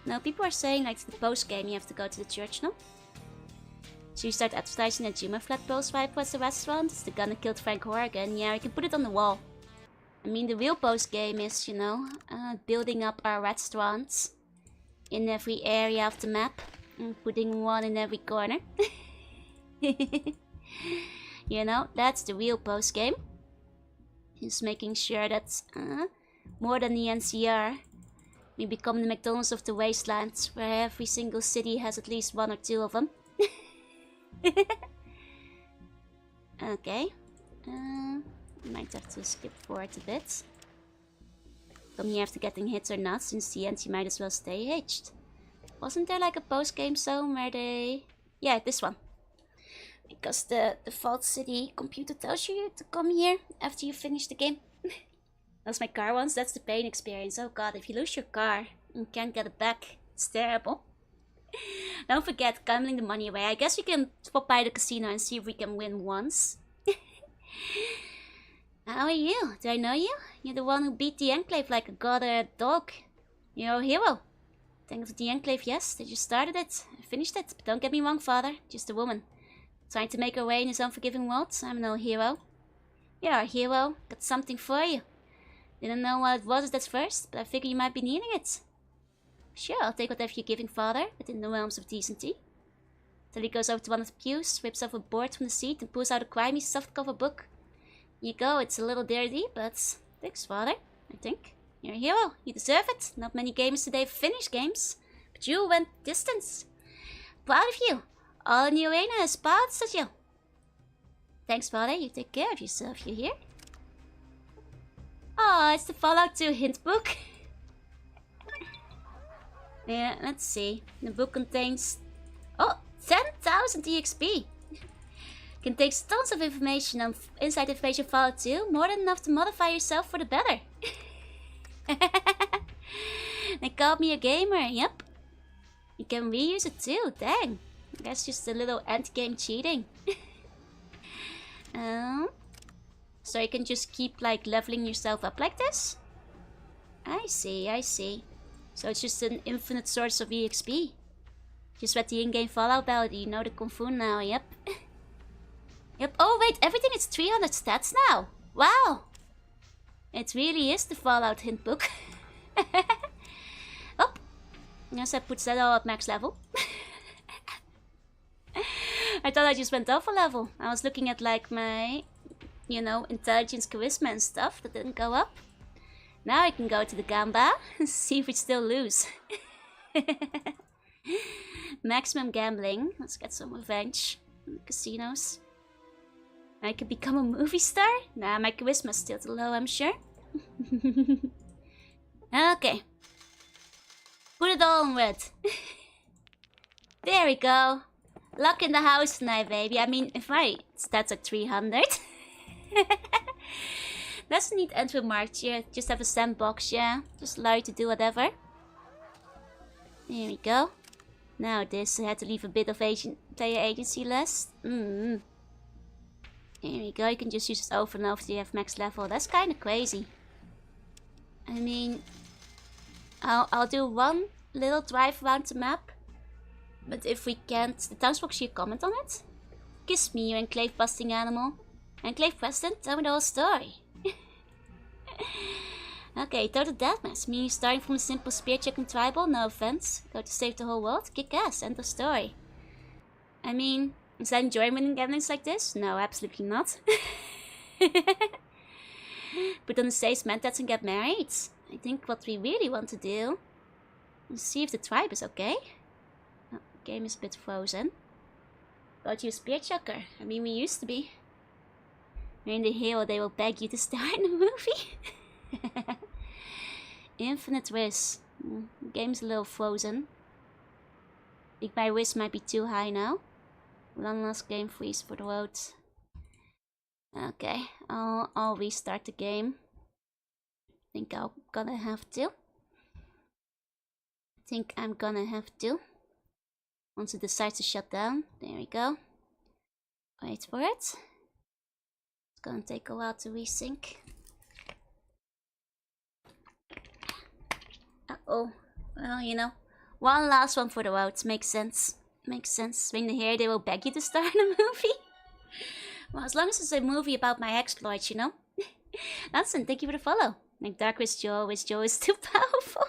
No, people are saying like the post game you have to go to the church, no? So you start advertising that Juma Flat Pearls right was the restaurant. It's the gun that killed Frank Horrigan. Yeah, we can put it on the wall. I mean, the real post game is, you know, building up our restaurants in every area of the map. And putting one in every corner. You know, that's the real post game. Just making sure that more than the NCR, we become the McDonald's of the wasteland, where every single city has at least 1 or 2 of them. Okay. Might have to skip forward a bit. Come here after getting hit or not, since the end you might as well stay hitched. Wasn't there like a post-game zone where they... Yeah, this one. Because the default city computer tells you to come here after you finish the game. Lost my car once, that's the pain experience. Oh god, if you lose your car and can't get it back, it's terrible. Don't forget, gambling the money away. I guess we can pop by the casino and see if we can win once. How are you? Do I know you? You're the one who beat the Enclave like a god or a dog. You're a hero. Thanks to the Enclave, yes. They just started it. I finished it. But don't get me wrong, father. Just a woman. Trying to make her way in his unforgiving world. I'm no hero. You're a hero. Got something for you. Didn't know what it was at first, but I figure you might be needing it. Sure, I'll take whatever you're giving, father, within the realms of decency. Till he goes over to one of the pews, whips off a board from the seat, and pulls out a grimy softcover book. Here you go, it's a little dirty, but thanks, Father, I think. You're a hero, you deserve it. Not many gamers today finish games, but you went distance. Proud of you. All in the arena is proud of you. Thanks, Father, you take care of yourself, you hear? Oh, it's the Fallout 2 hint book. Yeah, let's see. The book contains... Oh, 10,000 EXP. Contains tons of information on inside information Fallout 2. More than enough to modify yourself for the better. They called me a gamer, yep. You can reuse it too, dang. That's just a little end-game cheating. So you can just keep like leveling yourself up like this? I see, I see. So it's just an infinite source of EXP. Just read the in-game Fallout about it, you know the Kung Fu now, yep. Yep, oh wait, everything is 300 stats now. Wow. It really is the Fallout hint book. Oh, yes, that puts that all at max level. I thought I just went off a level. I was looking at like my, you know, intelligence, charisma and stuff that didn't go up. Now I can go to the Gamba and see if we still lose. Maximum gambling. Let's get some revenge in the casinos. I could become a movie star? Nah, my charisma's still too low, I'm sure. Okay. Put it all on red. There we go. Luck in the house tonight, baby. I mean, if my stats are 300. Doesn't need entry marked, yeah. Just have a sandbox, yeah. Just allow you to do whatever. There we go. Now this, I had to leave a bit of player agency less. Here we go, you can just use it over and over till you have max level. That's kind of crazy. I mean, I'll do one little drive around the map. But if we can't, the townsfolk should comment on it. Kiss me, you Enclave busting animal. Enclave president, tell me the whole story. Okay, total deathmatch. Me starting from a simple spear chucking tribal, no offense. Go to save the whole world, kick ass, end of story. I mean, is that enjoying winning gatherings like this? No, absolutely not. Put on the stage mentats and get married. I think what we really want to do is see if the tribe is okay. Oh, the game is a bit frozen. Go to a spear chucker. I mean, we used to be. We're in the hero, they will beg you to star in the movie. Infinite whiz. The game's a little frozen. I think my whiz might be too high now. One last game freeze for the road. Okay, I'll restart the game. I think I'm gonna have to. Once it decides to shut down. There we go. Wait for it. It's gonna take a while to resync. Uh-oh. Well, you know. One last one for the road. Makes sense. Makes sense. Swing the hair, they will beg you to star in a movie. Well, as long as it's a movie about my exploits, you know. Nansen, thank you for the follow. Like Dark with Joe is too powerful.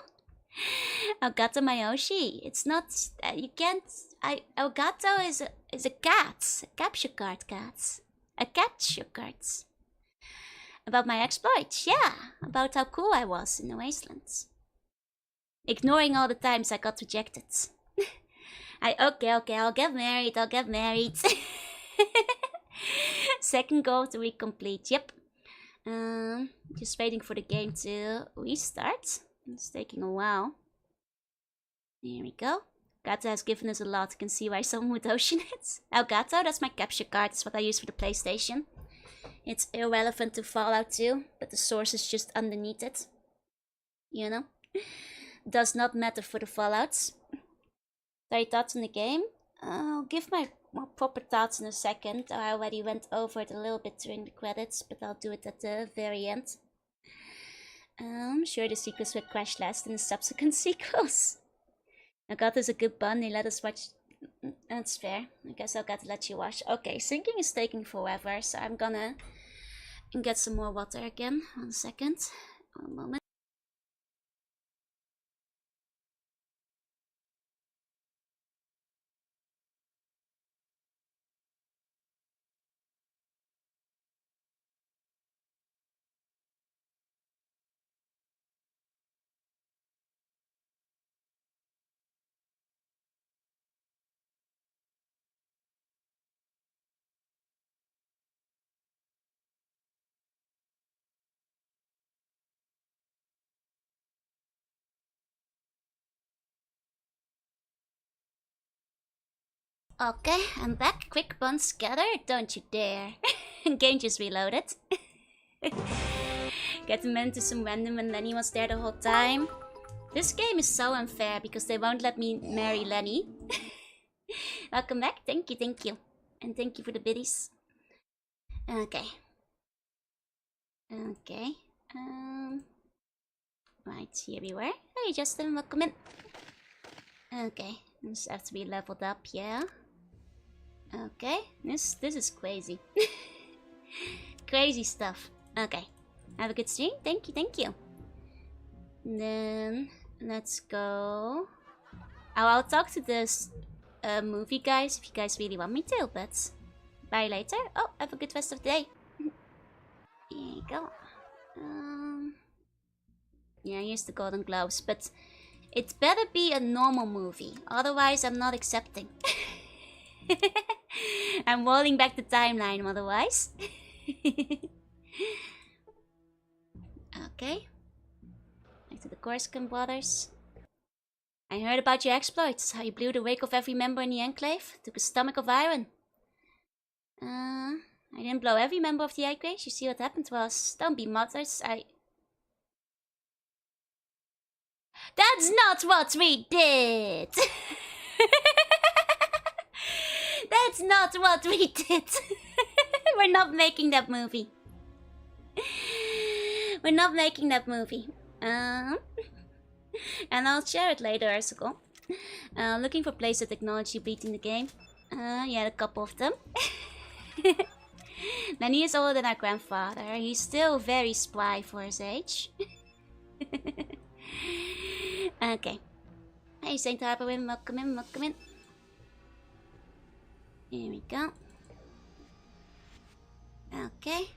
Elgato Mayoshi. It's not. You can't. Elgato is a cat. A capture card cat. A capture cards. About my exploits, yeah. About how cool I was in the wastelands. Ignoring all the times I got rejected. Okay, I'll get married. Second goal to recomplete. Yep. Just waiting for the game to restart. It's taking a while. There we go. Elgato has given us a lot. You can see why someone would ocean it. Elgato, that's my capture card. It's what I use for the PlayStation. It's irrelevant to Fallout 2, but the source is just underneath it. You know? Does not matter for the Fallouts. Sorry, thoughts on the game? I'll give my more proper thoughts in a second. I already went over it a little bit during the credits, but I'll do it at the very end. I'm sure the sequels will crash less than the subsequent sequels. Elgato's a good bun, they let us watch. That's fair. I guess I'll gotta let you watch. Okay, syncing is taking forever, so I'm gonna get some more water again. 1 second. 1 moment. Okay, I'm back. Quick buns scatter, don't you dare. Game just reloaded. Get him into some random and Lenny was there the whole time. This game is so unfair because they won't let me marry Lenny. Welcome back. Thank you, thank you. And thank you for the biddies. Okay. Okay. Right, here we were. Hey Justin, welcome in. Okay, this has to be leveled up, yeah. Okay, this is crazy. Crazy stuff. Okay. Have a good stream. Thank you, thank you. Then let's go. I'll talk to this movie guys if you guys really want me to, but bye later. Oh, have a good rest of the day. Here you go. Yeah, here's the Golden Globes, but it better be a normal movie, otherwise I'm not accepting. I'm rolling back the timeline otherwise. Okay. Back to the Corsican brothers. I heard about your exploits, how you blew the wake of every member in the Enclave, took a stomach of iron. I didn't blow every member of the Enclave, you see what happened was. Don't be mothers, That's not what we did! That's not what we did! We're not making that movie. We're not making that movie. And I'll share it later, Arsicle. Looking for plays of technology beating the game. Yeah, a couple of them. Lenny is older than our grandfather. He's still very spry for his age. Okay. Hey, Saint Harperwin, welcome in, welcome in. Here we go. Okay.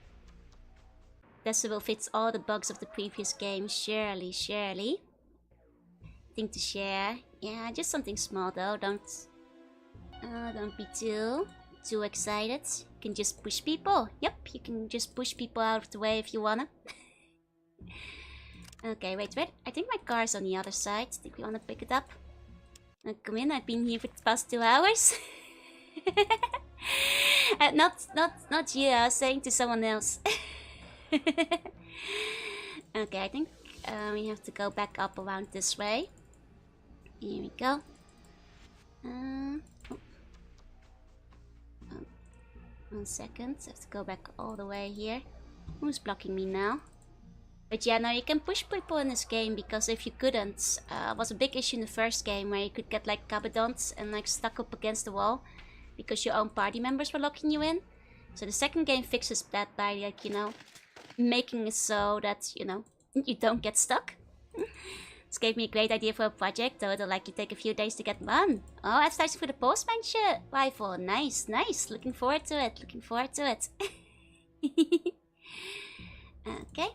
Decibel fits all the bugs of the previous game. Surely, surely. Thing to share. Yeah, just something small though. Don't be too excited. You can just push people. Yep, you can just push people out of the way if you wanna. Okay, wait. I think my car's on the other side. Think we wanna pick it up? Come in. I've been here for the past 2 hours. Not you. I was saying to someone else. Okay, I think we have to go back up around this way. Here we go. Oh. 1 second. I have to go back all the way here. Who's blocking me now? But yeah, no, you can push people in this game because if you couldn't, it was a big issue in the first game where you could get like cabadons and like stuck up against the wall because your own party members were locking you in. So the second game fixes that by like, you know, making it so that, you know, you don't get stuck. This gave me a great idea for a project, though it'll likely take a few days to get done. Oh, advertising for the postman rifle. Nice, nice. Looking forward to it. Looking forward to it. Okay.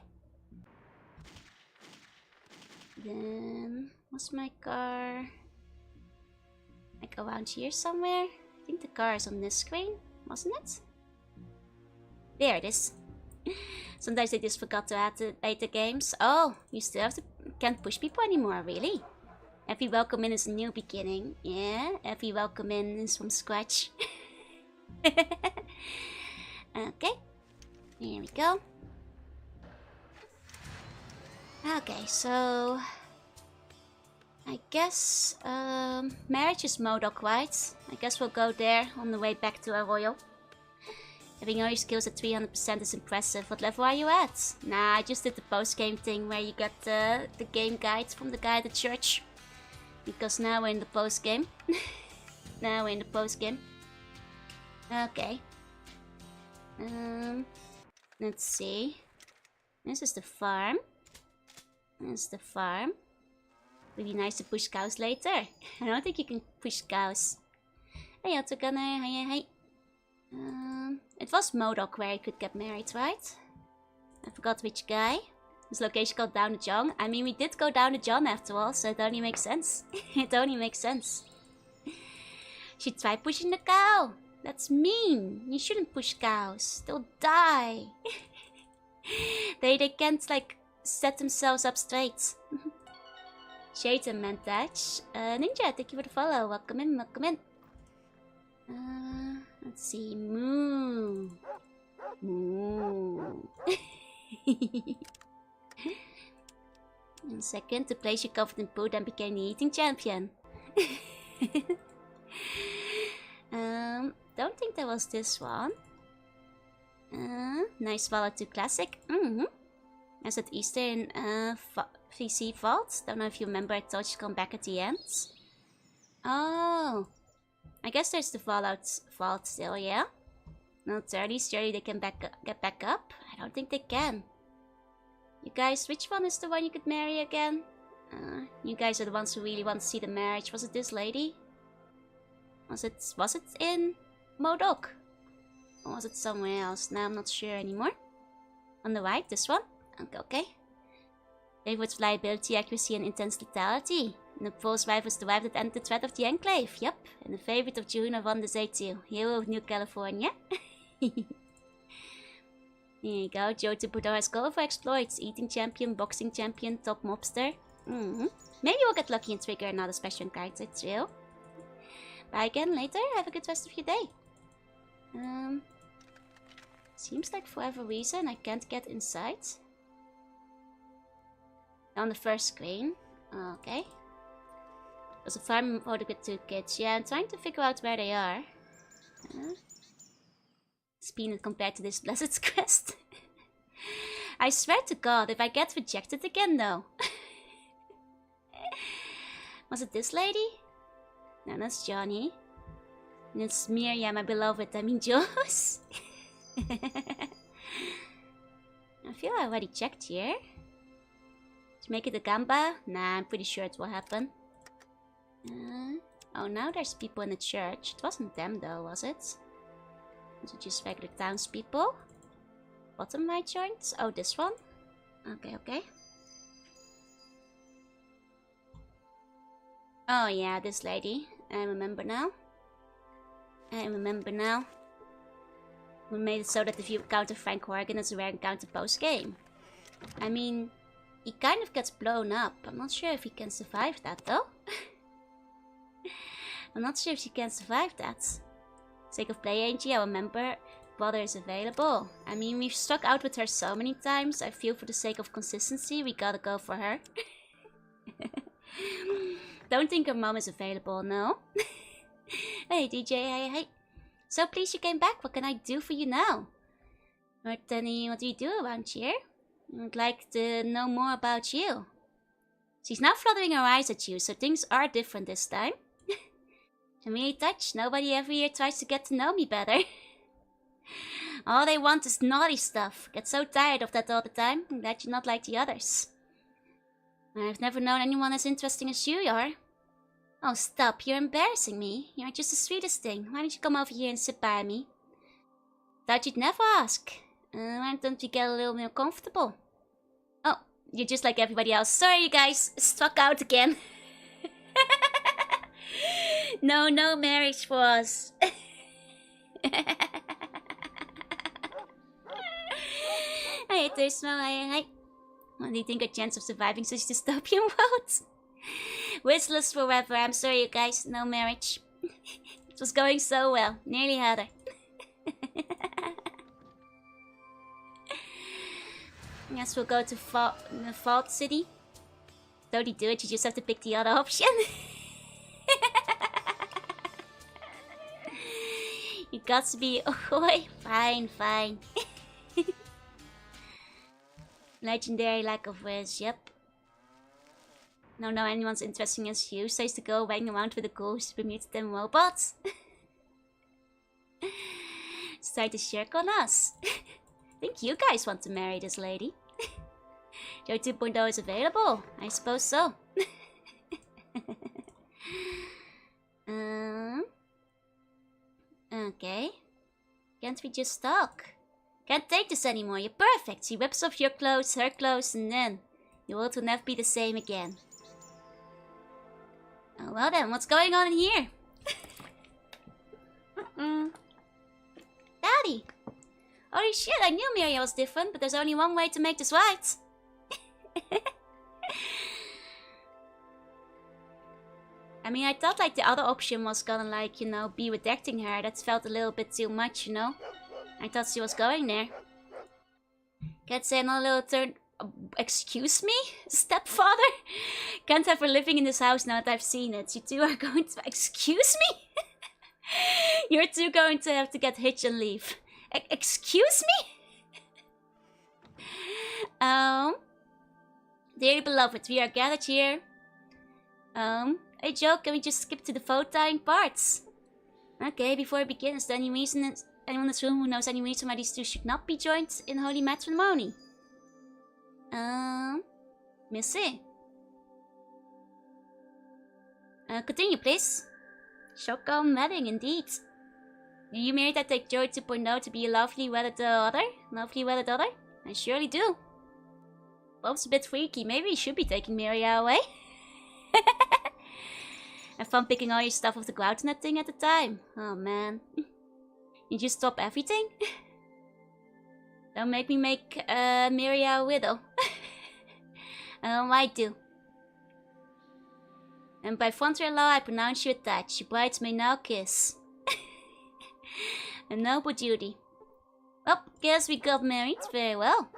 Then, what's my car? Like around here somewhere? I think the car is on this screen, wasn't it? There it is. Sometimes they just forgot to add the later games. Oh, you still have to can't push people anymore, really? Every welcome in is a new beginning. Yeah, every welcome in is from scratch. Okay, here we go. Okay, so I guess marriage is Modok, right? I guess we'll go there on the way back to Arroyo. Having all your skills at 300% is impressive. What level are you at? Nah, I just did the post-game thing where you get the game guides from the guy at the church. Because now we're in the post-game. Now we're in the post-game. Okay. Let's see. This is the farm. This is the farm. Would be nice to push cows later. I don't think you can push cows. Hey, Autogunner. Hey. It was Modok where you could get married, right? I forgot which guy. This location called Down the John. I mean, we did go down the John after all, so it only makes sense. It only makes sense. She tried pushing the cow. That's mean. You shouldn't push cows. They'll die. They can't, like, set themselves up straight. Shades and Mentage. Ninja, thank you for the follow. Welcome in, welcome in. Let's see. Moo. Moo. And second, to place you covered in poo, then became the eating champion. Don't think there was this one. Nice Swallow 2 Classic. As at Eastern VC Vault. Don't know if you remember, I told you to come back at the end. Oh. I guess there's the Fallout Vault still, yeah? No 30s, surely they can get back up? I don't think they can. You guys, which one is the one you could marry again? You guys are the ones who really want to see the marriage. Was it this lady? Was it in Modok? Or was it somewhere else? Now I'm not sure anymore. On the right, this one? Okay. Favorite's reliability, accuracy, and intense lethality. And the false wife was the wife that ended the threat of the Enclave. Yep. And the favorite of Jorunna won the Z2. Hero of New California. There you go. Vtuber has goal for exploits. Eating champion, boxing champion, top mobster. Maybe we'll get lucky and trigger another special character too. Bye again later. Have a good rest of your day. Seems like for whatever reason I can't get inside. On the first screen. Okay. There's a farm for the 2 kids. Yeah, I'm trying to figure out where they are. It's peanut compared to this blessed quest. I swear to God, if I get rejected again though. Was it this lady? No, that's Johnny. And it's Miriam, my beloved. I mean, Jules. I feel I already checked here. To make it a gamba? Nah, I'm pretty sure it will happen. Oh, now there's people in the church. It wasn't them though, was it? Was it just regular townspeople? Bottom right joint? Oh, this one? Okay, okay. Oh yeah, this lady. I remember now. We made it so that if you encounter Frank Horrigan, it's a rare encounter post-game. I mean, he kind of gets blown up. I'm not sure if he can survive that though. I'm not sure if she can survive that. Sake of play, Angie, I remember brother is available. I mean, we've struck out with her so many times. I feel for the sake of consistency, we gotta go for her. Don't think her mom is available, no? Hey DJ, hey. So pleased you came back. What can I do for you now? What do you do around here? I'd like to know more about you. She's now fluttering her eyes at you, so things are different this time. I'm really touched. Nobody every year tries to get to know me better. All they want is naughty stuff. Get so tired of that all the time. I'm glad you're not like the others. I've never known anyone as interesting as you are. Oh, stop. You're embarrassing me. You're just the sweetest thing. Why don't you come over here and sit by me? Thought you'd never ask. Why don't we get a little more comfortable? Oh, you're just like everybody else. Sorry, you guys. Struck out again. No marriage for us. Hey, there's no... What do you think our chance of surviving such dystopian world? Whistlers forever. I'm sorry, you guys. No marriage. It was going so well. Nearly had her. Guess we'll go to the Vault City. Don't you do it, you just have to pick the other option. You got to be... Oh, fine. Legendary lack of words, yep. Don't know anyone's interesting as you. Says to go hang around with the cool super mutant and robots. Start to shirk on us. Think you guys want to marry this lady? Joe 2.0 is available. I suppose so. Okay. Can't we just talk? Can't take this anymore. You're perfect. She rips off your clothes, her clothes, and then your world will never be the same again. Oh, well then, what's going on in here? Daddy! Holy shit, I knew Miria was different, but there's only one way to make this right. I mean, I thought like the other option was gonna like, you know, be rejecting her. That felt a little bit too much, you know. I thought she was going there. Can't say another little turn. Excuse me, stepfather? Can't have her living in this house now that I've seen it. You two are going to... Excuse me? You're two going to have to get hitched and leave. Excuse me? Dearly beloved, we are gathered here. Hey Joe, can we just skip to the photo parts? Okay, before we begin, is there any reason anyone in this room who knows any reason why these two should not be joined in holy matrimony? Missy. Continue, please. Shotgun wedding, indeed. You married, I take Joey 2.0 to be a lovely wedded other? Lovely wedded other? I surely do. Bob's a bit freaky. Maybe you should be taking Miria away. Have fun picking all your stuff off the ground and that thing at the time. Oh man. You just stop everything? Don't make me make Miria a widow. I do. And by father-in-law, I pronounce you attached. Your brides may now kiss. A noble duty. Well, guess we got married. Very well.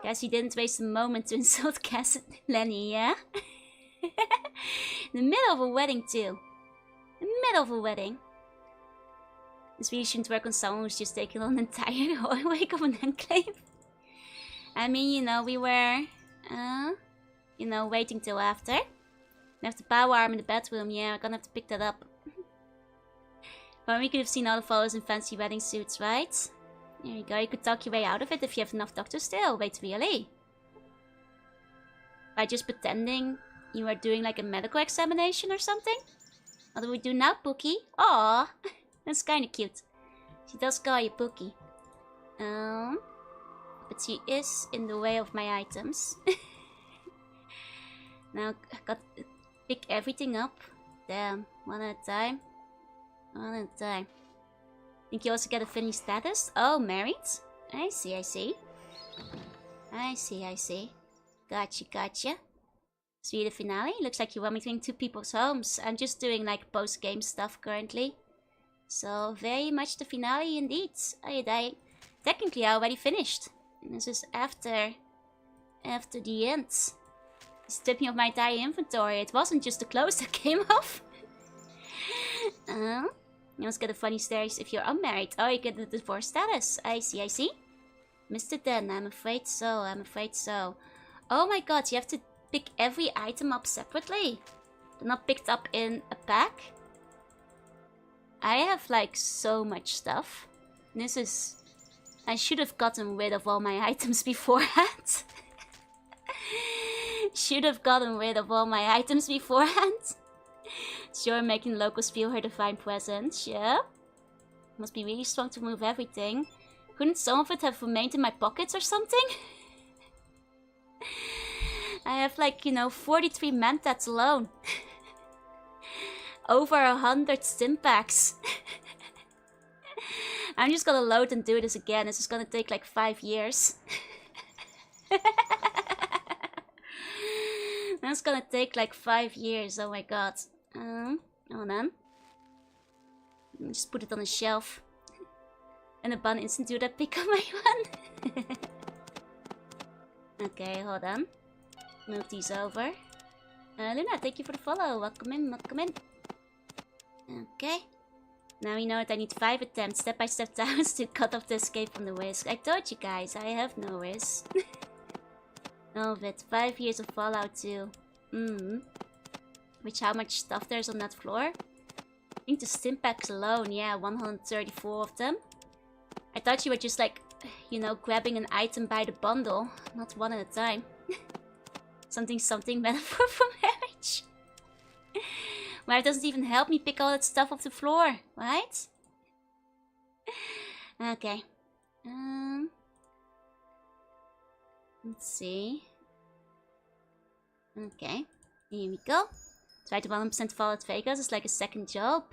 Guess you didn't waste a moment to insult Cass and Lenny, yeah? In the middle of a wedding, too. In the middle of a wedding. This really shouldn't work on someone who's just taken on an entire wake of an enclave. I mean, you know, we were, you know, waiting till after. We have the power arm in the bedroom, yeah, we're gonna have to pick that up. But we could have seen all the photos in fancy wedding suits, right? There you go, you could talk your way out of it if you have enough doctors still. Wait, really? By just pretending you are doing like a medical examination or something? What do we do now, Pookie? Aww, that's kinda cute. She does call you Pookie. But she is in the way of my items. Now, I got to pick everything up. Damn, one at a time. One at a time. Think you also get a finished status? Oh, married? I see, I see. I see, I see. Gotcha, gotcha. See the finale? Looks like you want me between two people's homes. I'm just doing like post-game stuff currently. So, very much the finale indeed. I technically already finished. This is after the end. Stripping of my entire inventory. It wasn't just the clothes that came off. You also get a funny stares if you're unmarried. Oh, you get the divorce status. I see, I see. Mr. Den, I'm afraid so, I'm afraid so. Oh my god, you have to pick every item up separately. They're not picked up in a pack. I have like so much stuff. This is... I should have gotten rid of all my items beforehand. Should have gotten rid of all my items beforehand. Sure, making locals feel her divine presence, yeah? Must be really strong to move everything. Couldn't some of it have remained in my pockets or something? I have like, you know, 43 mentats alone. Over 100 stim packs. I'm just gonna load and do this again. This is gonna take like 5 years. That's gonna take like 5 years, oh my god. Hold on. Just put it on a shelf. And a bun instant do that pick up my one. Okay, hold on. Move these over. Luna, thank you for the follow. Welcome in, welcome in. Okay. Now we know that I need 5 attempts, step-by-step downs to cut off the escape from the risk. I told you guys, I have no risk. All of it. 5 years of Fallout 2. Which how much stuff there's on that floor? I think the stim packs alone, yeah, 134 of them. I thought you were just like, you know, grabbing an item by the bundle, not one at a time. Something metaphor for marriage. Well, it doesn't even help me pick all that stuff off the floor, right? Okay. Let's see. Okay, here we go. Try to 100% Fallout Vegas. It's like a second job.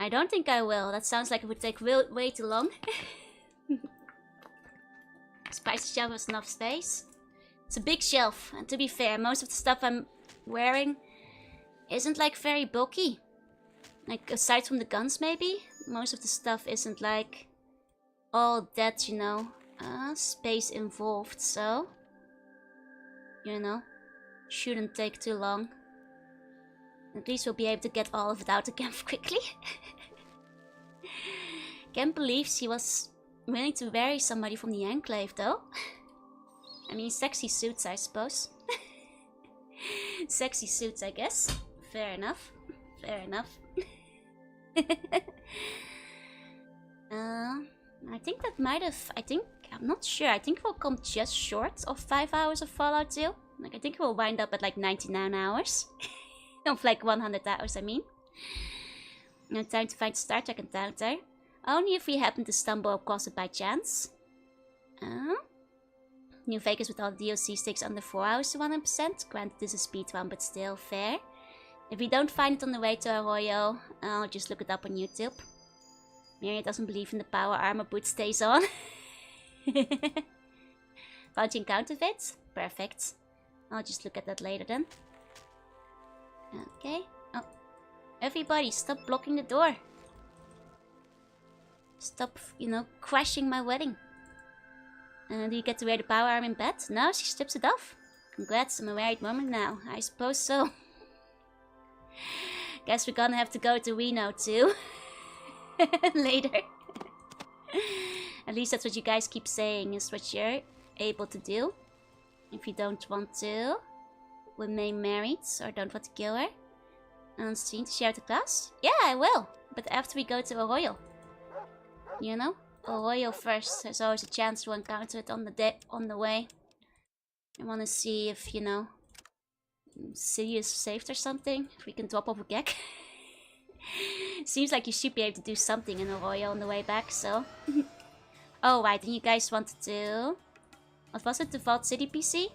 I don't think I will. That sounds like it would take way too long. Spicy shelf has enough space. It's a big shelf, and to be fair, most of the stuff I'm wearing isn't like very bulky. Like aside from the guns maybe, most of the stuff isn't like all that, you know, space involved, so, you know, shouldn't take too long. At least we'll be able to get all of it out again quickly. Can't believe she was willing to marry somebody from the Enclave though. I mean, sexy suits, I suppose. Sexy suits, I guess. Fair enough. Fair enough. I think that might have... I'm not sure. I think we'll come just short of 5 hours of Fallout 2. Like, I think we'll wind up at like 99 hours. Of like 100 hours, I mean. No time to find Star Trek encounter. Only if we happen to stumble across it by chance. New Vegas with all the DLC takes under 4 hours to 100%. Granted, this is speedrun, but still fair. If we don't find it on the way to Arroyo, I'll just look it up on YouTube. Mary doesn't believe in the power armor boot stays on. Found you encounter it? Perfect. I'll just look at that later then. Okay. Oh. Everybody, stop blocking the door. Stop, you know, crashing my wedding. Do you get to wear the power arm in bed? No, she strips it off. Congrats, I'm a married woman now. I suppose so. Guess we're gonna have to go to Reno too. Later. At least that's what you guys keep saying is what you're able to do. If you don't want to remain married or don't want to kill her. On stream to share the class? Yeah, I will. But after we go to Arroyo. You know? Arroyo first. There's always a chance to encounter it on the way. I want to see if, you know, city is saved or something. If we can drop off a gag. Seems like you should be able to do something in Arroyo on the way back, so. Oh, right, and you guys wanted to... What was it? The Vault City PC?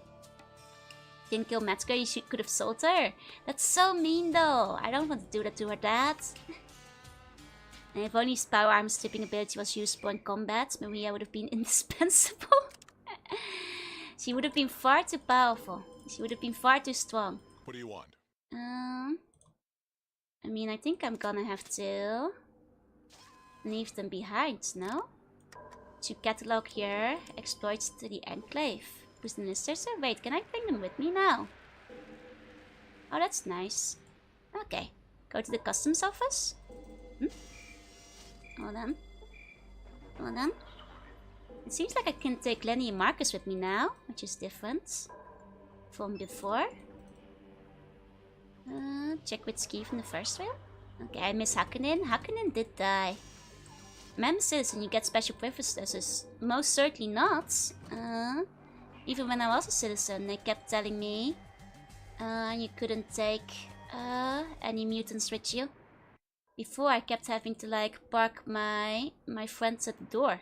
Didn't kill Metzger, you could have sold her. That's so mean though. I don't want to do that to her dad. And if only his power arm stripping ability was usable in combat, Maria would have been indispensable. She would have been far too powerful. She would have been far too strong. What do you want? I mean, I think I'm gonna have to leave them behind, no? To catalog your exploits to the Enclave. Who's the minister? So wait, can I bring them with me now? Oh, that's nice. Okay, go to the customs office. Hold on. Hold on. It seems like I can take Lenny and Marcus with me now, which is different from before. Check with Ski from the first rail. Okay, I miss Hakkinen. Hakkinen did die. I'm a citizen, you get special privileges. Most certainly not. Even when I was a citizen, they kept telling me you couldn't take any mutants with you. Before, I kept having to like park my friends at the door.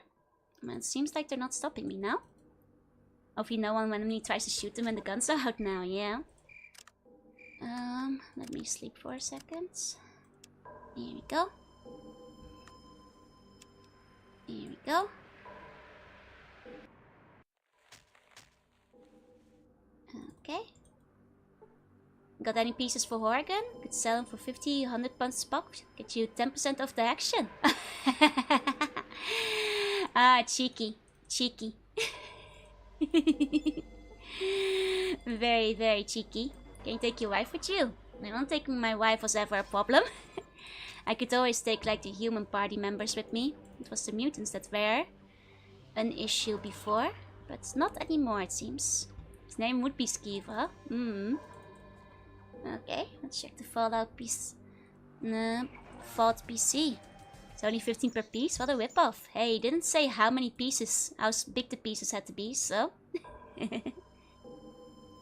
It seems like they're not stopping me now. Hopefully no one randomly tries to shoot them when the guns are out now, yeah. Let me sleep for a second. Here we go. Here we go. Okay. Got any pieces for Horrigan? Could sell them for 50, 100 pounds a pop. Get you 10% off the action. Ah, cheeky. Cheeky. Very, very cheeky. Can you take your wife with you? I don't think my wife was ever a problem. I could always take like the human party members with me. It was the mutants that were an issue before. But not anymore, it seems. His name would be Skiva. Okay, let's check the Fallout piece. Vault PC. It's only 15 per piece? What a ripoff. Hey, he didn't say how many pieces, how big the pieces had to be, so...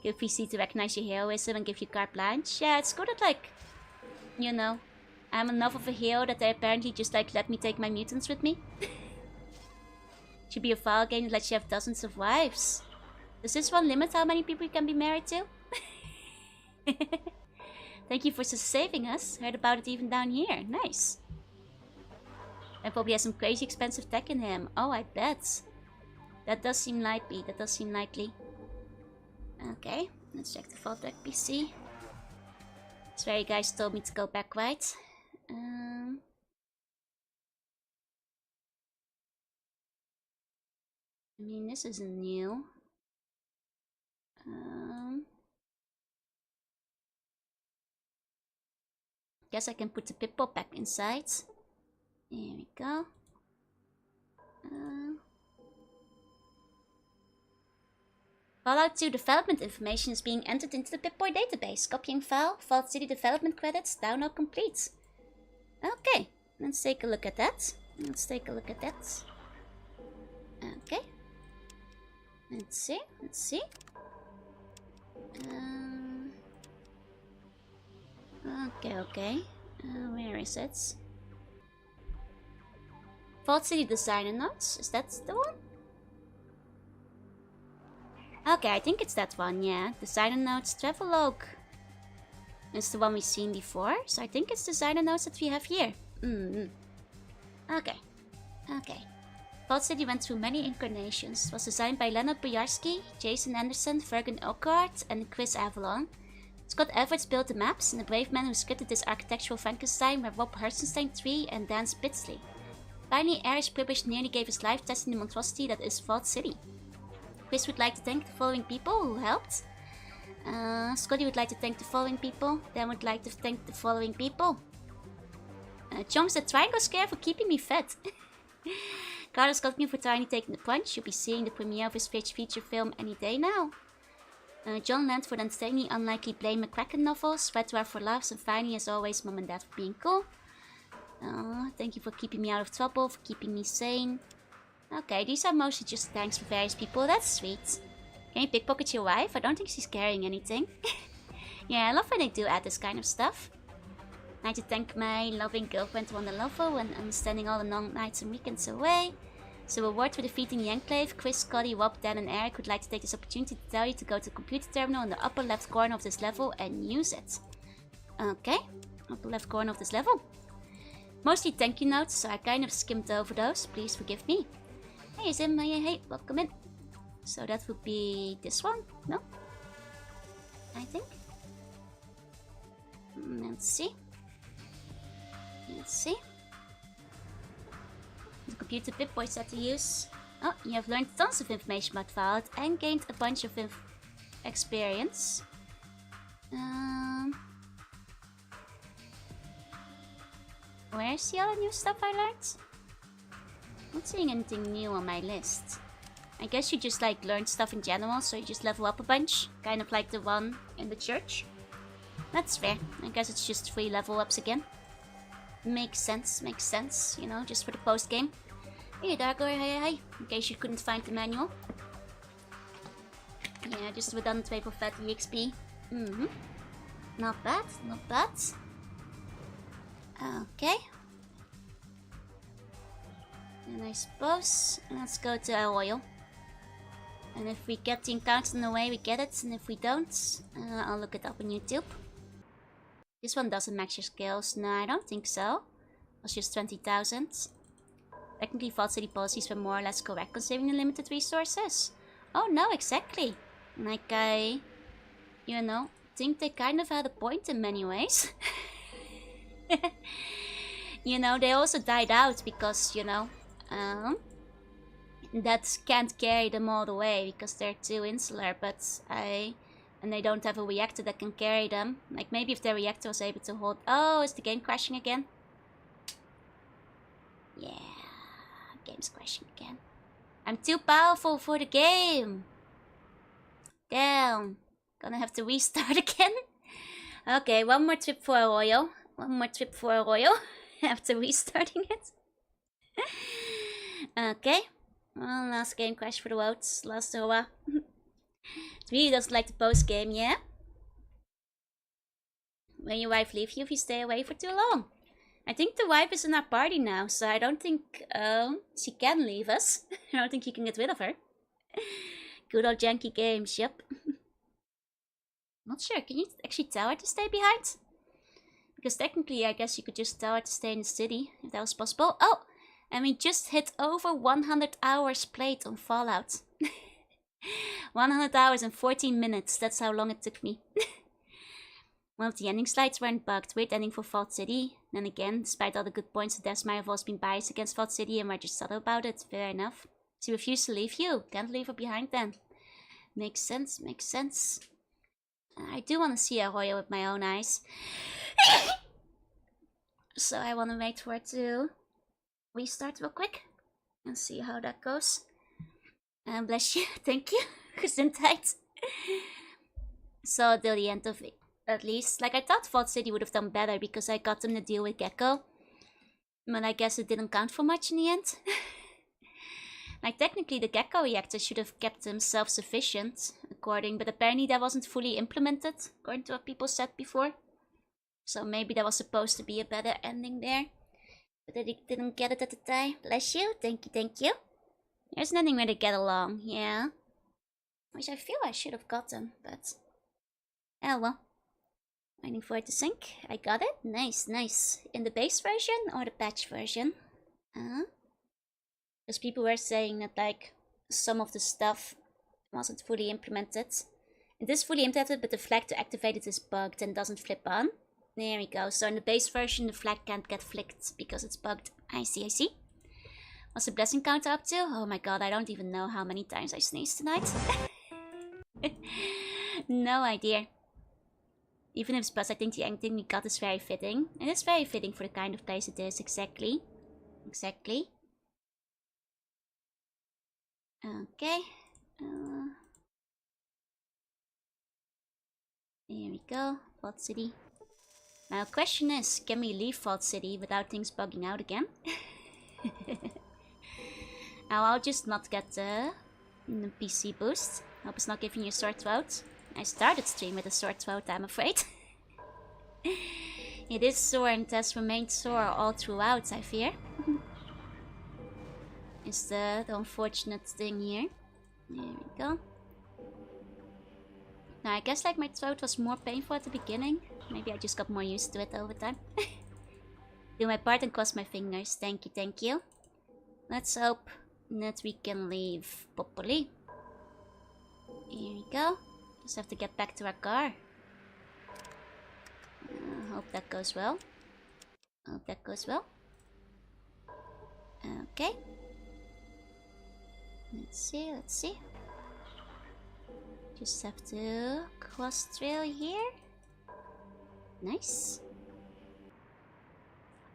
Give PC to recognize your heroism and give you carte blanche. Yeah, it's good that, like, you know, I'm enough of a hero that they apparently just, like, let me take my mutants with me. Should be a file game that lets you have dozens of wives. Does this one limit how many people you can be married to? Thank you for saving us. Heard about it even down here. Nice. And probably has some crazy expensive tech in him. Oh, I bet. That does seem likely. That does seem likely. Okay, let's check the Vault Deck PC. That's where you guys told me to go back, right? I mean, this isn't new. Guess I can put the Pip-Pop back inside. There we go. Fallout 2 development information is being entered into the Pip-Boy database. Copying file, Vault City development credits, download complete. Okay, let's take a look at that. Okay. Let's see. Okay. Where is it? Vault City designer notes, is that the one? Okay, I think it's that one, yeah. Designer notes, travelogue. It's the one we've seen before, so I think it's designer notes that we have here. Okay. Vault City went through many incarnations. It was designed by Leonard Boyarsky, Jason Anderson, Fergus Urquhart, and Chris Avalon. Scott Everett built the maps, and the brave man who scripted this architectural Frankenstein were Rob Herzenstein III and Dan Spitzley. Finally, Irish published nearly gave his life testing the monstrosity that is Vault City. Chris would like to thank the following people who helped. Scotty would like to thank the following people. Dan would like to thank the following people. John said, try and go scare for keeping me fed. Carlos got me for Tiny taking the punch. You'll be seeing the premiere of his feature film any day now. John Land for the insanely unlikely Blaine McCracken novels. Redwar for laughs, and finally, as always, Mom and Dad for being cool. Thank you for keeping me out of trouble, for keeping me sane. Okay, these are mostly just thanks for various people. That's sweet. Can you pickpocket your wife? I don't think she's carrying anything. Yeah, I love when they do add this kind of stuff. I'd like to thank my loving girlfriend Wanda Lovo and understanding all the long nights and weekends away. So reward for defeating the Enclave. Chris, Scotty, Rob, Dan and Eric would like to take this opportunity to tell you to go to the computer terminal in the upper left corner of this level and use it. Okay, upper left corner of this level. Mostly thank you notes, so I kind of skimmed over those. Please forgive me. Hey Zim, hey, welcome in. So that would be this one, no? I think. Let's see. The computer Pip-Boy set to use. Oh, you have learned tons of information about Fallout and gained a bunch of experience. Where's the other new stuff I learned? Not seeing anything new on my list. I guess you just like learn stuff in general, so you just level up a bunch. Kind of like the one in the church. That's fair. I guess it's just 3 level ups again. Makes sense, you know, just for the post game. Hey Darko, hey. In case you couldn't find the manual. Yeah, just a redundant way for fat EXP. Not bad. Okay. And I suppose let's go to our oil. And if we get the encounter in the way, we get it. And if we don't, I'll look it up on YouTube. This one doesn't max your skills. No, I don't think so. It was just 20,000. Technically, Vault City policies were more or less correct considering the limited resources. Oh no, exactly. Like I, you know, think they kind of had a point in many ways. You know, they also died out because, you know, that can't carry them all the way because they're too insular, and they don't have a reactor that can carry them. Like maybe if their reactor was able to hold... Oh, is the game crashing again? Yeah, game's crashing again. I'm too powerful for the game. Damn, gonna have to restart again. Okay, one more trip for oil. After restarting it. Okay. Well, last game crash for the votes. Last hurrah. It really doesn't like the post game, yeah? When your wife leaves you if you stay away for too long. I think the wife is in our party now, so I don't think she can leave us. I don't think you can get rid of her. Good old janky games, yep. Not sure, can you actually tell her to stay behind? Because technically, I guess you could just tell her to stay in the city, if that was possible. Oh! And we just hit over 100 hours played on Fallout. 100 hours and 14 minutes, that's how long it took me. One of the ending slides weren't bugged. Weird ending for Vault City. Then again, despite all the good points, the devs might have also been biased against Vault City and were just subtle about it. Fair enough. She refused to leave you. Can't leave her behind then. Makes sense, makes sense. I do want to see Arroyo with my own eyes. So I want to wait for it to restart real quick. And see how that goes. Bless you. Thank you. Gesundheit. So till the end of it. At least. Like, I thought Vault City would have done better because I got them to deal with Gecko. But I guess it didn't count for much in the end. Like, technically the Gecko reactor should have kept them self-sufficient, but apparently that wasn't fully implemented, according to what people said before. So maybe that was supposed to be a better ending there. But I didn't get it at the time. Bless you. Thank you, thank you. There's an ending where they get along, yeah. Which I feel I should have gotten, but... oh well. Waiting for it to sync. I got it. Nice, nice. In the base version or the patch version? Because people were saying that, like, some of the stuff wasn't fully implemented. It is fully implemented, but the flag to activate it is bugged and doesn't flip on. There we go. So in the base version, the flag can't get flicked because it's bugged. I see, I see. What's the blessing counter up to? Oh my god, I don't even know how many times I sneezed tonight. No idea. Even if it's plus, I think the ending we got is very fitting. It is very fitting for the kind of place it is, exactly. Exactly. Okay. There we go. Vault City. Now the question is, can we leave Vault City without things bugging out again? Now I'll just not get the PC boost. Hope it's not giving you a sore throat. I started stream with a sore throat, I'm afraid. It is sore and has remained sore all throughout, I fear. Is the unfortunate thing here. There we go. Now I guess like my throat was more painful at the beginning. Maybe I just got more used to it over time. Do my part and cross my fingers. Thank you, thank you. Let's hope that we can leave properly. Here we go. Just have to get back to our car. Hope that goes well. Hope that goes well. Okay. Let's see, let's see. Just have to cross trail here. Nice.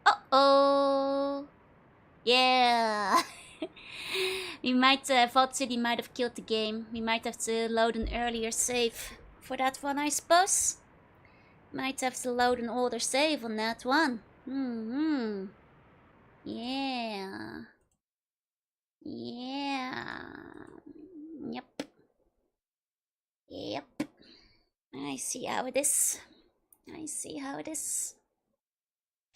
Uh-oh! Yeah! We might, Vault City might have killed the game. We might have to load an earlier save for that one, I suppose. Might have to load an older save on that one. Yeah. Yeah. Yep. Yep. I see how it is. I see how it is.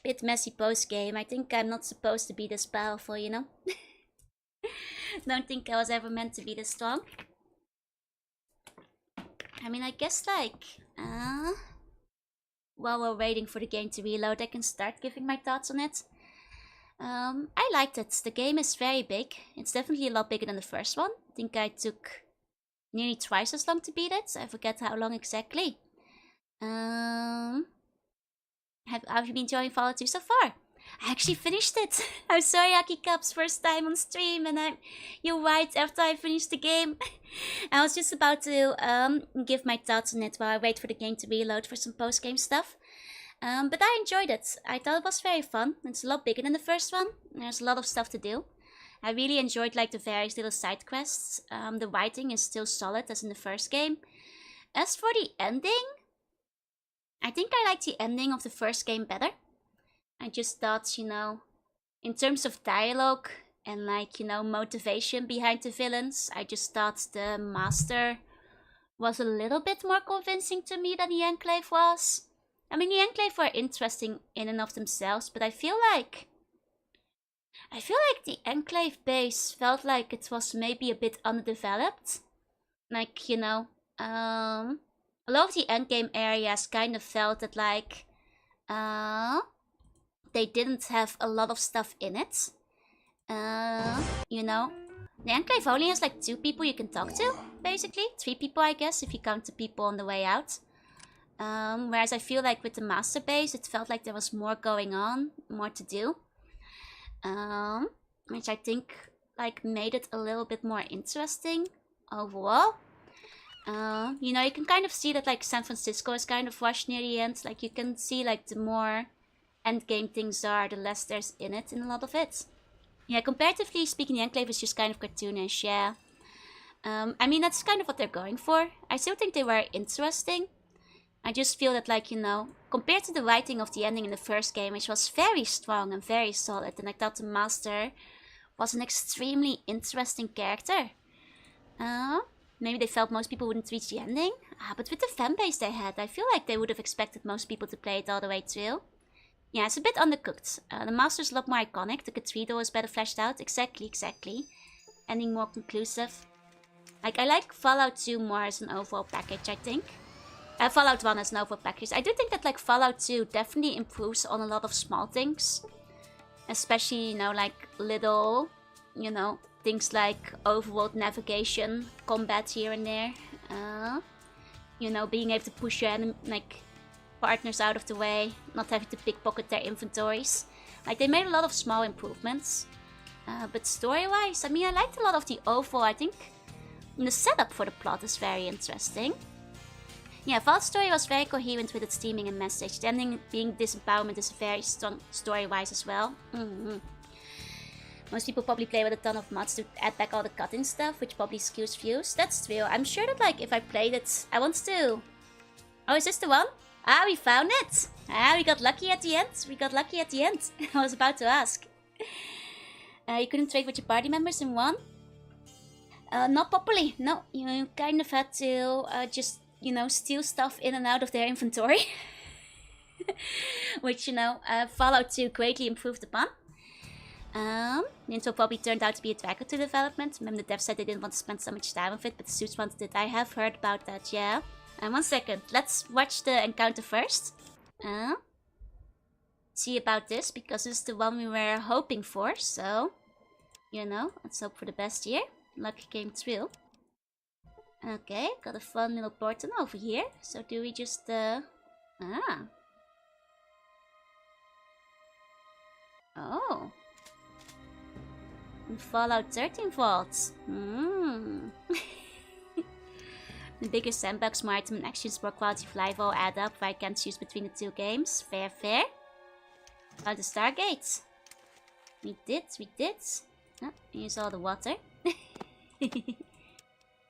Bit messy post-game. I think I'm not supposed to be this powerful, you know? Don't think I was ever meant to be this strong. I mean, I guess like... while we're waiting for the game to reload, I can start giving my thoughts on it. I liked it. The game is very big. It's definitely a lot bigger than the first one. I think I took nearly twice as long to beat it. I forget how long exactly. Have you been enjoying Fallout 2 so far? I actually finished it. I'm sorry, Aki Cups, first time on stream, and you're right, after I finished the game. I was just about to give my thoughts on it while I wait for the game to reload for some post-game stuff. But I enjoyed it. I thought it was very fun. It's a lot bigger than the first one. There's a lot of stuff to do. I really enjoyed like the various little side quests. The writing is still solid as in the first game. As for the ending, I think I liked the ending of the first game better. I just thought, you know, in terms of dialogue and like, you know, motivation behind the villains, I just thought the Master was a little bit more convincing to me than the Enclave was. I mean, the Enclave were interesting in and of themselves, but I feel like the Enclave base felt like it was maybe a bit underdeveloped. Like, you know, a lot of the endgame areas kind of felt that like, they didn't have a lot of stuff in it. You know, the Enclave only has like 2 people you can talk to, basically. 3 people, I guess, if you count the people on the way out. Whereas I feel like with the master base, it felt like there was more going on, more to do. Which I think like made it a little bit more interesting overall. You know, you can kind of see that like San Francisco is kind of rushed near the end. Like you can see like the more endgame things are, the less there's in it in a lot of it. Yeah, comparatively speaking, the Enclave is just kind of cartoonish, yeah. I mean, that's kind of what they're going for. I still think they were interesting. I just feel that, like, you know, compared to the writing of the ending in the first game, which was very strong and very solid, and I thought the Master was an extremely interesting character. Maybe they felt most people wouldn't reach the ending. But with the fanbase they had, I feel like they would have expected most people to play it all the way through. Yeah, it's a bit undercooked. The Master's a lot more iconic. The cathedral is better fleshed out. Exactly. Ending more conclusive. Like, I like Fallout 2 more as an overall package, I think. Fallout 1 as an overall package. I do think that, like, Fallout 2 definitely improves on a lot of small things. Especially, you know, like, little, you know, things like overworld navigation, combat here and there. You know, being able to push your partners out of the way, not having to pickpocket their inventories. Like, they made a lot of small improvements. But story-wise, I mean, I liked a lot of the overall. I think the setup for the plot is very interesting. Yeah, Fallout's story was very coherent with its theming and message. The ending being disempowerment is very strong story-wise as well. Most people probably play with a ton of mods to add back all the cutting stuff, which probably skews views. That's true. I'm sure that, like, if I played it, I want to... Oh, is this the one? Ah, we found it! Ah, we got lucky at the end. I was about to ask. You couldn't trade with your party members in one? Not properly. No, you kind of had to just, you know, steal stuff in and out of their inventory. Which, you know, Fallout 2 greatly improved upon. Nintendo probably turned out to be a tracker to development. Remember the devs said they didn't want to spend so much time with it, but the suits wanted it. I have heard about that, yeah. 1 second, let's watch the encounter first. See about this, because this is the one we were hoping for, so... You know, let's hope for the best here. Lucky came through. Okay, got a fun little portal over here. So do we just, Oh. Fallout 13 vaults. The bigger sandbox, more item and actions, more quality of life all add up. I can't choose between the two games. Fair. About the Stargate. We did. Oh, here's all the water.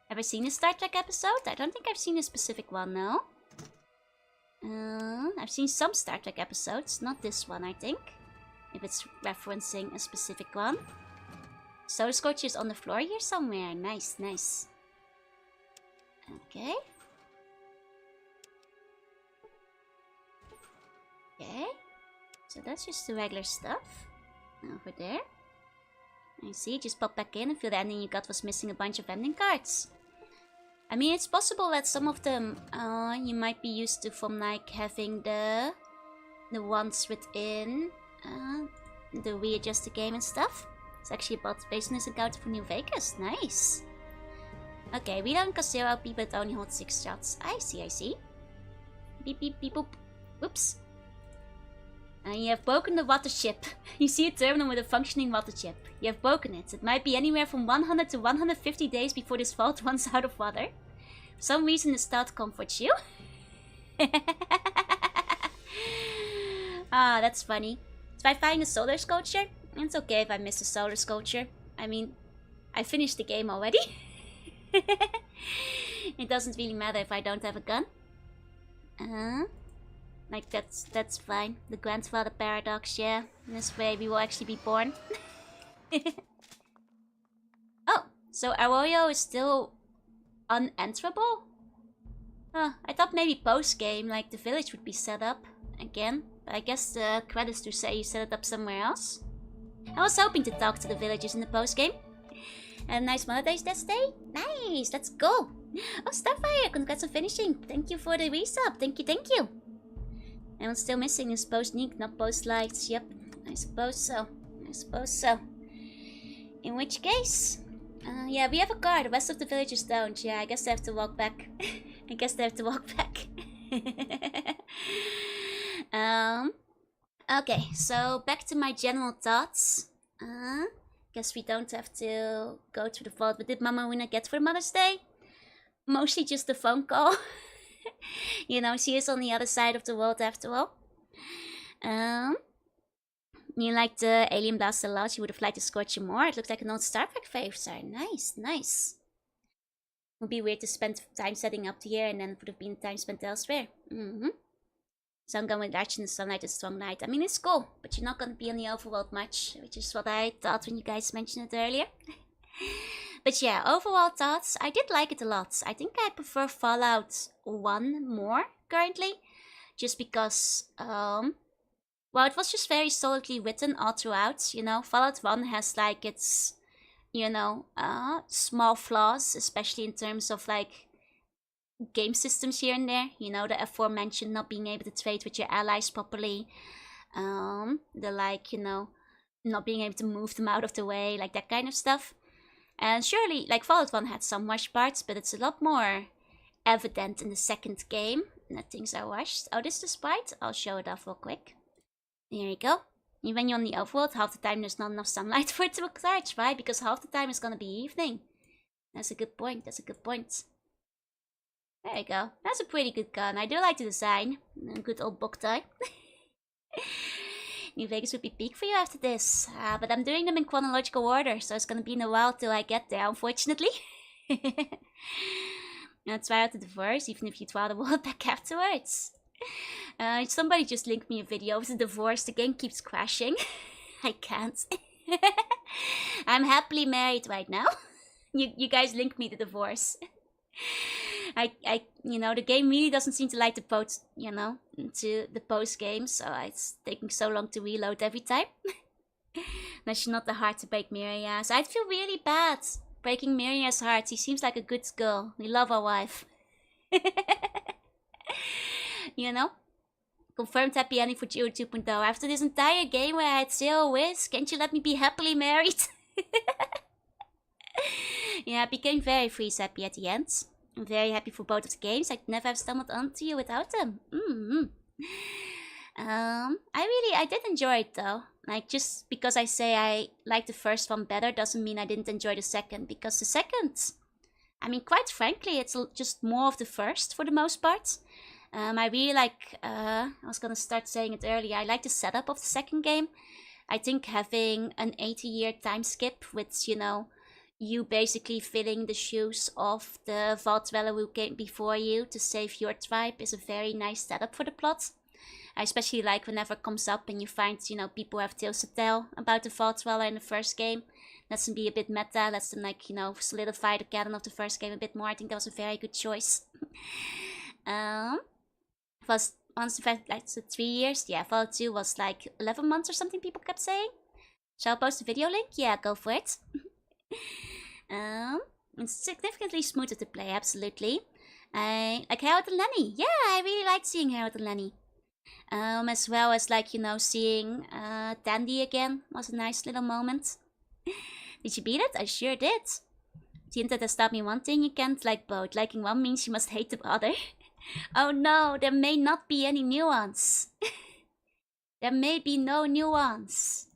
Ever seen a Star Trek episode? I don't think I've seen a specific one, no. I've seen some Star Trek episodes, not this one, I think. If it's referencing a specific one. Soda Scorcher is on the floor here somewhere. Nice. Okay. So that's just the regular stuff. Over there. I see, just pop back in and feel the ending you got was missing a bunch of ending cards. I mean, it's possible that some of them you might be used to from like having the ones within the readjust the game and stuff. It's actually about based on this encounter from New Vegas. Nice. Okay, we don't cast 0 LP, but only hold 6 shots. I see. Beep boop. Whoops. You have broken the water chip. You see a terminal with a functioning water chip. You have broken it. It might be anywhere from 100 to 150 days before this vault runs out of water. For some reason, this thought comforts you. That's funny. So by finding a solar sculpture, it's okay if I miss a solar sculpture. I mean, I finished the game already. It doesn't really matter if I don't have a gun. Like, that's fine. The grandfather paradox, yeah. In this way, we will actually be born. Oh, so Arroyo is still unenterable? I thought maybe post-game, like, the village would be set up again. But I guess the credits do say you set it up somewhere else. I was hoping to talk to the villagers in the post-game. And nice Mother's Day. Nice, let's go. Oh, Starfire, congrats on finishing. Thank you for the resub. Thank you. And what's still missing is post-Neek, not post-lights. Yep, I suppose so. In which case... yeah, we have a car. The rest of the villagers don't. Yeah, I guess they have to walk back. Okay, so back to my general thoughts. Guess we don't have to go to the vault. What did Mama Una get for Mother's Day? Mostly just a phone call. You know, she is on the other side of the world after all. You liked the Alien Blast a lot. You would have liked the Scorcher more. It looked like an old Star Trek fave star. Nice, nice. Would be weird to spend time setting up here and then it would have been time spent elsewhere. So I'm going with Arch in the Sunlight and Strong Night. I mean, it's cool, but you're not going to be on the overworld much, which is what I thought when you guys mentioned it earlier. But yeah, overall thoughts, I did like it a lot. I think I prefer Fallout 1 more currently, just because, well, it was just very solidly written all throughout, you know. Fallout 1 has like its, you know, small flaws, especially in terms of like game systems here and there, you know, the aforementioned not being able to trade with your allies properly, the like, you know, not being able to move them out of the way, like that kind of stuff. And surely, like, Fallout 1 had some wash parts, but it's a lot more evident in the second game that things are washed. Oh, this is the sprite? I'll show it off real quick. There you go. When you're on the overworld, half the time there's not enough sunlight for it to recharge, right? Because half the time it's gonna be evening. That's a good point, that's a good point. There you go. That's a pretty good gun. I do like the design. A good old book tie. New Vegas would be peak for you after this. But I'm doing them in chronological order, so it's gonna be in a while till I get there, unfortunately. I'll try out the divorce, even if you try the world back afterwards. Somebody just linked me a video of the divorce. The game keeps crashing. I can't. I'm happily married right now. You guys link me the divorce. You know, the game really doesn't seem to like the post, you know, to the post game, so it's taking so long to reload every time. Unless you're not the heart to break Miria. So I'd feel really bad breaking Miria's heart. She seems like a good girl. We love our wife. You know? Confirmed happy ending for Geo 2.0. After this entire game where I had 0 wins, can't you let me be happily married? Yeah, I became very freeze happy at the end. I'm very happy for both of the games. I'd never have stumbled onto you without them. I did enjoy it though. Like, just because I say I like the first one better doesn't mean I didn't enjoy the second. Because the second, I mean, quite frankly, it's just more of the first for the most part. I really like, I was gonna start saying it earlier, I like the setup of the second game. I think having an 80-year time skip with, you know, you basically filling the shoes of the Vault Dweller who came before you to save your tribe is a very nice setup for the plot. I especially like whenever it comes up and you find, you know, people have tales to tell about the Vault Dweller in the first game. Lets them be a bit meta, lets them, like, you know, solidify the canon of the first game a bit more. I think that was a very good choice. Was once the fact, like, so 3 years, yeah, Fallout 2 was like 11 months or something, people kept saying. Shall I post a video link? Yeah, go for it. It's significantly smoother to play, absolutely. I like Harold and Lenny. Yeah, I really liked seeing Harold and Lenny. As well as, like, you know, seeing Tandy again was a nice little moment. Did you beat it? I sure did. The internet has taught me one thing: you can't like both. Liking one means you must hate the other. Oh no, there may not be any nuance. There may be no nuance.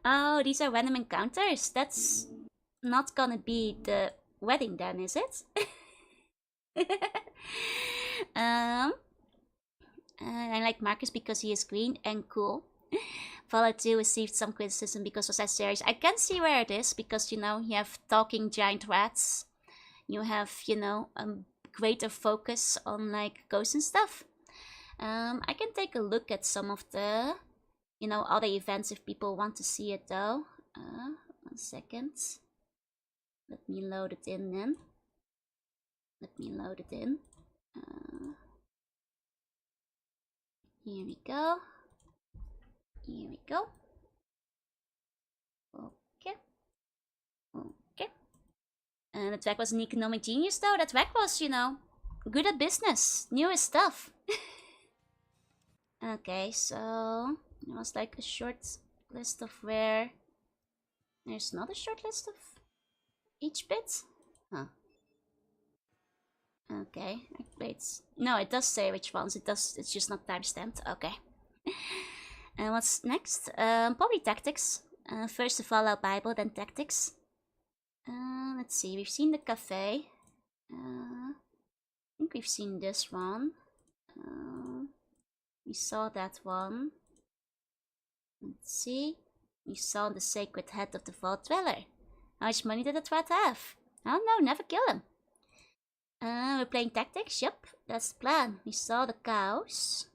Oh, these are random encounters. That's not gonna be the wedding then, is it? I like Marcus because he is green and cool. Fallout 2 received some criticism because of that series. I can see where it is, because, you know, you have talking giant rats. You have, you know, a greater focus on, like, ghosts and stuff. I can take a look at some of the, you know, other events if people want to see it though. 1 second. Let me load it in then. Let me load it in. Here we go. Here we go. Okay. Okay. And the track was an economic genius though. That track was, you know, good at business. Newest stuff. Okay, so it was like a short list of where there's not a short list of each bit. Huh. Okay, wait. No, it does say which ones. It does. It's just not timestamped. Okay. And what's next? Probably tactics. First the Fallout Bible, then tactics. Let's see. We've seen the cafe. I think we've seen this one. We saw that one. Let's see. We saw the sacred head of the vault dweller. How much money did the twat have? Oh no, never kill him. We're playing tactics. Yep, that's the plan. We saw the cows.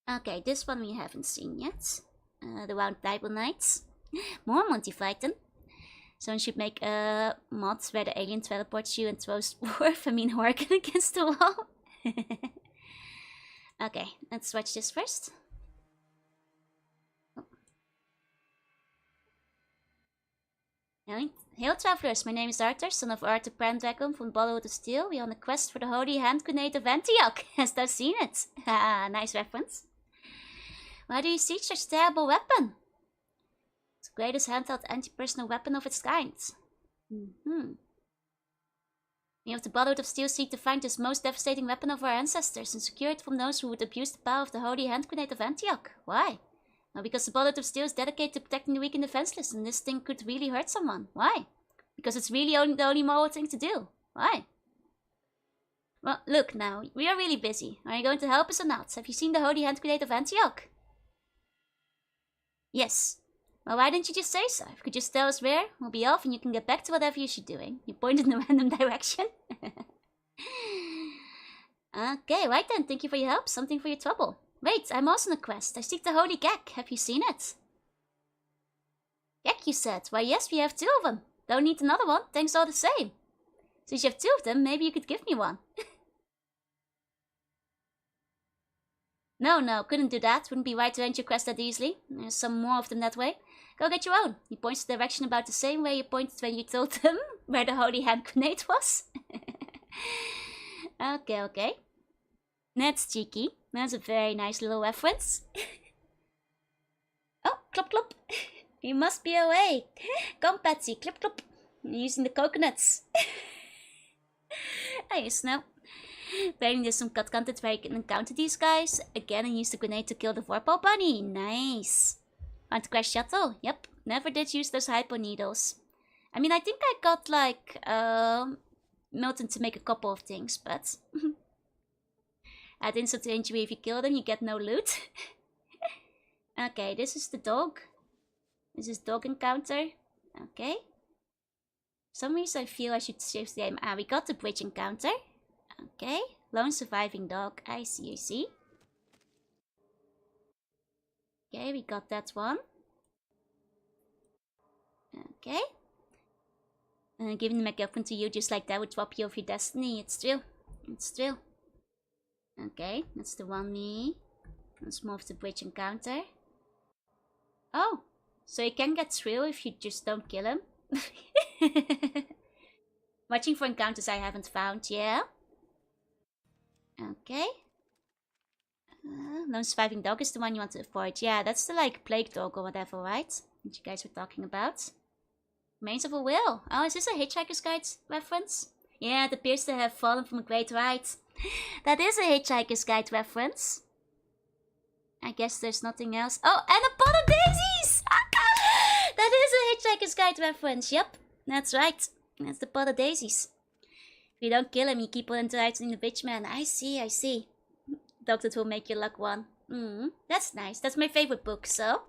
Okay, this one we haven't seen yet. The Round Table Knights. More Monty Python. Someone should make a mod where the alien teleports you and throws Horrigan against the wall. Okay, let's watch this first. Hail travelers, my name is Arthur, son of Arthur Pendragon from Brotherhood of Steel. We are on a quest for the holy hand grenade of Antioch. Hast thou seen it? Nice reference. Why do you seek such a terrible weapon? It's the greatest handheld anti-personal weapon of its kind. We of the Brotherhood of Steel seek to find this most devastating weapon of our ancestors and secure it from those who would abuse the power of the holy hand grenade of Antioch. Why? Well, because the Brotherhood of Steel is dedicated to protecting the weak and defenseless, and this thing could really hurt someone. Why? Because it's really the only moral thing to do. Why? Well, look now, we are really busy. Are you going to help us or not? Have you seen the holy hand grenade of Antioch? Yes. Well, why didn't you just say so? If you could just tell us where, we'll be off and you can get back to whatever you should be doing. You pointed in a random direction. Okay, right then. Thank you for your help. Something for your trouble. Wait, I'm also on a quest. I seek the Holy Gek. Have you seen it? Gek, you said. Why, yes, we have 2 of them. Don't need another one. Thanks all the same. Since you have 2 of them, maybe you could give me one. No, couldn't do that. Wouldn't be right to end your quest that easily. There's some more of them that way. Go get your own. He points the direction about the same way you pointed when you told them where the Holy Hand Grenade was. Okay. That's cheeky. That's a very nice little reference. Oh, clop clop. You must be awake. Come, Patsy, clip clop. Using the coconuts. I used to know. Apparently there's some cut content where you can encounter these guys again and use the grenade to kill the Vorpal Bunny. Nice. Want to crash shuttle? Yep. Never did use those hypo needles. I mean, I think I got like Milton to make a couple of things, but at instant injury, if you kill them, you get no loot. Okay, this is the dog. This is dog encounter. Okay. For some reason I feel I should shift the aim. We got the bridge encounter. Okay. Lone surviving dog. I see. Okay, we got that one. Okay. Giving the MacGuffin to you just like that would swap you off your destiny. It's true. Okay, that's the one me. Let's move the bridge encounter. Oh, so you can get through if you just don't kill him. Watching for encounters I haven't found, yeah. Okay. Lone surviving dog is the one you want to avoid. Yeah, that's the like plague dog or whatever, right? What you guys were talking about. Remains of a Will. Oh, is this a Hitchhiker's Guide reference? Yeah, it appears to have fallen from a great height. That is a Hitchhiker's Guide reference. I guess there's nothing else. Oh, and a pot of daisies! That is a Hitchhiker's Guide reference. Yep, that's right. That's the pot of daisies. If you don't kill him, you keep on interacting the bitch man. I see. Doctor will make your luck one. That's nice. That's my favorite book, so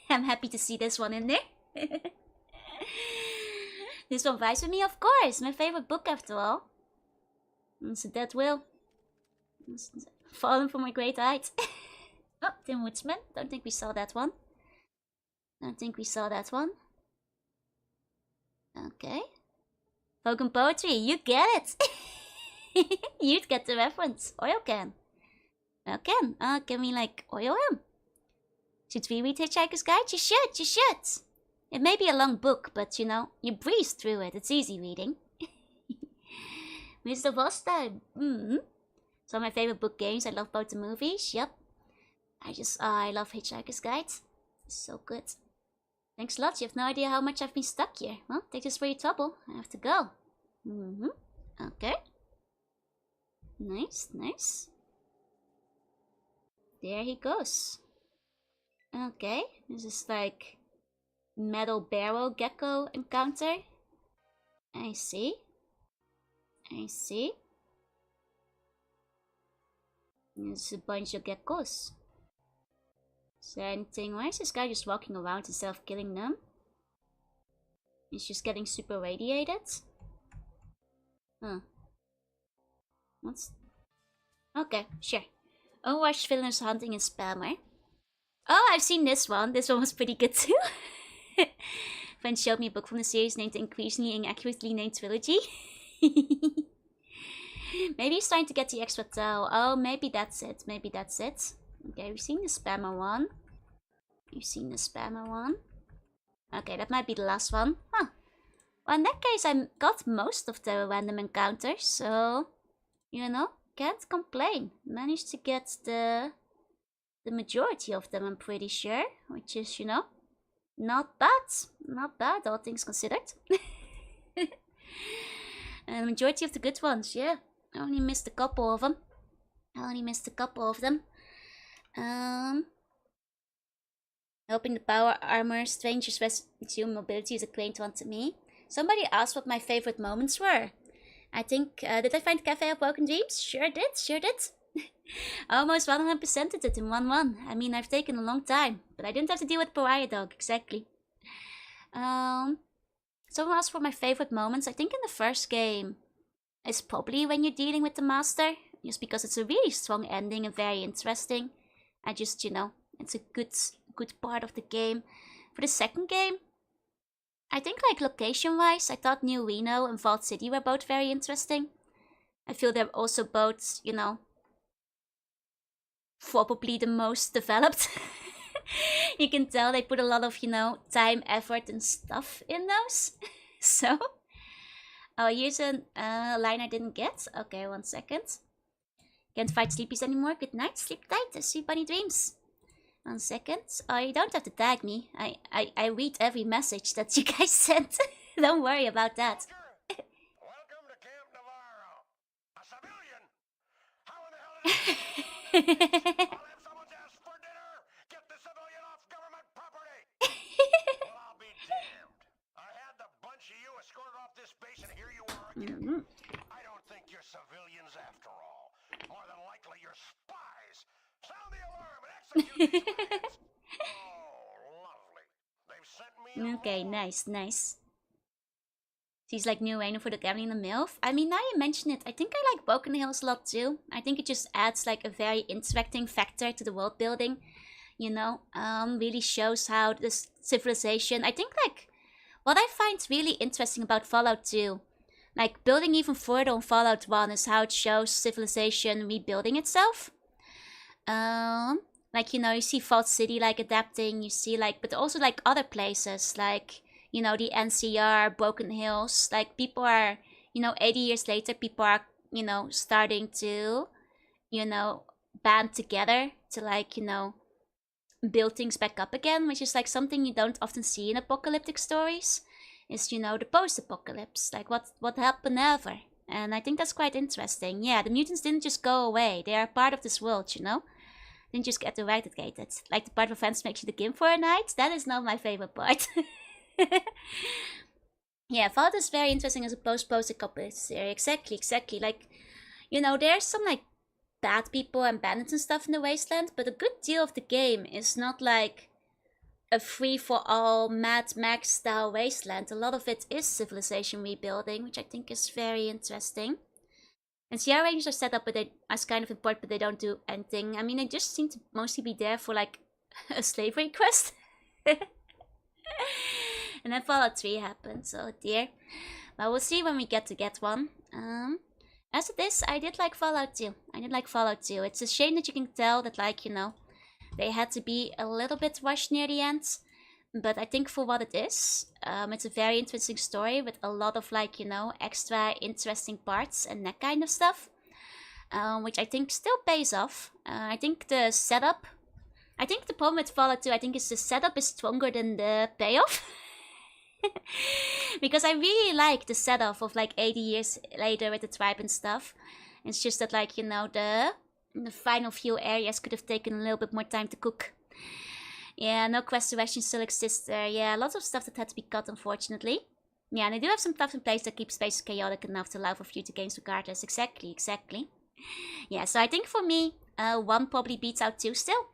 I'm happy to see this one in there. This one vibes with me, of course. My favorite book, after all. It's a dead will. It's fallen from a great height. Oh, Tim Woodsman. Don't think we saw that one. Okay. Spoken poetry, you get it. You'd get the reference. Oil can. Oil can. Can we like oil him? Should we read Hitchhiker's Guide? You should. It may be a long book, but you know, you breeze through it. It's easy reading. Mr. Boss time. Some of my favorite book games. I love both the movies. Yep. I love Hitchhiker's Guide. It's so good. Thanks a lot. You have no idea how much I've been stuck here. Well, take this for your trouble. I have to go. Okay. Nice, nice. There he goes. Okay, this is like metal barrel gecko encounter. I see. I see. There's a bunch of geckos. Is there anything? Why is this guy just walking around instead of killing them? He's just getting super radiated? Huh. What's... Okay, sure. Unwashed villainous hunting and spammer. Oh, I've seen this one. This one was pretty good too. Friend showed me a book from the series named the increasingly inaccurately named trilogy. Maybe he's trying to get the extra toe. Oh, maybe that's it. Maybe that's it. Okay, we've seen the spammer one. We've seen the spammer one. Okay, that might be the last one. Huh. Well, in that case, I got most of the random encounters, so... You know, can't complain. Managed to get the majority of them, I'm pretty sure. Which is, you know, not bad. Not bad, all things considered. And the majority of the good ones, yeah. I only missed a couple of them. Hoping the power armor strangers resume mobility is a quaint one to me. Somebody asked what my favorite moments were. I think, did I find Cafe of Broken Dreams? Sure did. Almost 100%ed it in 1-1. I mean, I've taken a long time, but I didn't have to deal with Pariah Dog, exactly. Someone asked for my favorite moments. I think in the first game, it's probably when you're dealing with the Master, just because it's a really strong ending and very interesting. I just, you know, it's a good part of the game. For the second game, I think like location-wise, I thought New Reno and Vault City were both very interesting. I feel they're also both, you know, probably the most developed. You can tell they put a lot of, you know, time, effort and stuff in those. So, oh, here's a line I didn't get. Okay, 1 second. Can't fight sleepies anymore. Good night, sleep tight, sweet bunny dreams. 1 second. Oh, you don't have to tag me. I read every message that you guys sent. Don't worry about that. Welcome to Camp Navarro. A civilian? How in the hell is this? I'll have someone's ass for dinner. Get the civilian off government property. Well, I'll be damned. I had the bunch of you escorted off this base, and here you are again. I don't think you're civilians after all. More than likely, you're spies. Sound the alarm and execute these plans. Oh, lovely. They've sent me. Okay, nice. She's like New Reno for the gambling and the MILF. I mean, now you mention it, I think I like Broken Hills a lot too. I think it just adds like a very interacting factor to the world building. You know, really shows how this civilization, I think like, what I find really interesting about Fallout 2, like building even further on Fallout 1 is how it shows civilization rebuilding itself. Like, you know, you see Vault City like adapting, you see like, but also like other places like, you know, the NCR, Broken Hills, like people are, you know, 80 years later, people are, you know, starting to, you know, band together to like, you know, build things back up again, which is like something you don't often see in apocalyptic stories, is, you know, the post-apocalypse, like what happened ever. And I think that's quite interesting. Yeah, the mutants didn't just go away, they are part of this world, you know? Didn't just get eradicated. Like the part where friends makes you the game for a night, that is not my favorite part. Yeah, Fallout is very interesting as a post-apocalyptic series. Exactly. Like, you know, there's some like bad people and bandits and stuff in the wasteland, but a good deal of the game is not like a free-for-all Mad Max style wasteland. A lot of it is civilization rebuilding, which I think is very interesting. And Sierra Rangers are set up as kind of important, but they don't do anything. I mean, they just seem to mostly be there for like a slavery quest. And then Fallout 3 happened, so dear. But we'll see when we get one. As it is, I did like Fallout 2. It's a shame that you can tell that, like, you know, they had to be a little bit rushed near the end. But I think for what it is, it's a very interesting story with a lot of, like, you know, extra interesting parts and that kind of stuff. Which I think still pays off. I think the setup... I think the problem with Fallout 2, I think, is the setup is stronger than the payoff. Because I really like the setup of like 80 years later with the tribe and stuff. It's just that, like, you know, the final few areas could have taken a little bit more time to cook. Yeah, no quest directions still exist there. Yeah, lots of stuff that had to be cut, unfortunately. Yeah, and they do have some stuff in place that keep space chaotic enough to allow for future games regardless. Exactly. Yeah, so I think for me, 1 probably beats out 2 still.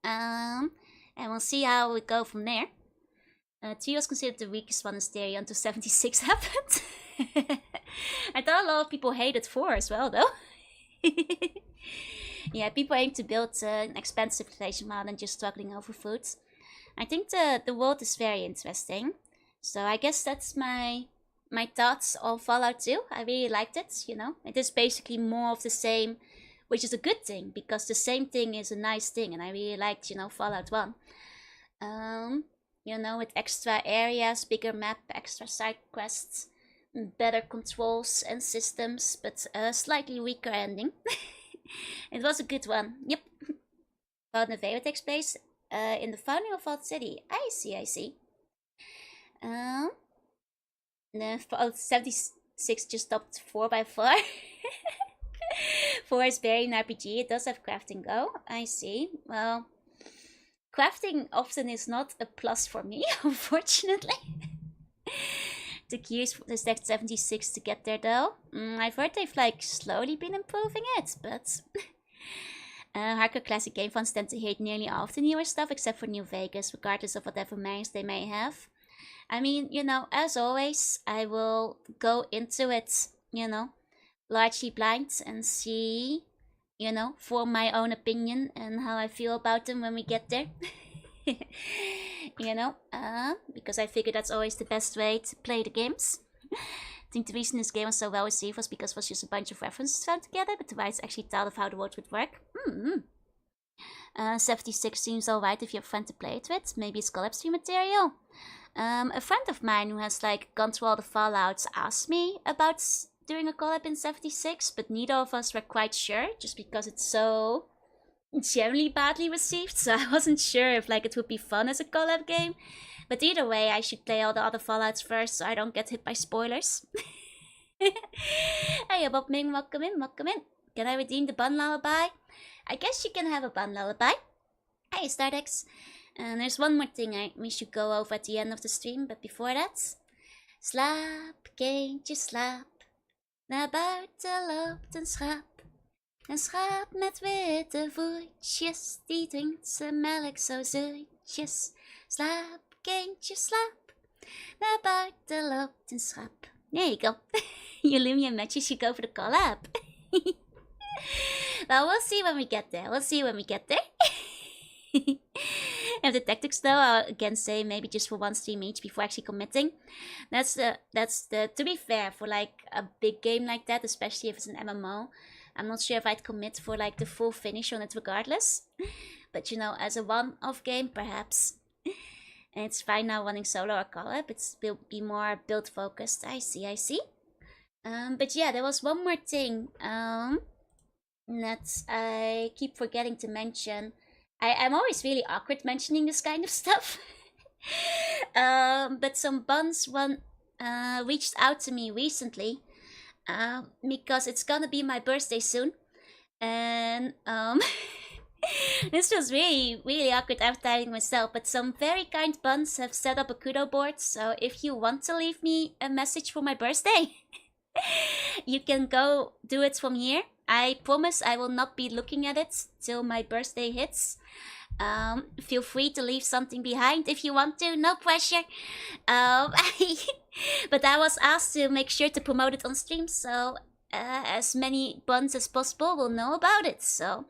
And we'll see how we go from there. 2 was considered the weakest one in stereo until 76 happened. I thought a lot of people hated 4 as well, though. Yeah, people aim to build an expensive civilization rather than just struggling over food. I think the world is very interesting. So I guess that's my thoughts on Fallout 2. I really liked it, you know. It is basically more of the same, which is a good thing, because the same thing is a nice thing, and I really liked, you know, Fallout 1. You know, with extra areas, bigger map, extra side quests, better controls and systems, but a slightly weaker ending. It was a good one. Yep. Vault Nevada takes place in the founding of Vault City. I see. The Fallout 76 just stopped 4 by 4. 4 is very an RPG. It does have crafting though. I see. Well, crafting often is not a plus for me, unfortunately. Took years for the stack 76 to get there though. I've heard they've like slowly been improving it, but hardcore classic game fans tend to hate nearly all of the newer stuff except for New Vegas, regardless of whatever merits they may have. I mean, you know, as always, I will go into it, you know, largely blind and see, you know, form my own opinion and how I feel about them when we get there. You know, because I figure that's always the best way to play the games. I think the reason this game was so well received was because it was just a bunch of references thrown together, but the writers actually thought of how the world would work. 76 seems alright if you have a friend to play it with. Maybe it's collab stream material. A friend of mine who has like gone through all the Fallouts asked me about doing a collab in 76, but neither of us were quite sure, just because it's so generally badly received, so I wasn't sure if like it would be fun as a collab game. But either way, I should play all the other Fallouts first so I don't get hit by spoilers. Hey, Bob Ming, welcome in. Can I redeem the bun lullaby? I guess you can have a bun lullaby. Hey, Stardex. And there's one more thing we should go over at the end of the stream, but before that... Slaap, kindje, slaap. Naar buiten loopt een schaap. Een schaap met witte voetjes, die drinkt zijn melk zo zoetjes. Slaap, kindje, slaap. Naar buiten loopt een schaap. There you go. You Lumia matches should go for the collab. Well, we'll see when we get there. If the tactics though, I'll again say maybe just for 1 stream each before actually committing. That's the to be fair, for like a big game like that, especially if it's an MMO, I'm not sure if I'd commit for like the full finish on it regardless. But you know, as a one-off game perhaps. And it's fine now running solo or collab, it will be more build focused. I see. But yeah, there was one more thing that I keep forgetting to mention. I'm always really awkward mentioning this kind of stuff. But some buns reached out to me recently because it's gonna be my birthday soon. And this was really, really awkward advertising myself, but some very kind buns have set up a kudo board, so if you want to leave me a message for my birthday, you can go do it from here. I promise I will not be looking at it till my birthday hits. Feel free to leave something behind if you want to, no pressure. But I was asked to make sure to promote it on stream, so as many buns as possible will know about it, so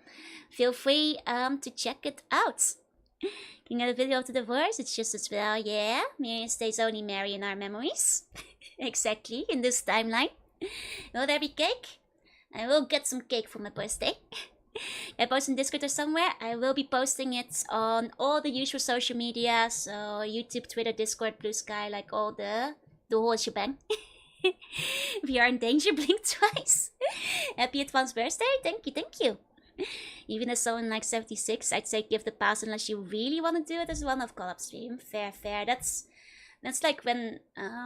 feel free to check it out. Can you get a video of the divorce? It's just as well, yeah. Miriam stays only Mary in our memories. Exactly, in this timeline. Will there be cake? I will get some cake for my birthday. I post in Discord or somewhere. I will be posting it on all the usual social media, so YouTube, Twitter, Discord, Blue Sky, like all the whole shebang. If you are in danger, blink twice. Happy advanced birthday, thank you. Even as someone like 76, I'd say give the pass unless you really want to do it as one-off collab stream. Fair. That's That's like when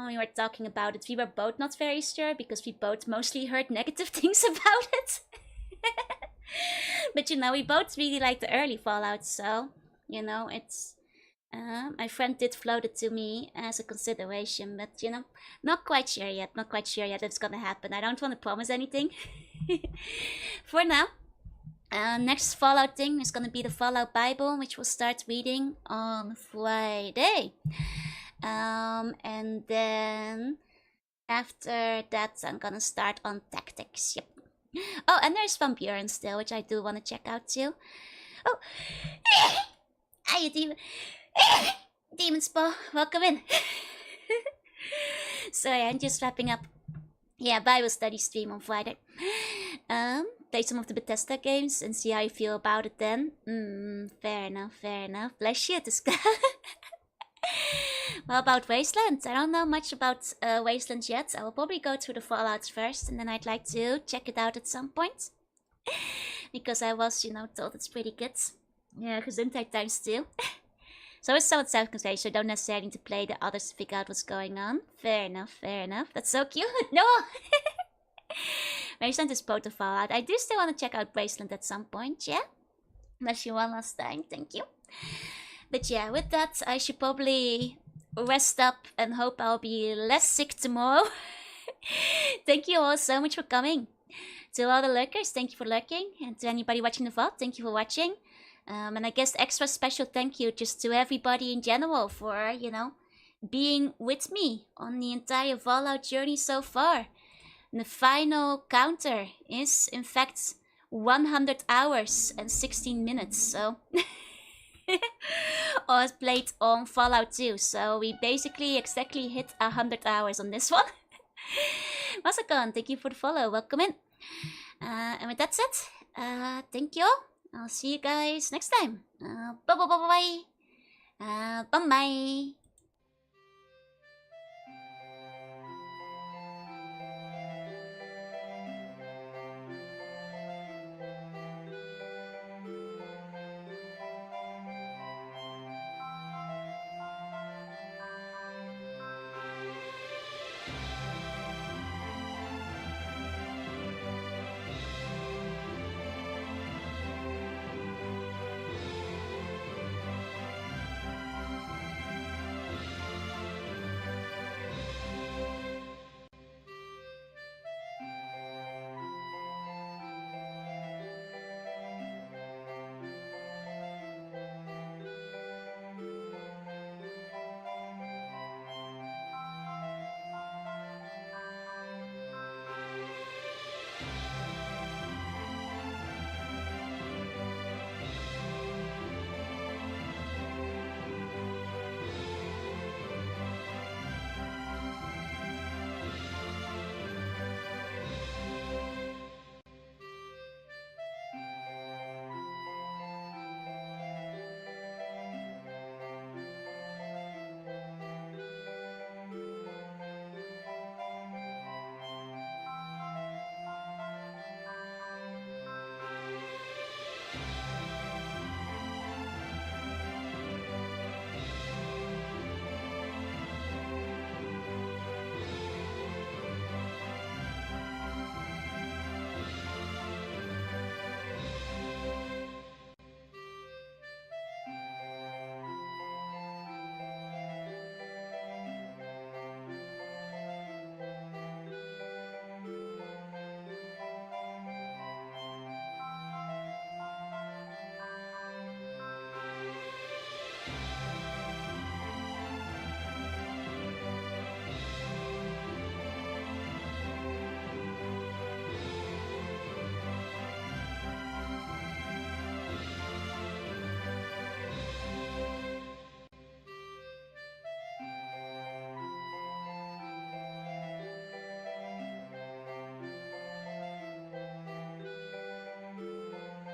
we were talking about it, we were both not very sure because we both mostly heard negative things about it. But you know, we both really like the early Fallout, so you know, it's my friend did float it to me as a consideration, but you know, not quite sure yet. Not quite sure yet if it's gonna happen. I don't want to promise anything. For now, next Fallout thing is gonna be the Fallout Bible, which we'll start reading on Friday. And then after that, I'm gonna start on tactics. Yep. Oh, and there's Van Buren still, which I do want to check out too. Oh, hi, Demon Spa, welcome in. Sorry, I'm just wrapping up. Yeah, Bible study stream on Friday. Play some of the Bethesda games and see how you feel about it then. Fair enough, fair enough. Bless you, Tuska. What about Wasteland? I don't know much about Wasteland yet. I will probably go through the Fallouts first, and then I'd like to check it out at some point. Because I was, you know, told it's pretty good. Yeah, Gesundheit times 2. So it's somewhat self-contained, so don't necessarily need to play the others to figure out what's going on. Fair enough, fair enough. That's so cute. No! Wasteland is both a Fallout. I do still want to check out Wasteland at some point, yeah? Unless you one last time, thank you. But yeah, with that, I should probably rest up and hope I'll be less sick tomorrow. Thank you all so much for coming. To all the lurkers, thank you for lurking. And to anybody watching the VOD, thank you for watching. And I guess extra special thank you just to everybody in general for, you know, being with me on the entire Fallout journey so far. And the final counter is, in fact, 100 hours and 16 minutes, so... I was played on Fallout 2, so we basically exactly hit 100 hours on this one. Masakan, thank you for the follow, welcome in. And with that said, thank you all. I'll see you guys next time. Bye bye bye bye bye. Bye bye.